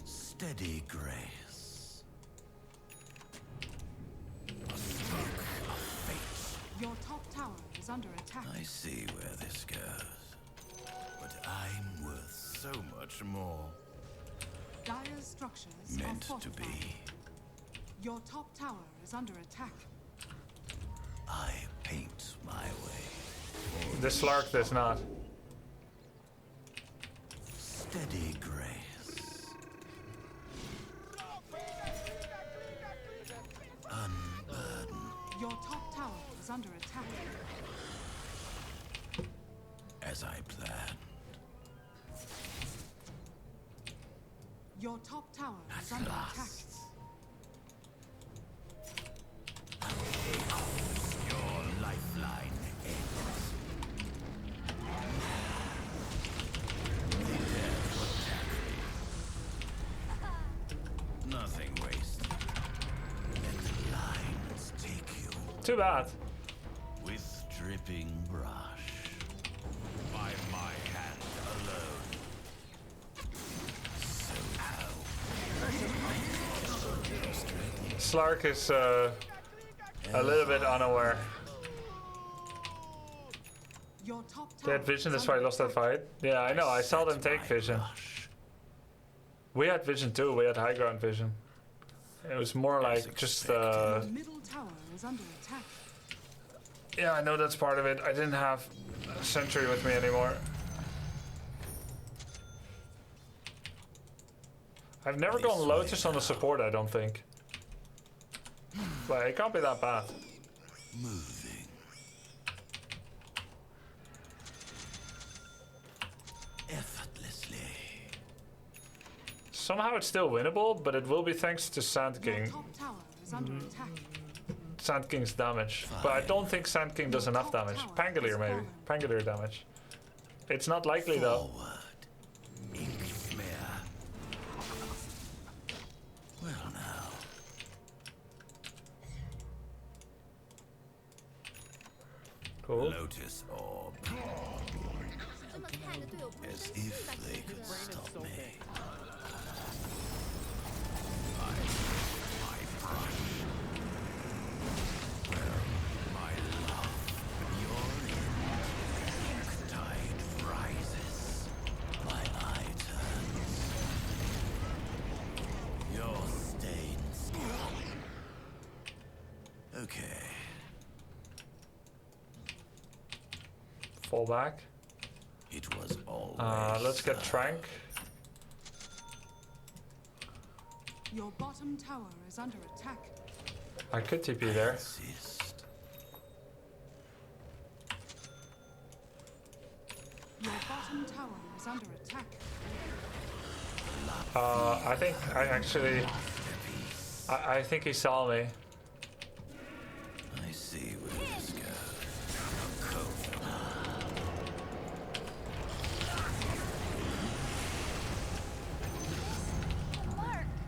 Steady grace. A stroke of fate. Your top tower is under attack. I see where this goes. But I'm worth so much more. Dire's structures Meant are to fortified. be. Your top tower is under attack. I paint my way. The Slark does not. Steady grace. Unburden. Your top tower is under attack. As I planned. Your top tower is under attack. Your lifeline ends. They dare to attack me. Nothing wasted. Let the lines take you. Too bad. With dripping brush. By my hand alone. So how? Slark is a little bit unaware. Your top They tower had vision, is that's why I under lost that fight. Yeah, I know, I saw them take vision. We had vision too, we had high ground vision. It was more like just Your middle tower is under attack. yeah, I know that's part of it. I didn't have Sentry with me anymore. I've never gone Lotus on the support, I don't think. But it can't be that bad. Moving. Effortlessly. Somehow it's still winnable, but it will be thanks to Sand King. Top tower is under attack. Sand King's damage. But I don't think Sand King does enough damage. Pangolier maybe. Pangolier damage. It's not likely though. Inksmere. Well now. Cool. Lotus orb. As if they could stop me. My brush. Well, my love, your tide rises. My eye turns. Your stains. Okay. Fall back. It was always. Let's get Trank. Your bottom tower is under attack. I could TP there. Your bottom tower is under attack. I think I actually. I think he saw me. I see where this goes.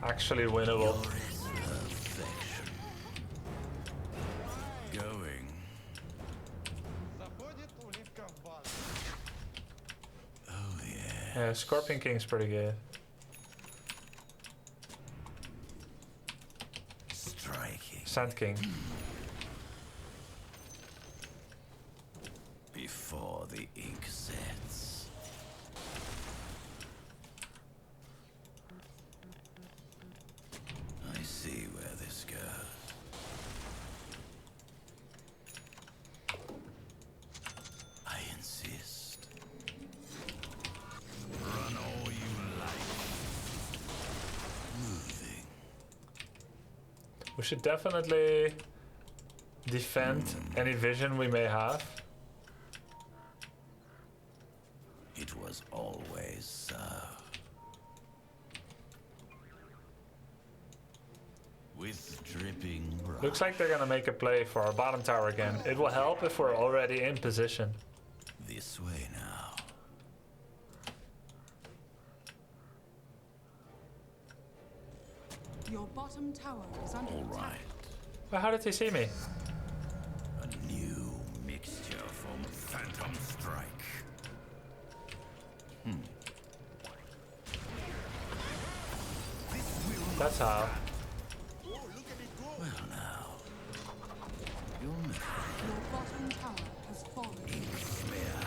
Actually winnable. Going. Oh yeah. Yeah, Scorpion King's pretty good. Striking. Sand King. Before the ink sets. I see where this goes. I insist. Run all you like. Moving. We should definitely defend any vision we may have. It was always so. With dripping bright. Looks like they're gonna make a play for our bottom tower again. It will help if we're already in position. This way now. Your bottom tower is under attack. Well, how did he see me? A new mixture from Phantom Strike. That's how. Well now. Your Your bottom tower has fallen. Inksmere.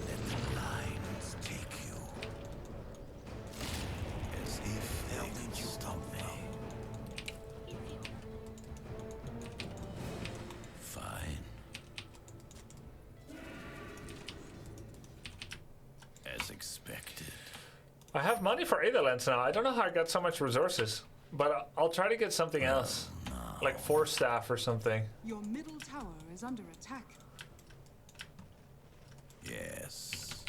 Let the lines take you. As if they could stop me. Fine. As expected. I have money for Aetherlands now. I don't know how I got so much resources, but I'll try to get something else, like Force Staff or something. Your middle tower is under attack. Yes.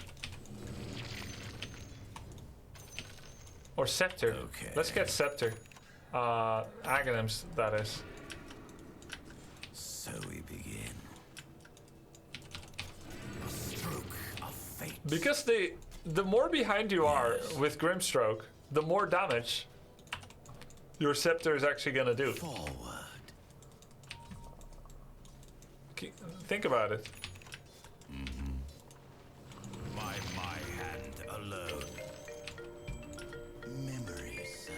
Or Scepter. Okay. Let's get Scepter. Aghanims, that is. So we begin. A stroke of fate. Because the more behind you are with Grimstroke, the more damage your Scepter is actually gonna do. Forward. Think about it. By my hand alone. Memories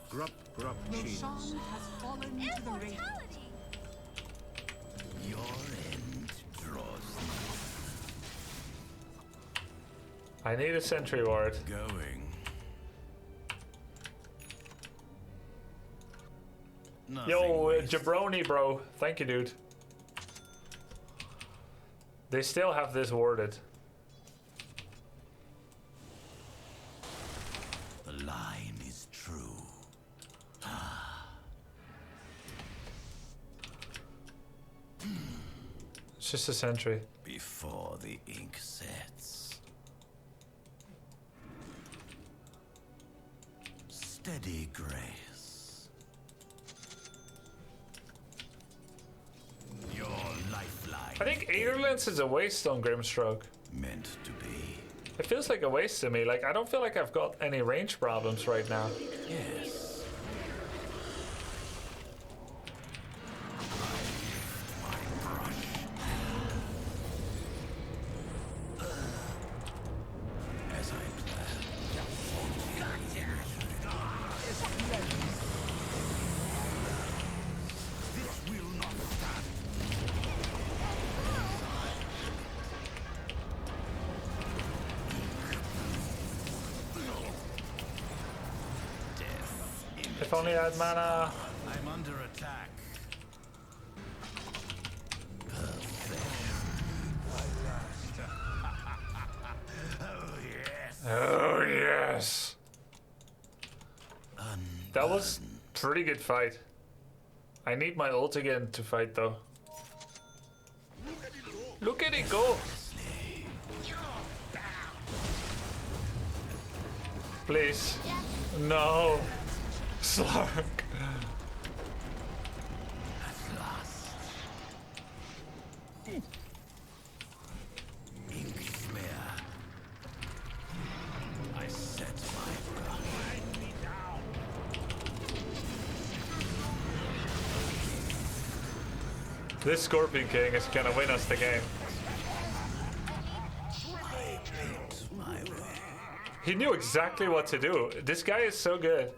Grup, grup, Your cheese. Shan has fallen to the ring. Your end draws I need a Sentry Ward. going. Yo, Jabroni, bro. Thank you, dude. They still have this warded. It's just a sentry. Before the ink sets. Steady grace. Your lifeline. I think Aetherlance is a waste on Grimstroke. Meant to be. It feels like a waste to me. Like, I don't feel like I've got any range problems right now. Yes. As I planned. This will not stand. If only I had mana. I'm under attack. Oh, yes. That was pretty good fight. I need my ult again to fight, though. Look at it go. Please. No. Slark. I set my This Scorpion King is gonna win us the game. He knew exactly what to do. This guy is so good.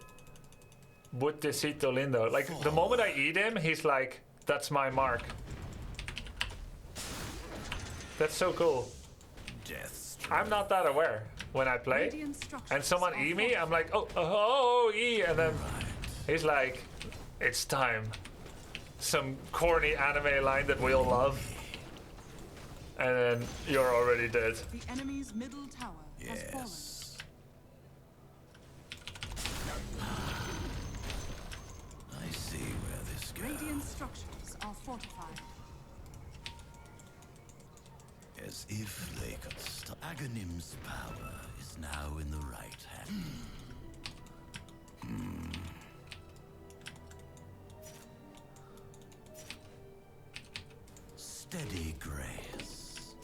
Butecito lindo. Like, the moment I eat him, he's like, that's my mark. That's so cool. I'm not that aware when I play. And someone eat me, I'm like, oh, E. And then he's like, it's time. Some corny anime line that we all love. And then you're already dead. The enemy's middle tower has fallen. I see where this goes. Radiant structures are fortified. As if they could stop. Aghanim's power is now in the right hand. Steady grace.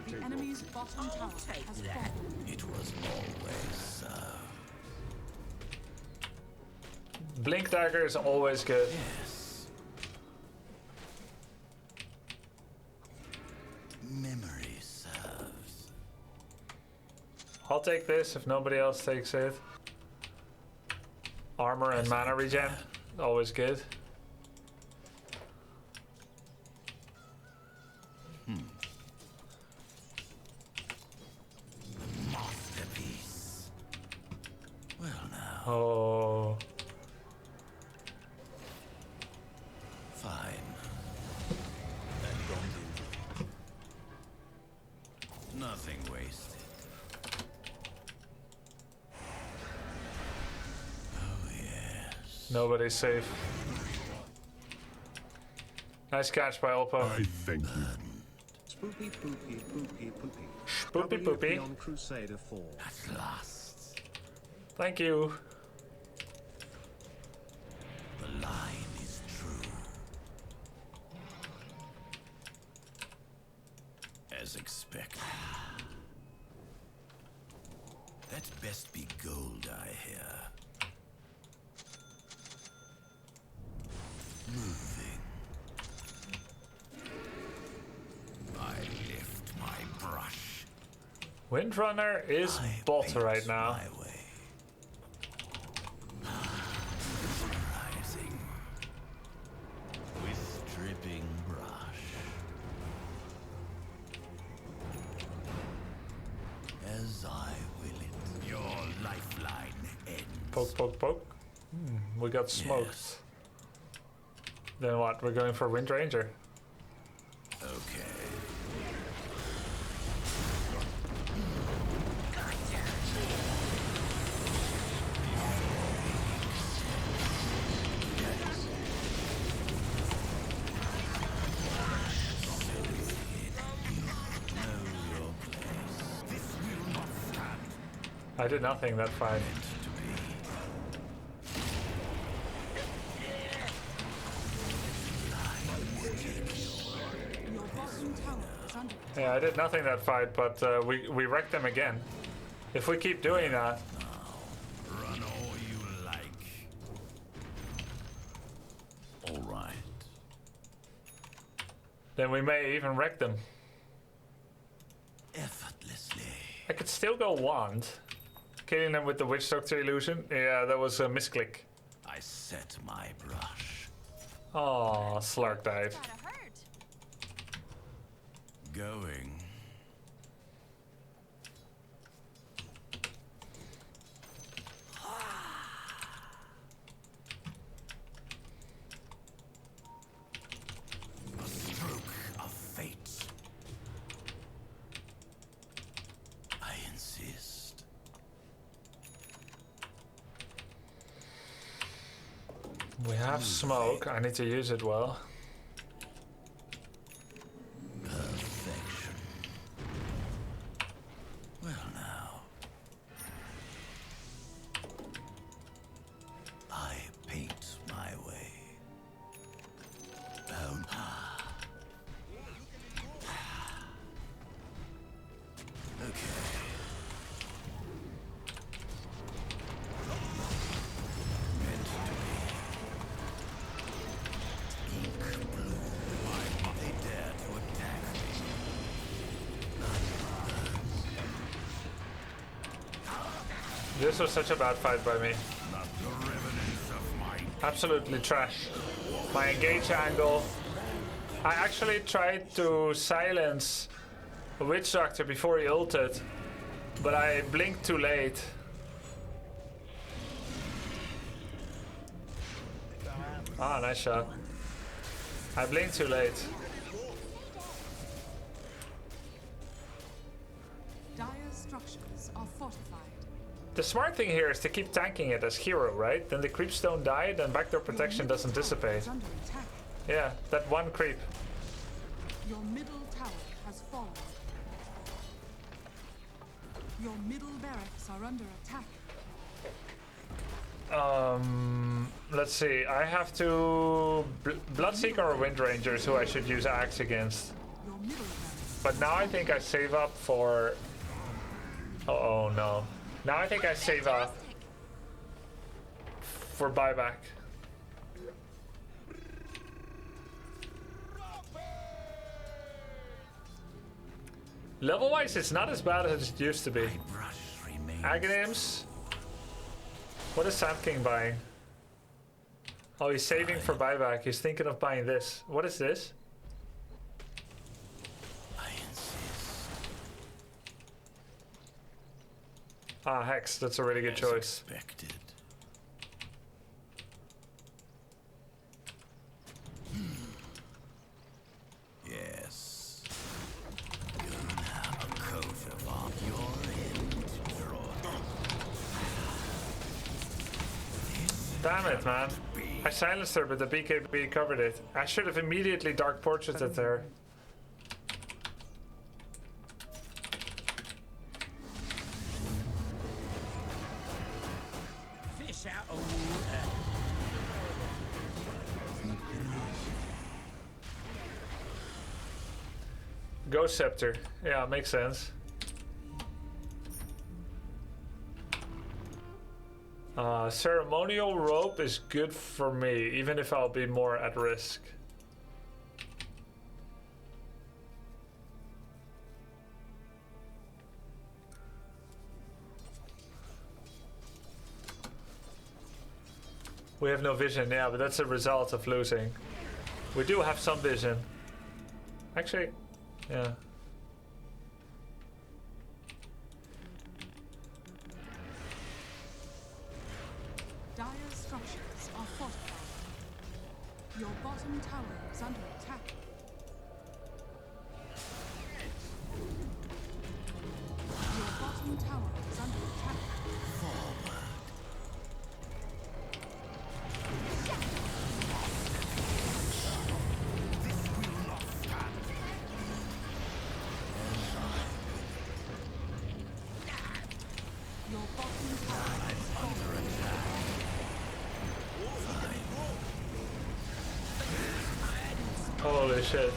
The enemy's bottom tower has fallen. It was always so. Blink Dagger is always good. Yes. Memory serves. I'll take this if nobody else takes it. Armor and mana regen, always good. Masterpiece. Well now. Oh. Fine. Nothing wasted. Oh yes. Nobody's safe. Nice catch by Olpo. I thank you. Spoopy poopy poopy poopy. Spoopy poopy. On Crusader 4. At last. Thank you. The line is true. As expected. That best be gold, I hear. Moving. I lift my brush. Windrunner is bot right now. My way. Rising. With dripping brush. As I will it. Your lifeline ends. Poke, poke, poke. We got smoked. Yes. Then what? We're going for Wind Ranger. Okay. I did nothing that fight. Yeah, I did nothing that fight, but we wrecked them again. If we keep doing that... Run all you like. All right. Then we may even wreck them. Effortlessly. I could still go wand. Killing them with the Witch Doctor illusion. Yeah, that was a misclick. I set my brush. Oh, Slark died. Going. A stroke of fate. I insist. We have smoke. I need to use it well. Perfection. Well now. I paint my way. Down. Okay. Meant to be. Ink blue. Why they dare to attack me? This was such a bad fight by me. Not the revenants of my Absolutely trash. My engage angle. I actually tried to silence a Witch Doctor before he ulted, but I blinked too late. Ah, nice shot. I blinked too late. Dire structures are fortified. The smart thing here is to keep tanking it as hero, right? Then the creeps don't die, then backdoor protection doesn't dissipate. Is under attack. Yeah, that one creep. Your middle tower has fallen. Your middle barracks are under attack. Let's see. I have to Bloodseeker or Wind Rangers who I should use axe against. Your middle barracks. But now I think I save up for. Oh no! Now I think I save up for buyback. Level-wise, it's not as bad as it used to be. Aghanims. What is Sand King buying? Oh, he's saving for buyback. He's thinking of buying this. What is this? I insist. Ah, Hex. That's a really good choice. Expected. Yes. You have a coat of arm. You're in to draw. Damn it, man. I silenced her, but the BKB covered it. I should have immediately Dark Portraited her. Fish out of water. Ghost Scepter. Yeah, makes sense. Ceremonial Rope is good for me, even if I'll be more at risk. We have no vision, yeah, but that's a result of losing. We do have some vision. Actually, yeah. Dire structures are fortified. Your bottom tower is under attack. Your bottom tower is under attack. Your Holy shit.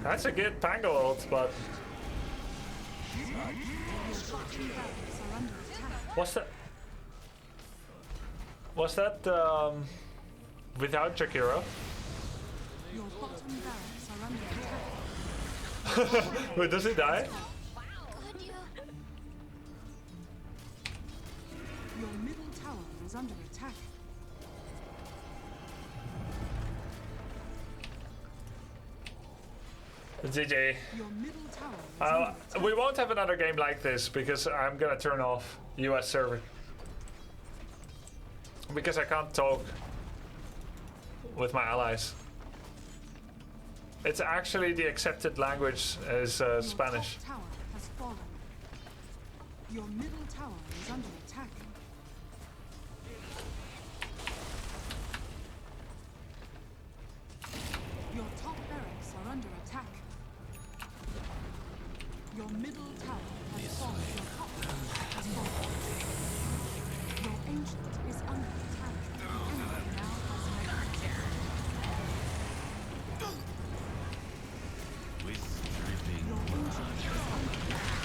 That's a good Pango ult, but... What's that? Was that without Jakiro? Your bottom barracks are under attack. Wait, does he die? Your middle tower is under attack. GG. Your middle tower is under attack. We won't have another game like this because I'm gonna turn off US server. Because I can't talk with my allies. It's actually the accepted language is Spanish. Your top tower has fallen. Your middle tower is under attack. Your top barracks are under attack. Your middle tower has fallen. Your top tower has fallen. Your ancient is under attack. The enemy now has made With dripping your ancient is under attack.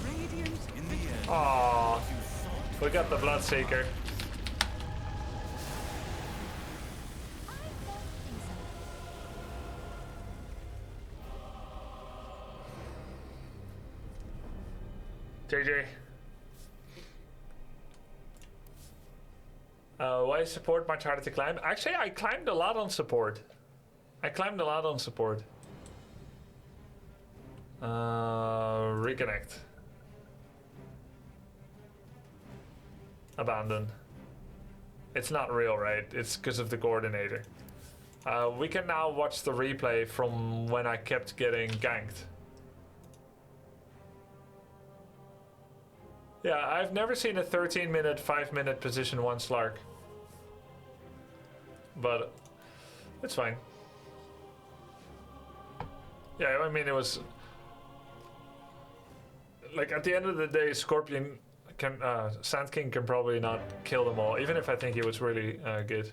Radiant in the end. Aww. We got the Bloodseeker. JJ. Why support much harder to climb? Actually, I climbed a lot on support. Reconnect. Abandon. It's not real, right? It's because of the coordinator. We can now watch the replay from when I kept getting ganked. Yeah, I've never seen a 13-minute, 5-minute position 1 Slark. But it's fine. Yeah, I mean, it was... Like, at the end of the day, Scorpion can... Sand King can probably not kill them all, even if I think he was really good.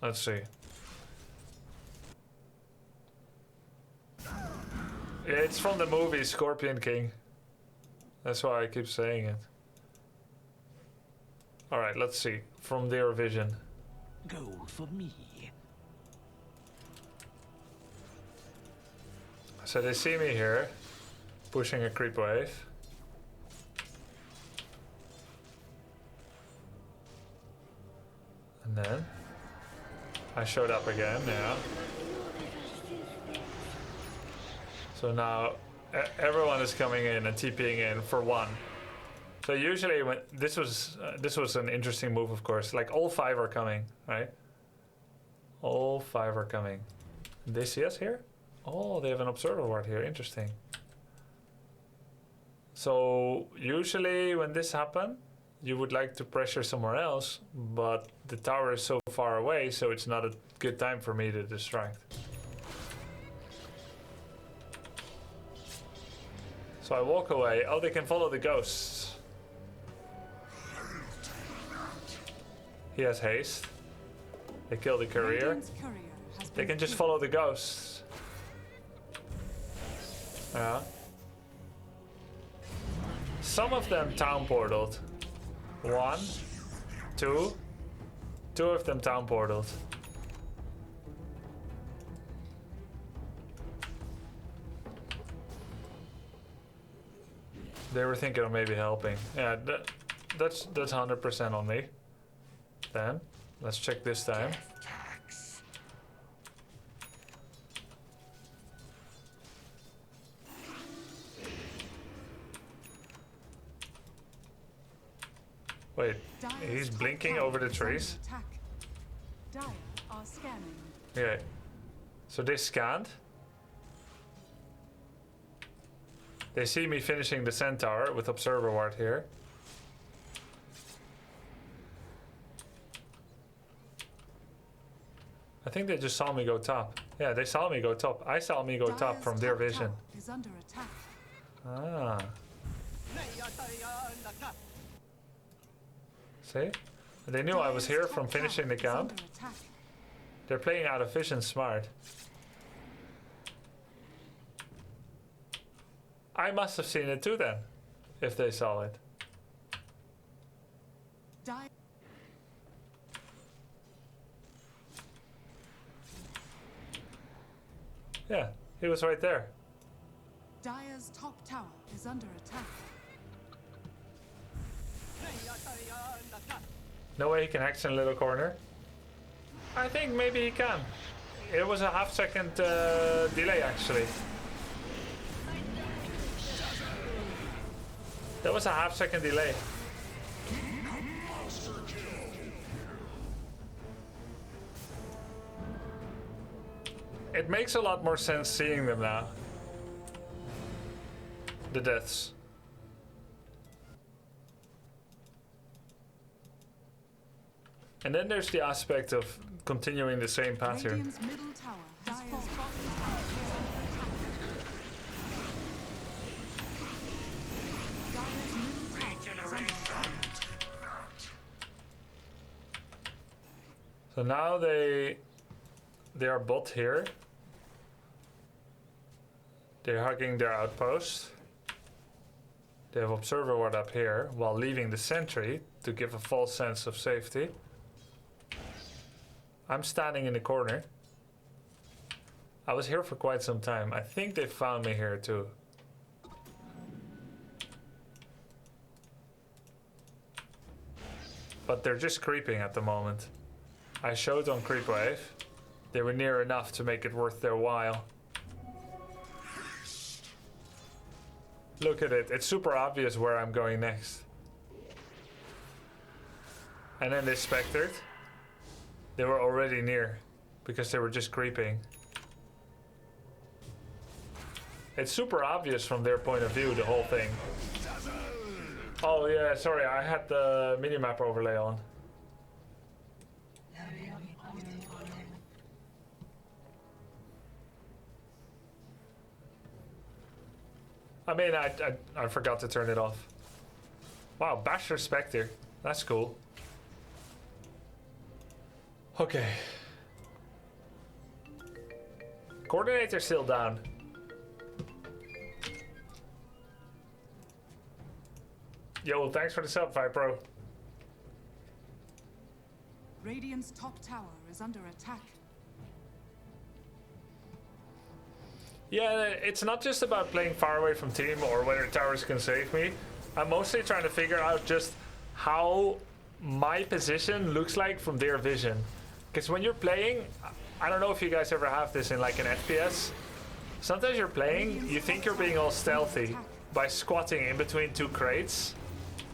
Let's see. Yeah, it's from the movie Scorpion King. That's why I keep saying it. Alright, let's see. From their vision. Go for me. So they see me here, pushing a creep wave. And then I showed up again, yeah. So now everyone is coming in and TPing in for 1. So usually when this was an interesting move, of course. Like all 5 are coming, right? All 5 are coming. They see us here? Oh, they have an observer ward here. Interesting. So usually when this happens, you would like to pressure somewhere else, but the tower is so far away, so it's not a good time for me to distract. So I walk away. Oh, they can follow the ghosts. He has haste. They kill the courier. They can just follow the ghosts. Yeah. Some of them town portaled. 1, 2. 2 of them town portaled. They were thinking of maybe helping. Yeah, that's 100% on me. Then, let's check this time. Wait, he's blinking over the trees? Dire are scanning. Okay. So they scanned. They see me finishing the centaur with observer ward here. I think they just saw me go top. Yeah, they saw me go top. I saw me go top from their vision. Is under attack. Ah. See? They knew I was here from finishing the camp. They're playing out of vision smart. I must have seen it too then, if they saw it. Yeah, he was right there. Dire's top tower is under attack. No way he can act in a little corner. I think maybe he can. It was a half-second delay, actually. There was a half-second delay. It makes a lot more sense seeing them now. The deaths. And then there's the aspect of continuing the same pattern. Radiant's middle tower has fallen. So now they are bot here. They're hugging their outpost. They have observer ward up here while leaving the sentry to give a false sense of safety. I'm standing in the corner. I was here for quite some time. I think they found me here too. But they're just creeping at the moment. I showed on creep wave. They were near enough to make it worth their while. Look at it. It's super obvious where I'm going next. And then they spectered. They were already near because they were just creeping. It's super obvious from their point of view, the whole thing. Oh yeah, sorry, I had the minimap overlay on. I mean, I forgot to turn it off. Wow, Basher Spectre. That's cool. Okay. Coordinator still down. Yo, thanks for the sub, Vipro. Radiant's top tower is under attack. Yeah, it's not just about playing far away from team or whether towers can save me. I'm mostly trying to figure out just how my position looks like from their vision. Because when you're playing, I don't know if you guys ever have this in like an FPS. Sometimes you're playing, you think you're being all stealthy by squatting in between two crates.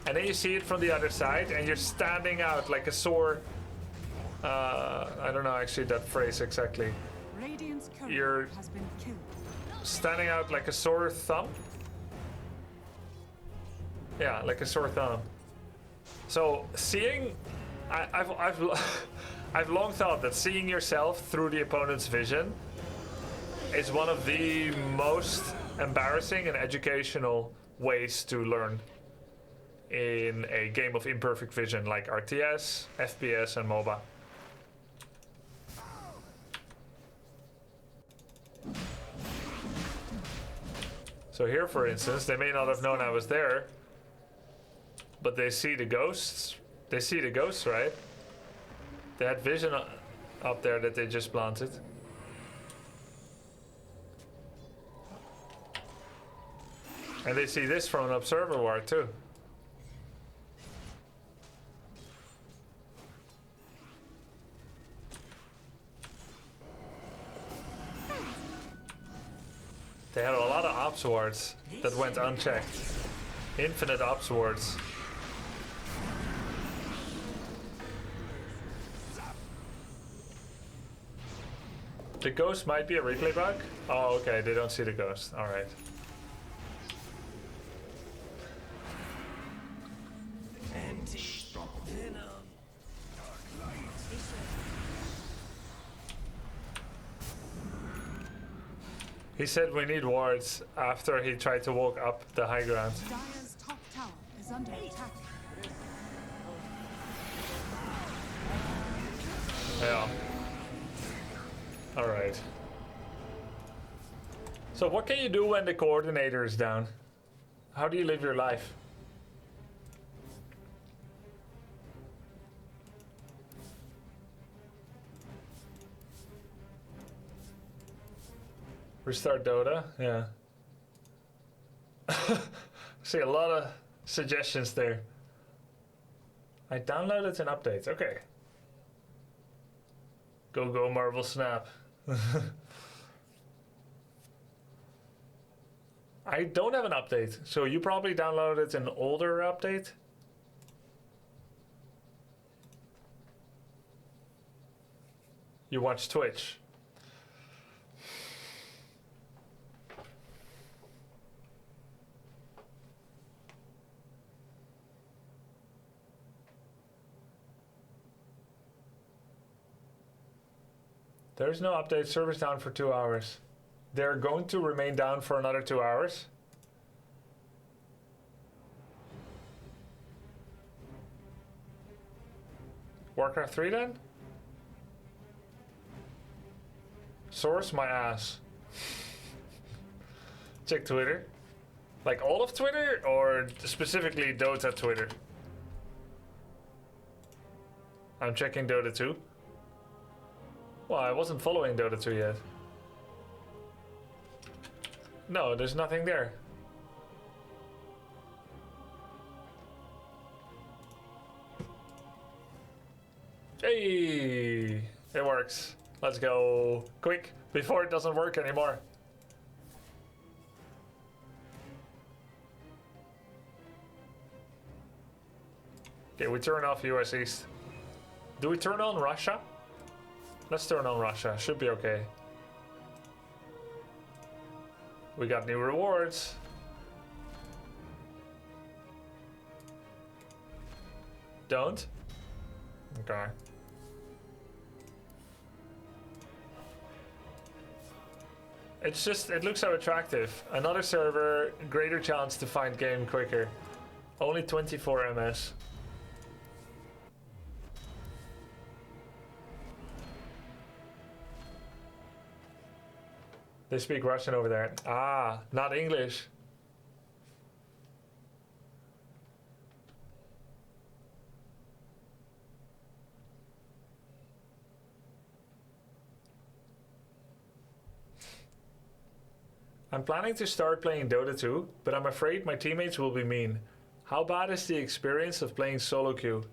And then you see it from the other side and you're standing out like a sore... I don't know actually that phrase exactly. Radiant's You're courier has been killed. standing out like a sore thumb. Yeah, like a sore thumb. So seeing, I've long thought that seeing yourself through the opponent's vision is one of the most embarrassing and educational ways to learn in a game of imperfect vision like RTS, FPS, and MOBA. So here, for instance, they may not have known I was there, but they see the ghosts. They see the ghosts, right? They had vision up there that they just planted. And they see this from an observer ward too. They had a lot of ops wards that went unchecked. Infinite ops wards. The ghost might be a replay bug? Oh, okay, they don't see the ghost. Alright. He said we need wards after he tried to walk up the high ground. Dire's top tower is under attack. Yeah. Alright. So what can you do when the coordinator is down? How do you live your life? Restart Dota? Yeah. See a lot of suggestions there. I downloaded an update. Okay. Go Marvel Snap. I don't have an update, so you probably downloaded an older update. You watch Twitch. There's no update. Server's down for 2 hours. They're going to remain down for another 2 hours. Warcraft 3 then? Source my ass. Check Twitter. Like all of Twitter or specifically Dota Twitter? I'm checking Dota 2. Well, I wasn't following Dota 2 yet. No, there's nothing there. Hey, it works. Let's go quick before it doesn't work anymore. Okay, we turn off US East. Do we turn on Russia? Let's turn on Russia. Should be okay. We got new rewards. Don't? Okay. It's just, it looks so attractive. Another server, greater chance to find game quicker. Only 24 MS. They speak Russian over there. Ah, not English. I'm planning to start playing Dota 2, but I'm afraid my teammates will be mean. How bad is the experience of playing solo queue?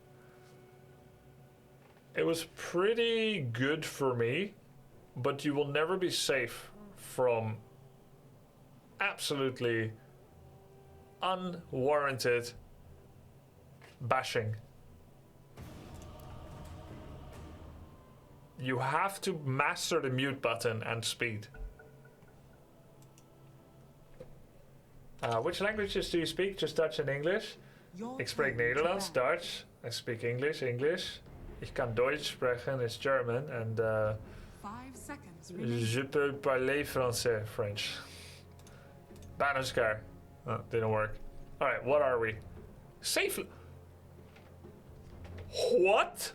It was pretty good for me, but you will never be safe from absolutely unwarranted bashing. You have to master the mute button and speed. Which languages do you speak? Just Dutch and English? Ik spreek Nederlands, Dutch. I speak English, English. Ik kan Deutsch spreken, is German. And 5 seconds je peux parler français, French. Banuscar. Oh, didn't work. Alright, what are we? Safe. What?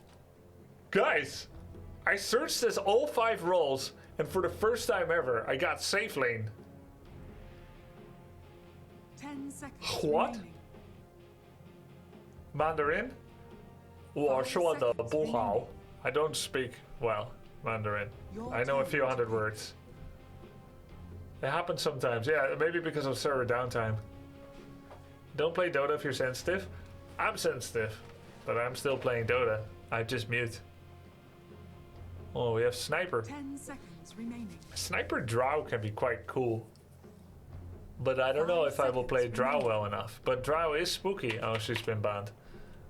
Guys, I searched this all 5 roles, and for the first time ever, I got safe lane. 10 seconds What? remaining. Mandarin? 我说的不好. I don't speak, well, Mandarin. I know a few hundred words. It happens sometimes, yeah, maybe because of server downtime. Don't play Dota if you're sensitive. I'm sensitive, but I'm still playing Dota. I just mute. Oh, we have Sniper. 10 seconds remaining. Sniper Drow can be quite cool. But I don't know if I will play Drow well enough. But Drow is spooky. Oh, she's been banned.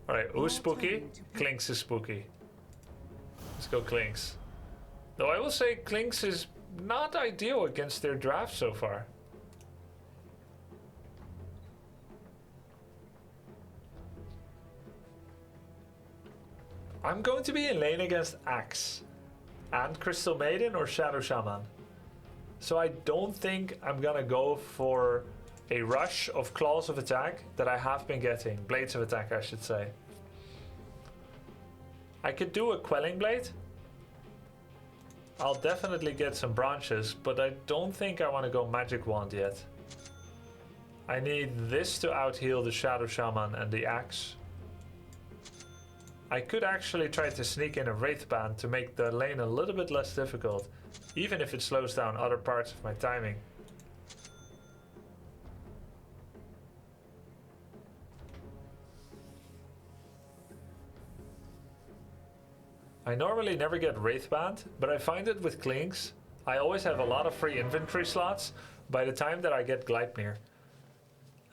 Alright, who's spooky? Klinks is spooky. Let's go Klinks. Though I will say Klinks is not ideal against their draft so far. I'm going to be in lane against Axe. And Crystal Maiden or Shadow Shaman. So I don't think I'm gonna go for a rush of claws of attack that I have been getting. Blades of attack, I should say. I could do a quelling blade. I'll definitely get some branches, but I don't think I want to go magic wand yet. I need this to out-heal the Shadow Shaman and the axe. I could actually try to sneak in a Wraith Band to make the lane a little bit less difficult, even if it slows down other parts of my timing. I normally never get Wraith Band, but I find it with Clinks, I always have a lot of free inventory slots by the time that I get Gleipnir.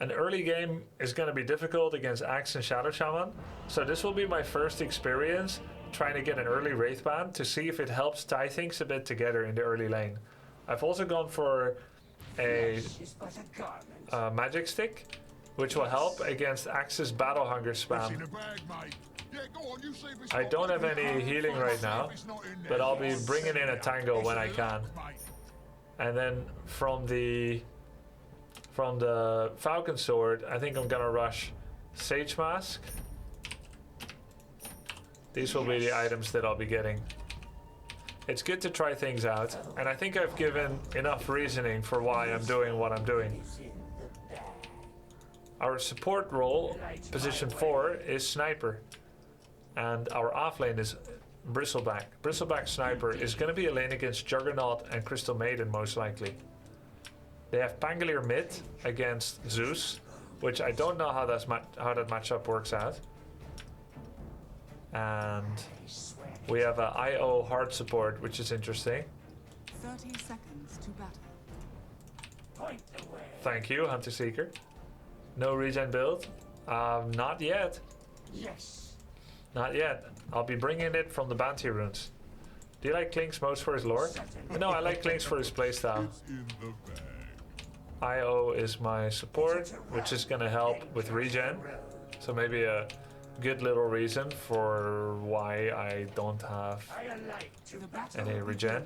An early game is going to be difficult against Axe and Shadow Shaman, so this will be my first experience trying to get an early Wraith Band to see if it helps tie things a bit together in the early lane. I've also gone for a magic stick, which will help against Axe's Battle Hunger spam. I don't have any healing right now, but I'll be bringing in a Tango when I can. And then from the Falcon Sword, I think I'm gonna rush Sage Mask. These will be the items that I'll be getting. It's good to try things out, and I think I've given enough reasoning for why I'm doing what I'm doing. Our support role, position 4, is Sniper. And our offlane is Bristleback. Bristleback Sniper is going to be a lane against Juggernaut and Crystal Maiden, most likely. They have Pangolier mid against Zeus, which I don't know how that matchup works out. And we have a IO hard support, which is interesting. 30 seconds to battle. Thank you, Hunter Seeker. No regen build? Not yet. Yes. Not yet. I'll be bringing it from the bounty runes. Do you like Clinks most for his lore? No, I like Clinks for his playstyle. IO is my support, which is going to help with regen. So maybe a good little reason for why I don't have any regen.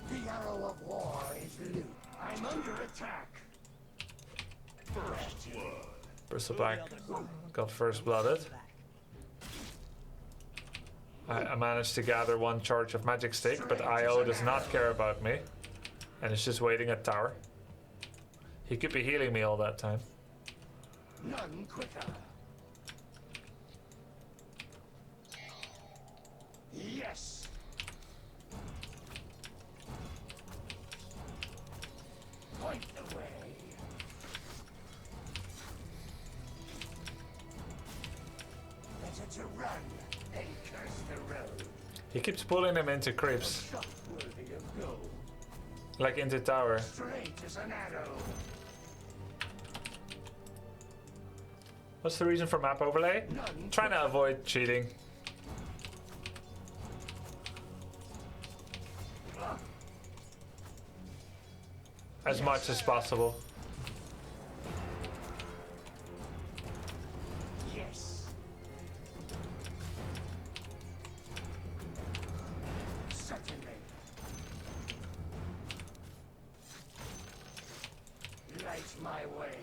The arrow of war is loose. I'm under attack. First blood. Bristleback got first blooded. I managed to gather one charge of magic stick, but IO does not care about me. And is just waiting at tower. He could be healing me all that time. None quicker. Yes. Point the way. Better to run and curse the road. He keeps pulling him into creeps. Worthy of gold. Like into tower. Straight as an arrow. What's the reason for map overlay? Trying to avoid cheating. As much as possible. Yes. Certainly. Light my way.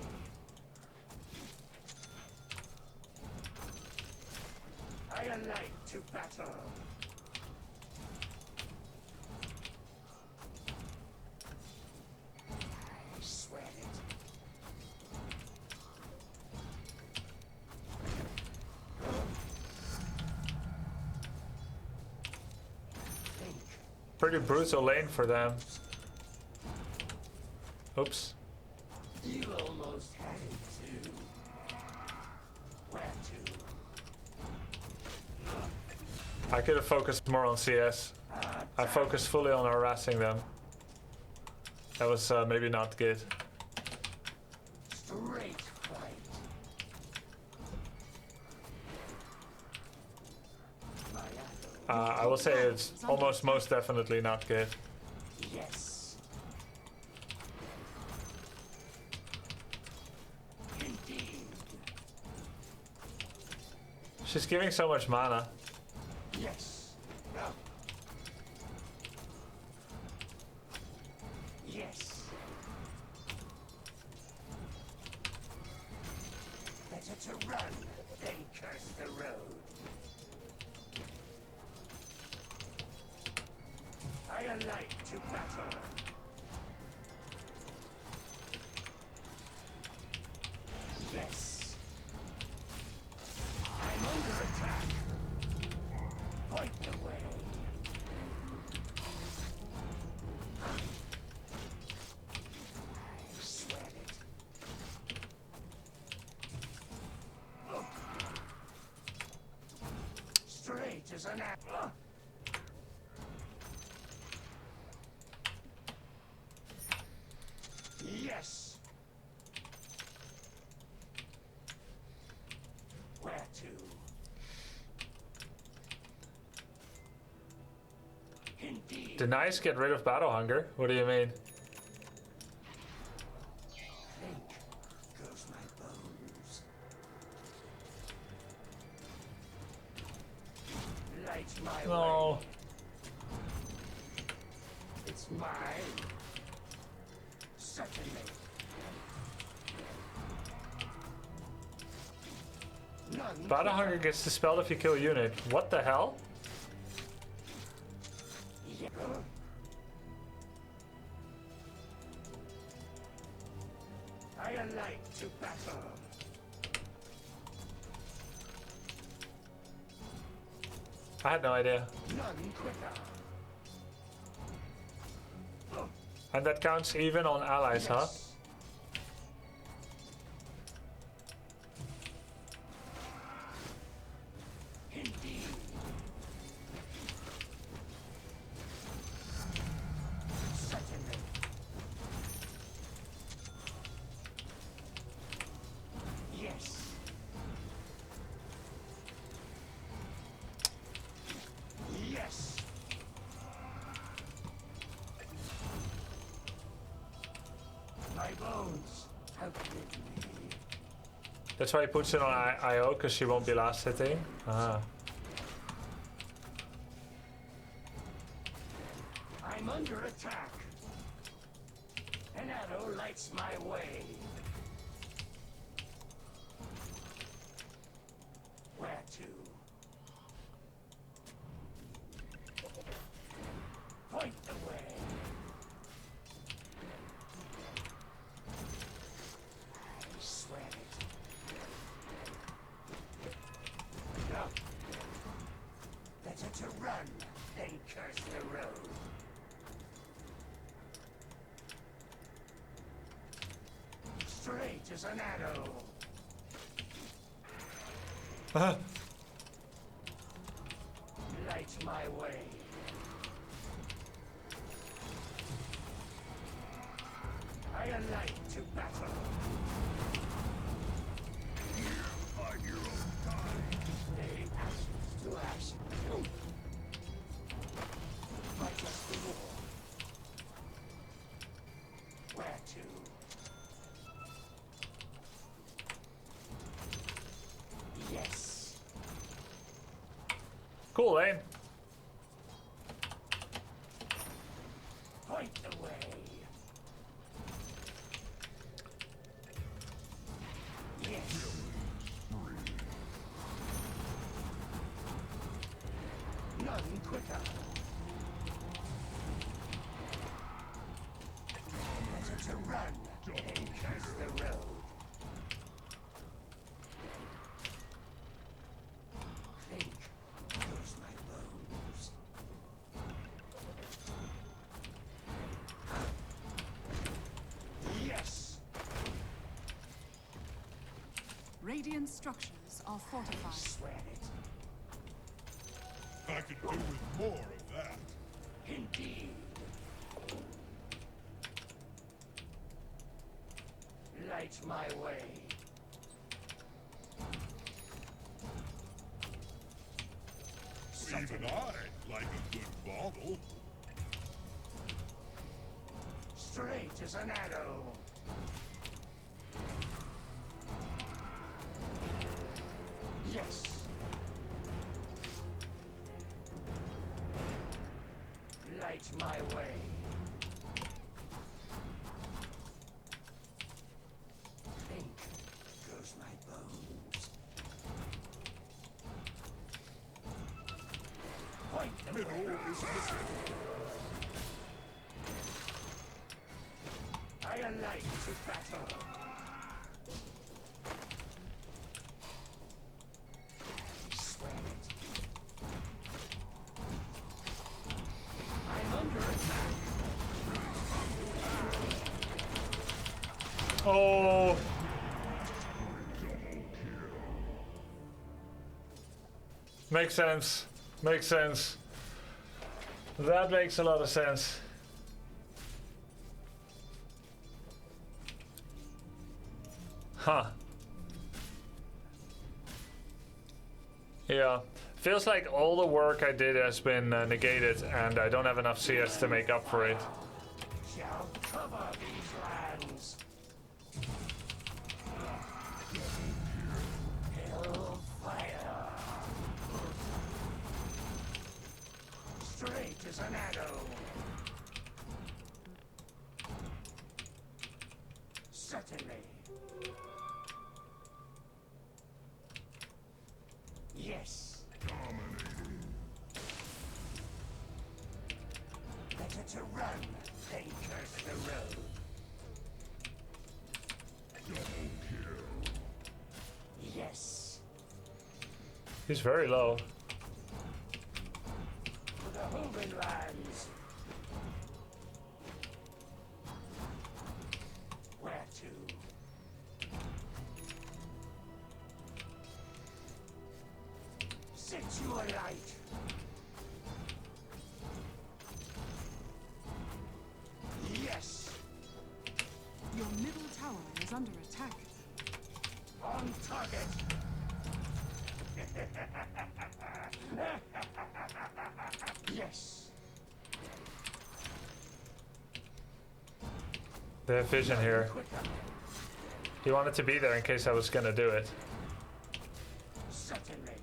I alight to battle. I swear it. Pretty brutal lane for them. Oops. You almost had it too. Where to? I could have focused more on CS. I focused fully on harassing them. That was maybe not good. Straight fight. I will say it's almost most definitely not good. Yes. Indeed. She's giving so much mana. Yes. alight to battle. Yes. I'm under attack. Point the way. I sweat it. Straight as an apple. Yes. Where to? Indeed. Did Nice get rid of battle hunger? What do you mean? Think goes my bones. Light my No. way. It's mine. Certainly. None. Battle hunger gets dispelled if you kill a unit. What the hell? Yeah. I alight to battle. I had no idea. None quicker. And that counts even on allies, huh? Indeed. Certainly. Yes. Yes. My bones have been me. That's why he puts it on IO, because she won't be last hitting. Ah. I'm under attack. An arrow lights my way. Where to? Point the way. I swear it. No. Better to run than curse the road. Straight as an arrow. Light my way. I alight to battle. On your own time. Stay ashes to ashes. Fight us the war. Where to? Yes. Cool, eh? Point the way. Yes. None quicker. Better to run than curse the road. Think goes my bones. Yes. Radiant structures are fortified. Swear it. I could do with more of that. Indeed. Light my way. Even I like a good bottle. Straight as an arrow. Yes. Light my way. Think goes my bones. Point the Middle way. is missing. I alight to battle. Sweat it. I'm under attack. Oh. Makes sense. Makes sense. That makes a lot of sense. Huh. Yeah. Feels like all the work I did has been negated and I don't have enough CS to make up for it. Shall cover these lands. Hellfire. Straight as an arrow. Certainly. Yes. Better to run than curse the road. Yes. He's very low. To the Hoven lands. Where to? Set you alight. Yes. Your middle tower is under attack. On target. Yes. They have vision here. He wanted to be there in case I was gonna do it. Certainly.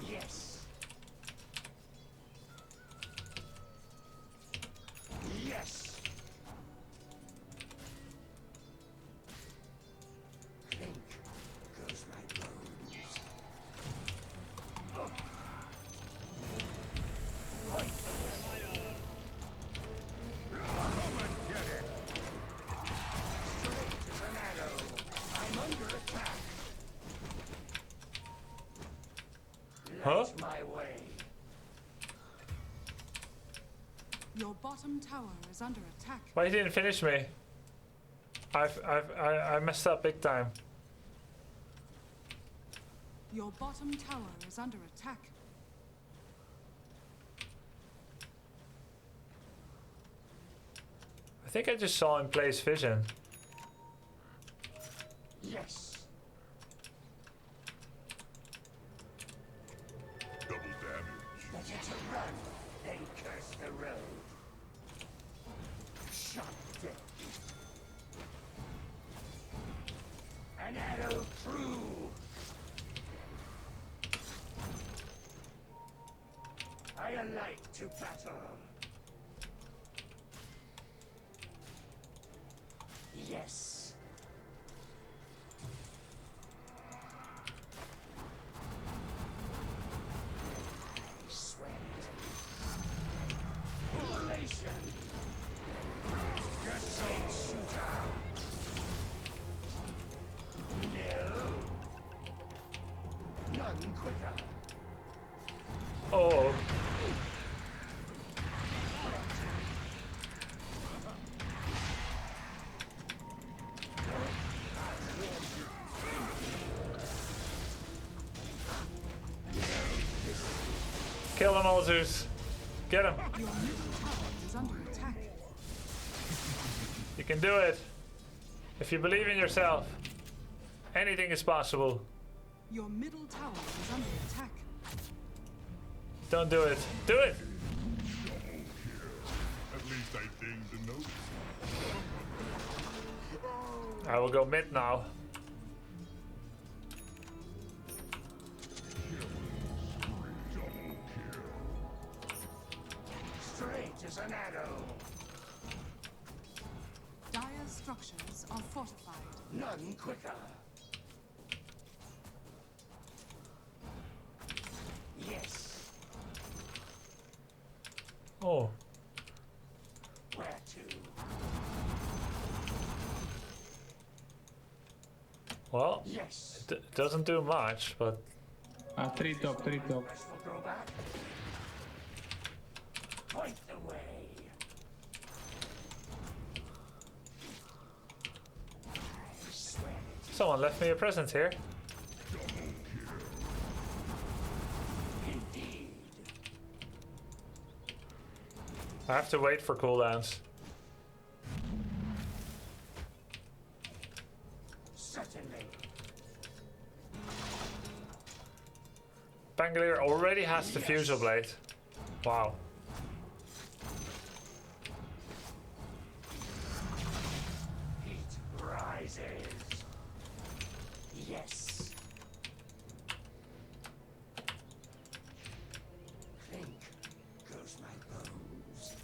Yes. Yes. Clink goes my bones. Oh. Point. Come and get it. Straight as an arrow. I'm under attack. Huh? Light my way. Your bottom tower is under attack. Why he didn't finish me? I messed up big time. Your bottom tower is under attack. I think I just saw him place vision. Yes. Double damage. Better to run than curse the road. Shot dead. An arrow through. I alight to battle. Yes. Sweat. Immolation. Gusset shooter. No. None quicker. Oh. Kill him, all Zeus. Get him. Your middle tower is under attack. You can do it. If you believe in yourself, anything is possible. Your middle tower is under attack. Don't do it. Do it. At least I deigned to notice. I will go mid now. Straight as an arrow. Dire structures are fortified. None quicker. Yes. Oh, Well, Yes. it doesn't do much, but 3 top, 3 top. Will grow back. Point the way. I swear it. someone left me a present here. Indeed. I have to wait for cooldowns. Certainly. Bangalore already has the Fusel Blade. Wow. Heat rises. Yes. Clink goes my bones.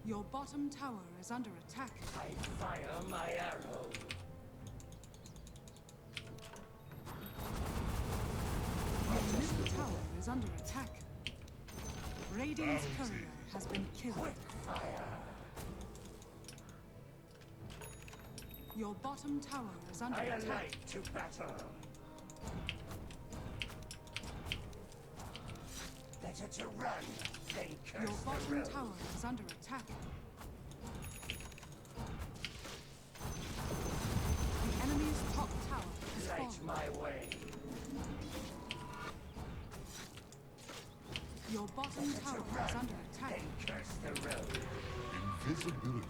Your bottom tower is under attack. I fire my arrow. Your middle tower is under attack. Radiant's courier has been killed. Quick fire. Your bottom tower is under I attack. alight to battle. Better to run than curse Your the bottom road. tower is under attack. The enemy's top tower is Light fallen. my way. Your bottom tower is under attack. Then curse the road. Invisibility.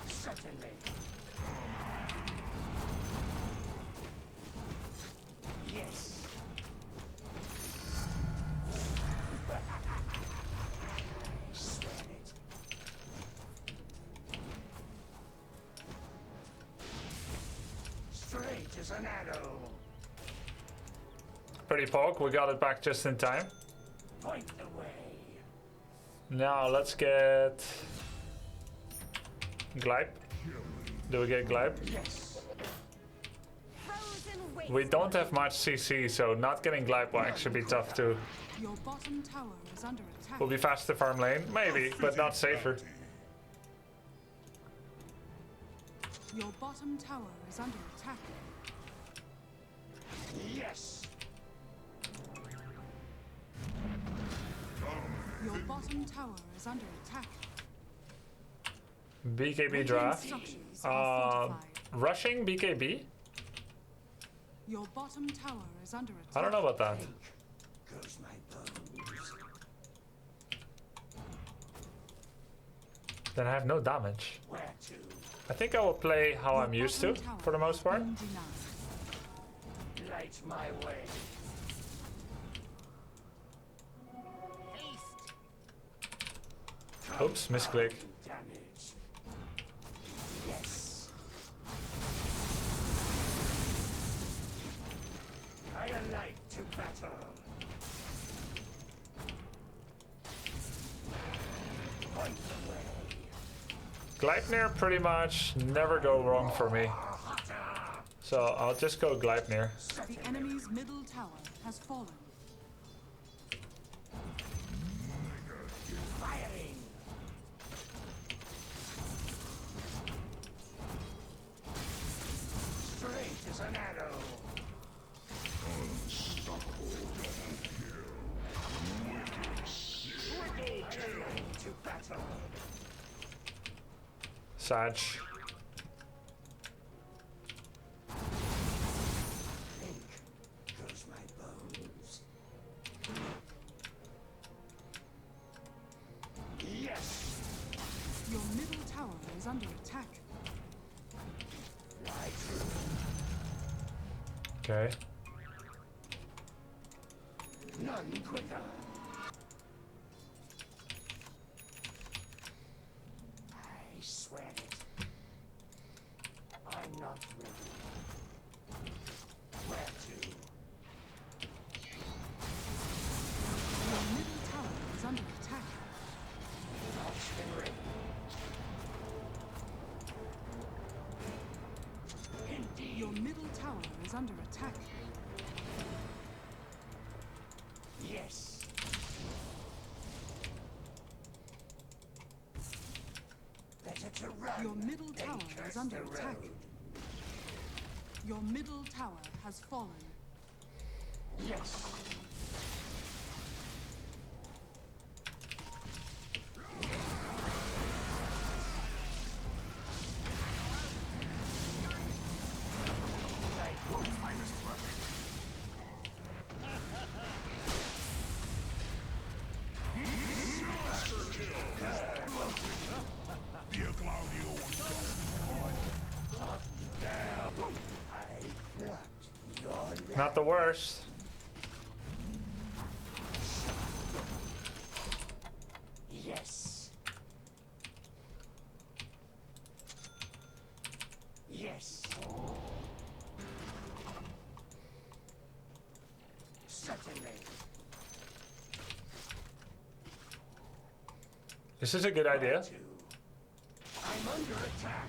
Certainly. Yes. Swear it. Straight as an arrow. Pretty poke, we got it back just in time. Point the way. Now let's get Glype. Do we get Glype? Yes. Frozen waste. We don't have much CC, so not getting Glype will actually be tough too. Your bottom tower is under attack. Will be fast to farm lane, maybe, but not safer. Your bottom tower is under attack. Yes. Your bottom tower is under attack. BKB Radiant draft. structures are fortified. Rushing BKB? Your bottom tower is under attack. I don't know about that. Goes my bones. Then I have no damage. Where to? I think I will play how I'm used to, for the most part. Light my way. Oops, misclick. Damage. Yes. I alight to battle. Point the way. Gleipnir pretty much never go wrong for me. So I'll just go Gleipnir. The enemy's middle tower has fallen. Firing. Straight as an arrow. To battle. Sag. Ink goes my bones. Yes. Your middle tower is under attack. Fly through. Okay. None quicker. I swear it. I'm not ready. Where to? Your middle tower is under attack. Watch and ready. Indeed. Your middle tower is under attack. Yes. Your middle tower is under attack. Your middle tower has fallen. Yes. Not the worst. Yes. Yes. Certainly. This is a good idea. I'm under attack.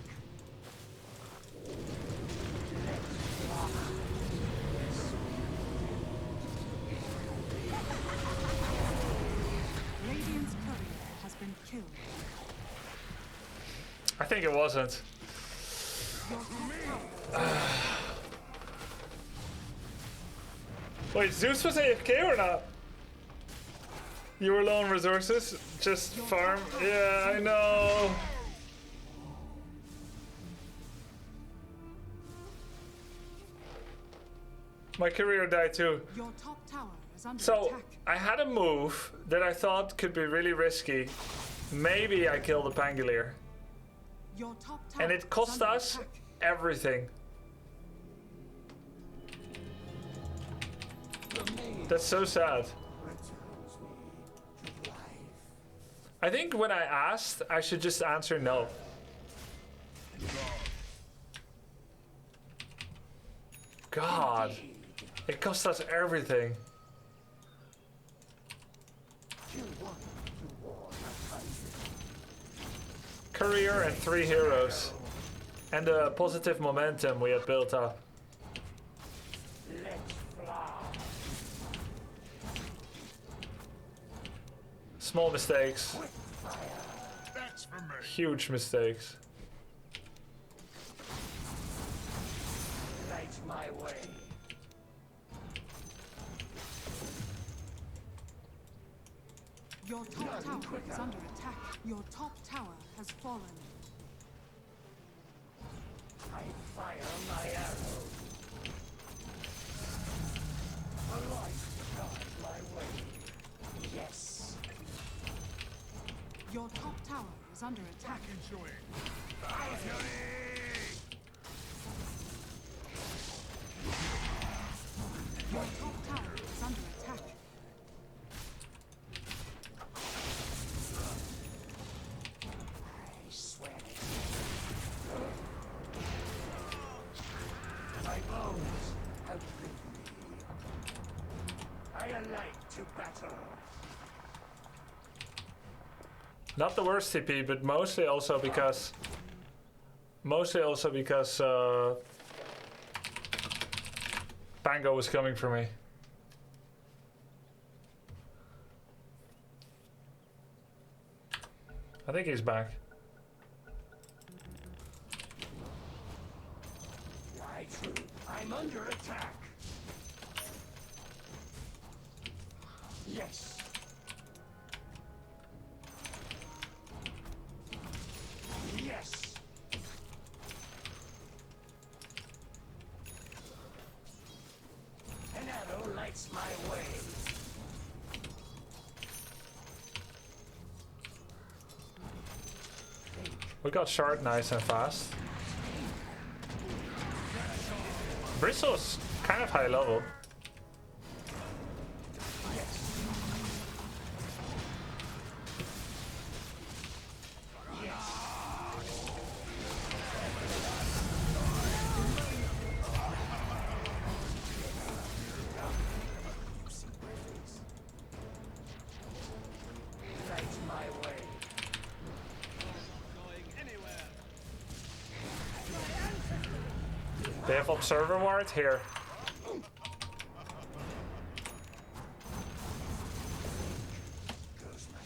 Radiant's courier has been killed. I think it wasn't. Your top tower. Wait, Zeus was AFK or not? You were low on resources, just farm. Yeah, I know. My career died too. Your top tower is under So attack. I had a move that I thought could be really risky. Maybe I kill the Pangolier. Your top tower And it cost is under us attack. everything. That's so sad. I think when I asked, I should just answer no. God, it cost us everything. Career and 3 heroes. And the positive momentum we had built up. Small mistakes. That's for me. Huge mistakes. Light my way. Your top tower is under attack. Your top tower has fallen. I fire my arrow. A light guide my way. Yes. Your top tower is under attack. Your top tower is under attack. I swear it. My bones have bitten me. I alight to battle. Not the worst TP, but mostly also because Pango was coming for me. I think he's back. Why true? I'm under attack. Yes. Yes. An arrow lights my way. We got shard nice and fast. Bristle's kind of high level. Lights my way. They have observer ward here.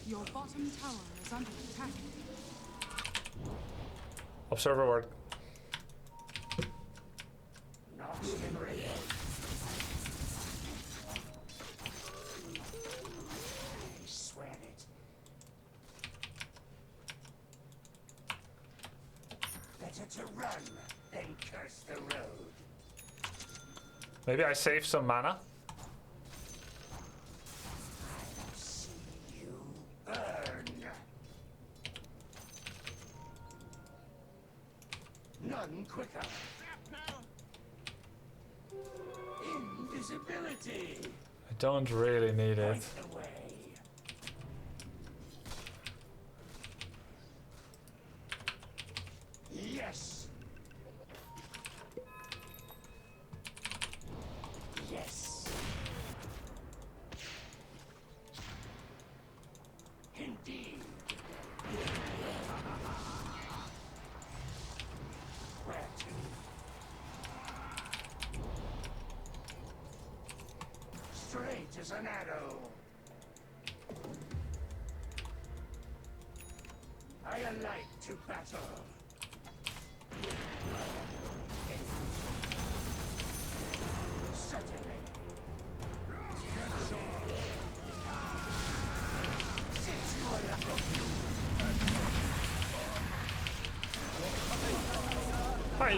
Your bottom tower is under attack. Observer ward. Not memory. I swear it. Better to run than curse the road. Maybe I save some mana. I'll see you burn. None quicker. Invisibility. I don't really need it. Point the way. Yes. Yes. Indeed. Where to? Straight as an arrow. I alight to battle. Certainly. Since you are lucky. Hi.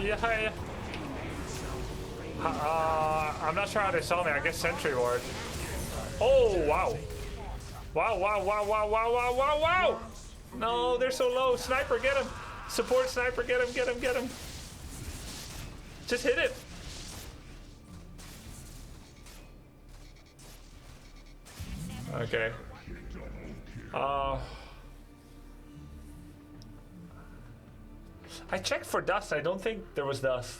I'm not sure how they saw me. I guess Sentry Ward. Oh, wow. Wow. No, they're so low. Sniper, get him. Support sniper, get him. Just hit it. Okay. I checked for dust. I don't think there was dust.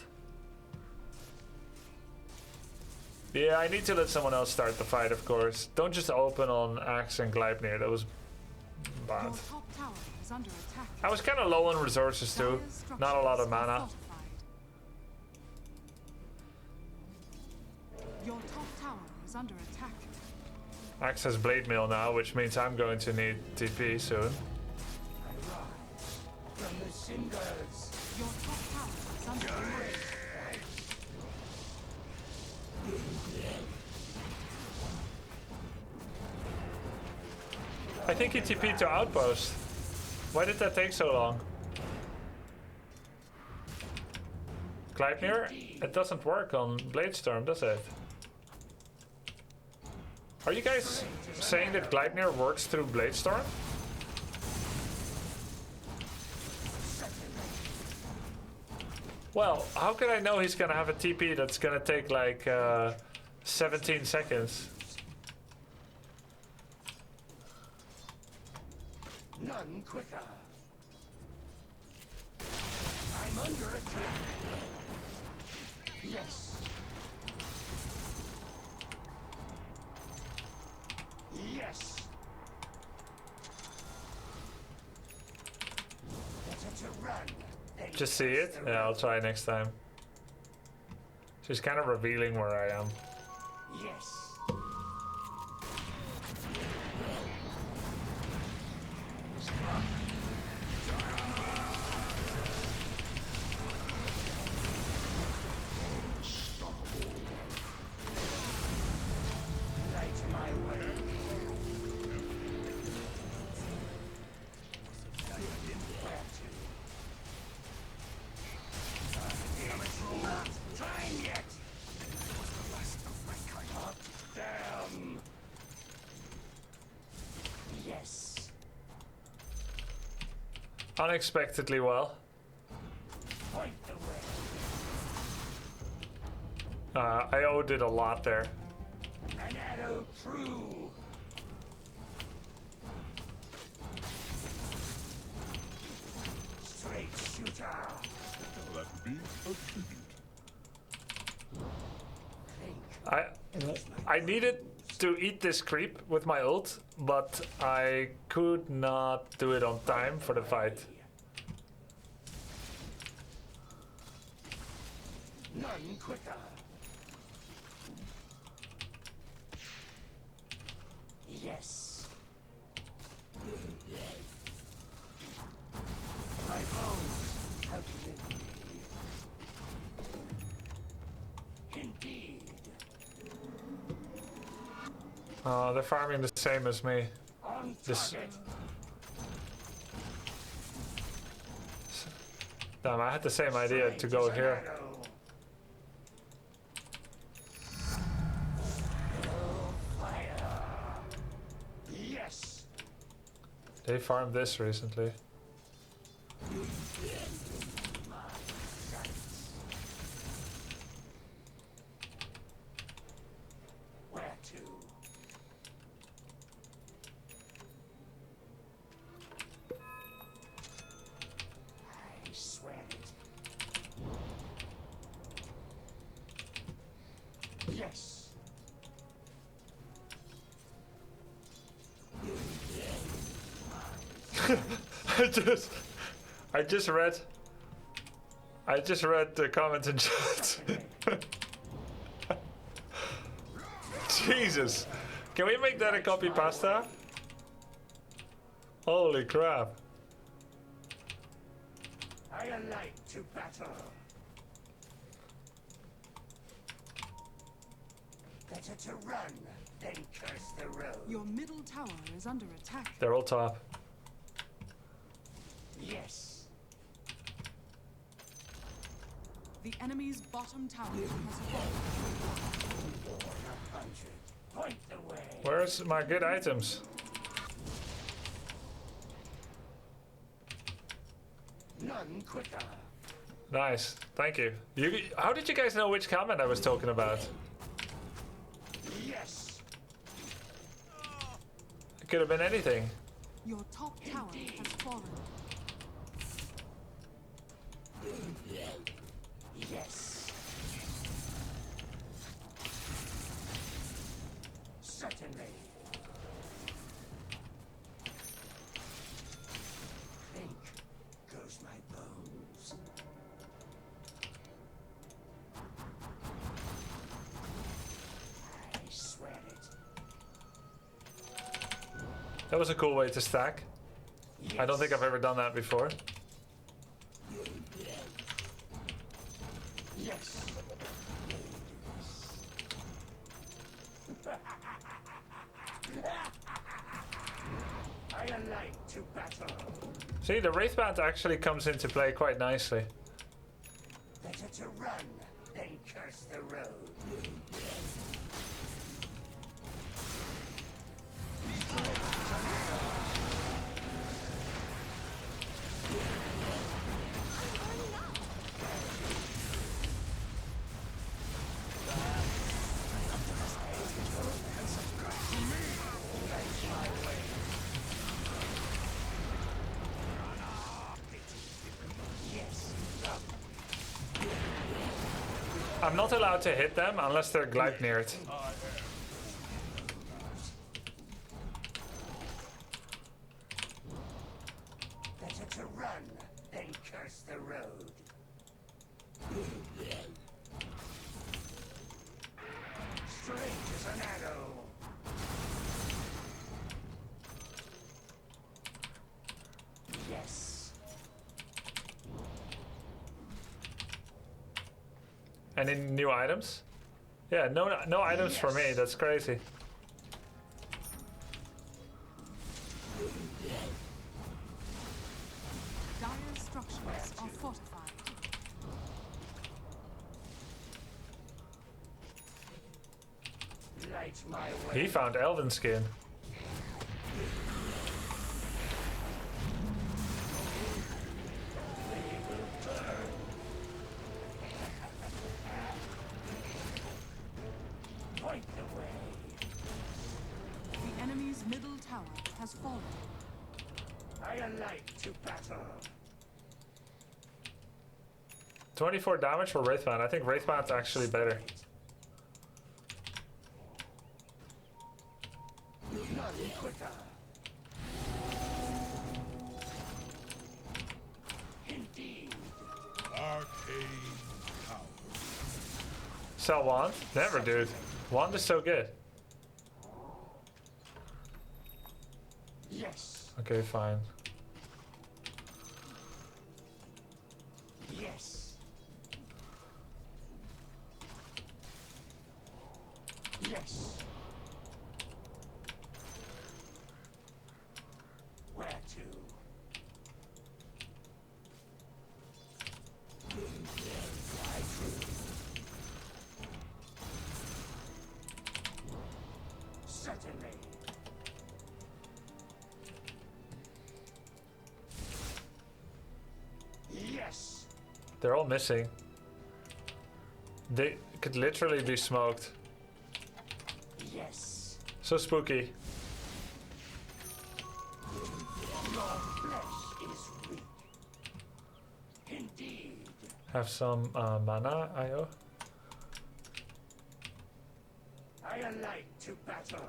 Yeah, I need to let someone else start the fight, of course. Don't just open on Axe and Gleipnir. That was bad. Your top tower is under attack. I was kind of low on resources too. Not a lot of mana. Your top tower is under attack. Axe has Blade Mail now, which means I'm going to need TP soon. From the cinders. Your top tower is under attack. I think he TP'd to Outpost. Why did that take so long? Gleipnir? It doesn't work on Bladestorm, does it? Are you guys saying that Gleipnir works through Bladestorm? Well, how can I know he's gonna have a TP that's gonna take like 17 seconds? None quicker. I'm under attack. Yes. Yes. Better to run than Just see it? Yeah, I'll try next time. She's kind of revealing where I am. yes. Light my way. Where to? Not time yet. Up, down. Yes. Unexpectedly well. Point the way. IO did a lot there. An arrow true. Straight shooter. That would be a tribute. I needed to eat this creep with my ult, but I could not do it on time for the fight. None quicker. Yes. My bones have Oh, they're farming the same as me. This. Damn, I had the same idea to go here. Yes. They farmed this recently. Where to? I swear it. Yes. I just read the comments in chat. Jesus. Can we make that a copy pasta? Holy crap. I alight to battle. Better to run than curse the road. Your middle tower is under attack. They're all top. Yes. The enemy's bottom tower has fallen. Point the way. Where's my good items? None quicker. Nice, thank you. How did you guys know which comment I was talking about? Yes. It could have been anything. Your top tower has fallen. Yes. Certainly. Think goes my bones. I swear it. That was a cool way to stack. I don't think I've ever done that before. Yes. I alight to battle. See, the Wraith Band actually comes into play quite nicely. Better to run than curse the road. I'm not allowed to hit them unless they're Gleipnir. Better to run than curse the road. Straight as an arrow. Yes. Any new items? Yeah, no items for me. That's crazy. Dire structures are fortified. Light my way. He found Elven skin. Point the way. The enemy's middle tower has fallen. I alight to battle. 24 damage for Wraithband. I think Wraithband's actually better. None quicker. Indeed. Arcane power. Sell Wand? Never, dude. Wand is so good. Yes. Okay, fine. Yes. Yes. They're all missing. They could literally be smoked. Yes. So spooky. Your flesh is weak. Indeed. Have some mana, IO. I alight to battle.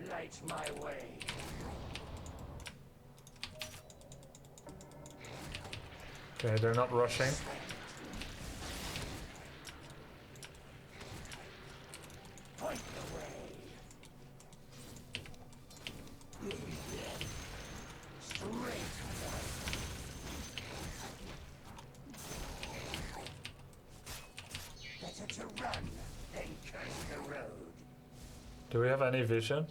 Light my way. Okay, they're not rushing. Point the way. Straight. Better to run than curse the road. Do we have any vision?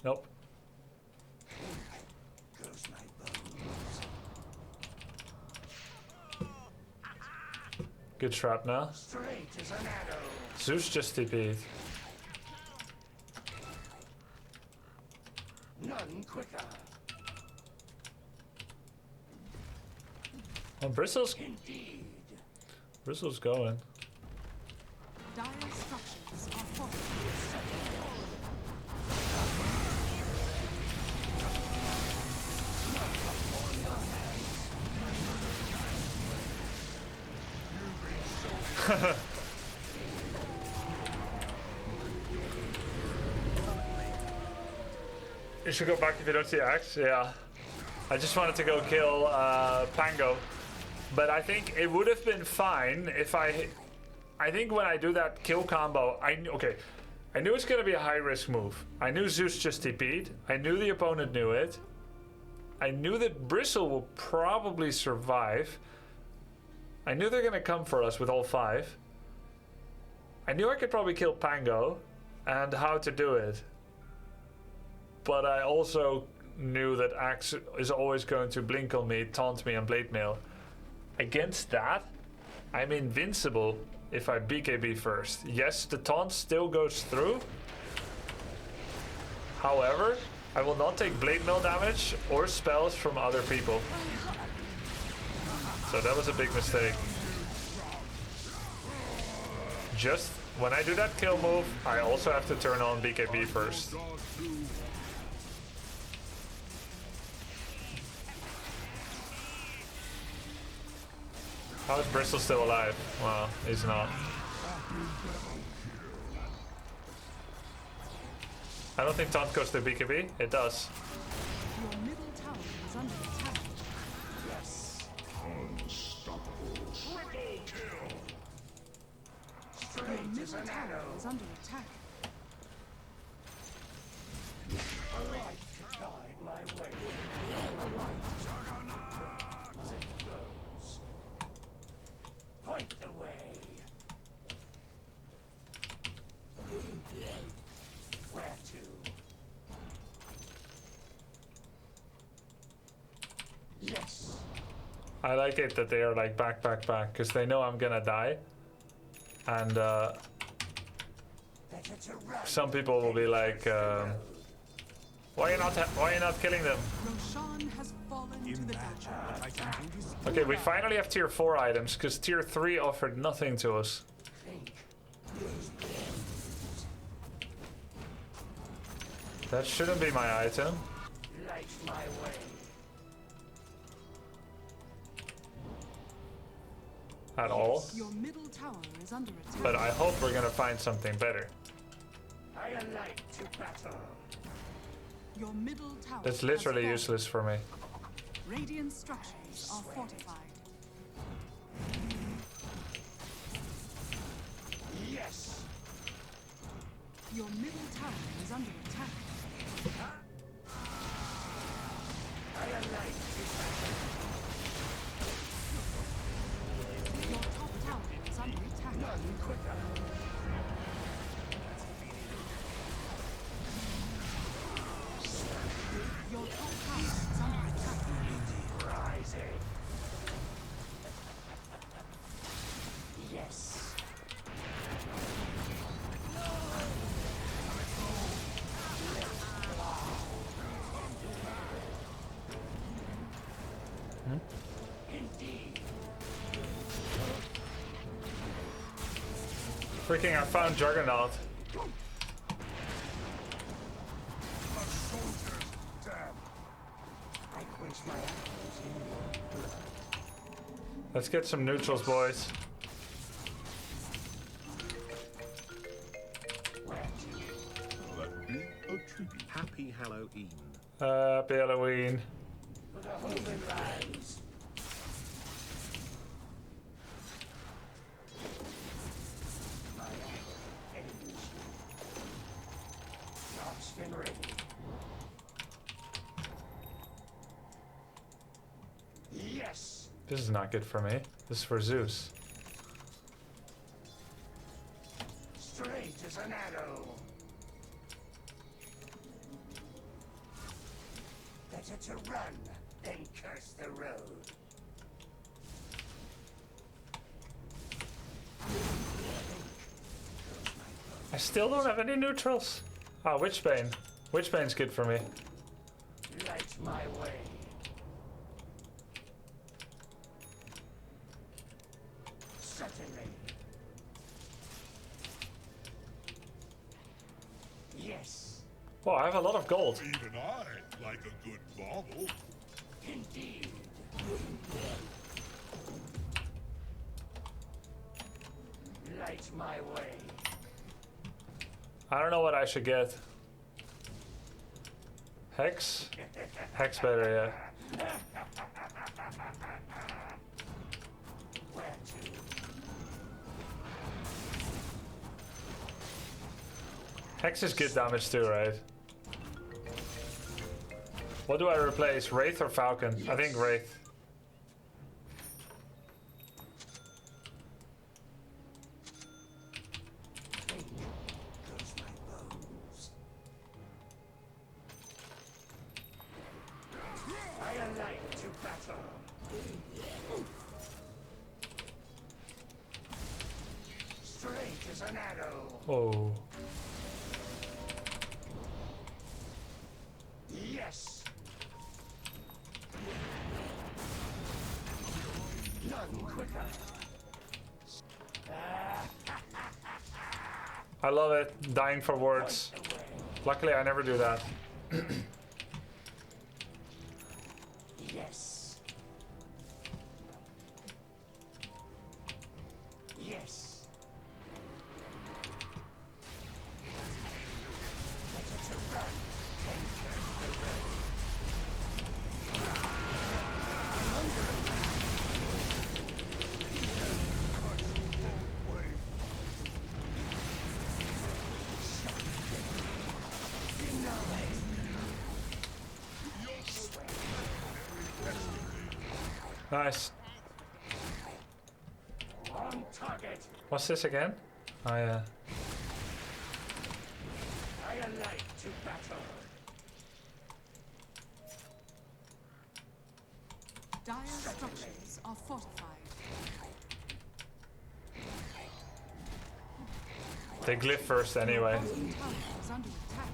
Nope. Goes my bones. Good trap now. Straight as an arrow. Zeus just TP'd. None quicker. Oh, Bristle's going. Dire structures are fortified. You should go back if you don't see Axe. Yeah. I just wanted to go kill Pango. But I think it would have been fine if I think when I do that kill combo, I knew it's gonna be a high risk move. I knew Zeus just TP'd. I knew the opponent knew it. I knew that Bristle will probably survive. I knew they're gonna come for us with all 5. I knew I could probably kill Pango and how to do it. But I also knew that Axe is always going to blink on me, taunt me, and blade mail. Against that, I'm invincible if I BKB first. Yes, the taunt still goes through. However, I will not take blade mail damage or spells from other people. So that was a big mistake. Just when I do that kill move, I also have to turn on BKB first. How is Bristle still alive? Well, he's not. I don't think taunt goes to BKB. It does. Your middle tower is under attack. Yes. Unstoppable. Triple kill. Your Straight as middle an tower arrow. is under attack. A light to guide my way. A light. As it goes. Point the way. Where to? Yes. I like it that they are like back, because they know I'm gonna die. And some people will be like, why are you not killing them? Roshan has fallen to the dungeon. Okay, we finally have tier 4 items, because tier 3 offered nothing to us. That shouldn't be my item. Light my way. At all. Your middle tower is under attack. But I hope we're gonna find something better. I alight to battle. Your middle tower That's has literally fallen. useless for me. Radiant structures are fortified. Yes. Your middle tower is under attack. I alight to battle. Your top tower is under attack. None quicker. Your top tower is under attack. Rising. Yes. Indeed. Freaking, I found Juggernaut. I quench my apples in your blood. Let's get some neutrals, boys. Happy Halloween. Happy Halloween. For the hope and rise. My enemies. Job's been ready. Yes. This is not good for me. This is for Zeus. Straight as an arrow. Better to run than curse the road. I still don't have any neutrals. Ah, Witchbane. Witchbane's good for me. Light my way. Certainly. Yes. Oh, I have a lot of gold. Even I like a good bauble. Indeed. Light my way. I don't know what I should get. Hex? Hex better, yeah. Where to? Hex is good damage too, right? What do I replace? Wraith or Falcon? I think Wraith. Goes my bones. I alight to battle. Straight as an arrow. Oh. Yes. None quicker. I love it. Dying for words. Luckily, I never do that. Yes. Yes. Better to run than curse the road. Nice. On target. What's this again? Oh yeah. I alight to battle. Dire structures are fortified. They glyph first anyway. Bottom tower is under attack.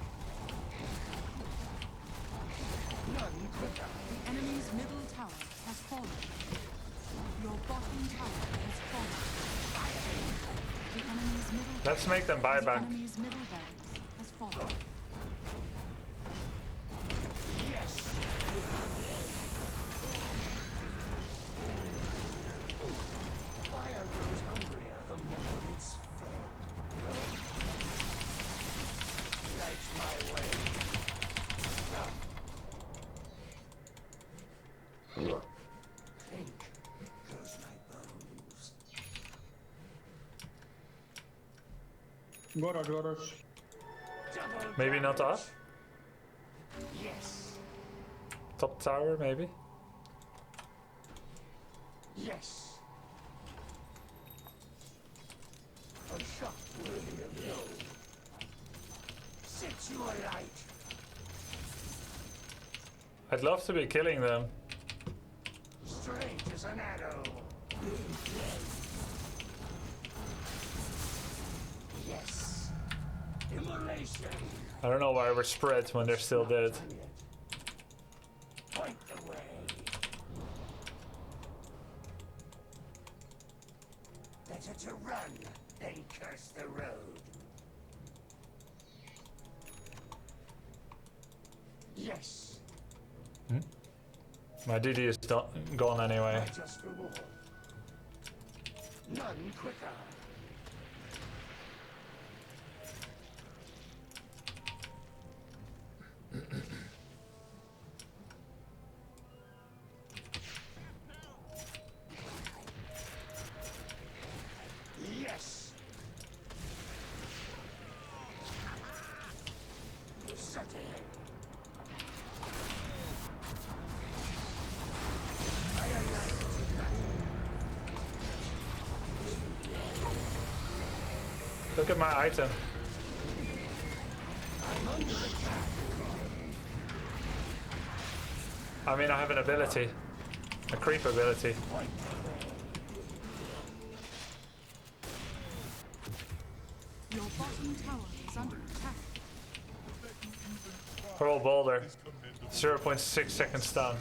None quicker. The enemy's middle tower has fallen. Your bottom tower has fallen. The enemy's middle Let's make them buy the back. enemy's middle barracks has fallen. Yes. Fire grows hungrier the more it's fed. Light my way. Pink goes my bones. Goros. Double Maybe not up? Yes. Top tower, maybe? Yes. A shot worthy of gold. Set you alight. I'd love to be killing them. Straight as an arrow. Yes. Immolation. I don't know why we're spread when they're still dead. Point the way. Better to run than curse the road. Yes. My DD is gone anyway. My just reward. None quicker. Yes. Certainly. Look at my item. I mean, I have an ability. A creep ability. Your bottom tower is under attack. Pearl Boulder. 0.6 seconds down.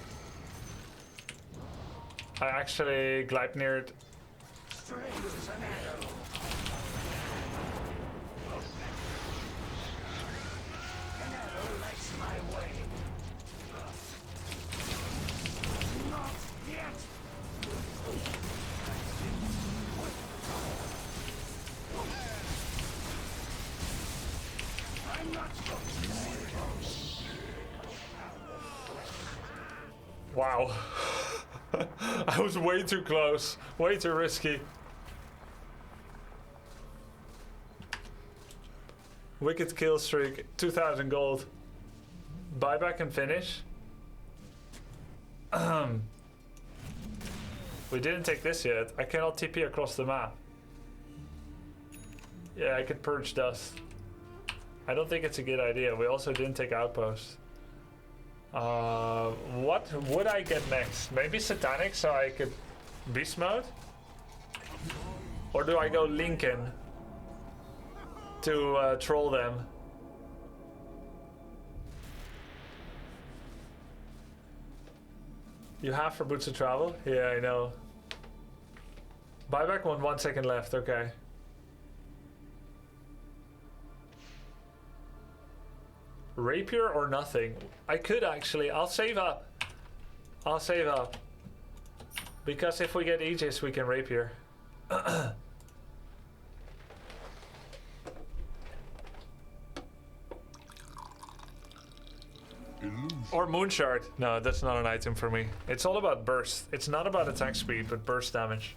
I actually Gleipnir'd. Straight as an arrow. An arrow lights my way. Not yet. I'm not Wow. I was way too close. Way too risky. Wicked kill streak. 2,000 gold. Buyback and finish. We didn't take this yet. I cannot TP across the map. Yeah, I could purge dust. I don't think it's a good idea. We also didn't take outpost. What would I get next? Maybe Satanic so I could beast mode? Or do I go Lincoln to troll them? You have for Boots of Travel? Yeah, I know. Buyback 1 second left, okay. Rapier or nothing? I could actually. I'll save up. I'll save up. Because if we get Aegis, we can Rapier. Or Moonshard. No, that's not an item for me. It's all about burst. It's not about attack speed, but burst damage.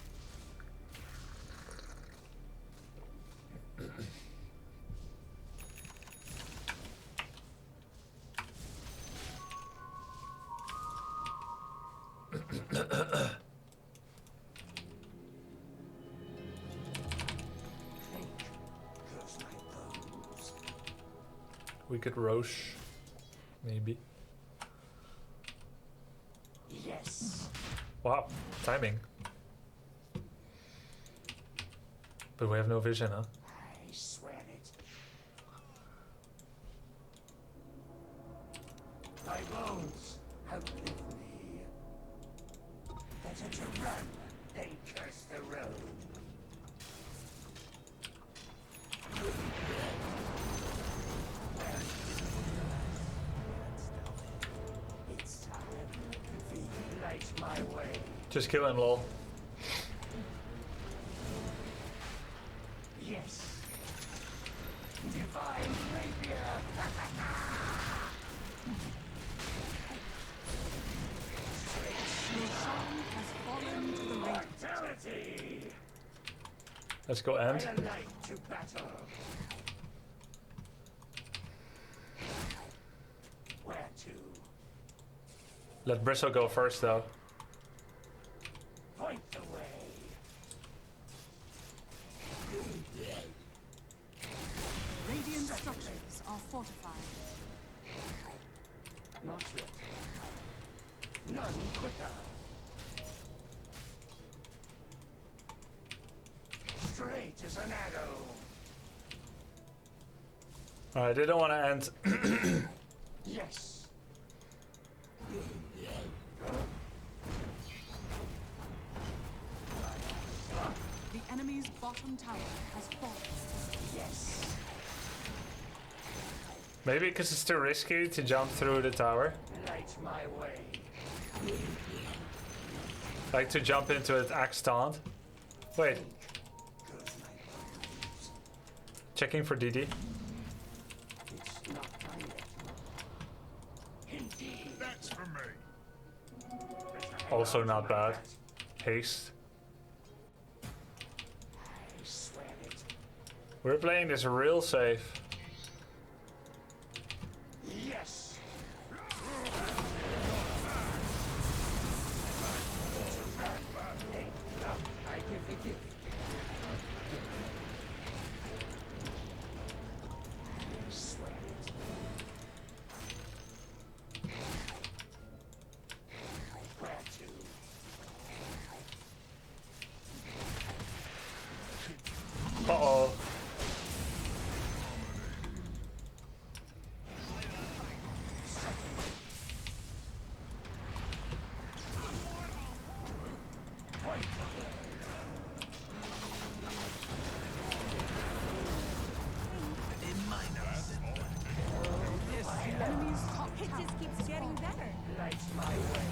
We could Roche, maybe. Yes. Wow, timing. But we have no vision, huh? I swear it. My bones outlive me. Better to run than curse the road. It's time. Feet light my way. Just kill him, lol. Yes. Divine rapier. Your song has fallen to the rain. Mortality. Let's go end. I like to battle. Where to? Let Bristle go first, though. Point the way. Radiant structures are fortified. Not yet. None quicker. Straight as an arrow. I didn't want to end. Yes. The enemy's bottom bottom tower has fallen. Yes. Maybe because it's too risky to jump through the tower. Light my way. Like to jump into it axe taunt. Wait. Checking for DD. It's not time yet. Indeed. That's for me. Also not bad. Haste. I swear it. We're playing this real safe. Yes. I give the gift. I swear it. Where to? Uh-oh. Enemy's top tower just keeps getting better. Light my way.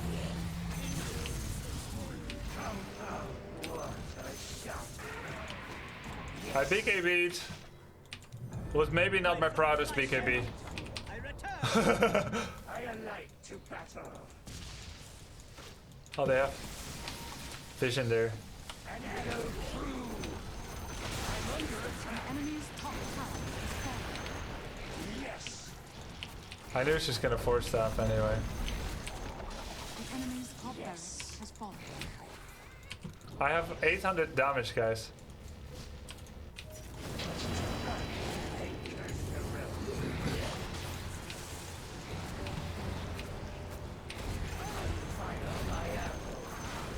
What a shot. Hi, BKB. Was maybe not my proudest BKB. I alight to battle. Oh, they have vision there. And hello, crew. I'm under attack. Enemy's top tower has fallen. Yes. I knew she was gonna force staff anyway. The enemy's top barracks has fallen. I have 800 damage, guys.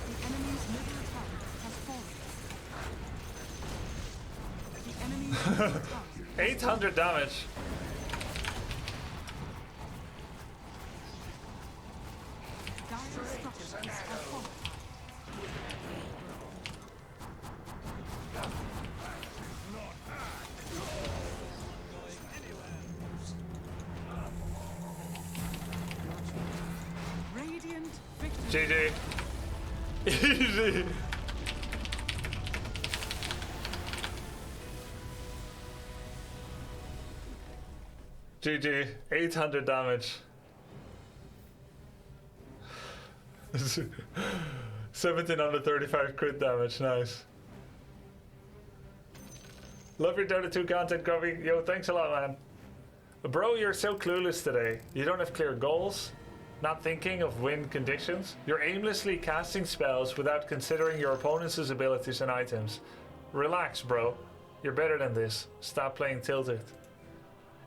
The enemy's middle tower has fallen. The enemy's middle tower. 800 damage. Dire structures are fallen. Radiant victory. GG. Easy. GG. 800 damage. 1735 crit damage. Nice. Love your Dota 2 content, Grubby. Yo, thanks a lot, man. Bro, you're so clueless today. You don't have clear goals, not thinking of win conditions. You're aimlessly casting spells without considering your opponent's abilities and items. Relax, bro. You're better than this. Stop playing Tilted.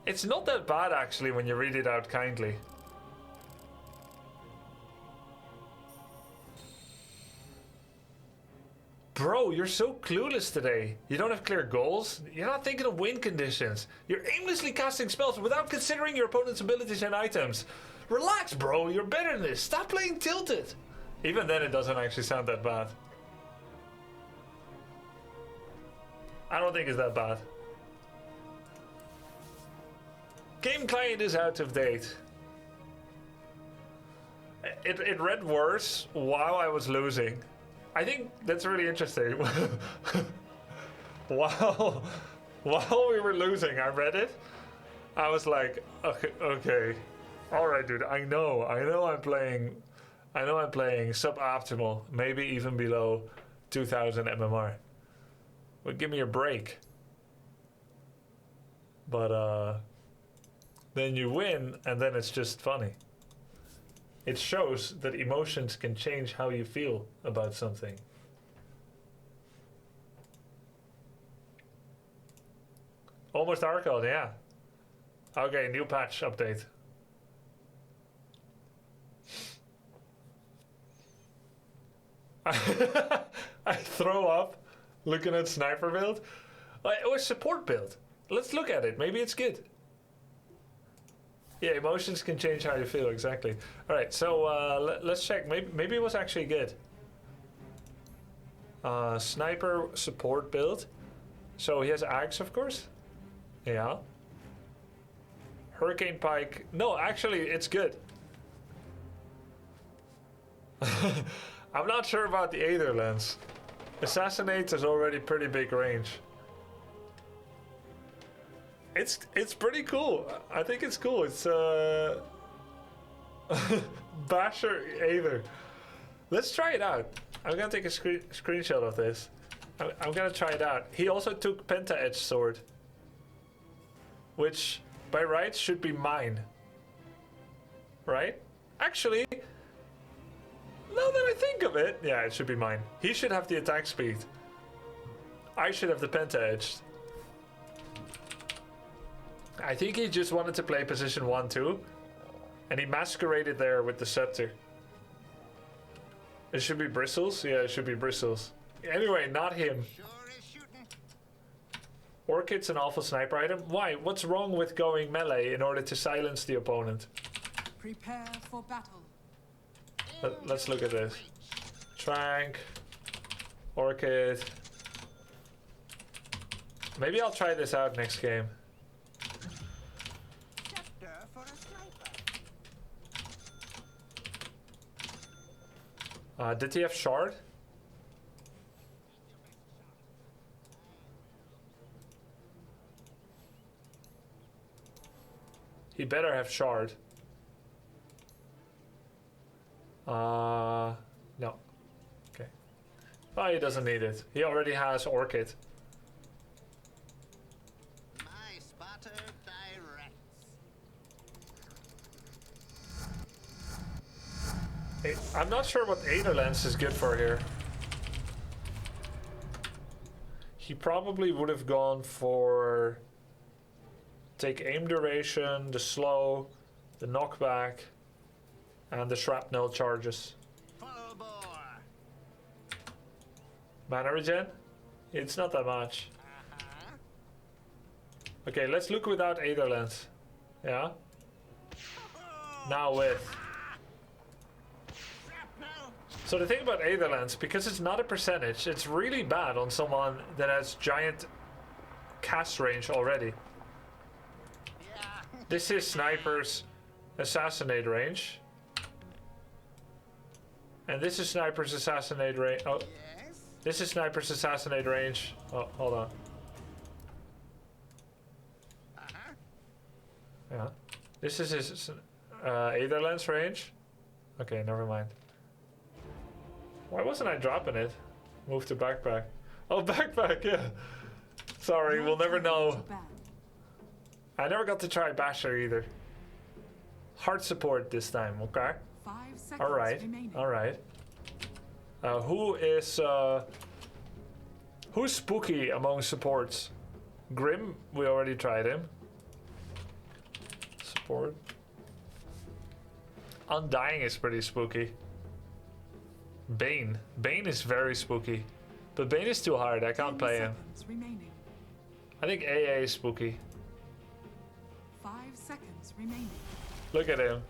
It's not that bad, actually, when you read it out kindly. Bro, you're so clueless today. You don't have clear goals. You're not thinking of win conditions. You're aimlessly casting spells without considering your opponent's abilities and items. Relax, bro. You're better than this. Stop playing Tilted. Even then, it doesn't actually sound that bad. I don't think it's that bad. Game client is out of date. It read worse while I was losing. I think that's really interesting. While we were losing, I read it. I was like, okay, all right, dude. I know I'm playing suboptimal, maybe even below 2000 MMR. Well, give me a break. But then you win, and then it's just funny. It shows that emotions can change how you feel about something. Almost Archon, yeah. Okay, new patch update. I throw up looking at sniper build. It was support build. Let's look at it. Maybe it's good. Yeah, emotions can change how you feel, exactly. All right, so let's check. Maybe it was actually good. Sniper support build. So he has axe, of course. Yeah. Hurricane Pike. No, actually, it's good. I'm not sure about the Aether Lens. Assassinate is already pretty big range. It's pretty cool. I think it's cool. It's Basher Aether. Let's try it out. I'm gonna take a screenshot of this. I'm gonna try it out. He also took Penta-Edged Sword, which by rights should be mine. Right? Actually, now that I think of it, yeah, it should be mine. He should have the attack speed. I should have the Penta-Edged. I think he just wanted to play position 1-2, and he masqueraded there with the scepter. It should be Bristles? Yeah, it should be Bristles. Anyway, not him. Orchid's an awful sniper item. Why? What's wrong with going melee in order to silence the opponent? Prepare for battle. Let's look at this. Trank. Orchid. Maybe I'll try this out next game. Did he have Shard? He better have Shard. No. Okay. Oh, he doesn't need it. He already has Orchid. My spotter directs. Hey, I'm not sure what Aether Lens is good for here. He probably would have gone for take aim duration, the slow, the knockback, and the shrapnel charges. Full bore. Mana regen? It's not that much. Okay, let's look without Aether Lens. Yeah? Now with. So the thing about Aether Lens, because it's not a percentage, it's really bad on someone that has giant cast range already. This is Sniper's Assassinate range. And this is Sniper's Assassinate range. Oh, this is Sniper's Assassinate range. Oh, hold on. Yeah. This is his Aether Lens range. Okay, never mind. Why wasn't I dropping it? Move to backpack. Oh, backpack, yeah. Sorry, we'll never know. I never got to try Basher either. Hard support this time, okay? 5 seconds Alright, remaining. alright. Who's spooky among supports? Grim, we already tried him. Support. Undying is pretty spooky. Bane. Bane is very spooky. But Bane is too hard, I can't play him. Remaining. I think AA is spooky. 5 seconds remaining. Look at him.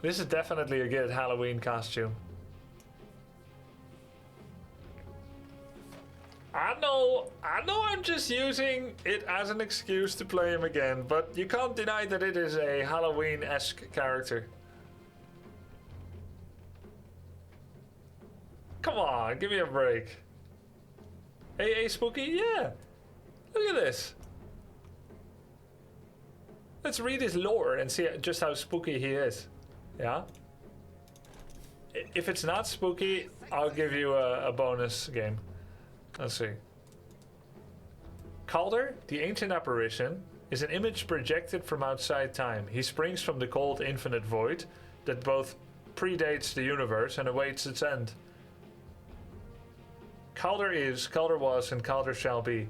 This is definitely a good Halloween costume. I know I'm just using it as an excuse to play him again, but you can't deny that it is a Halloween-esque character. Come on, give me a break. AA spooky? Yeah. Look at this. Let's read his lore and see just how spooky he is. Yeah? If it's not spooky, I'll give you a bonus game. Let's see. Calder, the ancient apparition, is an image projected from outside time. He springs from the cold infinite void that both predates the universe and awaits its end. Calder is, Calder was, and Calder shall be.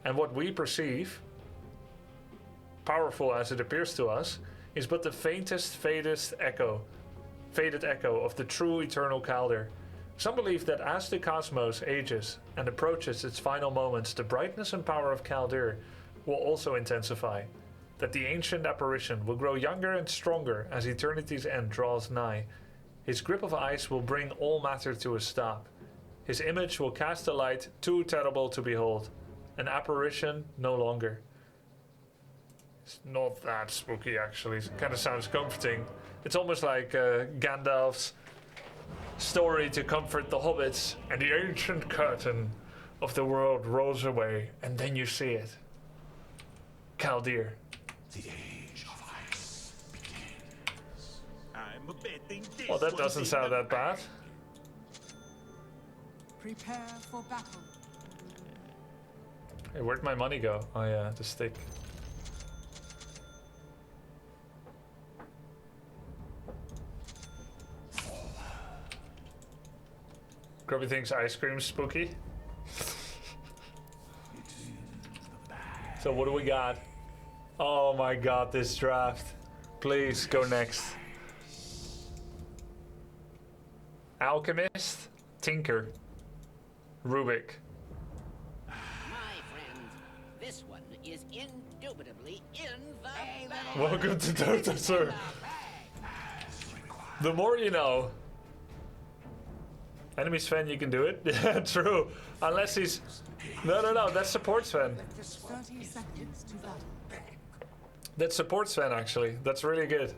And what we perceive, powerful as it appears to us, is but the faintest, faded echo of the true eternal Calder. Some believe that as the cosmos ages and approaches its final moments, the brightness and power of Calder will also intensify. That the ancient apparition will grow younger and stronger as eternity's end draws nigh. His grip of ice will bring all matter to a stop. His image will cast a light too terrible to behold. An apparition no longer. It's not that spooky, actually. It kind of sounds comforting. It's almost like Gandalf's story to comfort the hobbits. And the ancient curtain of the world rolls away, and then you see it. Kaldir. The age of ice begins. I'm betting this Well, that one's doesn't in sound the that bad. Prepare for battle. Hey, where'd my money go? Oh yeah, the stick. Grubby thinks ice cream's spooky. So what do we got? Oh my god, this draft. Please go next. Alchemist, Tinker, Rubik. My friend, this one is indubitably in the bag. Welcome to Dota, sir. The more you know. Enemy Sven, you can do it. Yeah, true. Unless he's... No, that's support Sven. 30 seconds to battle. That's support Sven, actually. That's really good.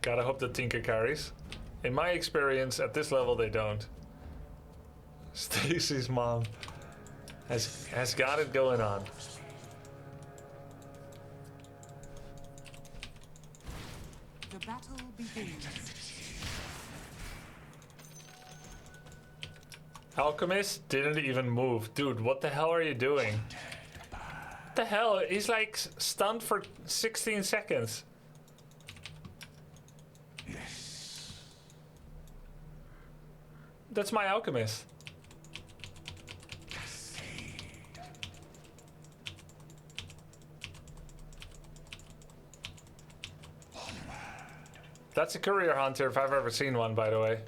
Gotta hope that Tinker carries. In my experience, at this level, they don't. Stacy's mom has got it going on. The battle begins. Alchemist didn't even move. Dude, what the hell are you doing? What the hell? He's like stunned for 16 seconds. That's my Alchemist. That's a career hunter if I've ever seen one, by the way.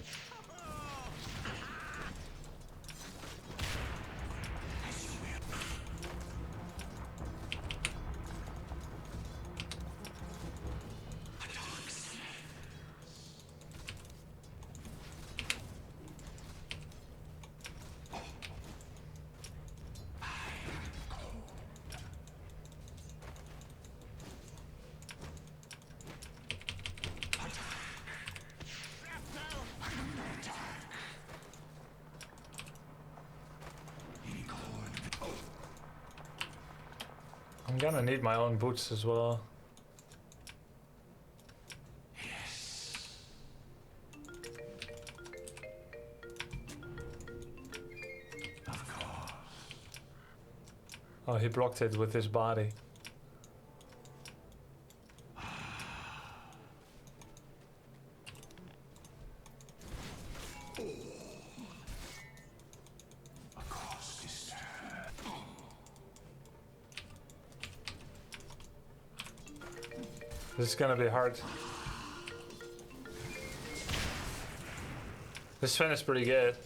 I'm gonna need my own boots as well. Oh, he blocked it with his body. This is gonna be hard. This Sven is pretty good.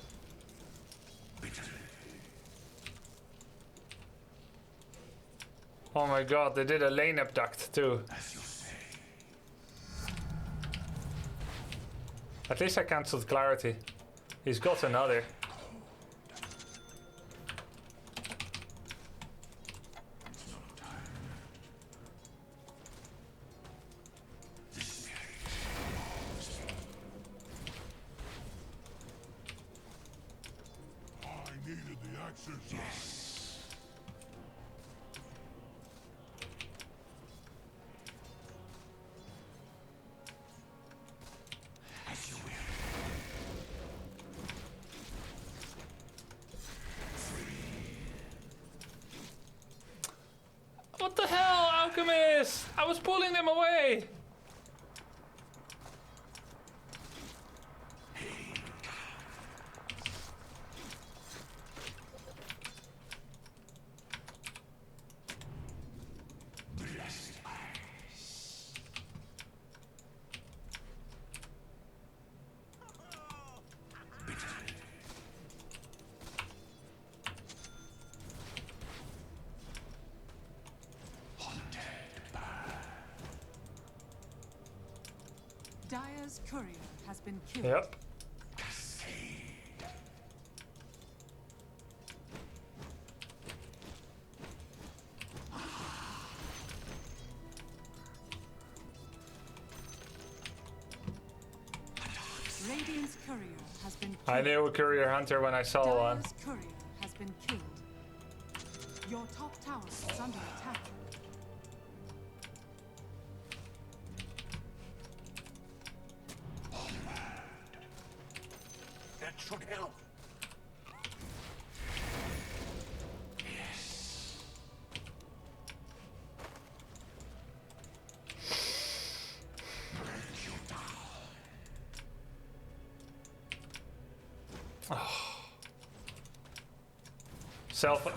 Oh my god, they did a lane abduct too. At least I cancelled clarity. He's got another. What the hell, Alchemist? I was pulling them away. Dire's courier has been killed. Yep. Radiant's courier has been killed. I knew a courier hunter when I saw one. Dire's courier has been killed. Your top tower is under attack. That should help.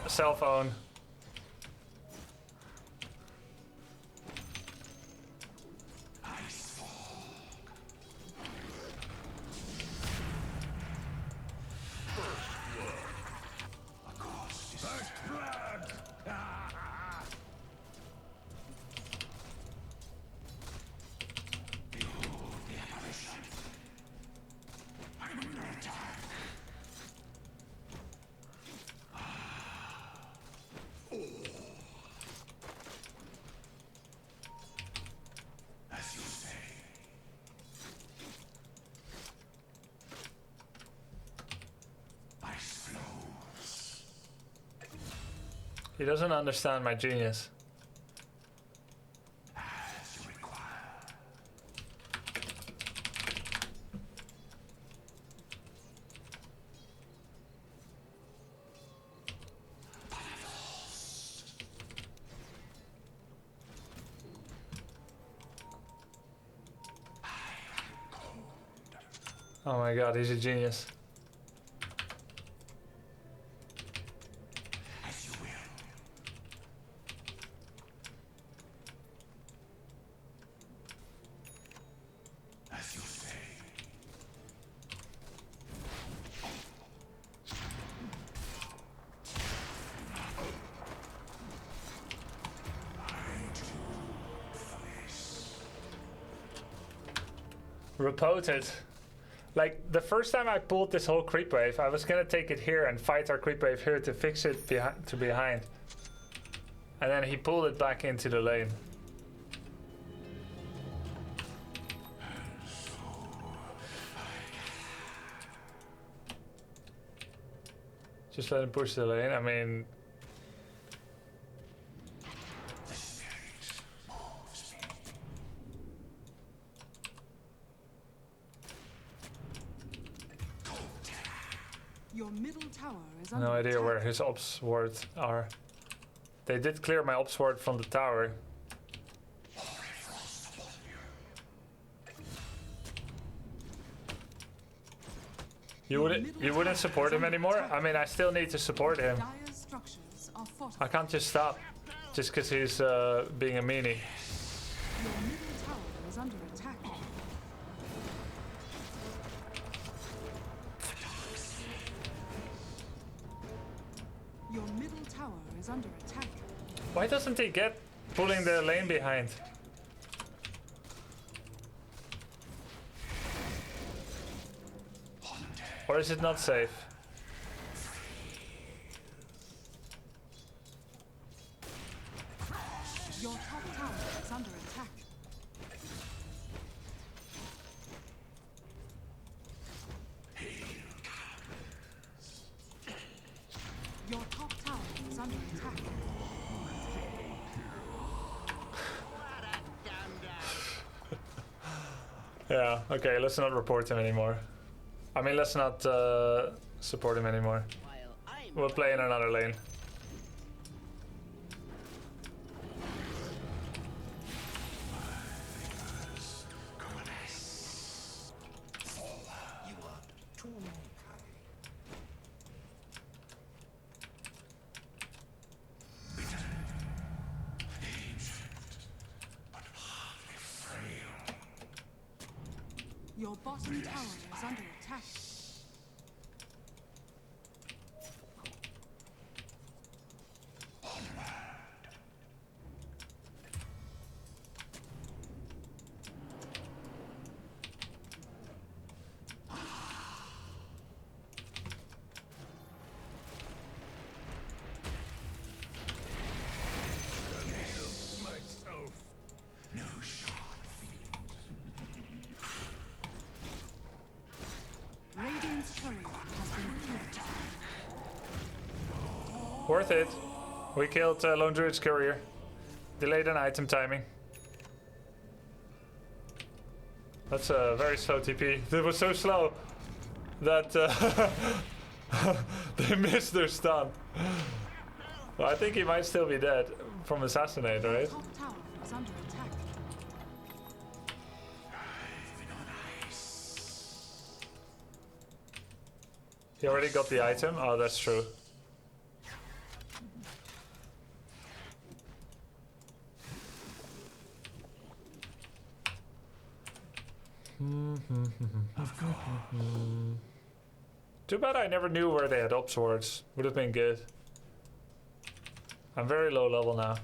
Cell phone. He doesn't understand my genius. Oh my god, he's a genius. Reported. Like, the first time I pulled this whole creep wave, I was gonna take it here and fight our creep wave here to fix it behind. And then he pulled it back into the lane. Just let him push the lane. I mean... Your middle tower is under No idea attack. where his ops wards are. They did clear my ops ward from the tower. You wouldn't support him anymore? I mean, I still need to support him. Dire's structures are fortified. I can't just stop just because he's being a meanie. Your middle tower is under attack. Your middle tower is under attack. Why doesn't he get pulling the lane behind? Or is it not safe? Your top tower is under attack. Your top tower is under attack. Yeah, okay, let's not report him anymore. I mean, let's not support him anymore. We'll play in another lane. Your bottom tower is under attack. Worth it. We killed Lone Druid's courier. Delayed an item timing. That's a very slow TP. It was so slow that they missed their stun. Well, I think he might still be dead from Assassinate, right? Top tower is under attack. He already got the item? Oh, that's true. Too bad I never knew where they had up swords. Would have been good. I'm very low level now.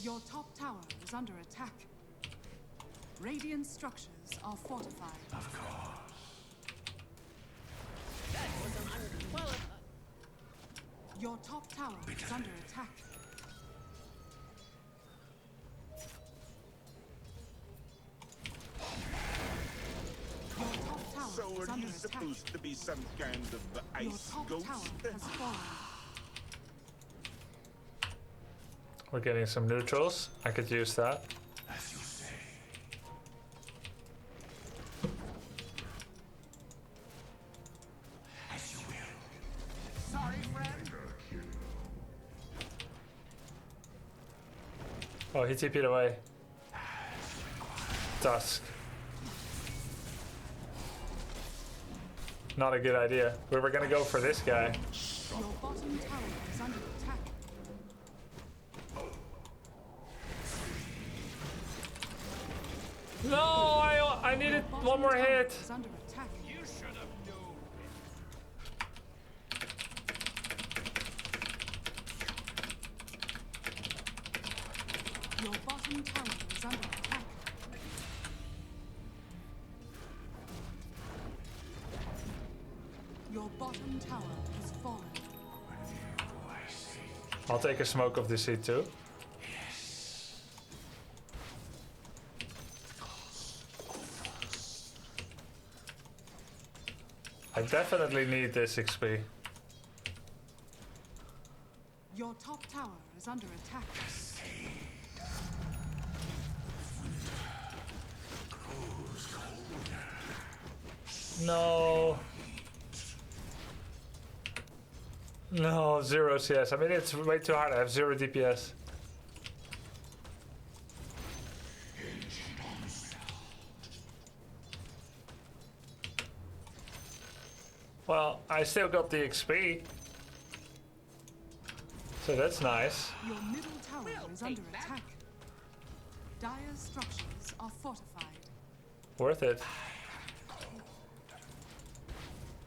Your top tower is under attack. Radiant structures are fortified. Of course. Your top tower is under attack. Your top tower So is are under you attack. supposed to be some kind of Your ice top ghost? tower has fallen. We're getting some neutrals. I could use that. As you say. As you will. Sorry, friend. Oh, he TP'd away. Dusk. Not a good idea. We were gonna go for this guy. Your bottom tower is under attack. No, I needed one more hit. Is under attack. You should have known. Your bottom tower is under attack. Your bottom tower has fallen. I'll take a smoke of this seed too. I definitely need this XP. Your top tower is under attack. No. No, 0 CS. I mean, it's way too hard. I have 0 DPS. Well, I still got the XP. So that's nice. Your middle tower is under attack. Dire structures are fortified. Worth it.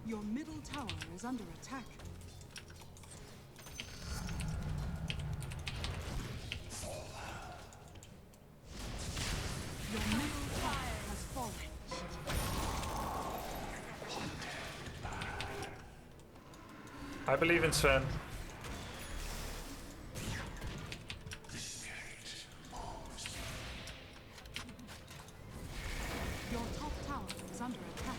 Your middle tower is under attack. Your middle tower has fallen. I believe in Sven. Your top tower is under attack.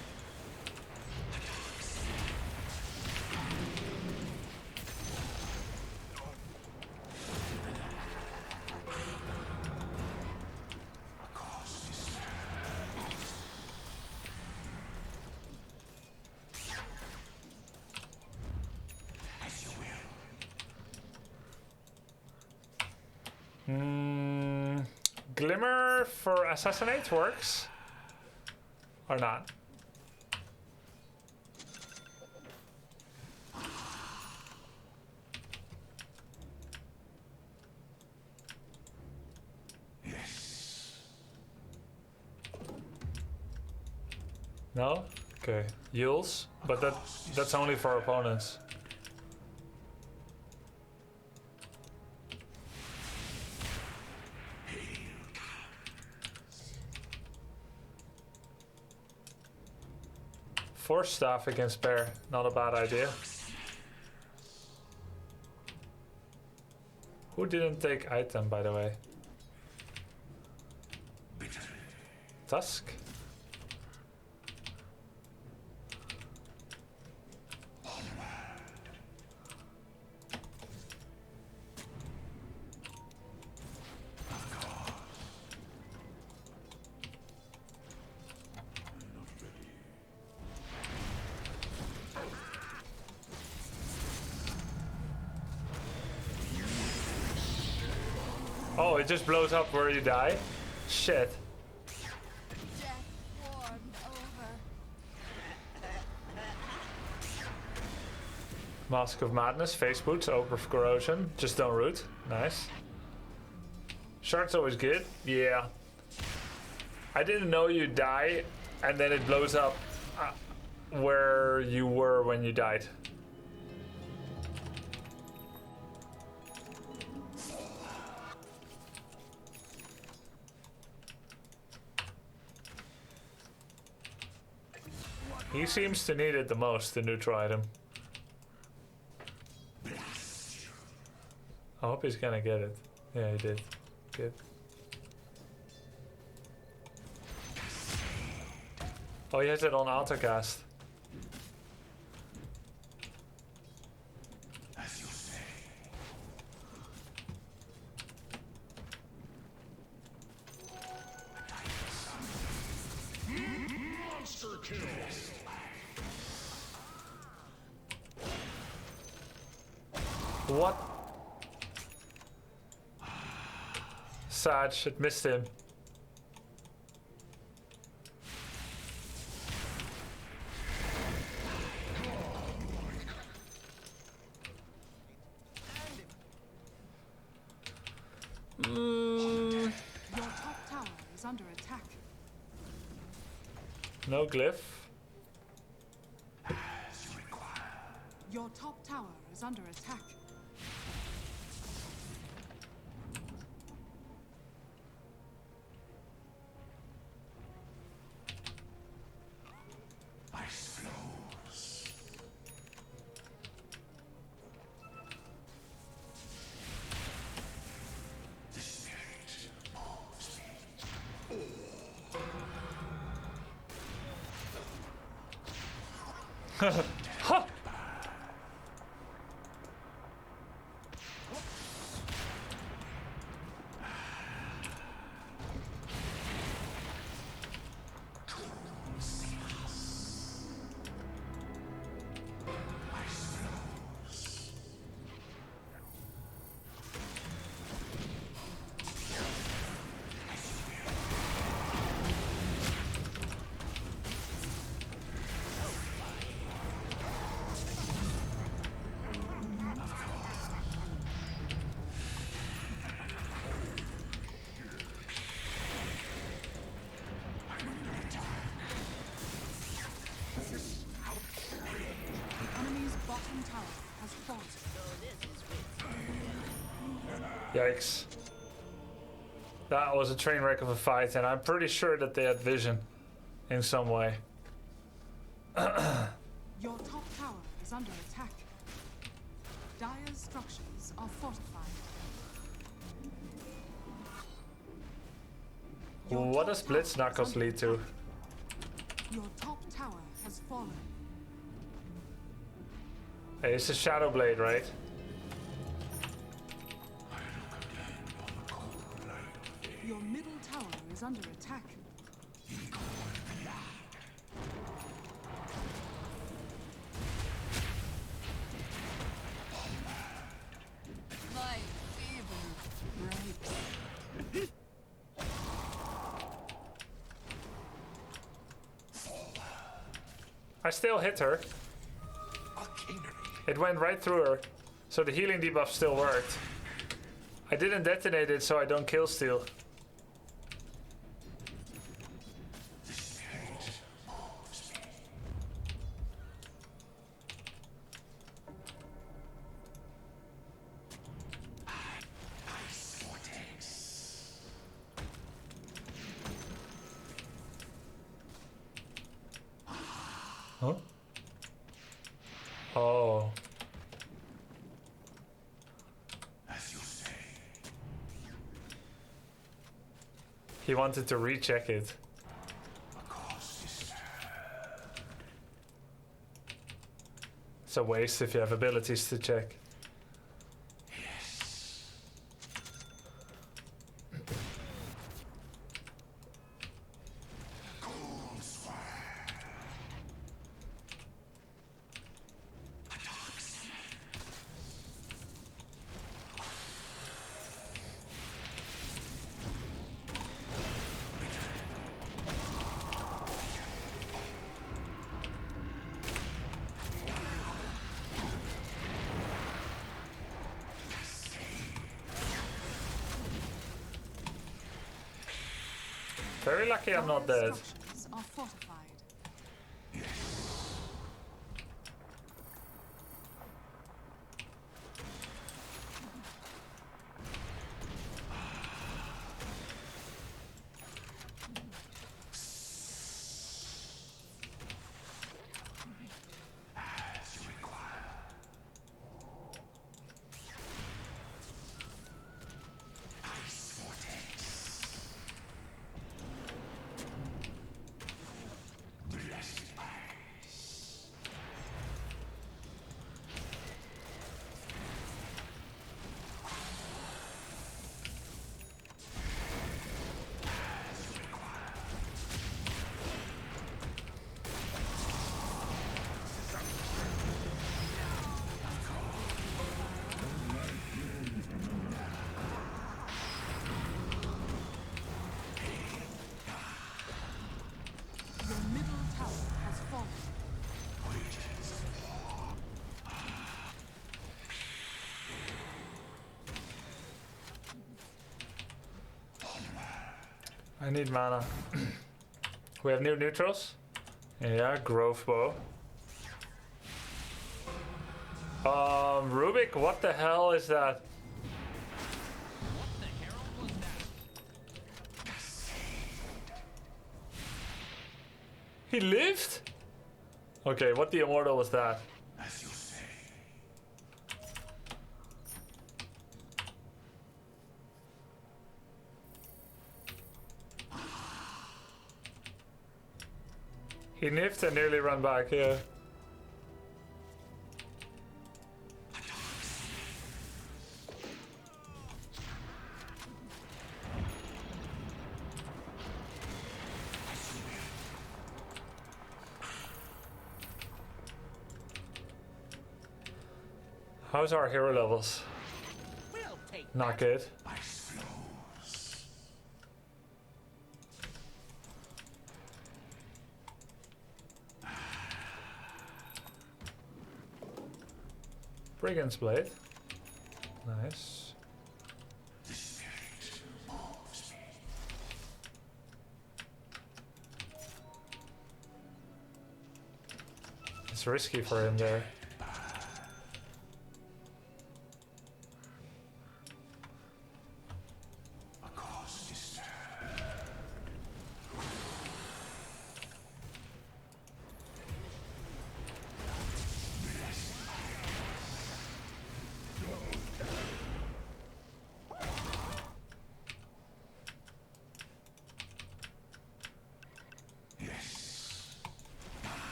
Glimmer for Assassinate works. Or not. No? Okay. Yules, but that's only for opponents. Force staff against bear, not a bad idea. Who didn't take item, by the way? Tusk? Oh, it just blows up where you die? Shit. Mask of Madness, face boots, Ogre of Corrosion. Just don't root. Nice. Shard's always good. Yeah. I didn't know you die and then it blows up where you were when you died. He seems to need it the most, the neutral item. I hope he's gonna get it. Yeah, he did. Good. Oh, he has it on autocast. As you say. Monster kill. What? Sad, it missed him. Your top tower is under attack. No glyph. Your top tower is under attack. Ice flows. The spirit moves me. Ha! Yikes. That was a train wreck of a fight, and I'm pretty sure that they had vision in some way. Your top tower is under attack. Dire's structures are fortified. What does Blitz Knuckles lead to? Your top tower has fallen. Hey, it's a Shadow Blade, right? Your middle tower is under attack. My fever breaks. I still hit her. It went right through her, so the healing debuff still worked. I didn't detonate it, so I don't kill steal. Huh? Oh. As you say. He wanted to recheck it. It's a waste if you have abilities to check. Very lucky I'm not dead. Structures are fortified. Your middle tower has fallen. I need mana. We have new neutrals. Yeah, Grove Bow. Rubik, what the hell is that? He lived? Okay, what the immortal was that? As you say. He niffed and nearly ran back, yeah. How's our hero levels? We'll take Not good. Brigand's Blade. Nice. It's risky for him there.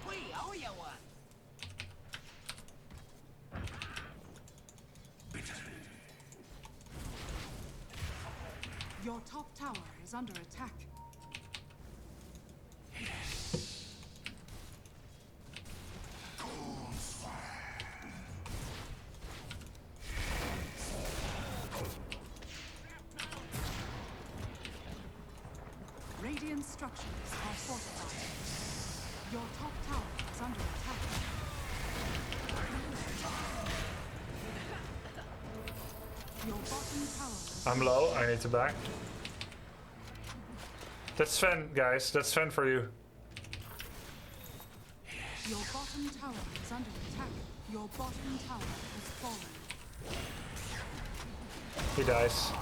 We owe you one. Your top tower is under attack. Radiant structures are fortified. Your top tower is under attack. Your bottom tower is I'm low, I need to back. That's Sven, guys. That's Sven for you. Your bottom tower is under attack. Your bottom tower has fallen. He dies.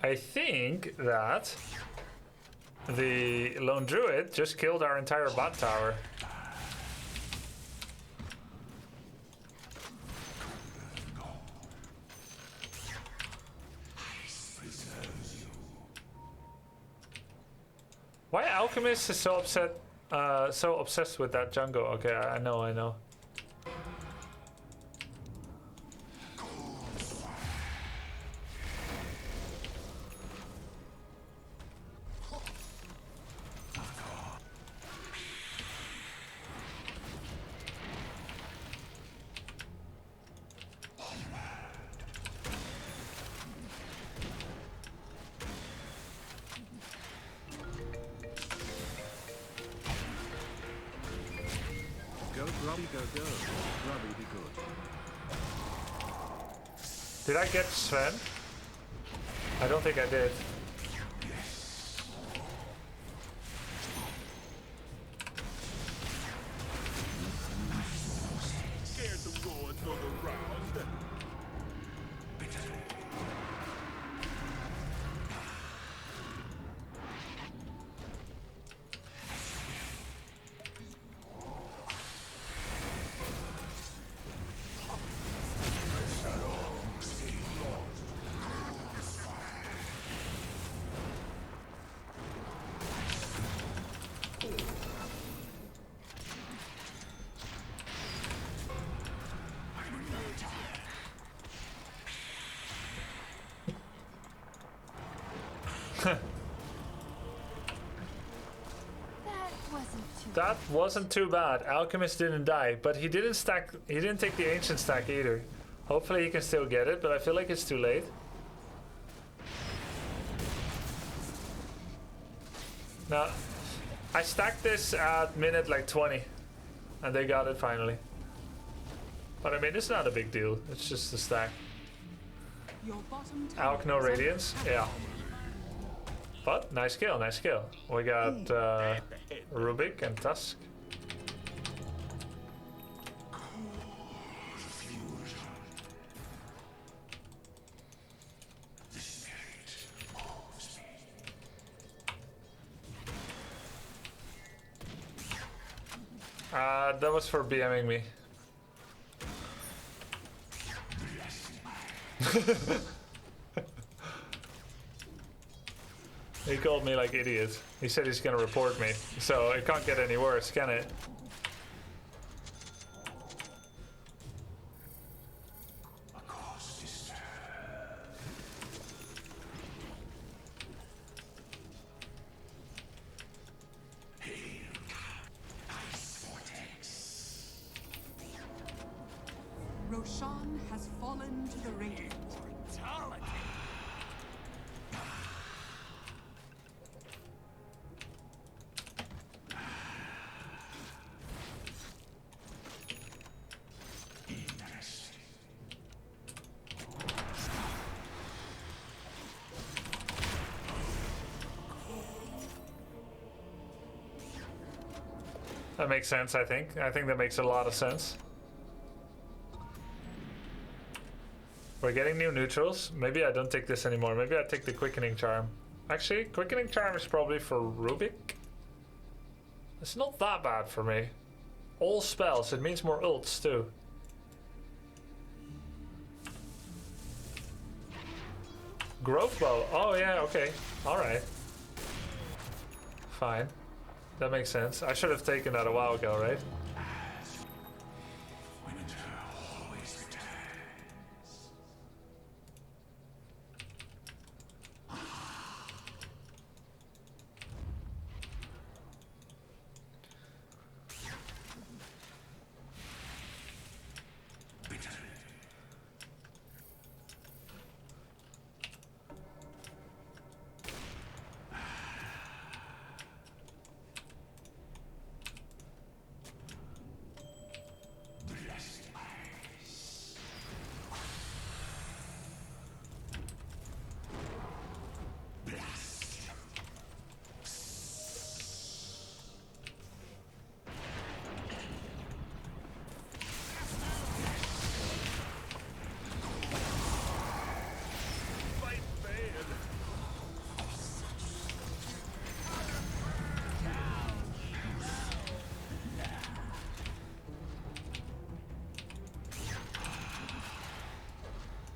I think that the Lone Druid just killed our entire bot tower. Why Alchemist is so obsessed with that jungle? Okay, I know. Go, Grubby, go, go. Grubby, be good. Did I get Sven? I don't think I did. Scared to go another round. That wasn't too bad. Alchemist didn't die, but he didn't stack. He didn't take the ancient stack either. Hopefully he can still get it, but I feel like it's too late. Now, I stacked this at minute like 20, and they got it finally. But I mean, it's not a big deal. It's just a stack. Alk no radiance, yeah. But nice kill, nice kill. We got Rubik and Tusk. That was for BMing me. He called me like idiot. He said he's gonna report me. So it can't get any worse, can it? Roshan has fallen to the Radiant. That makes sense, I think. I think that makes a lot of sense. We're getting new neutrals. Maybe I don't take this anymore. Maybe I take the Quickening Charm. Actually, Quickening Charm is probably for Rubik. It's not that bad for me. All spells, it means more ults too. Growth Bow. Oh yeah, okay. Alright. Fine. That makes sense. I should have taken that a while ago, right?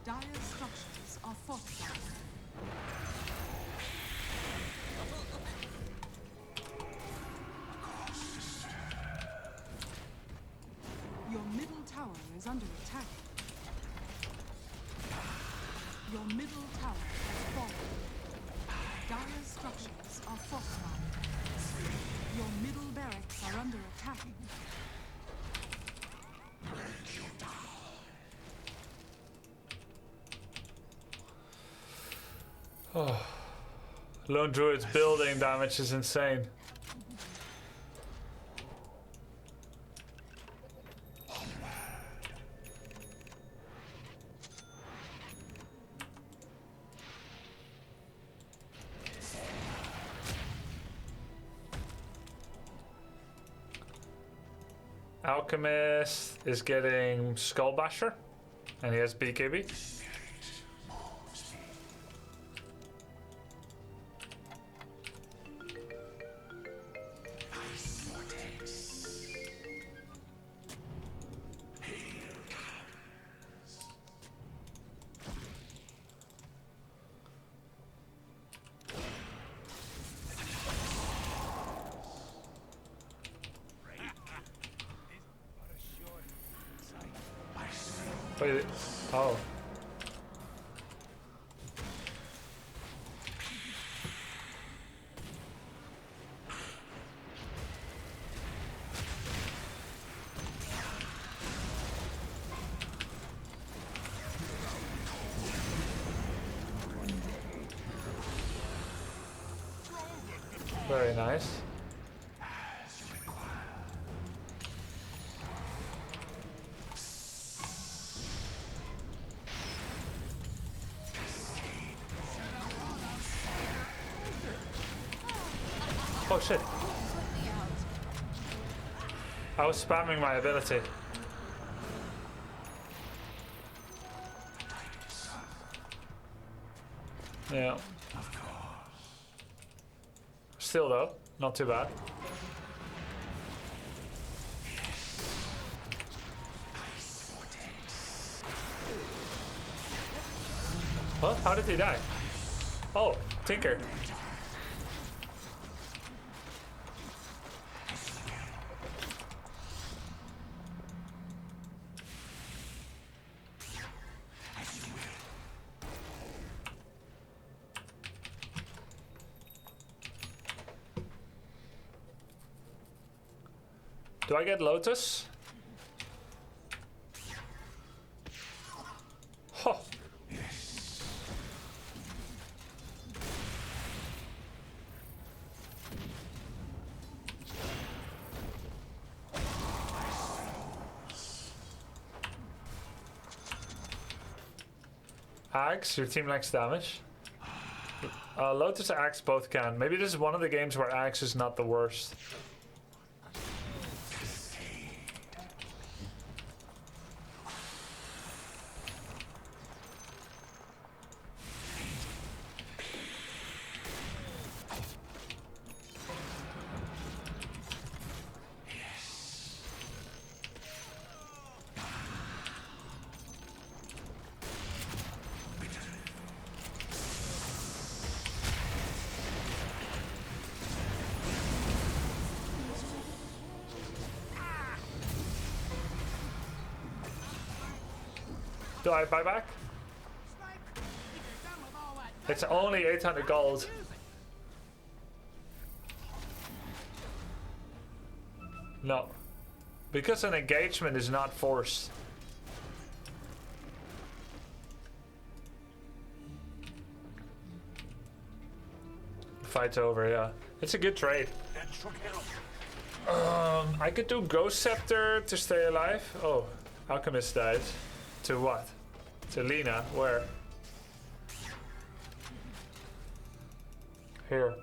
Dire structures are fortified. Your middle tower is under attack. Your middle tower has fallen. Dire structures are fortified. Your middle barracks are under attack. Oh. Lone Druid's building damage is insane. Alchemist is getting Skullbasher, and he has BKB. Wait, oh. Very nice. Oh shit. I was spamming my ability. Yeah. Still though, not too bad. What? How did he die? Oh, Tinker. Do I get Lotus? Huh. Axe, your team likes damage. Lotus and Axe both can. Maybe this is one of the games where Axe is not the worst. Do I buy back? It's only 800 gold. No. Because an engagement is not forced. Fight's over, yeah. It's a good trade. I could do Ghost Scepter to stay alive. Oh, Alchemist died. To what? To Lina, where? Here.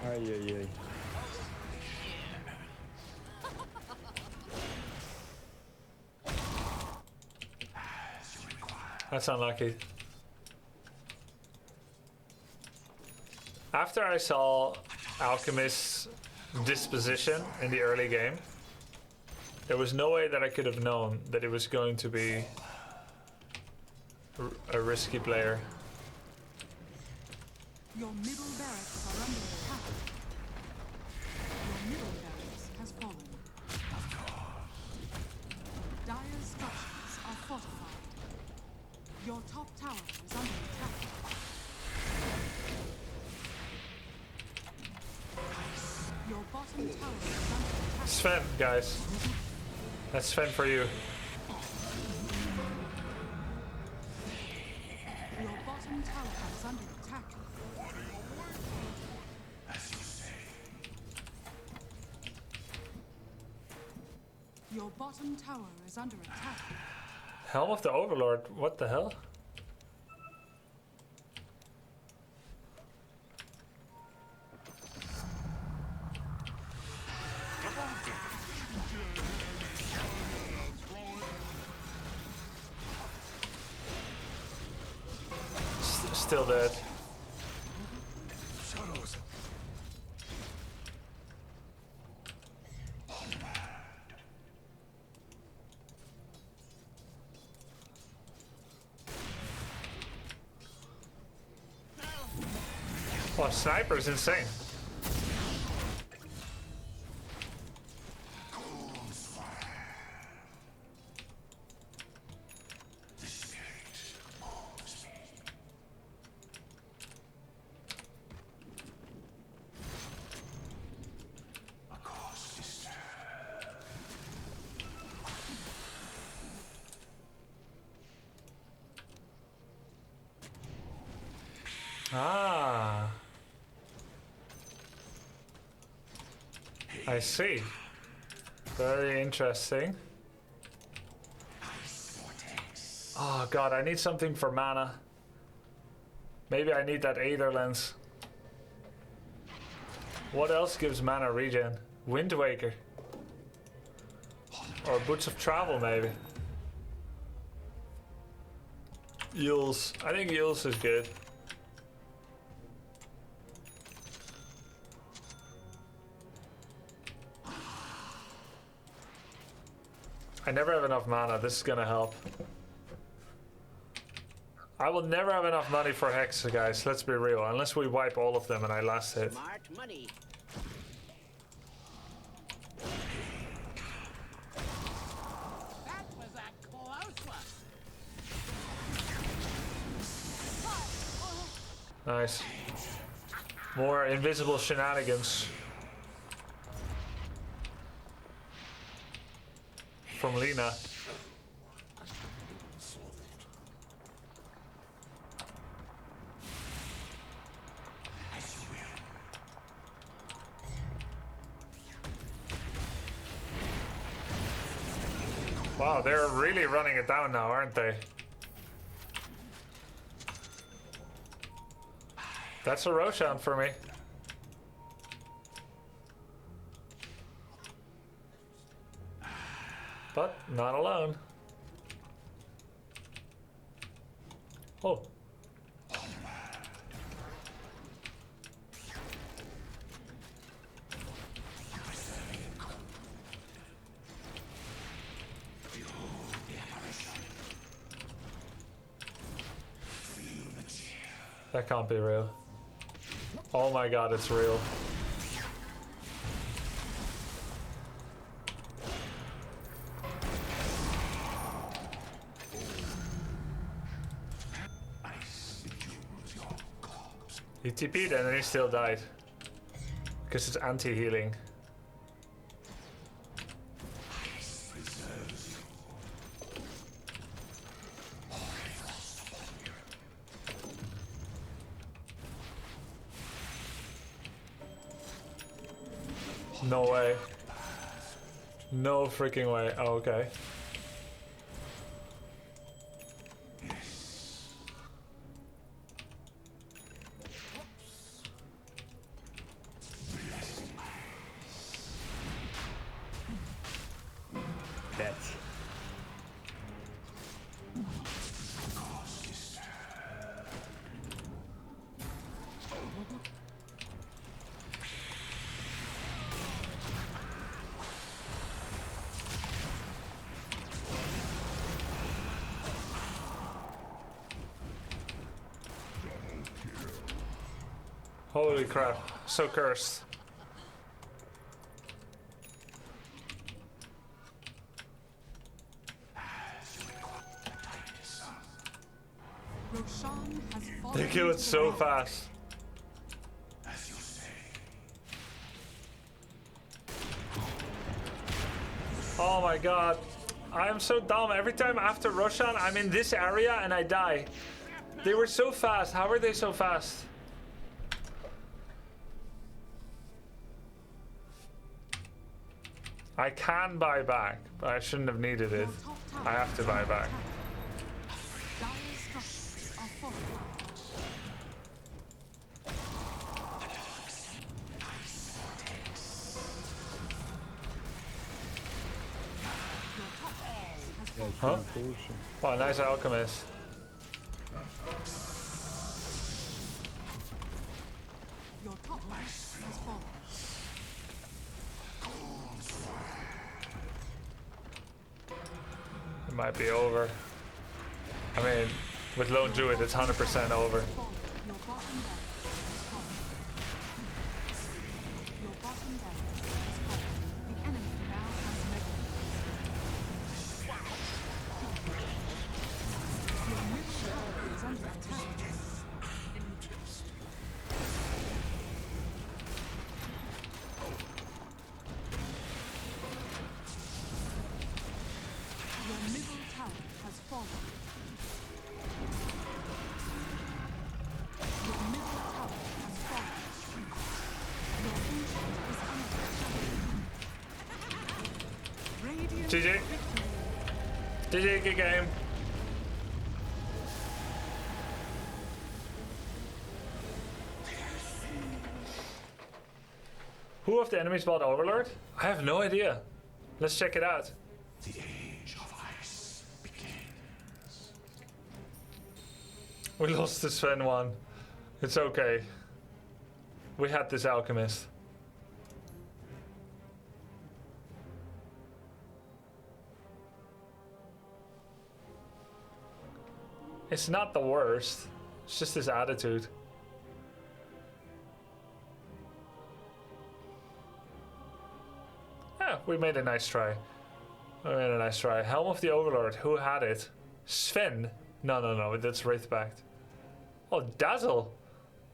Ay, ay, ay. That's unlucky. After I saw Alchemist disposition in the early game. There was no way that I could have known that it was going to be a risky player. Your middle barracks are under attack. Your middle barracks has fallen. Dire's structures are fortified. Your top tower is under attack. Your bottom tower is under attack. Sven, guys. That's Sven for you. Your bottom tower is under attack. Your bottom tower is under attack. Helm of the Overlord, what the hell? Still dead. Oh, sniper is insane. Ah. I see. Very interesting. Oh god, I need something for mana. Maybe I need that Aether Lens. What else gives mana regen? Wind Waker. Or Boots of Travel, maybe. Yules. I think Yules is good. I never have enough mana. This is gonna help. I will never have enough money for Hex, guys. Let's be real. Unless we wipe all of them and I last hit. Smart money. That was a close one. Nice. More invisible shenanigans. From Lina. Wow, they're really running it down now, aren't they? That's a Roshan for me. But not alone. Oh. That can't be real. Oh my god, it's real. He TP'd and then he still died. Because it's anti-healing. No way. No freaking way. Oh, okay. Holy crap. So cursed. Roshan has fallen. They kill it so fast. Oh my god. I am so dumb. Every time after Roshan, I'm in this area and I die. They were so fast. How are they so fast? I can buy back, but I shouldn't have needed it. I have to buy back. Dire structures are fortified. Huh? Oh, nice alchemist. Your top has fallen. It might be over. I mean, with Lone Druid, it's 100% over. Your bottom barracks has fallen. Your bottom barracks has fallen. The enemy now has megaways. Your middle tower is under attack. Your middle tower has fallen. Your middle tower has fallen. Your ancient is under attack. Radiant GG. GG, good game. Who of the enemies bought Overlord? I have no idea. Let's check it out. The age of ice begins. We lost to Sven one. It's okay. We had this alchemist. It's not the worst. It's just his attitude. Yeah, we made a nice try. We made a nice try. Helm of the Overlord. Who had it? Sven? No. That's Wraithbacked. Oh, Dazzle.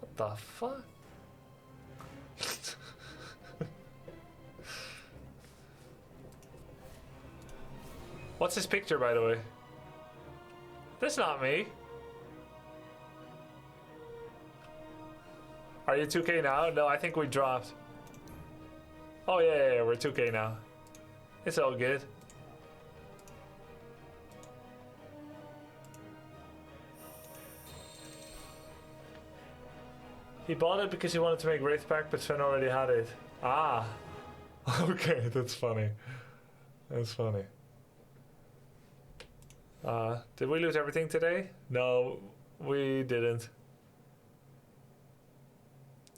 What the fuck? What's his picture, by the way? That's not me. Are you 2K now? No, I think we dropped. Oh yeah, we're 2K now. It's all good. He bought it because he wanted to make Wraithback, but Sven already had it. Ah. Okay, that's funny. That's funny. Did we lose everything today? No, we didn't.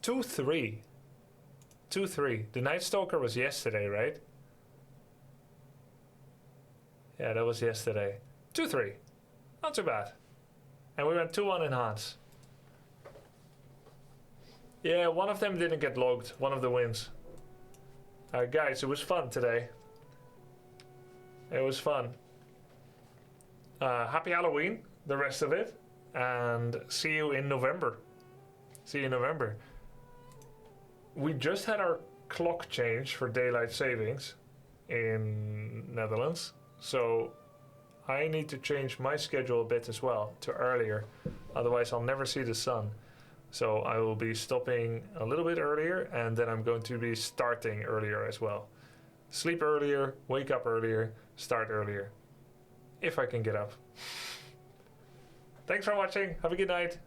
2-3. 2-3. The Night Stalker was yesterday, right? Yeah, that was yesterday. 2-3. Not too bad. And we went 2-1 in Hans. Yeah, one of them didn't get logged. One of the wins. Guys, it was fun today. It was fun. Happy Halloween, the rest of it. And see you in November. See you in November. We just had our clock change for daylight savings in Netherlands. So I need to change my schedule a bit as well to earlier. Otherwise I'll never see the sun. So I will be stopping a little bit earlier and then I'm going to be starting earlier as well. Sleep earlier, wake up earlier, start earlier. If I can get up. Thanks for watching. Have a good night.